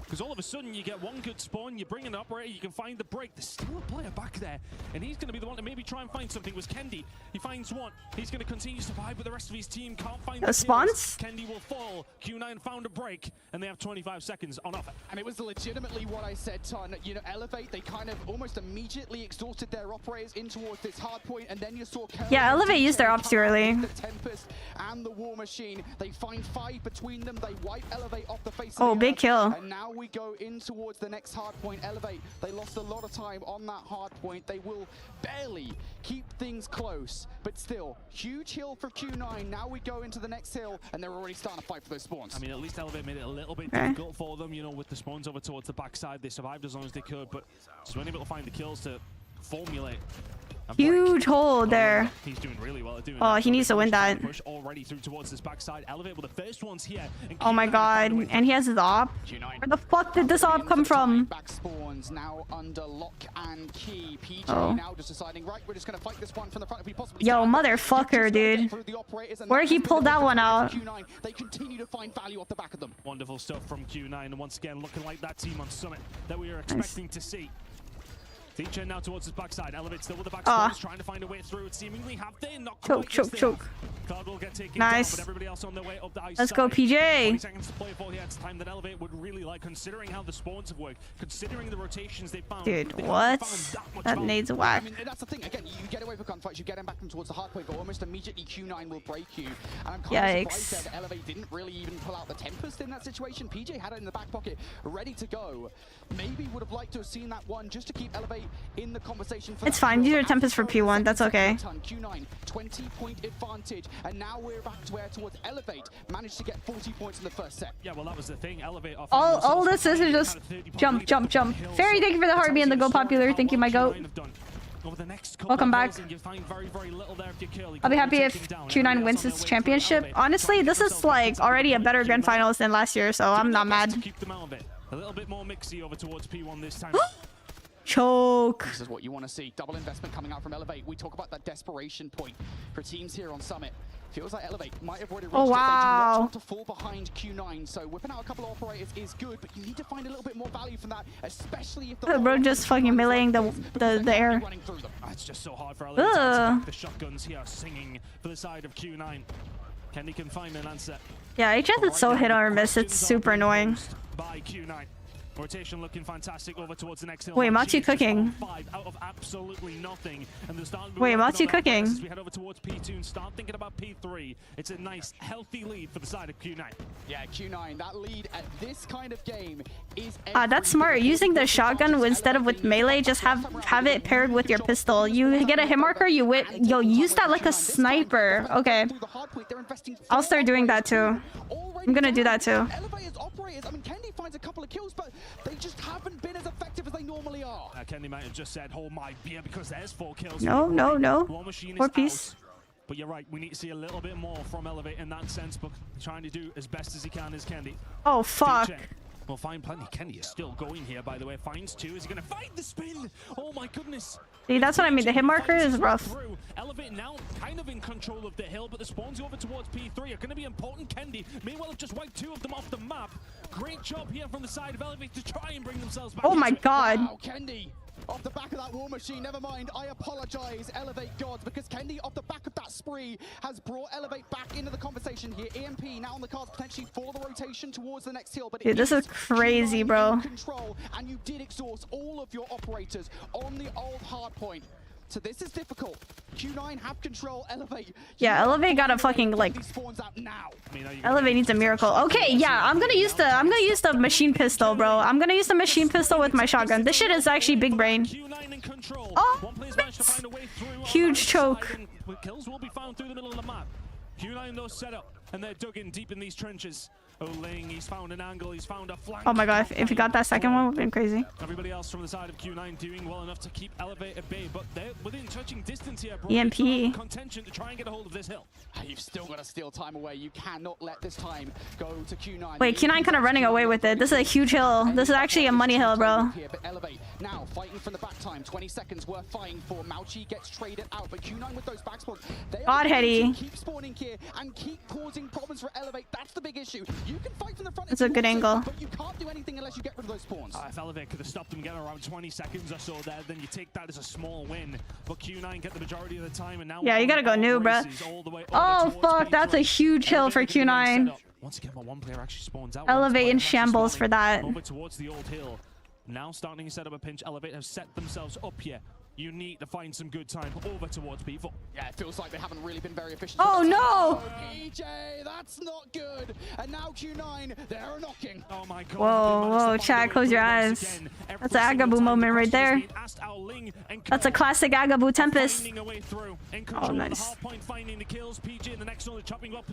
Because all of a sudden, you get one good spawn, you bring an operator, you can find the break. There's still a player back there. And he's going to be the one to maybe try and find something. It was Kendi. He finds one. He's going to continue to survive, but the rest of his team can't find the spawns. Kendi will fall. Q9 found a break, and they have 25 seconds on offer. And it was legitimately what I said, Ton. You know, Elevate, they kind of almost immediately exhausted their operators in towards this hard point, and then you saw yeah, Elevate used their ops too early. The Tempest and the War Machine. They find 5 between them. They wipe Elevate off the face of the big earth. kill. And now we go in towards the next hard point. Elevate, they lost a lot of time on that hard point. They will barely keep things close, but still, huge hill for Q9. Now we go into the next hill, and they're already starting to fight for those spawns. I mean, at least Elevate made it a little bit difficult for them, you know, with the spawns over towards the backside. They survived as long as they could, but just weren't able to find the kills to formulate. Huge hole there. He's doing really well at doing that. He needs to win that. Push already through towards this backside. Elevate with the first ones here. Oh my god. And he has his op. Where the fuck did this op come from? Back spawns now under lock and key. PJ now just deciding, right, we're just going to fight this one from the front if we possibly Yo, motherfucker, dude. Where he pulled that one out? They continue to find value off the back of them. Wonderful stuff from Q9, and once again looking like that team on Summit that we were expecting to see. Teacher now towards his backside. Elevate still with the back spawns, trying to find a way through. It seemingly have they not quite choke. Cloud will get taken nice. down, but everybody else on their way up the ice Let's side. go, PJ. 20 seconds to play for here. It's time that Elevate would really like, considering how the spawns have worked, considering the rotations they found. Dude, what? That needs a whack. I mean, that's the thing. Again, you get away from gunfights, you get them back towards the hard point, but almost immediately Q9 will break you. And I'm kind of surprised that Elevate didn't really even pull out the Tempest in that situation. PJ had it in the back pocket, ready to go. Maybe would have liked to have seen that one just to keep Elevate in the conversation. It's fine. These are Tempest for P1. That's okay. Q9, 20-point advantage, and now we're back to where towards Elevate managed to get 40 points in the first set. Yeah, well, that was the thing. Elevate off. All this is just jump. Fairy, thank you for the heartbeat and the Go Popular. Thank you, my goat. Welcome back. I'll be happy if Q9 wins this championship. Honestly, this is like already a better grand finals than last year, so I'm not mad. A little bit more mixy over towards P1 this time. Choke. This is what you want to see. Double investment coming out from Elevate. We talk about that desperation point for teams here on Summit. Feels like Elevate might have already reached it. They do not want to fall behind Q9, so whipping out a couple of operators is good, but you need to find a little bit more value from that, especially if the bro just fucking meleeing the air. It's just so hard for Elevate. The shotguns here singing for the side of Q9. Kendi can find an answer. Yeah, HS is so hit or miss. It's super annoying. By Q9. Rotation looking fantastic over towards the next hill. Wait, Machi cooking. 5 out of absolutely nothing. And the start wait, Machi cooking. As we head over towards P2 and start thinking about P3. It's a nice, healthy lead for the side of Q9. Yeah, Q9, that lead at this kind of game is that's smart. Using the shotgun instead of with melee, just have it paired with your pistol. You get a hit marker, you use that like a sniper. Okay. I'll start doing that too. I'm gonna do that too. Elevators, operators, I mean, Kendi finds a couple of kills, but they just haven't been as effective as they normally are. Kendi might have just said, hold my beer, because there's 4 kills. No. War Machine 4 is piece. Out. But you're right, we need to see a little bit more from Elevate in that sense, but trying to do as best as he can is Kendi. Oh, fuck. We'll find plenty. Kendi is still going here, by the way. Finds 2. Is he going to find the spin? Oh my goodness. See, that's what I mean. The hit marker is rough. Elevate now kind of in control of the hill, but the spawns over towards P3 are going to be important. Kendi may well have just wiped 2 of them off the map. Great job here from the side of Elevate to try and bring themselves back. Oh my god. Wow, Kendi. Off the back of that War Machine, never mind, I apologize, Elevate gods, because Kendi, off the back of that spree, has brought Elevate back into the conversation here. EMP now on the cards potentially for the rotation towards the next hill, but dude, this is crazy, bro. Control, and you did exhaust all of your operators on the old hard point. So this is difficult. Q9 have control. Elevate. Yeah, Elevate gotta fucking like. Elevate needs a miracle. Okay, yeah, I'm gonna use the machine pistol, bro. I'm gonna use the machine pistol with my shotgun. This shit is actually big brain. Oh, huge choke. Kills will be found through the middle of the map. Q9 though set up, and they're dug in deep in these trenches. Oling, he's found an angle, he's found a flank. Oh my god, if he got that second one, it would have been crazy. Everybody else from the side of Q9 doing well enough to keep Elevate at bay, but they're within touching distance here, bro. EMP. Contention to try and get a hold of this hill. You've still got to steal time away. You cannot let this time go to Q9. Wait, Q9 kind of running away with it. This is a huge hill. This is actually a money hill, bro. Here, but Elevate now fighting from the back time. 20 seconds worth fighting for. Mauchi gets traded out, but Q9 with those back spawns. God, Heady. Keep spawning here and keep causing problems for Elevate. That's the big issue. You can fight from the front. It's a good angle. But you can't do anything unless you get rid of those spawns. If Elevate could have stopped them getting around 20 seconds or so there, then you take that as a small win. But Q9 get the majority of the time, and now yeah, you gotta go new, bro. Oh fuck, that's a huge hill for Q9. Once again, one player actually spawns out. Elevate in shambles for that. Over towards the old hill. Now starting to set up a pinch. Elevate have set themselves up here. You need to find some good time over towards P4. Yeah, it feels like they haven't really been very efficient. Oh no! PJ, that's not good. And now Q9, they're knocking. Oh my god. Whoa, chat, close your eyes. That's an Agaboo moment right there. That's a classic Agaboo Tempest. Oh, nice.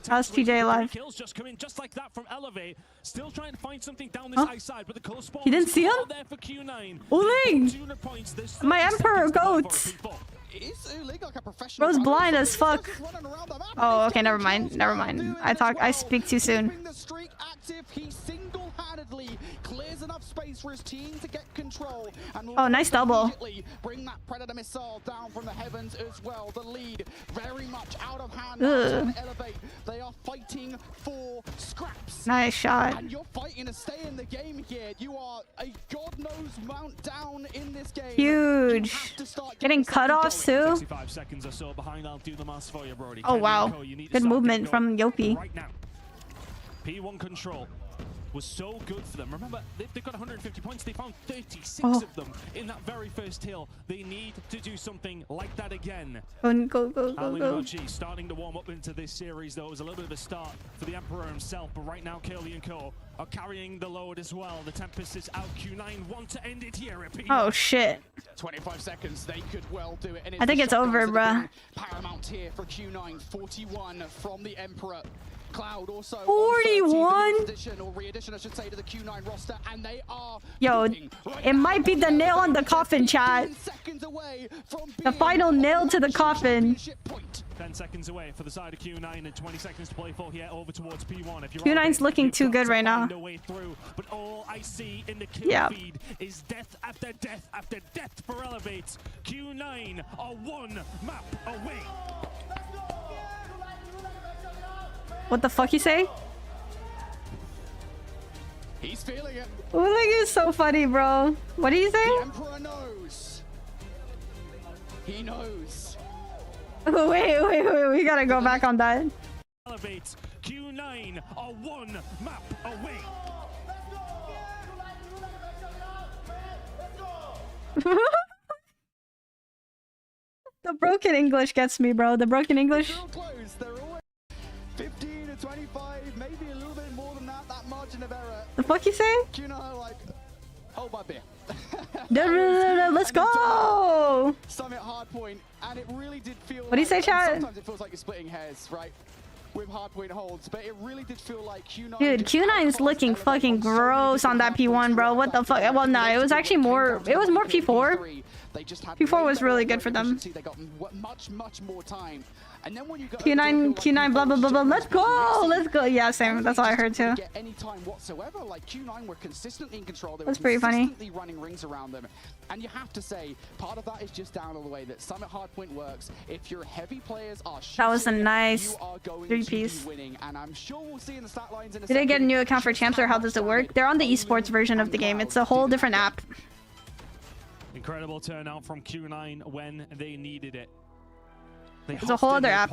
How's PJ alive? Just come in just like that from Elevate. Still trying to find something down this high side, but the close spawn. You didn't see him? Oling! My Emperor goat! Bro's blind as fuck. Oh, okay, never mind. Never mind. I speak too soon. He single-handedly clears enough space for his team to get control. And oh, nice double. Bring that Predator missile down from the heavens as well. The lead very much out of hand. Elevate. They are fighting for scraps. Nice shot. And you're fighting to stay in the game here. You are a god knows mount down in this game. Huge. Getting cut off too. 65 seconds or so behind. I'll do the mass for you, Brody. Oh wow. Good movement from Yopi. Right now. P1 control was so good for them. Remember, they've got 150 points. They found 36 of them in that very first hill. They need to do something like that again. Go. Starting to warm up into this series, though. It was a little bit of a start for the Emperor himself, but right now, Curly and Co. are carrying the load as well. The Tempest is out. Q9 want to end it here. Oh, shit. 25 seconds. They could well do it. And I think it's over, bruh. Paramount here for Q9. 41 from the Emperor. Cloud also 41 or re-addition, I should say, to the Q9 roster, and they are it might be the nail on the coffin, chat. The final nail to the coffin. 10 seconds away for the side of Q9 and 20 seconds to play for here over towards P1. If you're Q9's looking too good right now. But all I see in the kill feed is death after death after death for Elevate. Q9 are one map away. What the fuck you say? He's feeling it. Oling is so funny, bro. What did you say? The Emperor knows. He knows. Wait. We gotta go back on that. Elevate. Q9 are one map away. The broken English gets me, bro. The broken English. 15 to 25, maybe a little bit more than that. That margin of error. The fuck you say? You know, like, hold my beer. No, let's go. Summit hardpoint, and it really did feel. What do you say, chat? Sometimes it feels like you're splitting hairs, right? With hardpoint holds, but it really did feel like Q9. Dude, Q9's looking fucking gross on that P1, bro. What the fuck? Well, no, it was actually more. It was more P4. P4 was really good for them. They got much more time. And then when you Q9, blah blah blah blah. Let's go. Yeah, same. That's all I heard too. Get any time whatsoever. Like Q9 were consistently in control. They That's were pretty funny. consistently running rings around them. And you have to say, part of that is just down to the way that Summit Hardpoint works. If your heavy players are that was a nice 3-piece. And I'm sure we'll see in the stat lines in a Did I get a new account for champs, or how does it work? They're on the esports version of the game. It's a whole different app. Incredible turnout from Q9 when they needed it. It's a whole other app.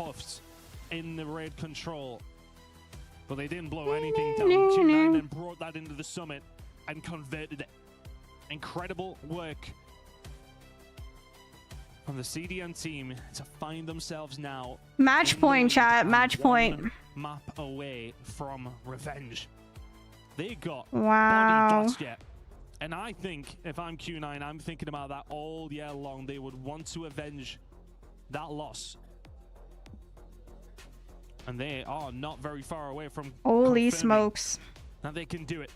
In the raid control, but they didn't blow anything down. Q9 then brought that into the summit and converted it. Incredible work from the CDM team to find themselves now match point, chat. Match point. Map away from revenge. They got wow. body dots yet. And I think if I'm Q9, I'm thinking about that all year long. They would want to avenge that loss. And they are not very far away from Holy smokes. That they can do it.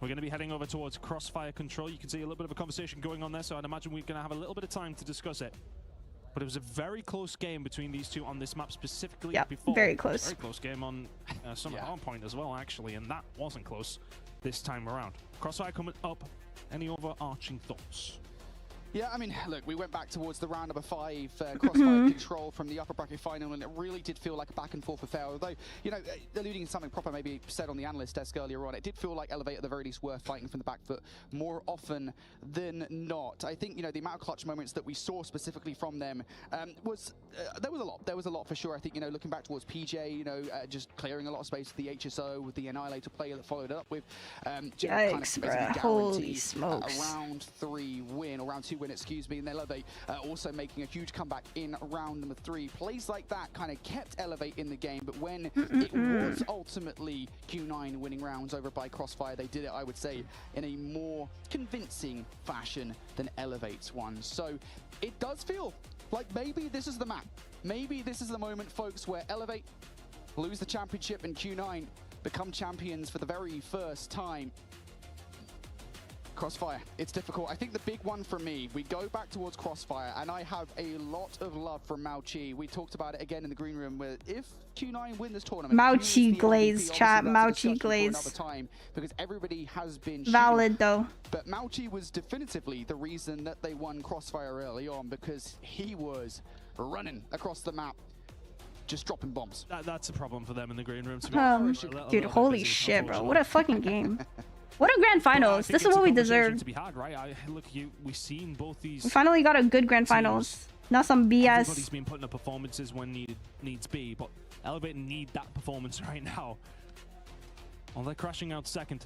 We're going to be heading over towards Crossfire Control. You can see a little bit of a conversation going on there, so I'd imagine we're going to have a little bit of time to discuss it. But it was a very close game between these two on this map specifically. Yeah, before. very close. Very close game on Summit Hardpoint as well, actually, and that wasn't close this time around. Crossfire coming up. Any overarching thoughts? Yeah, I mean, look, we went back towards the round number 5 Crossfire Control from the upper bracket final, and it really did feel like a back and forth affair. Although, you know, alluding to something proper maybe said on the analyst desk earlier on, it did feel like Elevate at the very least were fighting from the back foot more often than not. I think, you know, the amount of clutch moments that we saw specifically from them was there was a lot. There was a lot for sure. I think, you know, looking back towards PJ, you know, just clearing a lot of space with the HSO, with the Annihilator player that followed it up with. Yikes, bruh. Holy smokes. A round 3 win, or round 2 win, excuse me, and Elevate also making a huge comeback in round number 3. Plays like that kind of kept Elevate in the game, but when it was ultimately Q9 winning rounds over by Crossfire, they did it, I would say, in a more convincing fashion than Elevate's one. So it does feel like maybe this is the map. Maybe this is the moment, folks, where Elevate lose the championship and Q9 become champions for the very first time. Crossfire, it's difficult. I think the big one for me, we go back towards Crossfire, and I have a lot of love for Mao-Chi. We talked about it again in the green room, where if Q9 win this tournament, Mao-Chi glaze, chat. Mao-Chi glaze. Time, because everybody has been valid though. But Mao-Chi was definitively the reason that they won Crossfire early on, because he was running across the map, just dropping bombs. That's a problem for them in the green room. To be dude, holy shit, bro! What a fucking game. What a grand finals. This is what we deserve. To be hard, right? Look, we've seen both these. We finally got a good grand finals. Not some BS. Everybody's been putting up performances when needs be, but Elevate need that performance right now. Well, they're crashing out second.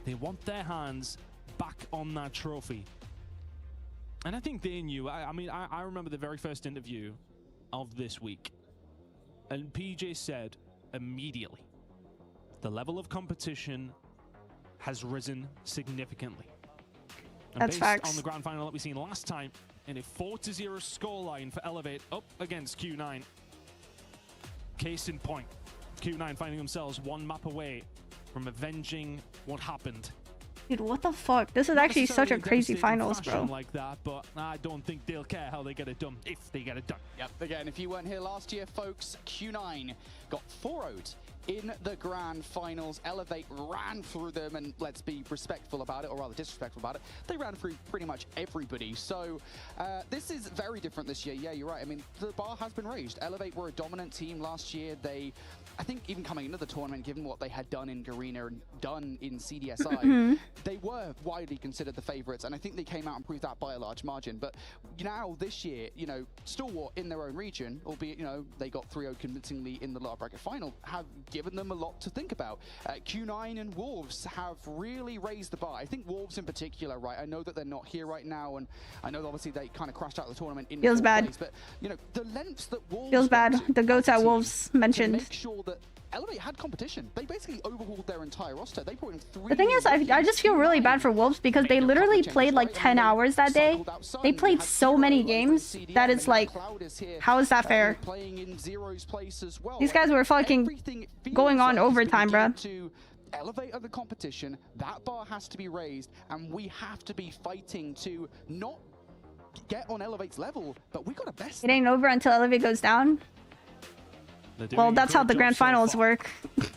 They want their hands back on that trophy. And I think they knew. I mean, I remember the very first interview of this week. And PJ said immediately, the level of competition has risen significantly. And that's based facts. On the grand final that we seen last time, in a 4-0 scoreline for Elevate up against Q9. Case in point, Q9 finding themselves one map away from avenging what happened. Dude, what the fuck? This is actually such a crazy finals, bro. Like that, but I don't think they'll care how they get it done, if they get it done. Yep, again, if you weren't here last year, folks, Q9 got 4-0'd in the grand finals. Elevate ran through them, and let's be respectful about it, or rather disrespectful about it, they ran through pretty much everybody. So this is very different this year. Yeah, you're right. I mean, the bar has been raised. Elevate were a dominant team last year. They, I think, even coming into the tournament, given what they had done in Garena and done in CDSI, they were widely considered the favorites, and I think they came out and proved that by a large margin. But now this year, you know, Stalwart in their own region, albeit, you know, they got 3-0 convincingly in the lower bracket final, have given them a lot to think about. Q9 and Wolves have really raised the bar. I think Wolves in particular, right? I know that they're not here right now, and I know that obviously they kind of crashed out of the tournament in feels bad place, but you know, the lengths that Wolves feels bad. The goats at Wolves mentioned. Make sure that Elevate had competition. They basically overhauled their entire roster. They brought in 3. The thing is, I just feel really bad for Wolves because they literally played like 10 hours that day. They played so many games that it's like, how is that fair? These guys were fucking going on overtime, bruh. Elevate the competition, that bar has to be raised, and we have to be fighting to not get on Elevate's level, but we gotta best. It ain't over until Elevate goes down. Well, that's how the grand finals work. But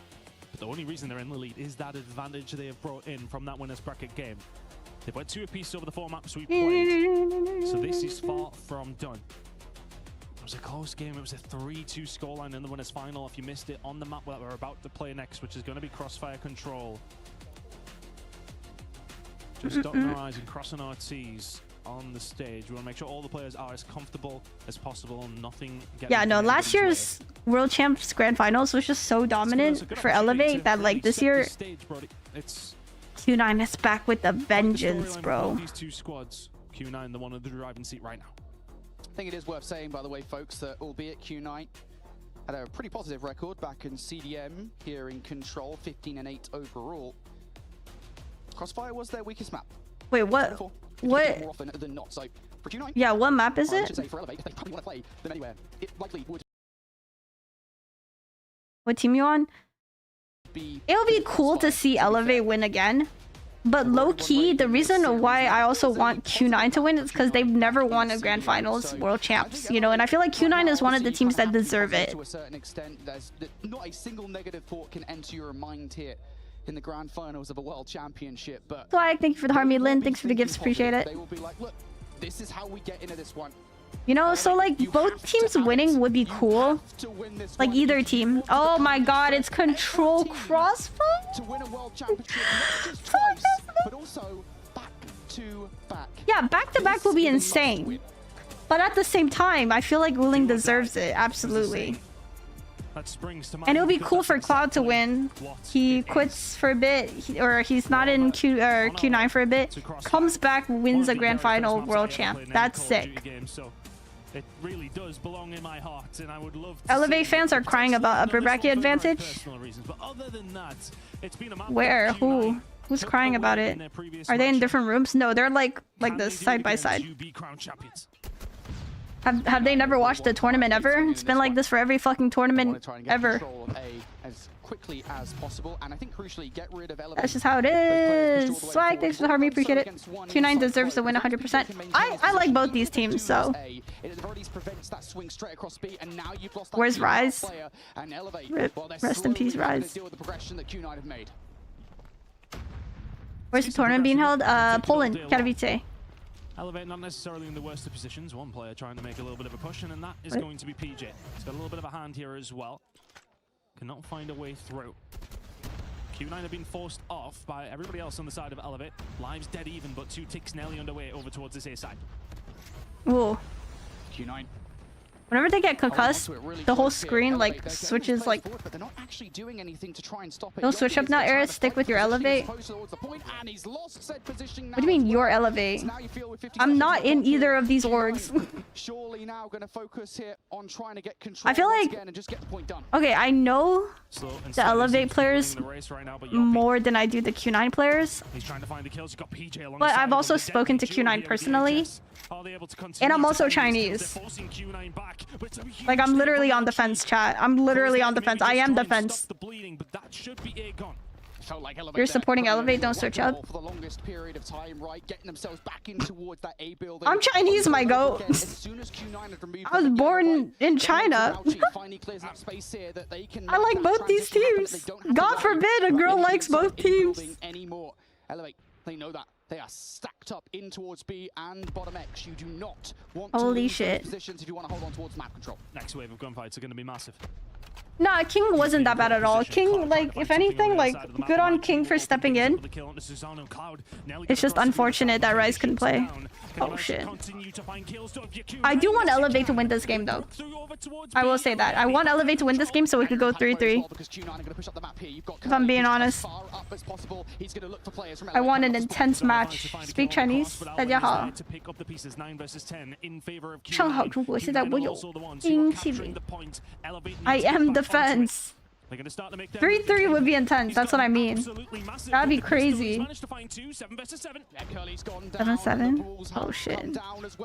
the only reason they're in the lead is that advantage they have brought in from that winners bracket game. They've went 2 apiece over the 4 maps we played, so this is far from done. It was a close game. It was a 3-2 scoreline in the winners final. If you missed it, on the map that we're about to play next, which is going to be Crossfire Control. Just dotting our I's and crossing our T's on the stage. We want to make sure all the players are as comfortable as possible and nothing gets. Yeah, no, last year's World Champs Grand Finals was just so dominant for Elevate that like this year Q9 is back with a vengeance, bro. These 2 squads, Q9 the one in the driving seat right now. I think it is worth saying, by the way, folks, that albeit Q9 had a pretty positive record back in CDM here in Control, 15-8 overall, Crossfire was their weakest map. Wait, what? What? More often than not. So for Q9, yeah, what map is it? I should say for Elevate, if they probably want to play them anywhere, it likely would What team you on? It'll be cool to see Elevate win again. But low-key, the reason why I also want Q9 to win is because they've never won a Grand Finals World Champs, you know? And I feel like Q9 is one of the teams that deserve it. To a certain extent, there's not a single negative thought can enter your mind here in the Grand Finals of a World Championship. But Swag, thank you for the Harmy Lin. Thanks for the gifts. Appreciate it. They will be like, look, this is how we get into this one. You know, so like both teams winning would be cool. Like either team. Oh my god, it's control crossbow. To win a world championship, not just twice, but also back to back. Yeah, back to back will be insane. But at the same time, I feel like Wuling deserves it. Absolutely. And it would be cool for Cloud to win. He quits for a bit, or he's not in Q9 for a bit, comes back, wins a Grand Final World Champ. That's sick. It really does belong in my heart, and I would love to Elevate fans are crying about upper bracket advantage. But other than that, it's been a Where? Who? Who's crying about it? Are they in different rooms? No, they're like this side by side. Have they never watched a tournament ever? It's been like this for every fucking tournament ever. As quickly as possible, and I think crucially get rid of That's just how it is. Swag, thanks for the Harmy, appreciate it. Q9 deserves to win 100%. I like both these teams, so. Where's Rise? Rest in peace, Rise. Where's the tournament being held? Poland, Katowice. Elevate not necessarily in the worst of positions. One player trying to make a little bit of a push, and that is going to be PJ. He's got a little bit of a hand here as well. Cannot find a way through. Q9 have been forced off by everybody else on the side of Elevate. Lives dead even, but 2 ticks nearly underway over towards this A side. Ooh. Q9. Whenever they get concussed, the whole screen like switches like. They'll switch up now, Aerith. Stick with your Elevate. What do you mean your Elevate? I'm not in either of these orgs. I feel like. Okay, I know the Elevate players more than I do the Q9 players. But I've also spoken to Q9 personally. And I'm also Chinese. Like, I'm literally on the fence, chat. I'm literally on the fence. I am the fence. You're supporting Elevate, don't switch up. I'm Chinese, my goat. I was born in China. I like both these teams. God forbid a girl likes both teams. They know that. They are stacked up in towards B and bottom X. You do not want to lose shit. Positions if you want to hold on towards map control. Next wave of gunfights are going to be massive. Nah, King wasn't that bad at all. King, like, if anything, like, good on King for stepping in. It's just unfortunate that Rise couldn't play. Oh, shit. I do want Elevate to win this game, though. I will say that. I want Elevate to win this game so we could go 3-3. If I'm being honest. I want an intense match. Speak Chinese? 大家好。正好如果现在我有英气人 I am the fence. 3-3 would be intense. That's what I mean. That'd be crazy. 7-7. Oh shit.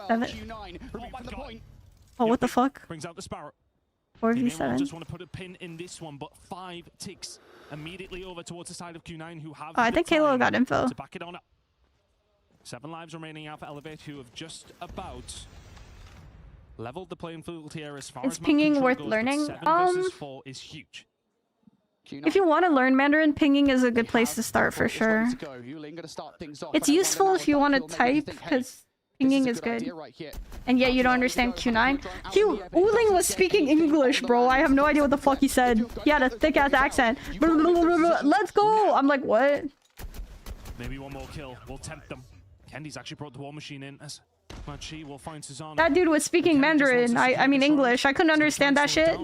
7. Oh, what the fuck? 4v7. Just want to put a pin in this one, but 5 ticks immediately over towards the side of Q9 who have. Oh, I think Halo got info. To back it on up. 7 lives remaining out for Elevate, who have just about leveled the playing field here as far as. Is pinging worth goes, learning? 7 versus 4 is huge. If you want to learn Mandarin, pinging is a good place to start for sure. It's useful if you want to type, because pinging is good. And yet you don't understand Q9. Wuling was speaking English, bro. I have no idea what the fuck he said. He had a thick-ass accent. Let's go! I'm like, what? Maybe one more kill will tempt them. Kendi's actually brought the war machine in as Machi will find Susanna. That dude was speaking Mandarin. I mean English. I couldn't understand that shit.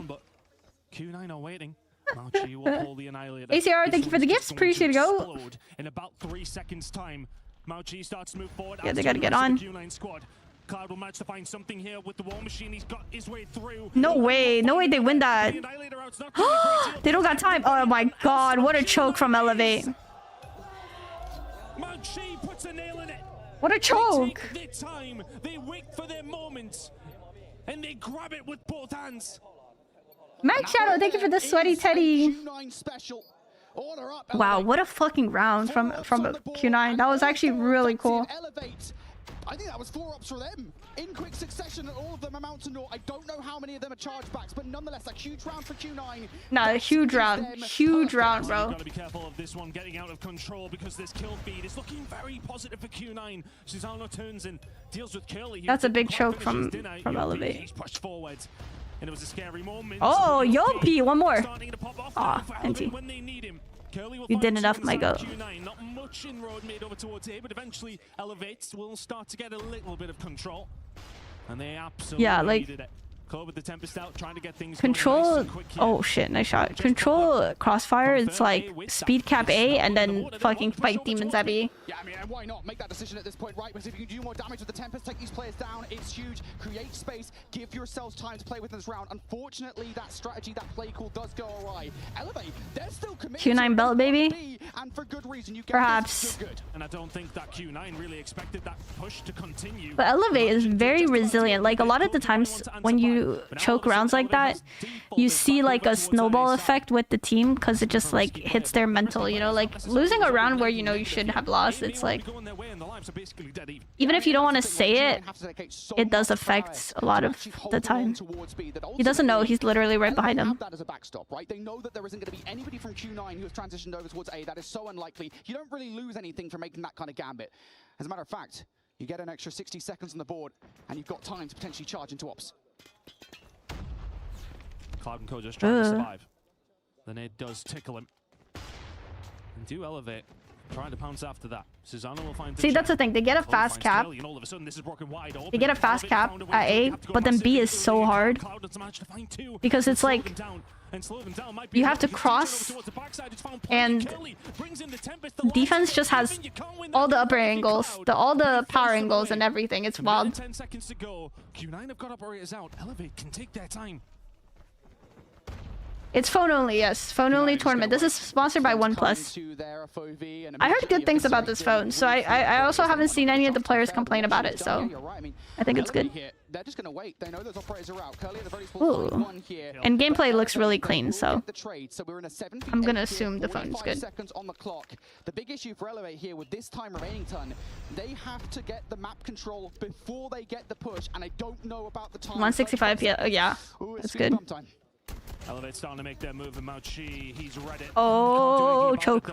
Q9 are waiting. Machi will pull the Annihilator. ACR, thank you for the gifts. Appreciate it. Go. In about 3 seconds time, Machi starts to move forward. Yeah, they gotta get on. Q9 squad. Cloud will manage to find something here with the war machine. He's got his way through. No way. No way they win that. They don't got time. Oh my god. What a choke from Elevate. Machi puts a nail in it. What a choke. They take their time. They wait for their moment. And they grab it with both hands. Max Shadow, thank you for the sweaty teddy. Wow, what a fucking round from Q9. That was actually really cool. I think that was 4 ups for them in quick succession, and all of them amount to naught. I don't know how many of them are chargebacks, but nonetheless, a huge round for Q9. Nah, huge round, bro. Gotta be careful of this one getting out of control because this kill feed is looking very positive for Q9. Susano turns and deals with Curly. That's a big choke from Elevate. He's pushed forwards, and it was a scary moment. Oh, Yopi, one more. Aw, NT. When they need him. You did enough, my goat. Not much inroad made over towards A, but eventually Elevates will start to get a little bit of control. And they absolutely needed it. With the Tempest out, trying to get things control. Oh shit, nice shot. Control Crossfire. It's like speed cap A and then fucking fight demons at B. Yeah, I mean, and why not make that decision at this point, right? Because if you can do more damage with the Tempest, take these players down, it's huge. Create space, give yourselves time to play with this round. Unfortunately, that strategy, that play call does go awry. Elevate, they're still committed. Q9 belt, baby. And for good reason. You get perhaps. Good. And I don't think that Q9 really expected that push to continue. But Elevate is very resilient. Like a lot of the times when you choke rounds like that, you see like a snowball effect with the team because it just like hits their mental, you know, like losing a round where you know you shouldn't have lost. It's like, even if you don't want to say it, it does affect a lot of the time. He doesn't know, he's literally right behind him. That as a backstop, right? They know that there isn't going to be anybody from Q9 who has transitioned over towards A. That is so unlikely. You don't really lose anything from making that kind of gambit. As a matter of fact, you get an extra 60 seconds on the board and you've got time to potentially charge into ops. Cloud and Co just trying to survive. The nade does tickle him. And do Elevate. Trying to pounce after that. Susano will find. See, that's the thing. They get a fast cap. They get a fast cap at A, but then B is so hard because it's like you have to cross, and defense just has all the upper angles, all the power angles, and everything. It's wild. 10 seconds to go. Q9 have got operators out. Elevate can take their time. It's phone only, yes. Phone only tournament. This is sponsored by OnePlus. I heard good things about this phone, so I also haven't seen any of the players complain about it, so I think it's good. They're just gonna wait. They know those operators are out. Curly at the very Ooh. And gameplay looks really clean, so I'm gonna assume the phone's good. Seconds on the clock. The big issue for Elevate here with this time remaining ton, they have to get the map control before they get the push, and I don't know about the time. 165, yeah, that's good. Elevate starting to make their move, and Mauchi, he's read it. Oh, choke.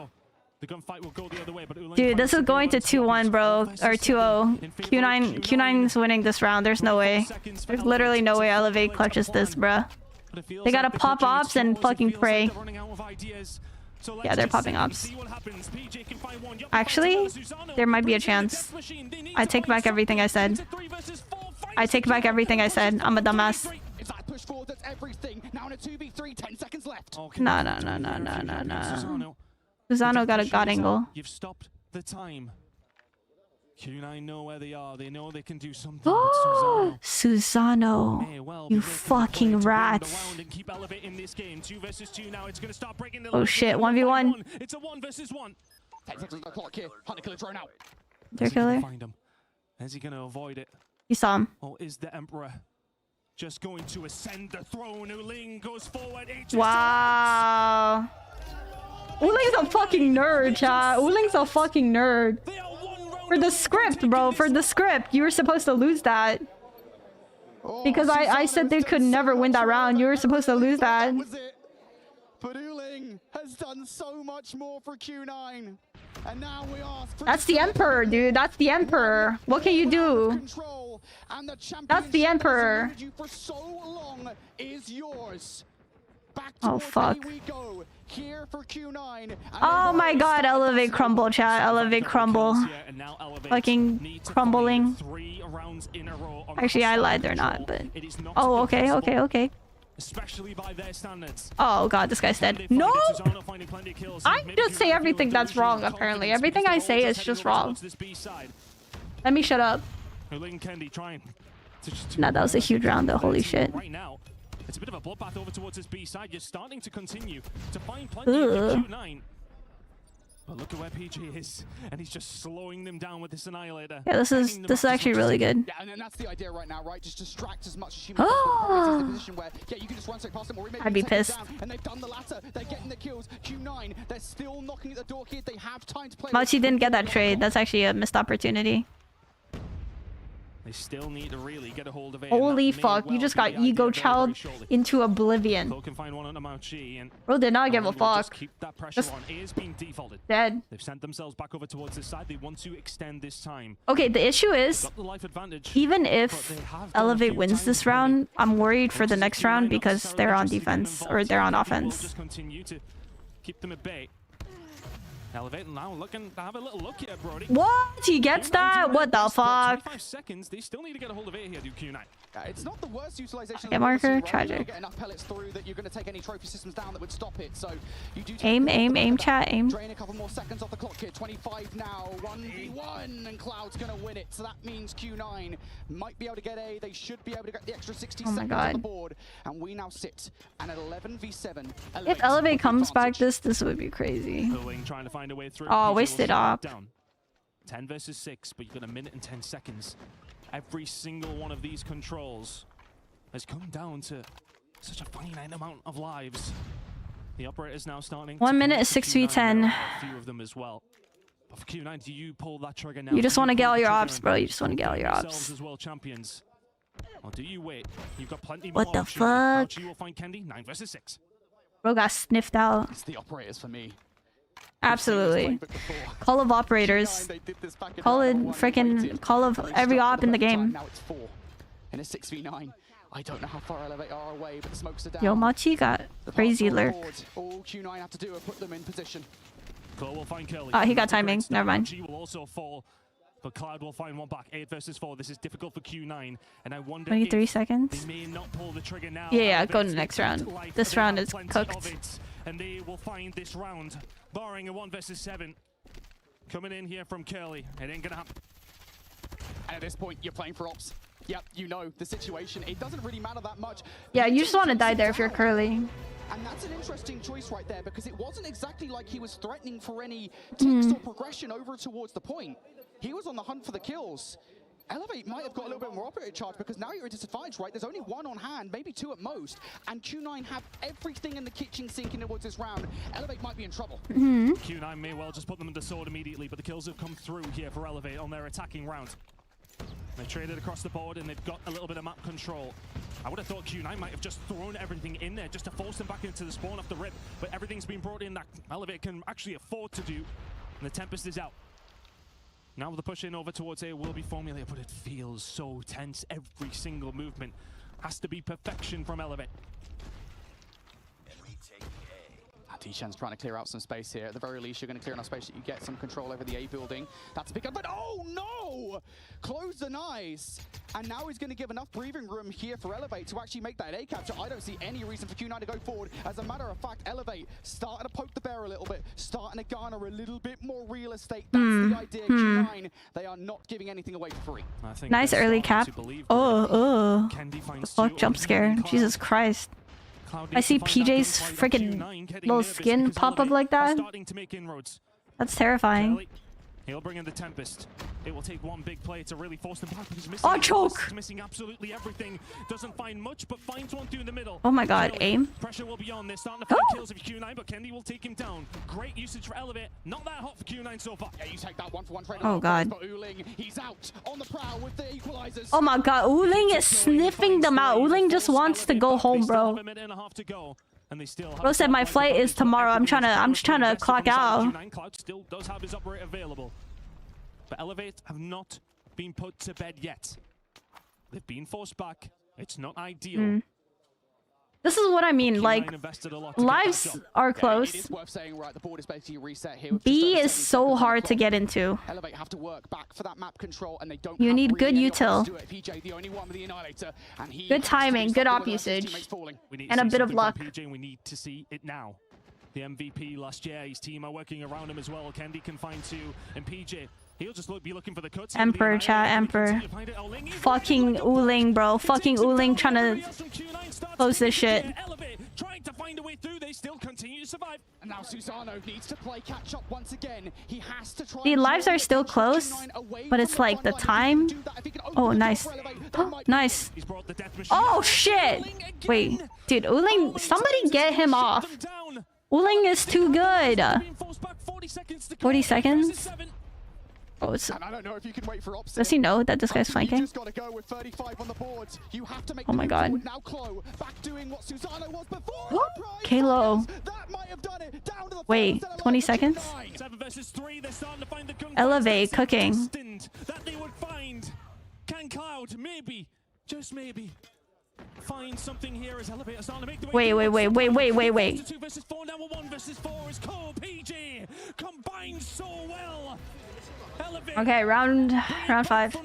The gunfight will go the other way, but dude, this is going to 2-1, bro, or 2-0. Q9's winning this round. There's no way. There's literally no way Elevate clutches this, bruh. They gotta pop ops and fucking pray. Yeah, they're popping ops. Actually, there might be a chance. I take back everything I said. I take back everything I said. I'm a dumbass. No. Susano got a god angle. You've stopped the time. Q9 know where they are. They know they can do something. Susano, you fucking rats. Oh shit, 1v1. It's a 1 versus 1. They're killer. Is he gonna avoid it? You saw him. Or is the Emperor just going to ascend the throne? Uling goes forward. Wow. Uling's a fucking nerd, chat. Uling's a fucking nerd. For the script, bro. For the script. You were supposed to lose that. Because I said they could never win that round. You were supposed to lose that. But Uling has done so much more for Q9. And now we ask for that's the Emperor, dude. That's the Emperor. What can you do? That's the Emperor. For so long is yours. Oh fuck. Here for Q9. Oh my god, Elevate crumble, chat. Elevate crumble. Fucking crumbling. Actually, I lied, they're not, but... Oh, okay. Especially by their standards. Oh god, this guy's dead. No! I just say everything that's wrong, apparently. Everything I say is just wrong. Let me shut up. Nah, that was a huge round though, holy shit. Right now, it's a bit of a bloodbath over towards this B side. You're starting to continue to find plenty of Q9. But look at where PG is, and he's just slowing them down with this Annihilator. Yeah, this is actually really good. Yeah, and that's the idea right now, right? Just distract as much as you possible. The position where, yeah, you can just run straight past them, or I'd be pissed. down, and they've done the latter. They're getting the kills. Q9, they're still knocking at the door here. They have time to play. Machi didn't get that trade. That's actually a missed opportunity. They still need to really get a hold of it. Holy fuck, you just got ego child into oblivion. Can find one on Machi, and Bro did not give a fuck. Keep that pressure on. A is being defaulted. Dead. They've sent themselves back over towards this side. They want to extend this time. Okay, the issue is, Got the life advantage, even if Elevate wins this round, I'm worried for the next round because they're on defense, or they're on offense. Just continue to keep them at bay. Elevate now looking to have a little look here, Brody. What? He gets that? What the fuck? 25 seconds. They still need to get a hold of A here, do Q9. It's not the worst utilization. Hit marker, right? tragic. You get enough pellets through that you're going to take any trophy systems down that would stop it. So you do aim, chat, aim. Drain a couple more seconds off the clock here. 25 now, 1v1, and Cloud's going to win it. So that means Q9 might be able to get A. They should be able to get the extra 60 seconds on the board. And we now sit at 11v7. If Elevate comes back, this would be crazy. Trying to find a way through. Oh, wasted up. 10 versus 6, but you've got a minute and 10 seconds. Every single one of these controls has come down to such a finite amount of lives. The operator's now starting. 1 minute is 6v10. A few of them as well. But for Q9, do you pull that trigger now? You just want to get all your ops, bro. You just want to get all your ops. As world champions. Or do you wait? You've got plenty what more the fuck? You will find Candy 9 versus 6. Bro got sniffed out. It's the operators for me. Absolutely. Call of operators. Call it freaking call of every op in the game. Now it's 4 in a 6v9. I don't know how far Elevate are away, but the smokes are down. Yo, Machi got crazy lurk. All Q9 have to do is put them in position. Will find Curly. Oh, he got timing. Never mind. Will also fall, but Cloud will find one back. 8 versus 4. This is difficult for Q9, and I wonder 23 if seconds. They may not pull the trigger now. Yeah, go to the next round. This round is cooked. And they will find this round, barring a 1 versus 7. Coming in here from Curly. It ain't gonna happen. And at this point, you're playing for ops. Yep, you know the situation. It doesn't really matter that much. Yeah, you just want to die there if you're Curly. And that's an interesting choice right there, because it wasn't exactly like he was threatening for any ticks or progression over towards the point. He was on the hunt for the kills. Elevate might have got a little bit more operator charge, because now you're at disadvantage, right? There's only 1 on hand, maybe 2 at most, and Q9 have everything in the kitchen sinking towards this round. Elevate might be in trouble. Q9 may well just put them in the sword immediately, but the kills have come through here for Elevate on their attacking round. They've traded across the board, and they've got a little bit of map control. I would have thought Q9 might have just thrown everything in there just to force them back into the spawn off the rip, but everything's been brought in that Elevate can actually afford to do, and the Tempest is out. Now the push in over towards A will be formulated, but it feels so tense. Every single movement has to be perfection from Elevate. T-Shen's trying to clear out some space here. At the very least, you're going to clear enough space that you get some control over the A building. That's a big, but oh no! Close the eyes. And now he's going to give enough breathing room here for Elevate to actually make that A capture. I don't see any reason for Q9 to go forward. As a matter of fact, Elevate starting to poke the bear a little bit, starting to garner a little bit more real estate. That's the idea. Q9, they are not giving anything away for free. Nice early cap. Oh. Fuck, jump scare. Jesus Christ. I see PJ's freaking little skin pop up like that. That's terrifying. He'll bring in the Tempest. It will take one big play to really force them back. He's missing choke! He's missing absolutely everything. Doesn't find much, but finds one through the middle. Oh my god, aim. Pressure will be on. They're starting to find kills of Q9, but Kendi will take him down. Great usage for Elevate. Not that hot for Q9 so far. Yeah, you take that 1-for-1 trade. Oh god. He's out on the prowl with the equalizers. Oh my god, Uling is sniffing them out. Uling just wants to go home, bro. Bro said my flight is tomorrow. I'm just trying to clock out. Cloud still does have his operator available. But Elevate have not been put to bed yet. They've been forced back. It's not ideal. This is what I mean, like, lives are close. It is worth saying, right, the board is basically reset here. B is so hard to get into. Elevate have to work back for that map control, and they don't you need good util. PJ, the only one with the Annihilator, and he good timing, good op usage, and a bit of luck. PJ, we need to see it now. The MVP last year, his team are working around him as well. Kendi can find 2, and PJ, he'll just be looking for the cuts. Emperor, chat, Emperor. Fucking Uling, bro. Fucking Uling trying to close this shit. Trying to find a way through, they still continue survive? And now Susano needs to play catch up once again. He has to try. The lives are still close, but it's like the time. Oh, nice. Nice. Oh, shit. Wait, dude, Uling, somebody get him off. Uling is too good. 40 seconds? Oh, it's... And I don't know if you can wait for opposite. Does he know that this guy's flanking? Just gotta go with 35 on the boards. You have to make oh my god. now Chloe back doing what Susano was before. Kalo. Wait, 20 seconds? 7 versus 3, they're starting to find the gun. Elevate, cooking. That they would find. Can Cloud maybe, just maybe, find something here as Elevate starting to make the way. Wait. 2 versus 4, now 1 versus 4 is Cole PG combined so well. Elevate. Okay, round 5.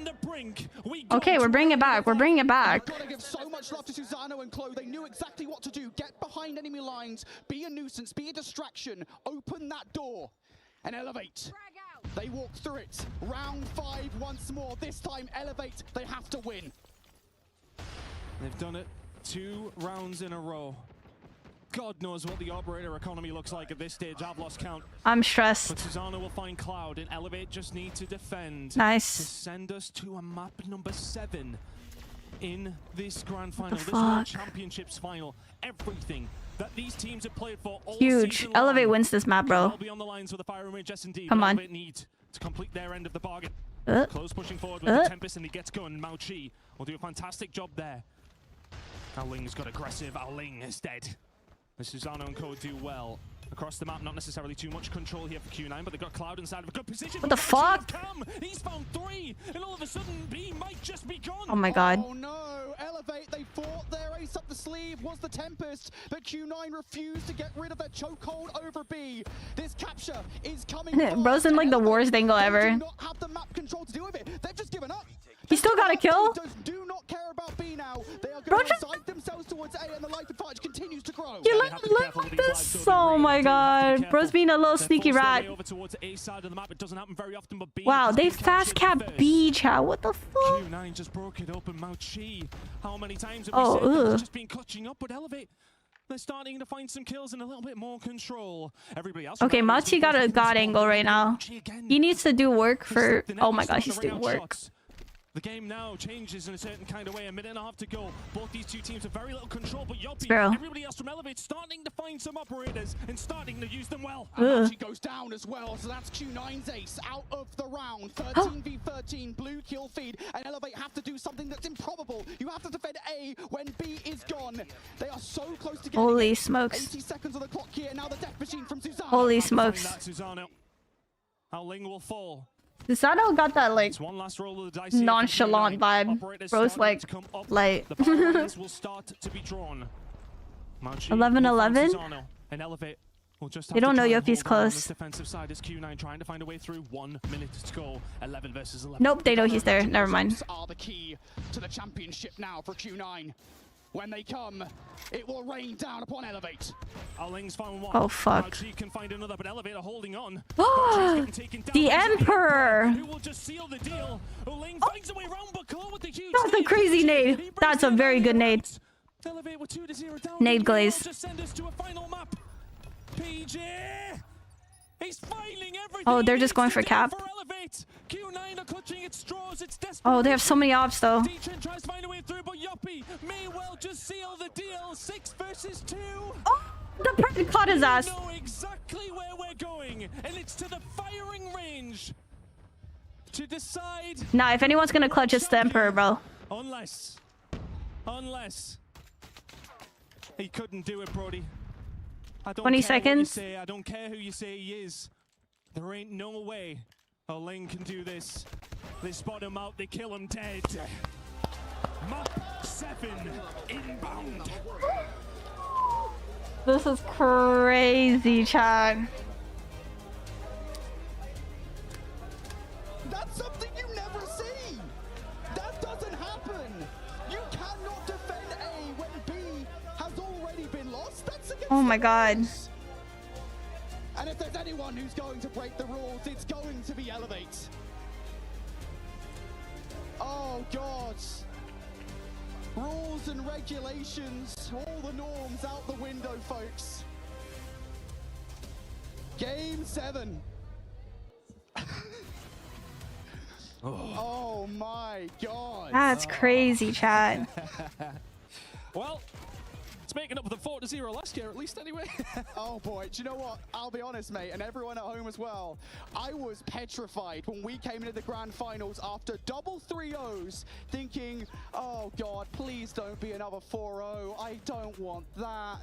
Okay, we're bringing it back. We're bringing it back. Gotta give so much love to Susano and Chloe. They knew exactly what to do. Get behind enemy lines, be a nuisance, be a distraction, open that door, and Elevate. They walk through it. Round 5 once more. This time, Elevate. They have to win. They've done it 2 rounds in a row. God knows what the operator economy looks like at this stage. I've lost count. I'm stressed. But Susano will find Cloud and Elevate just need to defend. Nice. To send us to a map number 7 in this grand final. This World Championships final. Everything that these teams have played for all huge. Elevate wins this map, bro. Be on the lines with the fire range S&D. Come on. Elevate need to complete their end of the bargain. Close pushing forward with the Tempest and he gets going. Mao Chi will do a fantastic job there. Ao Ling's got aggressive. Ao Ling is dead. The Susano and Co do well. Across the map, not necessarily too much control here for Q9, but they've got Cloud inside of a good position. What the fuck? He's found 3, and all of a sudden, B might just be gone. Oh my god. Oh no, Elevate, they fought their ace up the sleeve, was the Tempest, but Q9 refused to get rid of their chokehold over B. This capture is coming. Bro's in like the worst angle ever. They do not have the map control to deal with it. They've just given up. He still got a kill? Do not care about B now. They are going to side themselves towards A, and the life advantage continues to grow. You look at this. Oh my god. Bro's being a little sneaky rat. Wow, they fast cap B, chat. What the fuck? Q9 just broke it open. Mao Chi. How many times have we said just been clutching up with Elevate? They're starting to find some kills and a little bit more control. Everybody else. Okay, Mao Chi got a god angle right now. He needs to do work for. Oh my gosh, he's doing work. The game now changes in a certain kind of way. 1.5 minutes to go. Both these two teams have very little control, but Yoppie, everybody else from Elevate starting to find some operators and starting to use them well. And she goes down as well, so that's Q9's ace out of the round. 13v13, blue kill feed, and Elevate have to do something that's improbable. You have to defend A when B is gone. They are so close to getting Holy smokes. 80 seconds on the clock here. Now the death machine from Susano. Holy smokes. Susano. Ao Ling will fall. Susano got that like nonchalant vibe. Bro's like light. 11-11. They don't know Yoppie's close. Defensive side is Q9 trying to find a way through. 1 minute to go. 11 versus 11. Nope, they know he's there. Never mind. Are the key to the championship now for Q9. When they come, it will rain down upon Elevate. Ao Ling's found 1. Oh fuck. Can find another, but Elevate are holding on. The Emperor. Who will just seal the deal. Ao Ling finds a way around, but with the huge That's a crazy nade. That's a very good nade. Elevate with 2-0 down. Nade glaze. Just send us to a final map. PJ. He's finding everything. Oh, they're just going for cap. Q9 are clutching its straws. It's desperate. Oh, they have so many ops though. D-Trent tries to find a way through, but Yoppie may well just seal the deal. 6 versus 2. Oh, the person caught his ass. We know exactly where we're going, and it's to the firing range to decide. Nah, if anyone's gonna clutch, it's the Emperor, bro. Unless he couldn't do it, Brody. 20 seconds. I don't care who you say he is. There ain't no way Ao Ling can do this. They spot him out, they kill him dead. Map 7 inbound. This is crazy, Chad. That's something you never see. That doesn't happen. You cannot defend A when B has already been lost. That's against Oh my god. And if there's anyone who's going to break the rules, it's going to be Elevate. Oh god. Rules and regulations, all the norms out the window, folks. Game 7. Oh my god. That's crazy, chat. Well, it's making up for the 4-0 last year, at least, anyway. Oh boy, do you know what? I'll be honest, mate, and everyone at home as well. I was petrified when we came into the grand finals after double 3-0s, thinking, oh god, please don't be another 4-0. I don't want that.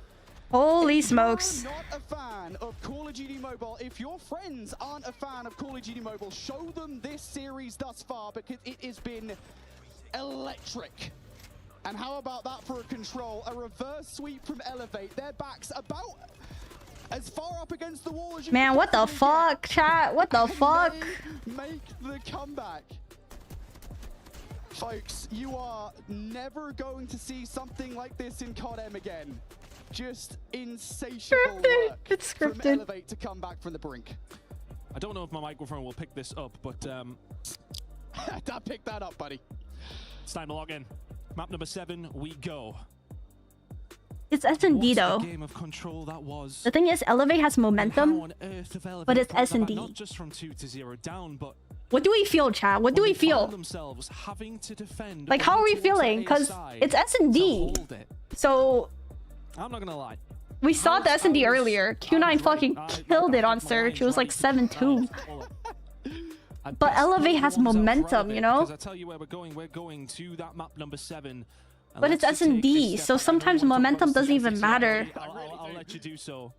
Holy smokes. If you're not a fan of Call of Duty Mobile, if your friends aren't a fan of Call of Duty Mobile, show them this series thus far, because it has been electric. And how about that for a control? A reverse sweep from Elevate. Their backs about as far up against the wall as you Man, what the fuck, chat? What the fuck? Make the comeback. Folks, you are never going to see something like this in COD M again. Just insatiable work It's from scripted. Elevate to come back from the brink. I don't know if my microphone will pick this up, but I picked that up, buddy. It's time to log in. Map number 7, we go. It's S&D though. Game of control that was. The thing is, Elevate has momentum, but it's S&D. Not just from 2-0 down, but what do we feel, chat? What do we feel? Themselves having to defend. Like, how are we feeling? Because it's S&D. So I'm not gonna lie. we saw the S&D earlier. Q9 fucking killed it on Surge. It was like 7-2. But Elevate has momentum, you know? I tell you where we're going. We're going to that map number 7. But it's S&D, so sometimes momentum doesn't even matter. I'll let you do so.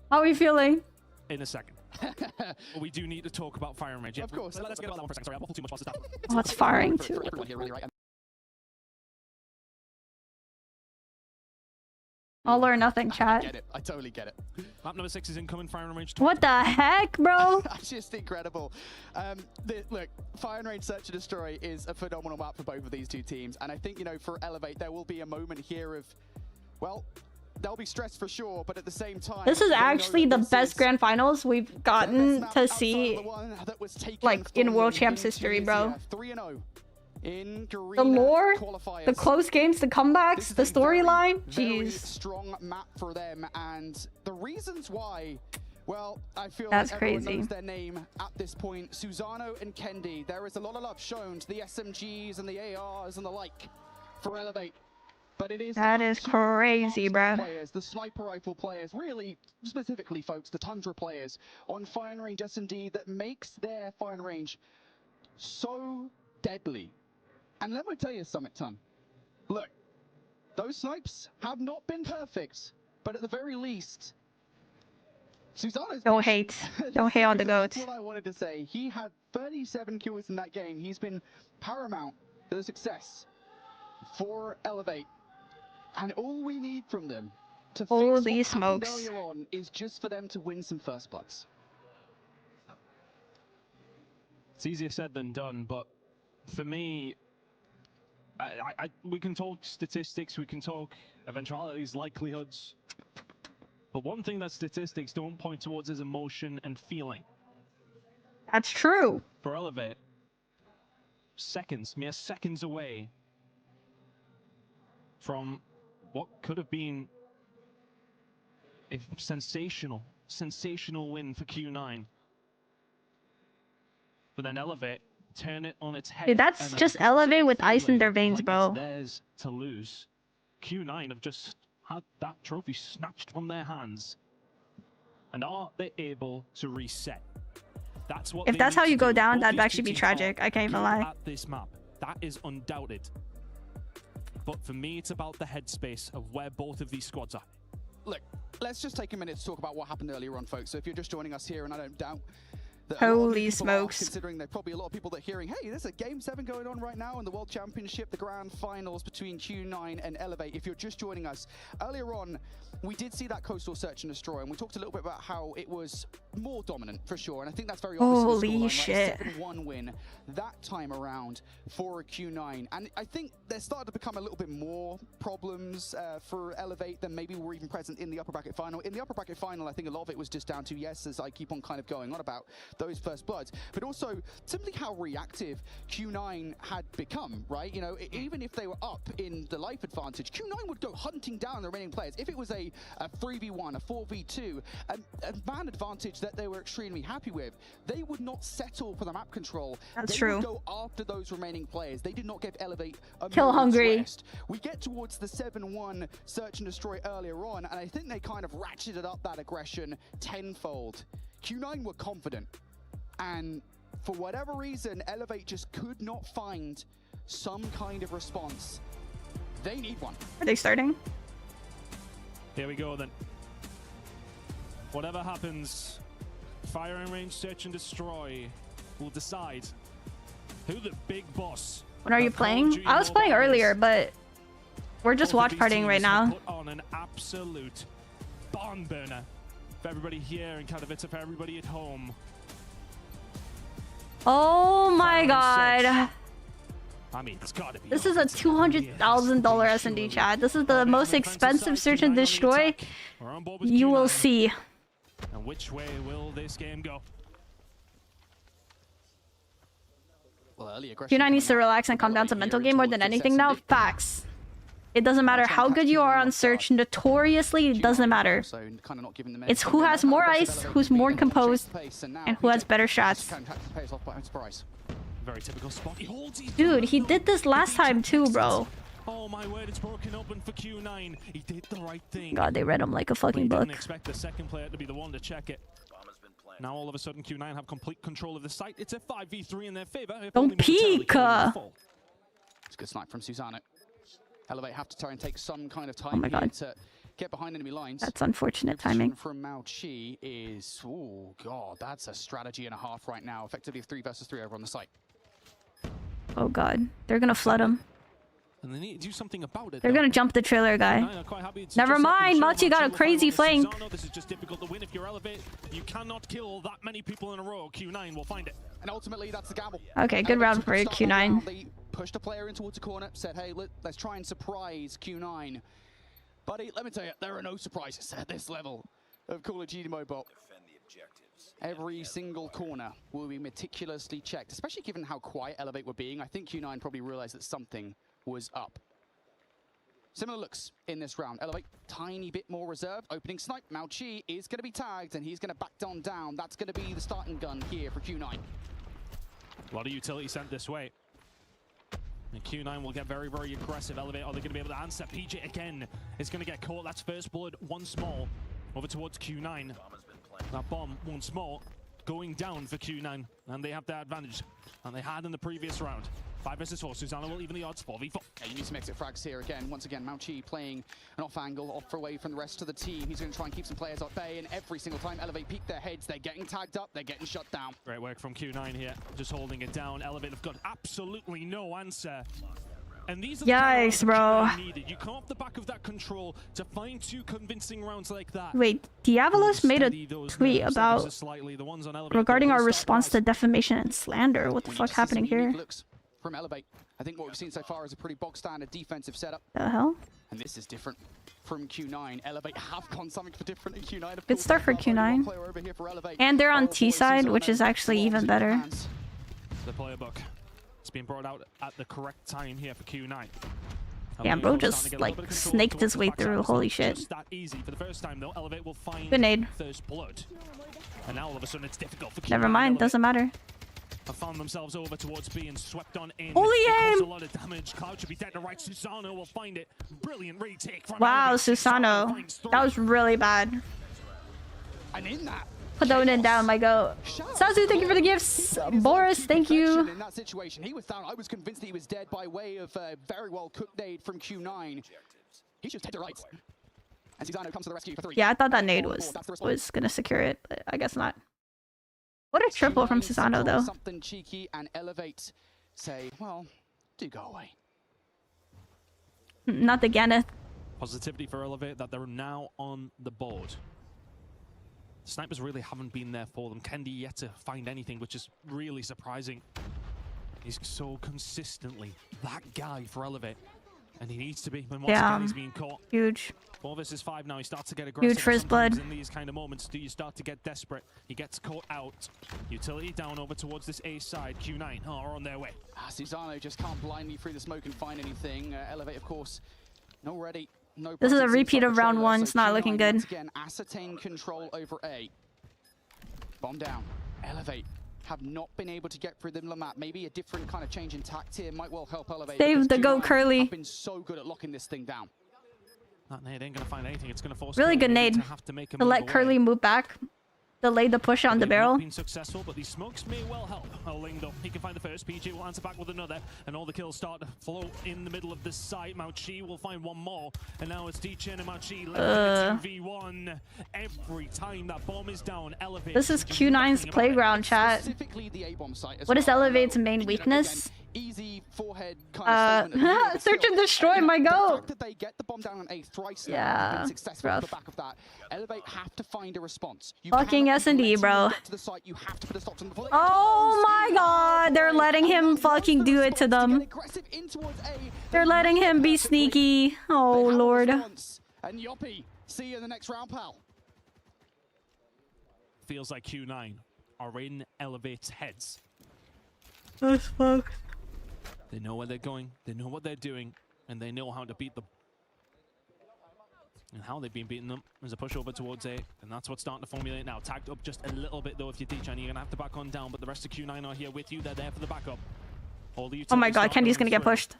How are we feeling? In a second. But we do need to talk about firing range. Yeah, of course. Let's get about that one for a second. Sorry, I waffled too much. Oh, it's firing too. All or nothing, chat. I get it. I totally get it. Map number 6 is incoming. Firing range. What the heck, bro? That's just incredible. Look, Fire and Range Search and Destroy is a phenomenal map for both of these two teams. And I think, you know, for Elevate, there will be a moment here of, well, they'll be stressed for sure, but at the same time... This is actually the best grand finals we've gotten to see, like, in World Champs history, bro. 3-0. The lore, the close games, the comebacks, the storyline, jeez. Strong map for them, and the reasons why, well, I feel that's like crazy. Everyone knows their name at this point. Susano and Kendi, there is a lot of love shown to the SMGs and the ARs and the like for Elevate. But it is that is crazy, bro. Players, the sniper rifle players, really specifically, folks, the Tundra players on Fire Range S&D that makes their Fire Range so deadly. And let me tell you something, Ton. Look, those snipes have not been perfect, but at the very least, Susano's... Don't hate. Don't hate on the goat. That's what I wanted to say. He had 37 kills in that game. He's been paramount to the success for Elevate. And all we need from them to Holy fix what happened smokes. earlier on is just for them to win some first bloods. It's easier said than done, but for me, we can talk statistics, we can talk eventualities, likelihoods, but one thing that statistics don't point towards is emotion and feeling. That's true. For Elevate, mere seconds away from what could have been a sensational win for Q9. But then Elevate turn it on its head. Dude, that's just Elevate with ice in their veins, bro. It's theirs to lose. Q9 have just had that trophy snatched from their hands. And are they able to reset? That's what If that's how you go down, that'd actually be tragic. I can't even lie. At this map, that is undoubted. But for me, it's about the headspace of where both of these squads are. Look, let's just take a minute to talk about what happened earlier on, folks. So if you're just joining us here, and I don't doubt that holy smokes, considering there's probably a lot of people that are hearing, hey, there's a Game 7 going on right now in the World Championship, the Grand Finals between Q9 and Elevate. If you're just joining us, earlier on, we did see that Coastal Search and Destroy, and we talked a little bit about how it was more dominant, for sure, and I think that's very obvious. Holy shit. Right? 7-1 win that time around for a Q9, and I think there started to become a little bit more problems for Elevate than maybe were even present in the upper bracket final. In the upper bracket final, I think a lot of it was just down to, yes, as I keep on kind of going on about, those first bloods, but also simply how reactive Q9 had become, right? You know, even if they were up in the life advantage, Q9 would go hunting down the remaining players. If it was a 3v1, a 4v2, a man advantage that they were extremely happy with, they would not settle for the map control. That's they true. Would go after those remaining players. They did not give Elevate a Kill hungry. rest. We get towards the 7-1 search and destroy earlier on, and I think they kind of ratcheted up that aggression tenfold. Q9 were confident, and for whatever reason, Elevate just could not find some kind of response. They need one. Are they starting? Here we go then. Whatever happens, firing range search and destroy will decide who the big boss. When are you playing? I was playing earlier, but we're just watch partying right now. Put on an absolute barn burner for everybody here in Katowice, for everybody at home. Oh my god. I mean, it's gotta be. This is a $200,000 S&D, chat. This is the most expensive search and destroy you will see. And which way will this game go? Q9 needs to relax and calm down to mental game more than anything now. Facts. It doesn't matter how good you are on search. Notoriously, it doesn't matter. It's who has more ice, who's more composed, and who has better shots. Very typical spot. Dude, he did this last time too, bro. Oh my word, it's broken open for Q9. He did the right thing. God, they read him like a fucking book. Didn't expect the second player to be the one to check it. Now all of a sudden Q9 have complete control of the site. It's a 5v3 in their favor. Don't peek! It's a good snipe from Susano. Elevate have to try and take some kind of time here to get behind enemy lines. That's unfortunate timing. From Mao-Chi is, oh god, that's a strategy and a half right now. Effectively 3 versus 3 over on the site. Oh god, they're gonna flood him. And they need to do something about it. They're gonna jump the trailer guy. Never mind, Mao-Chi got a crazy flank. This is just difficult to win if you're Elevate. You cannot kill that many people in a row. Q9 will find it. And ultimately, that's the gamble. Okay, good round for Q9. They pushed a player in towards a corner, said, hey, let's try and surprise Q9. Buddy, let me tell you, there are no surprises at this level of Call of Duty Mobile. Every single corner will be meticulously checked, especially given how quiet Elevate were being. I think Q9 probably realized that something was up. Similar looks in this round. Elevate, tiny bit more reserved. Opening snipe. Mao-Chi is going to be tagged, and he's going to back down. That's going to be the starting gun here for Q9. A lot of utility sent this way. And Q9 will get very, very aggressive. Elevate, are they going to be able to answer? PJ again is going to get caught. That's first blood once more. Over towards Q9. That bomb once more going down for Q9. And they have their advantage. And they had in the previous round. 5 versus 4. Susano will even the odds. 4v4. Yeah, you need some exit frags here again. Once again, Mao-Chi playing an off angle, off away from the rest of the team. He's going to try and keep some players at bay, and every single time Elevate peek their heads, they're getting tagged up, they're getting shut down. Great work from Q9 here, just holding it down. Elevate have got absolutely no answer. And these are the yikes, bro. You come off the back of that control to find 2 convincing rounds like that. Wait, Diabolos made a tweet about regarding our response to defamation and slander. What the fuck happening here? From Elevate. I think what we've seen so far is a pretty box standard defensive setup. The hell? And this is different from Q9. Elevate have gone something for different in Q9. Good start for Q9. And they're on T side, which is actually even better. The player book. It's being brought out at the correct time here for Q9. Damn, bro just like snaked his way through. Holy shit. Just that easy. For the first time though, Elevate will find good nade. first blood. And now all of a sudden it's difficult for Q9. Never mind, doesn't matter. Have found themselves over towards B and swept on in. Holy aim! A lot of damage. Cloud should be dead to right. Susano will find it. Brilliant retake from wow, Elevate. Susano. That was really bad. And in that, put that one down, my goat. Sazu, thank you for the gifts. Boris, thank you. In that situation, he was down. I was convinced that he was dead by way of a very well cooked nade from Q9. He just head to right. And Susano comes to the rescue for 3. Yeah, I thought that nade was gonna secure it, but I guess not. What a triple from Susano, though. Something cheeky and Elevate say, well, do go away. Not the Ganeth. Positivity for Elevate that they're now on the board. Snipers really haven't been there for them. Kendi yet to find anything, which is really surprising. He's so consistently that guy for Elevate. And he needs to be. When once again he's being caught. Huge. 4 versus 5 now. He starts to get aggressive. Huge first blood. In these kind of moments, do you start to get desperate? He gets caught out. Utility down over towards this A side. Q9 are on their way. Susano just can't blindly through the smoke and find anything. Elevate, of course, not ready. No. This is a repeat of round 1. It's not looking good. Again, ascertain control over A. Bomb down. Elevate have not been able to get through the map. Maybe a different kind of change in tact here might well help Elevate. Save the goat Curly. Have been so good at locking this thing down. That nade ain't gonna find anything. It's gonna force really good nade to let Curly move back. Delay the push on the barrel. Been successful, but these smokes may well help. Lindo, he can find the first. PJ will answer back with another, and all the kills start to flow in the middle of this site. Mauchi will find one more, and now it's D-Chen and Mauchi left 2v1. Every time that bomb is down, Elevate. This is Q9's playground, chat. What is Elevate's main weakness? Easy forehead kind of search and destroy my goat. Did they get the bomb down on A thrice? Yeah, successful on the back of that. Elevate have to find a response. Fucking S&D, bro. Oh my god, they're letting him fucking do it to them. They're letting him be sneaky. Oh lord. And Yoppy, see you in the next round, pal. Feels like Q9 are in Elevate's heads. That's fucked. They know where they're going, they know what they're doing, and they know how to beat them. And how they've been beating them is a push over towards A, and that's what's starting to formulate now. Tagged up just a little bit though if you're D-Chan, you're gonna have to back on down, but the rest of Q9 are here with you, they're there for the backup. Oh my god, Kendi's gonna get pushed.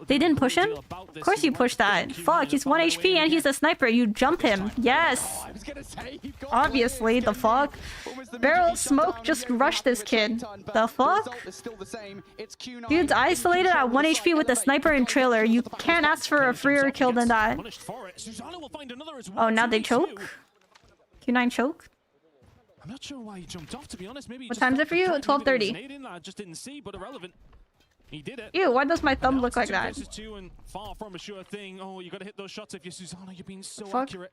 They didn't push him? Of course you pushed that. Fuck, he's 1 HP and he's a sniper. You jump him. Yes. Obviously, the fuck. Barrel smoke just rushed this kid. The fuck? Dude's isolated at 1 HP with a sniper and trailer. You can't ask for a freer kill than that. Oh, now they choke? Q9 choke? I'm not sure why he jumped off, to be honest. Maybe what time is it for you? 12:30. I just didn't see, but irrelevant. He did it. Ew, why does my thumb look like that? 2 versus 2 and far from a sure thing. Oh, you gotta hit those shots if you're Susano. You're being so fuck? Accurate.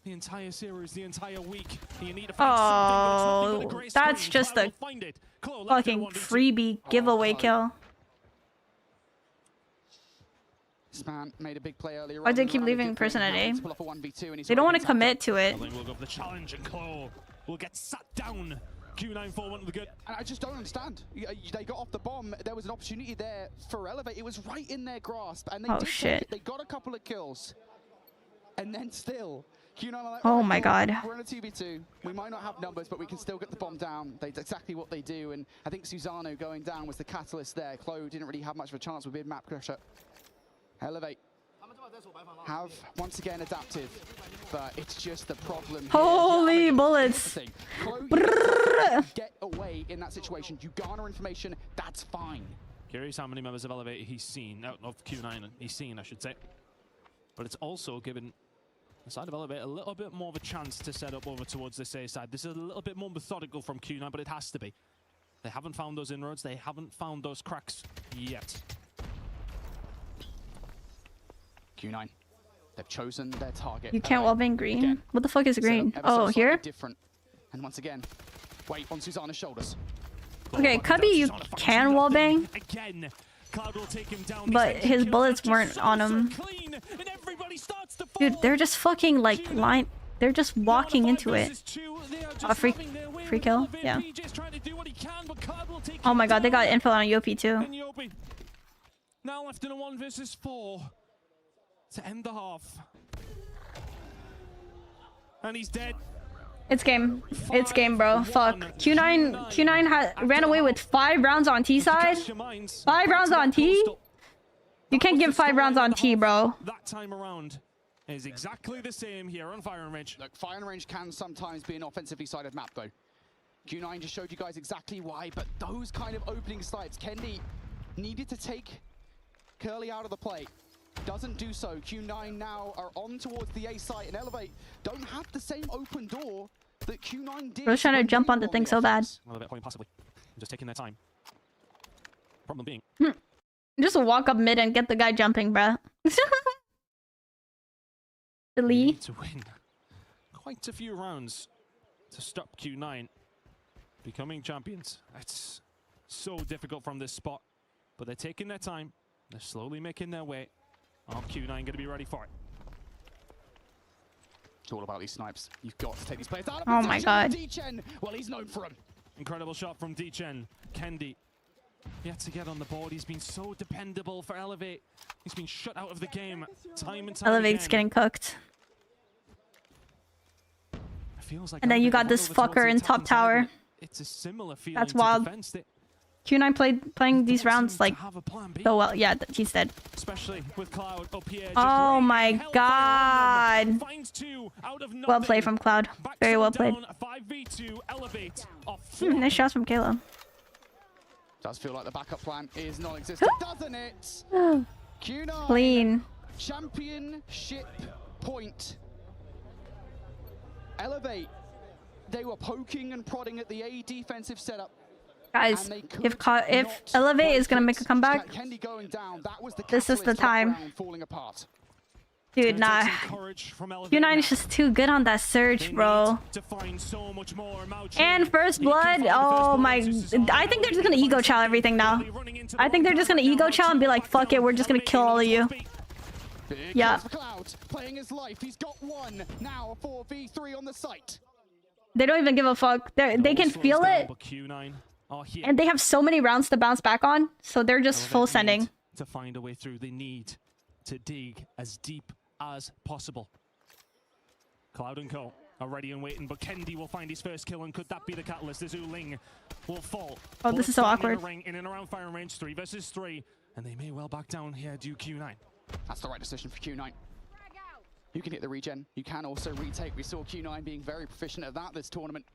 The entire series, the entire week. You need to find something, but that's just a fucking freebie giveaway kill. This man made a big play earlier. Why do they keep leaving person at A? They don't want to commit to it. We'll go for the challenge and Claw will get sat down. Q9 4-1 with the good. And I just don't understand. They got off the bomb. There was an opportunity there for Elevate. It was right in their grasp, and they did take it. They got a couple of kills, and then still Q9 are like, oh my god. We're in a 2v2. We might not have numbers, but we can still get the bomb down. That's exactly what they do, and I think Susano going down was the catalyst there. Chloe didn't really have much of a chance with mid-map pressure. Elevate have once again adaptive, but it's just the problem. Holy bullets! Get away in that situation. You garner information, that's fine. Curious how many members of Elevate he's seen, of Q9 he's seen, I should say. But it's also given the side of Elevate a little bit more of a chance to set up over towards this A side. This is a little bit more methodical from Q9, but it has to be. They haven't found those inroads, they haven't found those cracks yet. Q9, they've chosen their target. You can't wallbang green. Again, what the fuck is green? Oh, here? Different. And once again, wait on Susano's shoulders. Okay, Cubby, you can wallbang, but his bullets weren't on him. Dude, they're just fucking like they're just walking into it. Free kill? Yeah. Oh my god, they got info on Yopi too. Now left in a 1 versus 4 to end the half. And he's dead. It's game. It's game, bro. Fuck. Q9 ran away with 5 rounds on T side. 5 rounds on T? You can't give 5 rounds on T, bro. That time around is exactly the same here on Firing Range. Look, Firing Range can sometimes be an offensively sided map, though. Q9 just showed you guys exactly why, but those kind of opening sites, Kendi needed to take Curly out of the play. Doesn't do so. Q9 now are on towards the A site, and Elevate don't have the same open door that Q9 did. Bro's trying to jump on the thing so bad. Well, a bit point possibly. Just taking their time. Problem being. Just walk up mid and get the guy jumping, bruh. Lee need to win quite a few rounds to stop Q9 becoming champions. It's so difficult from this spot, but they're taking their time. They're slowly making their way. Oh, Q9 going to be ready for it. It's all about these snipes. You've got to take these players out. Oh my god. D-Chen, well, he's known for him. Incredible shot from D-Chen. Kendi yet to get on the board. He's been so dependable for Elevate. He's been shut out of the game time and time Elevate's again. getting cooked. Feels like And then you got this fucker in top tower. It's a similar feeling. That's wild. Q9 playing these rounds like so well. Yeah, he's dead. Especially with Cloud up here. Oh my god. Well played from Cloud. Very well played. 5v2 Elevate. Nice shots from Kayla. Does feel like the backup plan is non-existent, doesn't it? Q9. Clean. Championship point. Elevate. They were poking and prodding at the A defensive setup. Guys, if Elevate is gonna make a comeback, this is the time. Dude, nah. Q9 is just too good on that surge, bro. And first blood, oh my. I think they're just gonna ego chow everything now. I think they're just gonna ego chow and be like, fuck it, we're just gonna kill all of you. Yeah. Playing his life. He's got one now. 4v3 on the site. They don't even give a fuck. They can feel it. And they have so many rounds to bounce back on, so they're just full sending. To find a way through, they need to dig as deep as possible. Cloud and Co are ready and waiting, but Kendi will find his first kill, and could that be the catalyst? As Ling will fall. Oh, this is so awkward. In and around firing range, 3 versus 3, and they may well back down here due Q9. That's the right decision for Q9. You can hit the regen. You can also retake. We saw Q9 being very proficient at that this tournament.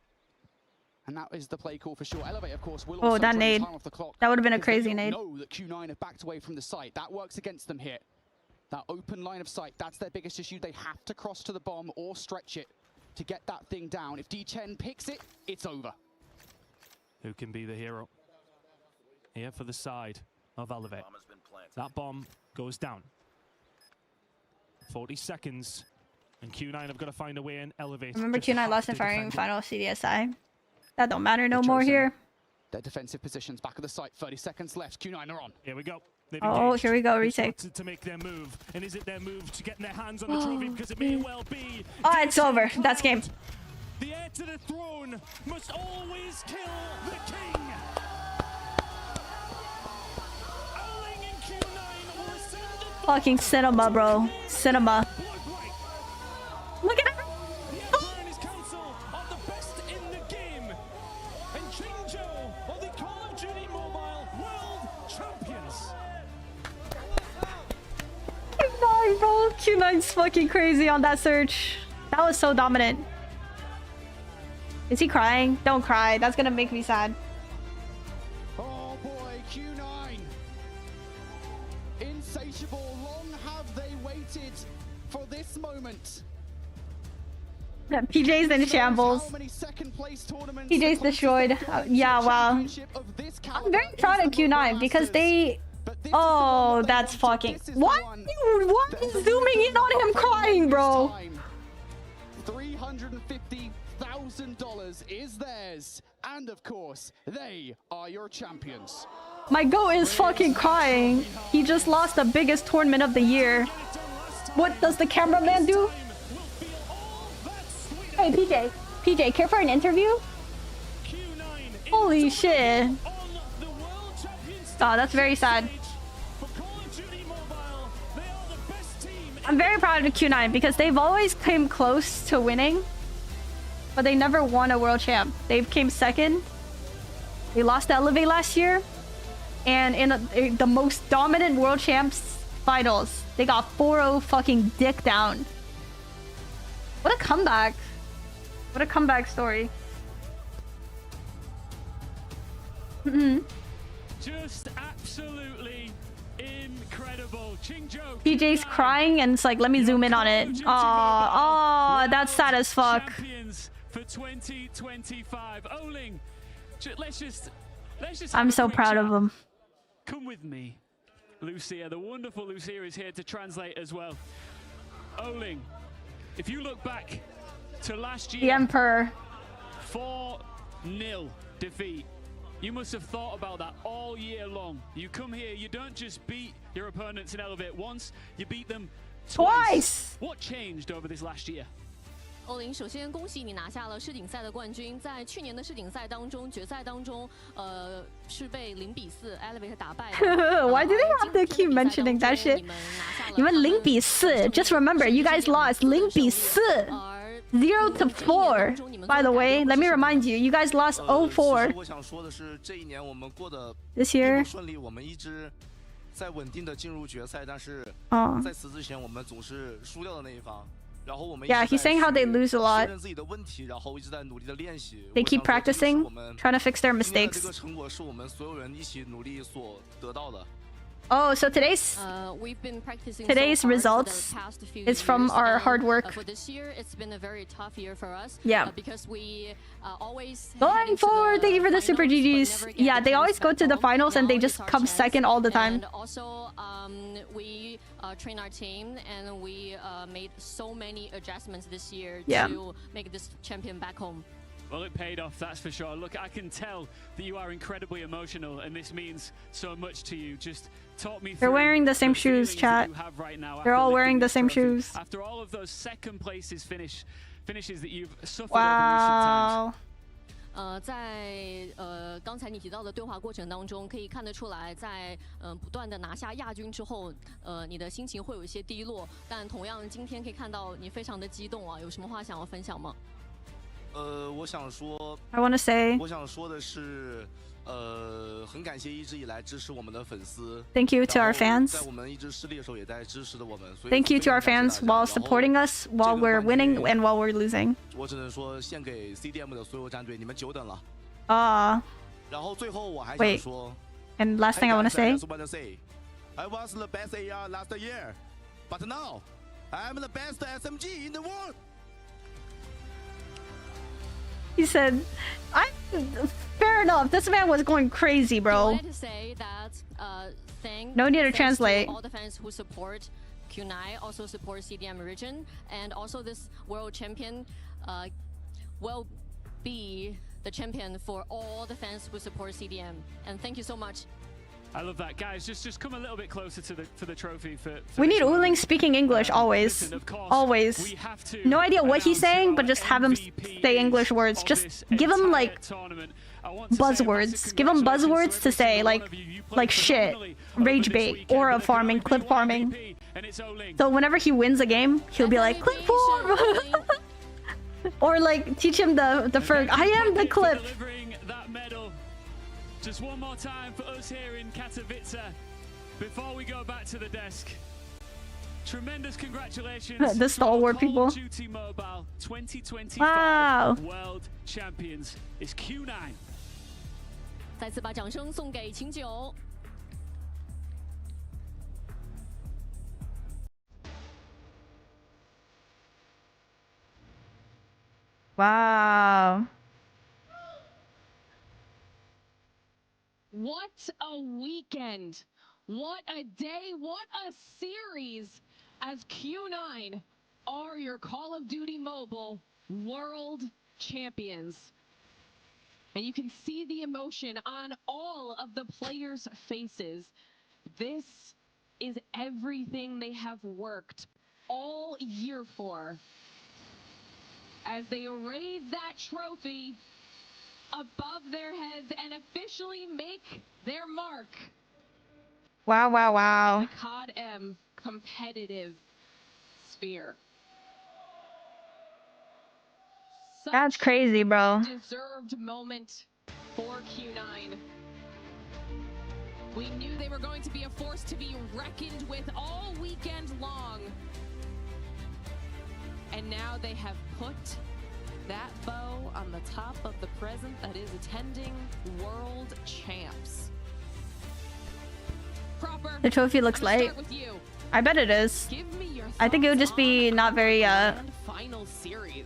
And that is the play call for sure. Elevate, of course, will also that nade. time off the clock. That would have been a crazy nade. Know that Q9 have backed away from the site. That works against them here. That open line of sight, that's their biggest issue. They have to cross to the bomb or stretch it to get that thing down. If D-Chen picks it, it's over. Who can be the hero? Here for the side of Elevate. That bomb goes down. 40 seconds, and Q9 have got to find a way in. Elevate. Remember Q9 lost in firing final CDSI? That don't matter no more here. Their defensive positions back at the site. 30 seconds left. Q9 are on. Here we go. Oh, here we go. Retake. To make their move, and is it their move to get their hands on the trophy? Because it may well be. Oh, it's over. That's game. The heir to the throne must always kill the king. Fucking cinema, bro. Cinema. Look at it. Q9, bro. Q9's fucking crazy on that search. That was so dominant. Is he crying? Don't cry. That's gonna make me sad. Oh boy, Q9. Insatiable. Long have they waited for this moment. Yeah, PJ's in shambles. PJ's destroyed. Yeah, wow. I'm very proud of Q9 because they... Oh, that's fucking... What? What is zooming in on him crying, bro? $350,000 is theirs. And of course, they are your champions. My goat is fucking crying. He just lost the biggest tournament of the year. What does the cameraman do? Hey, PJ. PJ, care for an interview? Holy shit. Oh, that's very sad. I'm very proud of Q9 because they've always came close to winning, but they never won a world champ. They came second. They lost to Elevate last year, and in the most dominant world champs finals, they got 4-0 fucking dick down. What a comeback. What a comeback story. Just absolutely incredible. PJ's crying and it's like, let me zoom in on it. Oh, that's sad as fuck. Champions for 2025. Oling, let's just I'm so proud of him. Come with me. Lucia, the wonderful Lucia is here to translate as well. Oling, if you look back to last year, The Emperor. 4-0 defeat You must have thought about that all year long. You come here, you don't just beat your opponents in Elevate once, you beat them twice. What changed over this last year? 欧林，首先恭喜你拿下了世锦赛的冠军。在去年的世锦赛当中，决赛当中，是被0-4 Elevate 打败的。Why do they have to keep mentioning that shit? 你们0-4 ，just remember you guys lost 0-4。0-4. By the way, let me remind you, you guys lost 0-4. 我想说的是，这一年我们过得 This year 顺利，我们一直在稳定的进入决赛，但是在此之前，我们总是输掉的那一方。 Yeah, he's saying how they lose a lot. They keep practicing, trying to fix their mistakes. Oh, so we've been practicing today's so results is from our hard work. For this year, it's been a very tough year for us. Yeah. Because we always going forward. Thank you for the super GGs. Yeah, they always go to the finals and they just come second all the time. And also, we train our team and we made so many adjustments this year to make this champion back home. Well, it paid off, that's for sure. Look, I can tell that you are incredibly emotional and this means so much to you. Just talk me through. They're wearing the same shoes, chat. They're all wearing the same shoes. After all of those second places finishes that you've suffered wow. over recent times. 在刚才你提到的对话过程当中，可以看得出来，在不断的拿下亚军之后，你的心情会有一些低落。但同样，今天可以看到你非常的激动啊，有什么话想要分享吗？ 我想说 I want to say 我想说的是，很感谢一直以来支持我们的粉丝。Thank you to our fans. 在我们一直失利的时候，也在支持着我们。Thank you to our fans while supporting us while we're winning and while we're losing. 我只能说，献给 CDM 的所有战队，你们久等了。然后最后我还想说 and last thing I want to say. I was the best AR last year, but now I'm the best SMG in the world. He said, fair enough. This man was going crazy, bro. I wanted to say that, no need to translate. To all the fans who support Q9, also support CDM region, and also this world champion will be the champion for all the fans who support CDM. And thank you so much. I love that, guys. Just come a little bit closer to the trophy for we need Uling speaking English always. Listen, of course, always. No idea what he's saying, but just have him say English words. Just give him like buzzwords. Give him buzzwords to say like shit, rage bait, aura farming, clip farming. So whenever he wins a game, he'll be like clip farm. Or like teach him the Ferg. I am the clip. Just one more time for us here in Katowice before we go back to the desk. Tremendous congratulations. The stalwart people. Duty Mobile 2025 wow. World Champions is Q9. 再次把掌声送给秦九。Wow. What a weekend. What a day. What a series as Q9 are your Call of Duty Mobile World Champions. And you can see the emotion on all of the players' faces. This is everything they have worked all year for. As they raise that trophy above their heads and officially make their mark. Wow, wow, wow. The COD M competitive sphere. That's crazy, bro. Deserved moment for Q9. We knew they were going to be a force to be reckoned with all weekend long. And now they have put that bow on the top of the present that is attending World Champs. Proper. The trophy looks light. With you. I bet it is. I think it would just be not very Final series.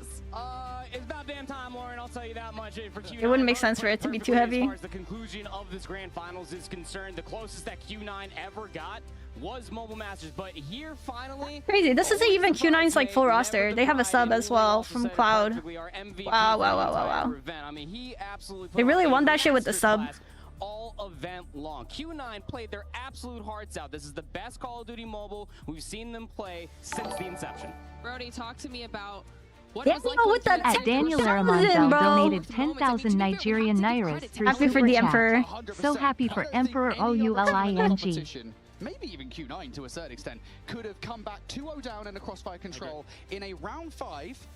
It's about damn time, Lauren. I'll tell you that much. It wouldn't make sense for it to be too heavy. As far as the conclusion of this grand finals is concerned, the closest that Q9 ever got was Mobile Masters, but here finally crazy. This isn't even Q9's like full roster. They have a sub as well from Cloud. Wow. I mean, he absolutely They really won that shit with the sub. All event long. Q9 played their absolute hearts out. This is the best Call of Duty Mobile we've seen them play since the inception. Brody, talk to me about what Yeah, it was like with that At Daniel Aramonzel donated 10,000 Nigerian Nairas through Happy Super for the Chat. Emperor. So happy for Emperor OULING. Maybe even Q9 to a certain extent, could have come back 2-0 down in a crossfire control in a round 5.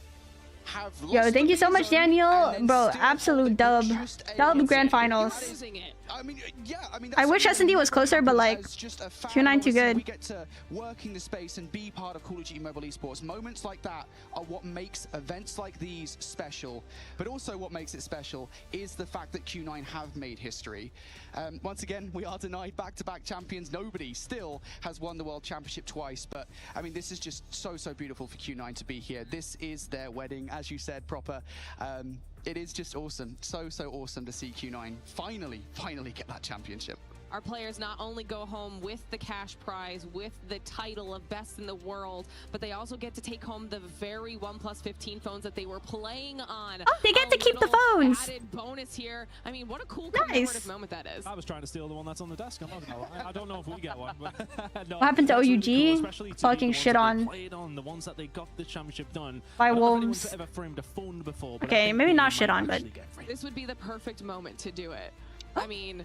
Yo, thank you so much, Daniel. Bro, absolute dub. Dub grand finals. I mean, yeah, I wish S&D was closer, but like, Q9 too good. We get to work in the space and be part of Call of Duty Mobile Esports. Moments like that are what makes events like these special. But also what makes it special is the fact that Q9 have made history. Once again, we are denied back-to-back champions. Nobody still has won the World Championship twice. But, I mean, this is just so beautiful for Q9 to be here. This is their wedding, as you said, proper. It is just awesome. So awesome to see Q9 finally get that championship. Our players not only go home with the cash prize, with the title of best in the world, but they also get to take home the very OnePlus 15 phones that they were playing on. Oh, they get to keep the phones. Added bonus here. I mean, what a cool commemorative moment that is. I was trying to steal the one that's on the desk. I don't know if we get one. But no, What happened to really OUG? cool, Fucking shit on. The ones that they got the championship done. By I don't know if anyone's Wolves. ever framed a phone before, but I Okay, think maybe they not might shit on, but actually get framed. This would be the perfect moment to do it. I mean,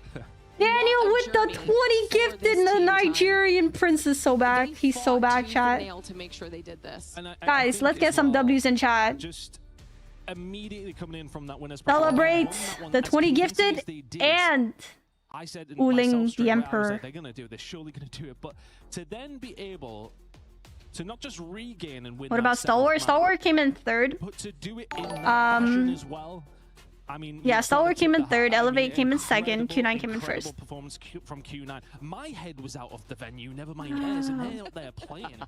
Daniel with the 20 gifted and the Nigerian prince is so back. He's so back, chat. to make sure they did this. Guys, think let's get as some well, W's in chat. Just immediately coming in from that winners Celebrate the 20 gifted and I said Uling myself straight the away, I was Emperor. like, they're gonna do it. They're surely gonna do it. But to then be able to not just regain and win. What that about Stalwart? seventh map, Stalwart came in third. but to do it in that fashion as well. I mean, Yeah, Stalwart came in third. Elevate came in second. incredible- Q9 came in incredible first. Performance from Q9. My head was out of the venue. Never mind theirs, and they're out there playing.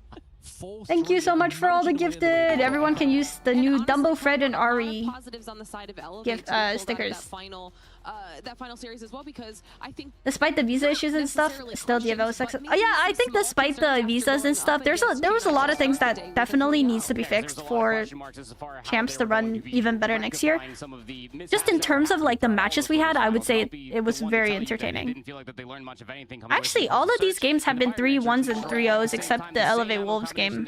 Thank you so much for all the gifted. Everyone can use the new Dumbo, Fred, and Ari Positives on the side of Elevate gift to pull out stickers. that final series as well, because I think Despite the visa issues and stuff, still the event was successful. Oh, yeah, I think despite the visas and stuff, there was a lot of things that definitely needs to be fixed for champs to run even better next year. Just in terms of like the matches we had, I would say it was very entertaining. Actually, all of these games have been 3-1s and 3-0s except the Elevate Wolves game.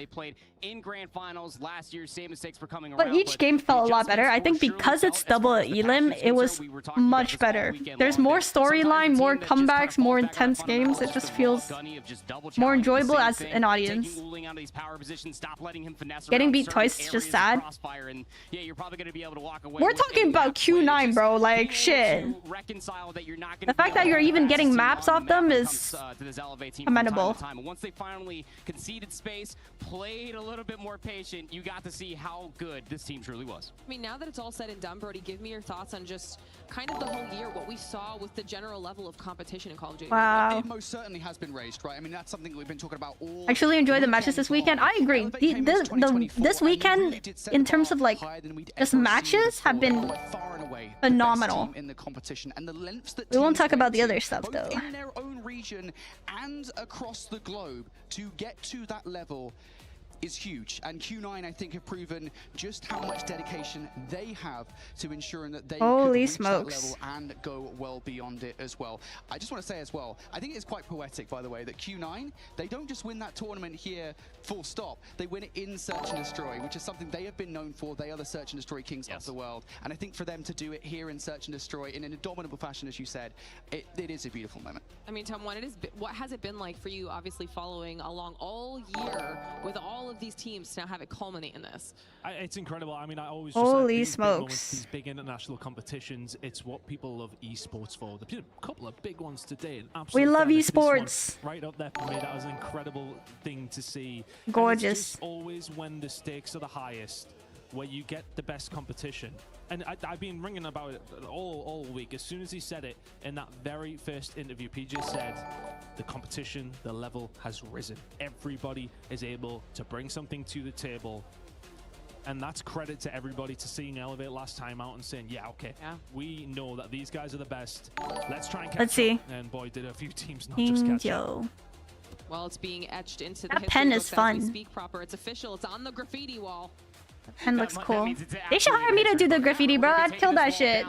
But each game felt a lot better. I think because it's double Elim, it was much better. There's more storyline, more comebacks, more intense games. It just feels more enjoyable as an audience. Getting beat twice is just sad. We're talking about Q9, bro. Like, shit. The fact that you're even getting maps off them is commendable. Once they finally conceded space, played a little bit more patient, you got to see how good this team truly was. I mean, now that it's all said and done, Brody, give me your thoughts on just kind of the whole year, what we saw with the general level of competition in Call of Duty. Wow. It most certainly has been raised, right? I mean, that's something that we've been talking about all. I actually enjoyed the matches this weekend. I agree. This weekend, in terms of like just matches, have been phenomenal. In the competition and the lengths that We won't teams talk about the go other to, stuff both though. in their own region and across the globe to get to that level is huge, and Q9 I think have proven just how much dedication they have to ensuring that they can reach that level and go well beyond it as well. I just want to say as well, I think it's quite poetic, by the way, that Q9, they don't just win that tournament here full stop, they win it in Search and Destroy, which is something they have been known for. They are the Search and Destroy kings of the world, and I think for them to do it here in Search and Destroy in an indomitable fashion, as you said, it is a beautiful moment. I mean, Tom, what has it been like for you, obviously following along all year with all of these teams to now have it culminate in this? It's incredible. I mean, I always Holy just said, smokes. these big international competitions, it's what people love esports for. There's been a couple of big ones today. We love this esports. one right up there for me. That was an incredible thing to see. Gorgeous. And it's just always when the stakes are the highest where you get the best competition. And I've been ringing about it all week. As soon as he said it in that very first interview, PJ said the competition, the level has risen. Everybody is able to bring something to the table. And that's credit to everybody to seeing Elevate last time out and saying, yeah, okay, we know that these guys are the best. Let's try and catch Let's see. up. And boy, did a few teams not just catch up. Well, it's being etched into the That history pen books is as fun. we speak proper. It's official. It's on the graffiti wall. Pen looks cool. They should hire me to do the graffiti, bro. I'd kill that shit.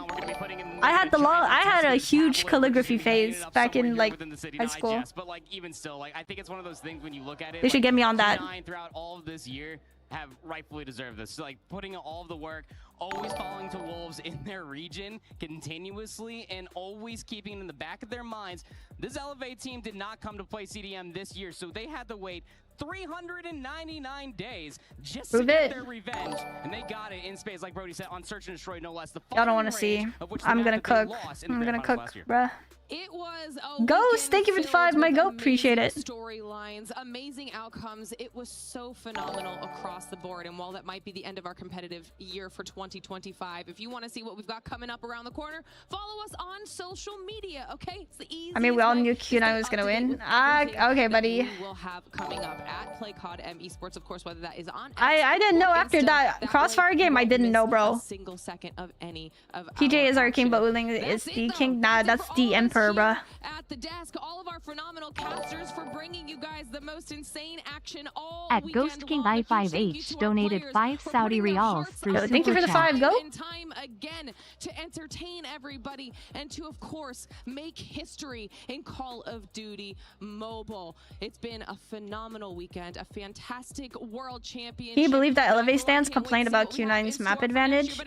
I had a huge calligraphy phase back in like high school. But like even still, like I think it's one of those things when you look at it. They should get me on that. Throughout all of this year have rightfully deserved this. So, like putting in all of the work, always falling to Wolves in their region continuously, and always keeping in the back of their minds, this Elevate team did not come to play CDM this year, so they had to wait 399 days just to get their revenge, and they got it in space, like Brody said, on Search and Destroy, no less. Y'all don't want to see. I'm gonna cook. I'm gonna cook, bruh. It was a Ghost, thank you for the 5, my goat. Appreciate it. Storylines, amazing outcomes. It was so phenomenal across the board. And while that might be the end of our competitive year for 2025, if you want to see what we've got coming up around the corner, follow us on social media. Okay, it's the easiest. I mean, we all knew Q9 was gonna win. Okay, buddy. We will have coming up at PlayCOD Esports, of course, whether that is on. I didn't know after that Crossfire game. I didn't know, bro. Single second of any of PJ is our king, but Wuling is the king. Nah, that's the emperor, bruh. At the desk, all of our phenomenal casters for bringing you guys the most insane action all At Ghost King I5H donated 5 Saudi Riyals through Super Thank you for the 5, go. in time again to entertain everybody and to, of course, make history in Call of Duty Mobile. It's been a phenomenal weekend, a fantastic world championship. Can you believe that Elevate stands complained about Q9's map advantage?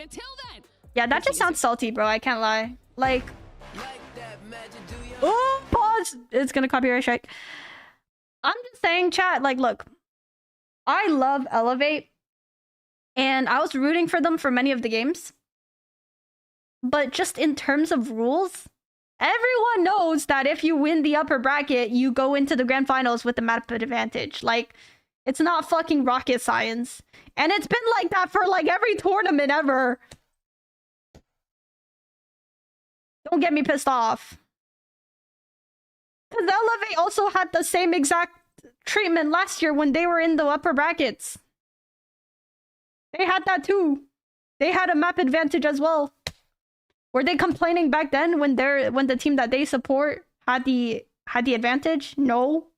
Yeah, that just sounds salty, bro. I can't lie. Like, oh, pause. It's gonna copyright strike. I'm just saying, chat. Like, look, I love Elevate, and I was rooting for them for many of the games. But just in terms of rules, everyone knows that if you win the upper bracket, you go into the grand finals with the map advantage. Like, it's not fucking rocket science. And it's been like that for like every tournament ever. Don't get me pissed off. Because Elevate also had the same exact treatment last year when they were in the upper brackets. They had that too. They had a map advantage as well. Were they complaining back then when the team that they support had the advantage? No.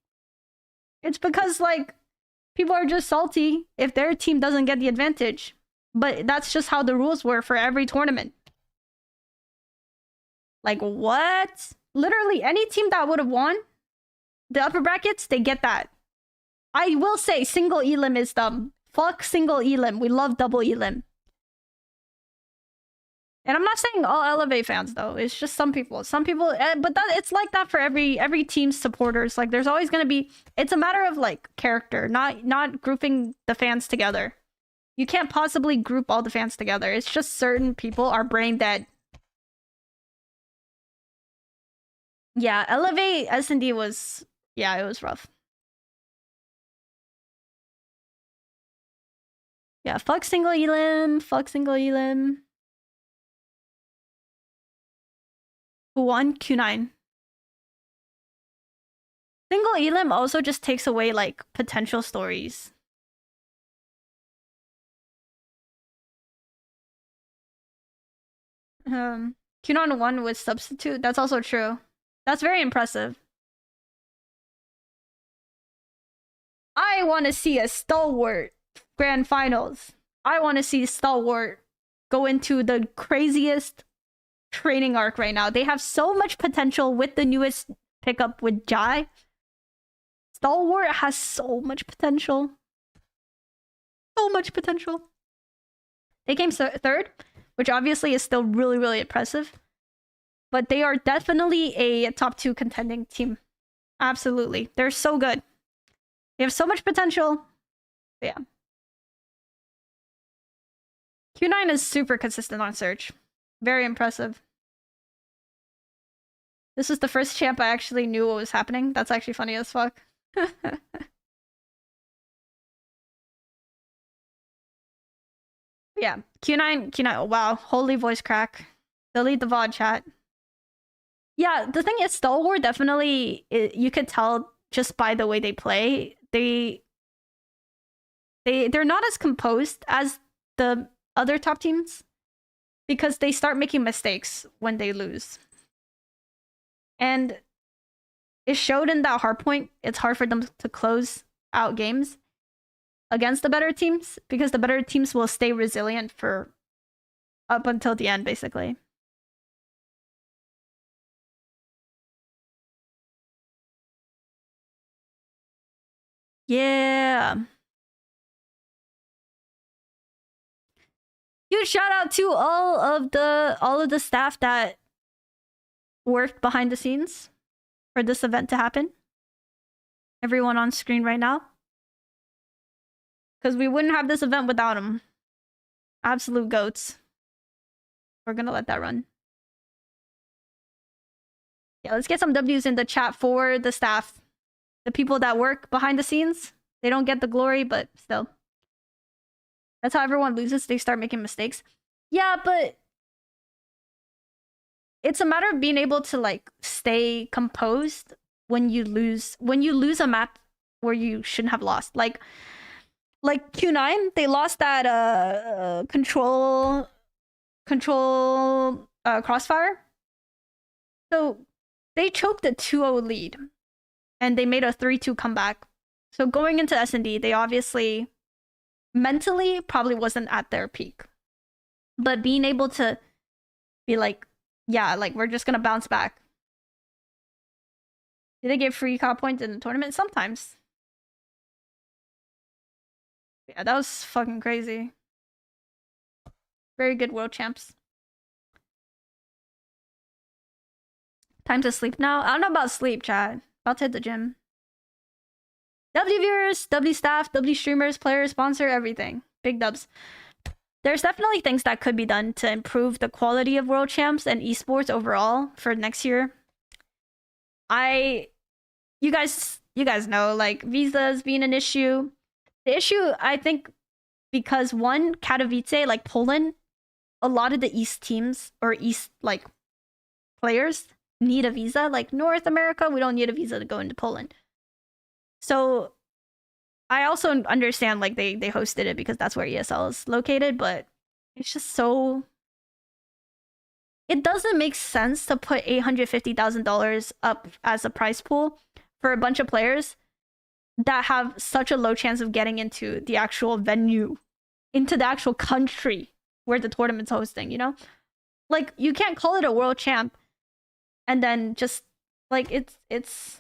It's because like people are just salty if their team doesn't get the advantage. But that's just how the rules were for every tournament. Like what? Literally any team that would have won the upper brackets, they get that. I will say single elim is dumb. Fuck single elim. We love double elim. And I'm not saying all Elevate fans though. It's just some people. Some people, but it's like that for every team's supporters. Like there's always gonna be. It's a matter of like character, not grouping the fans together. You can't possibly group all the fans together. It's just certain people are brain dead. Yeah, Elevate S&D was, yeah, it was rough. Yeah, fuck single elim, fuck single elim. Who won? Q9. Single elim also just takes away like potential stories. Q9 won with substitute. That's also true. That's very impressive. I want to see a stalwart grand finals. I want to see stalwart go into the craziest training arc right now. They have so much potential with the newest pickup with Jai. Stalwart has so much potential. So much potential. They came third, which obviously is still really, really impressive. But they are definitely a top 2 contending team. Absolutely. They're so good. They have so much potential. But yeah. Q9 is super consistent on Search. Very impressive. This is the first champ I actually knew what was happening. That's actually funny as fuck. Yeah, Q9, wow, holy voice crack. Delete the VOD chat. Yeah, the thing is, Stalwart definitely, you could tell just by the way they play, they're not as composed as the other top teams because they start making mistakes when they lose. And it showed in that hardpoint, it's hard for them to close out games against the better teams because the better teams will stay resilient for up until the end, basically. Yeah. Huge shout out to all of the staff that worked behind the scenes for this event to happen. Everyone on screen right now. Because we wouldn't have this event without them. Absolute goats. We're gonna let that run. Yeah, let's get some W's in the chat for the staff. The people that work behind the scenes. They don't get the glory, but still. That's how everyone loses. They start making mistakes. Yeah, but it's a matter of being able to like stay composed when you lose a map where you shouldn't have lost. Like Q9, they lost that control crossfire. So they choked a 2-0 lead and they made a 3-2 comeback. So going into S&D, they obviously mentally probably wasn't at their peak. But being able to be like, yeah, like we're just gonna bounce back. Do they get free COD points in the tournament? Sometimes. Yeah, that was fucking crazy. Very good world champs. Time to sleep now? I don't know about sleep, chat. About to hit the gym. W viewers, W staff, W streamers, players, sponsor, everything. Big dubs. There's definitely things that could be done to improve the quality of world champs and esports overall for next year. You guys know, like, visas being an issue. The issue, I think, because one, Katowice, like Poland, a lot of the East teams, or East, like, players need a visa. Like, North America, we don't need a visa to go into Poland. So, I also understand, like, they hosted it because that's where ESL is located, but it's just so... It doesn't make sense to put $850,000 up as a prize pool for a bunch of players that have such a low chance of getting into the actual venue, into the actual country where the tournament's hosting, you know? Like, you can't call it a world champ and then just, like, it's...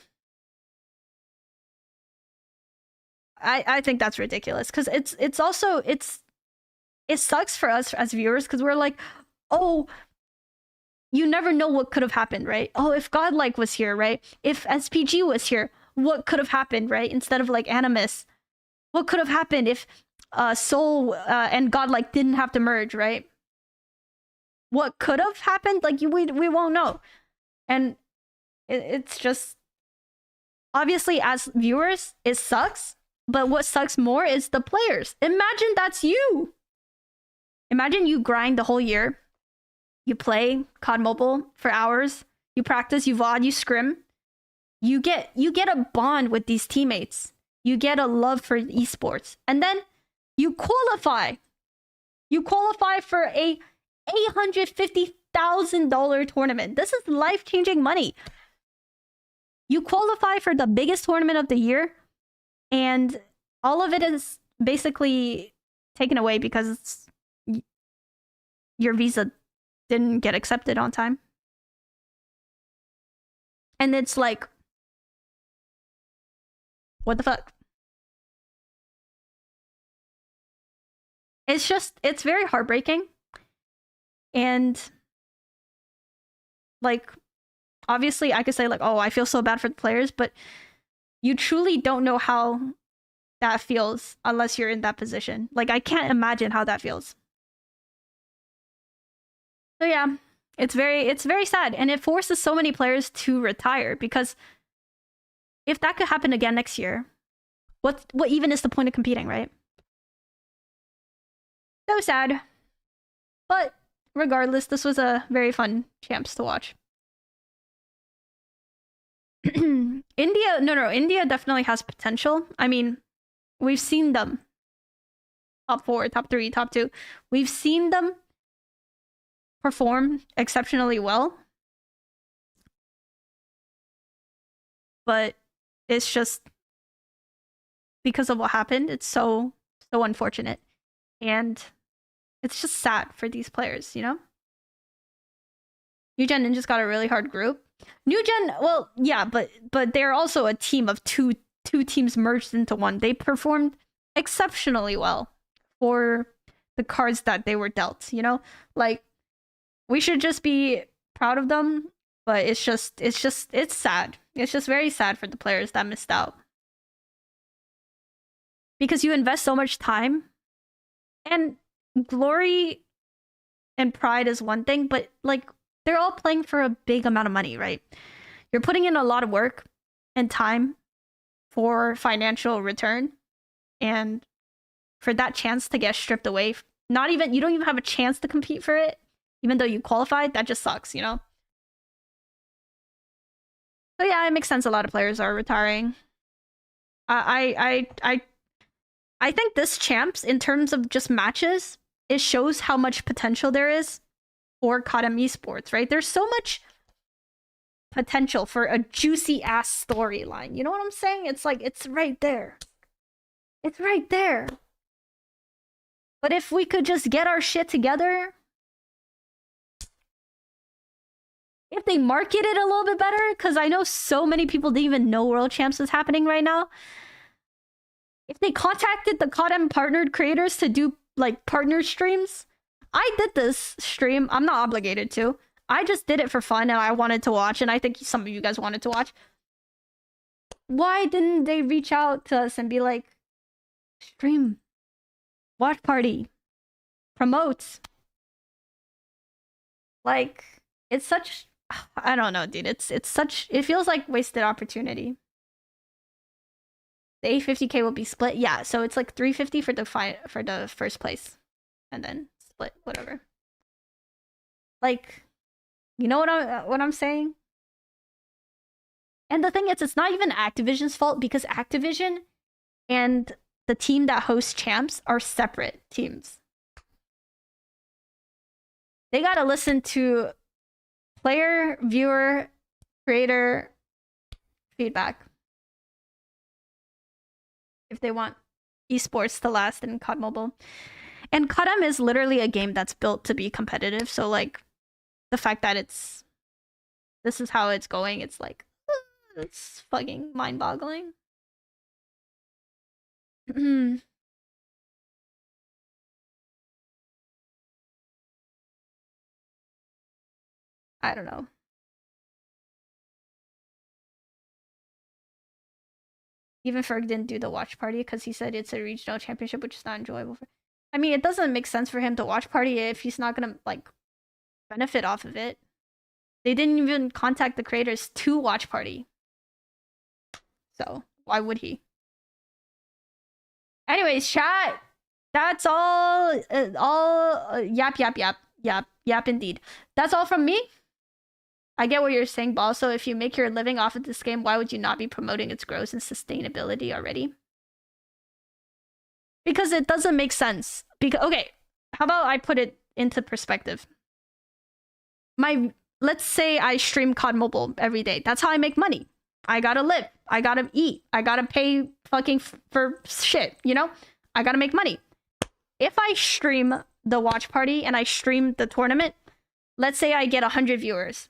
I think that's ridiculous, because it's also, it sucks for us as viewers, because we're like, oh, you never know what could have happened, right? Oh, if Godlike was here, right? If SPG was here, what could have happened, right? Instead of like Animus, what could have happened if Soul and Godlike didn't have to merge, right? What could have happened? Like, we won't know. And it's just, obviously as viewers, it sucks. But what sucks more is the players. Imagine that's you. Imagine you grind the whole year. You play COD Mobile for hours. You practice, you VOD, you scrim. You get a bond with these teammates. You get a love for esports. And then you qualify. You qualify for a $850,000 tournament. This is life-changing money. You qualify for the biggest tournament of the year. And all of it is basically taken away because your visa didn't get accepted on time. And it's like, what the fuck? It's just, it's very heartbreaking. And, like, obviously I could say, like, oh, I feel so bad for the players, but you truly don't know how that feels unless you're in that position. Like, I can't imagine how that feels. So yeah, it's very sad, and it forces so many players to retire, because if that could happen again next year, what even is the point of competing, right? So sad. But regardless, this was a very fun champs to watch. India, no, India definitely has potential. I mean, we've seen them. Top 4, top 3, top 2. We've seen them perform exceptionally well. But it's just because of what happened, it's so unfortunate. And it's just sad for these players, you know? New Gen Ninja's got a really hard group. New Gen, well, yeah, but they're also a team of two teams merged into one. They performed exceptionally well for the cards that they were dealt, you know? Like, we should just be proud of them, but it's sad. It's just very sad for the players that missed out. Because you invest so much time, and glory and pride is one thing, but like, they're all playing for a big amount of money, right? You're putting in a lot of work and time for financial return, and for that chance to get stripped away, you don't even have a chance to compete for it, even though you qualified, that just sucks, you know? So yeah, it makes sense a lot of players are retiring. I think this champs, in terms of just matches, it shows how much potential there is for Kadam Esports, right? There's so much potential for a juicy ass storyline. You know what I'm saying? It's like, it's right there. It's right there. But if we could just get our shit together, if they market it a little bit better, because I know so many people didn't even know World Champs is happening right now. If they contacted the Kadam partnered creators to do like partner streams, I did this stream. I'm not obligated to. I just did it for fun and I wanted to watch, and I think some of you guys wanted to watch. Why didn't they reach out to us and be like, stream, watch party, promote? Like, it's such, I don't know, dude. It's such, it feels like wasted opportunity. The 850k will be split. Yeah, so it's like 350 for the first place, and then split whatever. Like, you know what I'm saying? And the thing is, it's not even Activision's fault, because Activision and the team that hosts champs are separate teams. They gotta listen to player, viewer, creator feedback if they want esports to last in COD Mobile. And Kadam is literally a game that's built to be competitive, so like, the fact that this is how it's going, it's like, it's fucking mind-boggling. I don't know. Even Ferg didn't do the watch party because he said it's a regional championship, which is not enjoyable. I mean, it doesn't make sense for him to watch party if he's not gonna like benefit off of it. They didn't even contact the creators to watch party, so why would he? Anyways, chat. That's all. Yap. Indeed. That's all from me. I get what you're saying, but also, if you make your living off of this game, why would you not be promoting its growth and sustainability already? Because it doesn't make sense. Okay, how about I put it into perspective? Let's say I stream COD Mobile every day. That's how I make money. I gotta live. I gotta eat. I gotta pay fucking for shit, you know? I gotta make money. If I stream the watch party and I stream the tournament, let's say I get 100 viewers.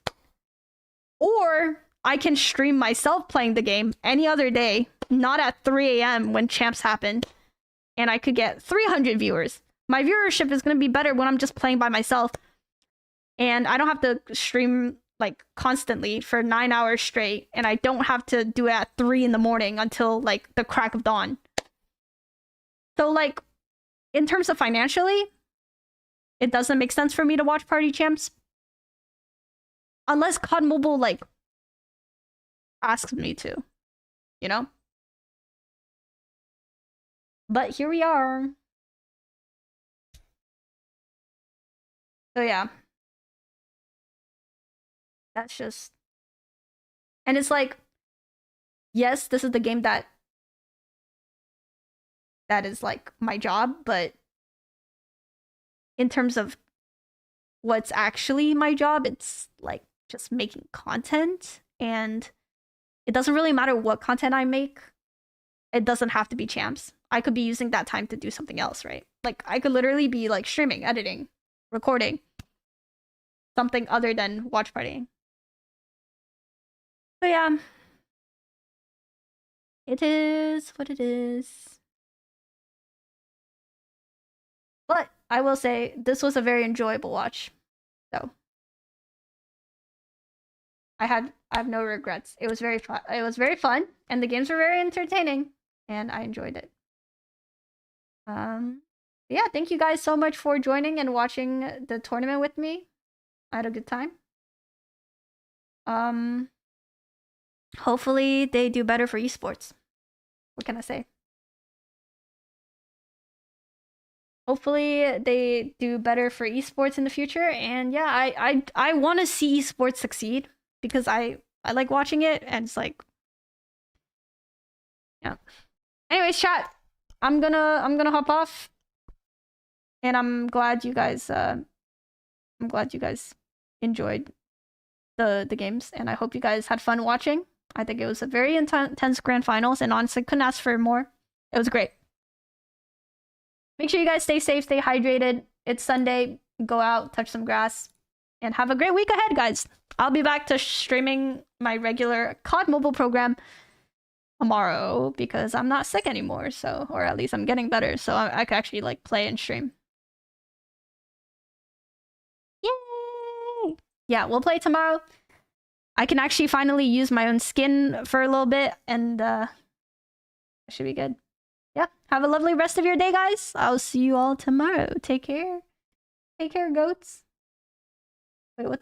Or I can stream myself playing the game any other day, not at 3 a.m. when champs happen, and I could get 300 viewers. My viewership is going to be better when I'm just playing by myself, and I don't have to stream like constantly for 9 hours straight, and I don't have to do it at 3 in the morning until like the crack of dawn. So like, in terms of financially, it doesn't make sense for me to watch party champs. Unless COD Mobile, like, asks me to, you know? But here we are. So yeah. That's just... And it's like, yes, this is the game that is like my job, but in terms of what's actually my job, it's like just making content, and it doesn't really matter what content I make. It doesn't have to be champs. I could be using that time to do something else, right? Like I could literally be like streaming, editing, recording, something other than watch partying. So yeah, it is what it is. But I will say this was a very enjoyable watch. So I have no regrets. It was very fun. It was very fun, and the games were very entertaining, and I enjoyed it. Yeah, thank you guys so much for joining and watching the tournament with me. I had a good time. Hopefully they do better for esports. What can I say? Hopefully they do better for esports in the future. And yeah, I want to see esports succeed because I like watching it, and it's like, yeah. Anyways, chat, I'm gonna hop off, and I'm glad you guys enjoyed the games, and I hope you guys had fun watching. I think it was a very intense grand finals, and honestly couldn't ask for more. It was great. Make sure you guys stay safe, stay hydrated. It's Sunday. Go out, touch some grass, and have a great week ahead, guys. I'll be back to streaming my regular COD mobile program tomorrow because I'm not sick anymore, so, or at least I'm getting better, so I can actually like play and stream. Yay! Yeah, we'll play tomorrow. I can actually finally use my own skin for a little bit, and it should be good. Yeah, have a lovely rest of your day, guys. I'll see you all tomorrow. Take care. Take care, goats. Wait, what the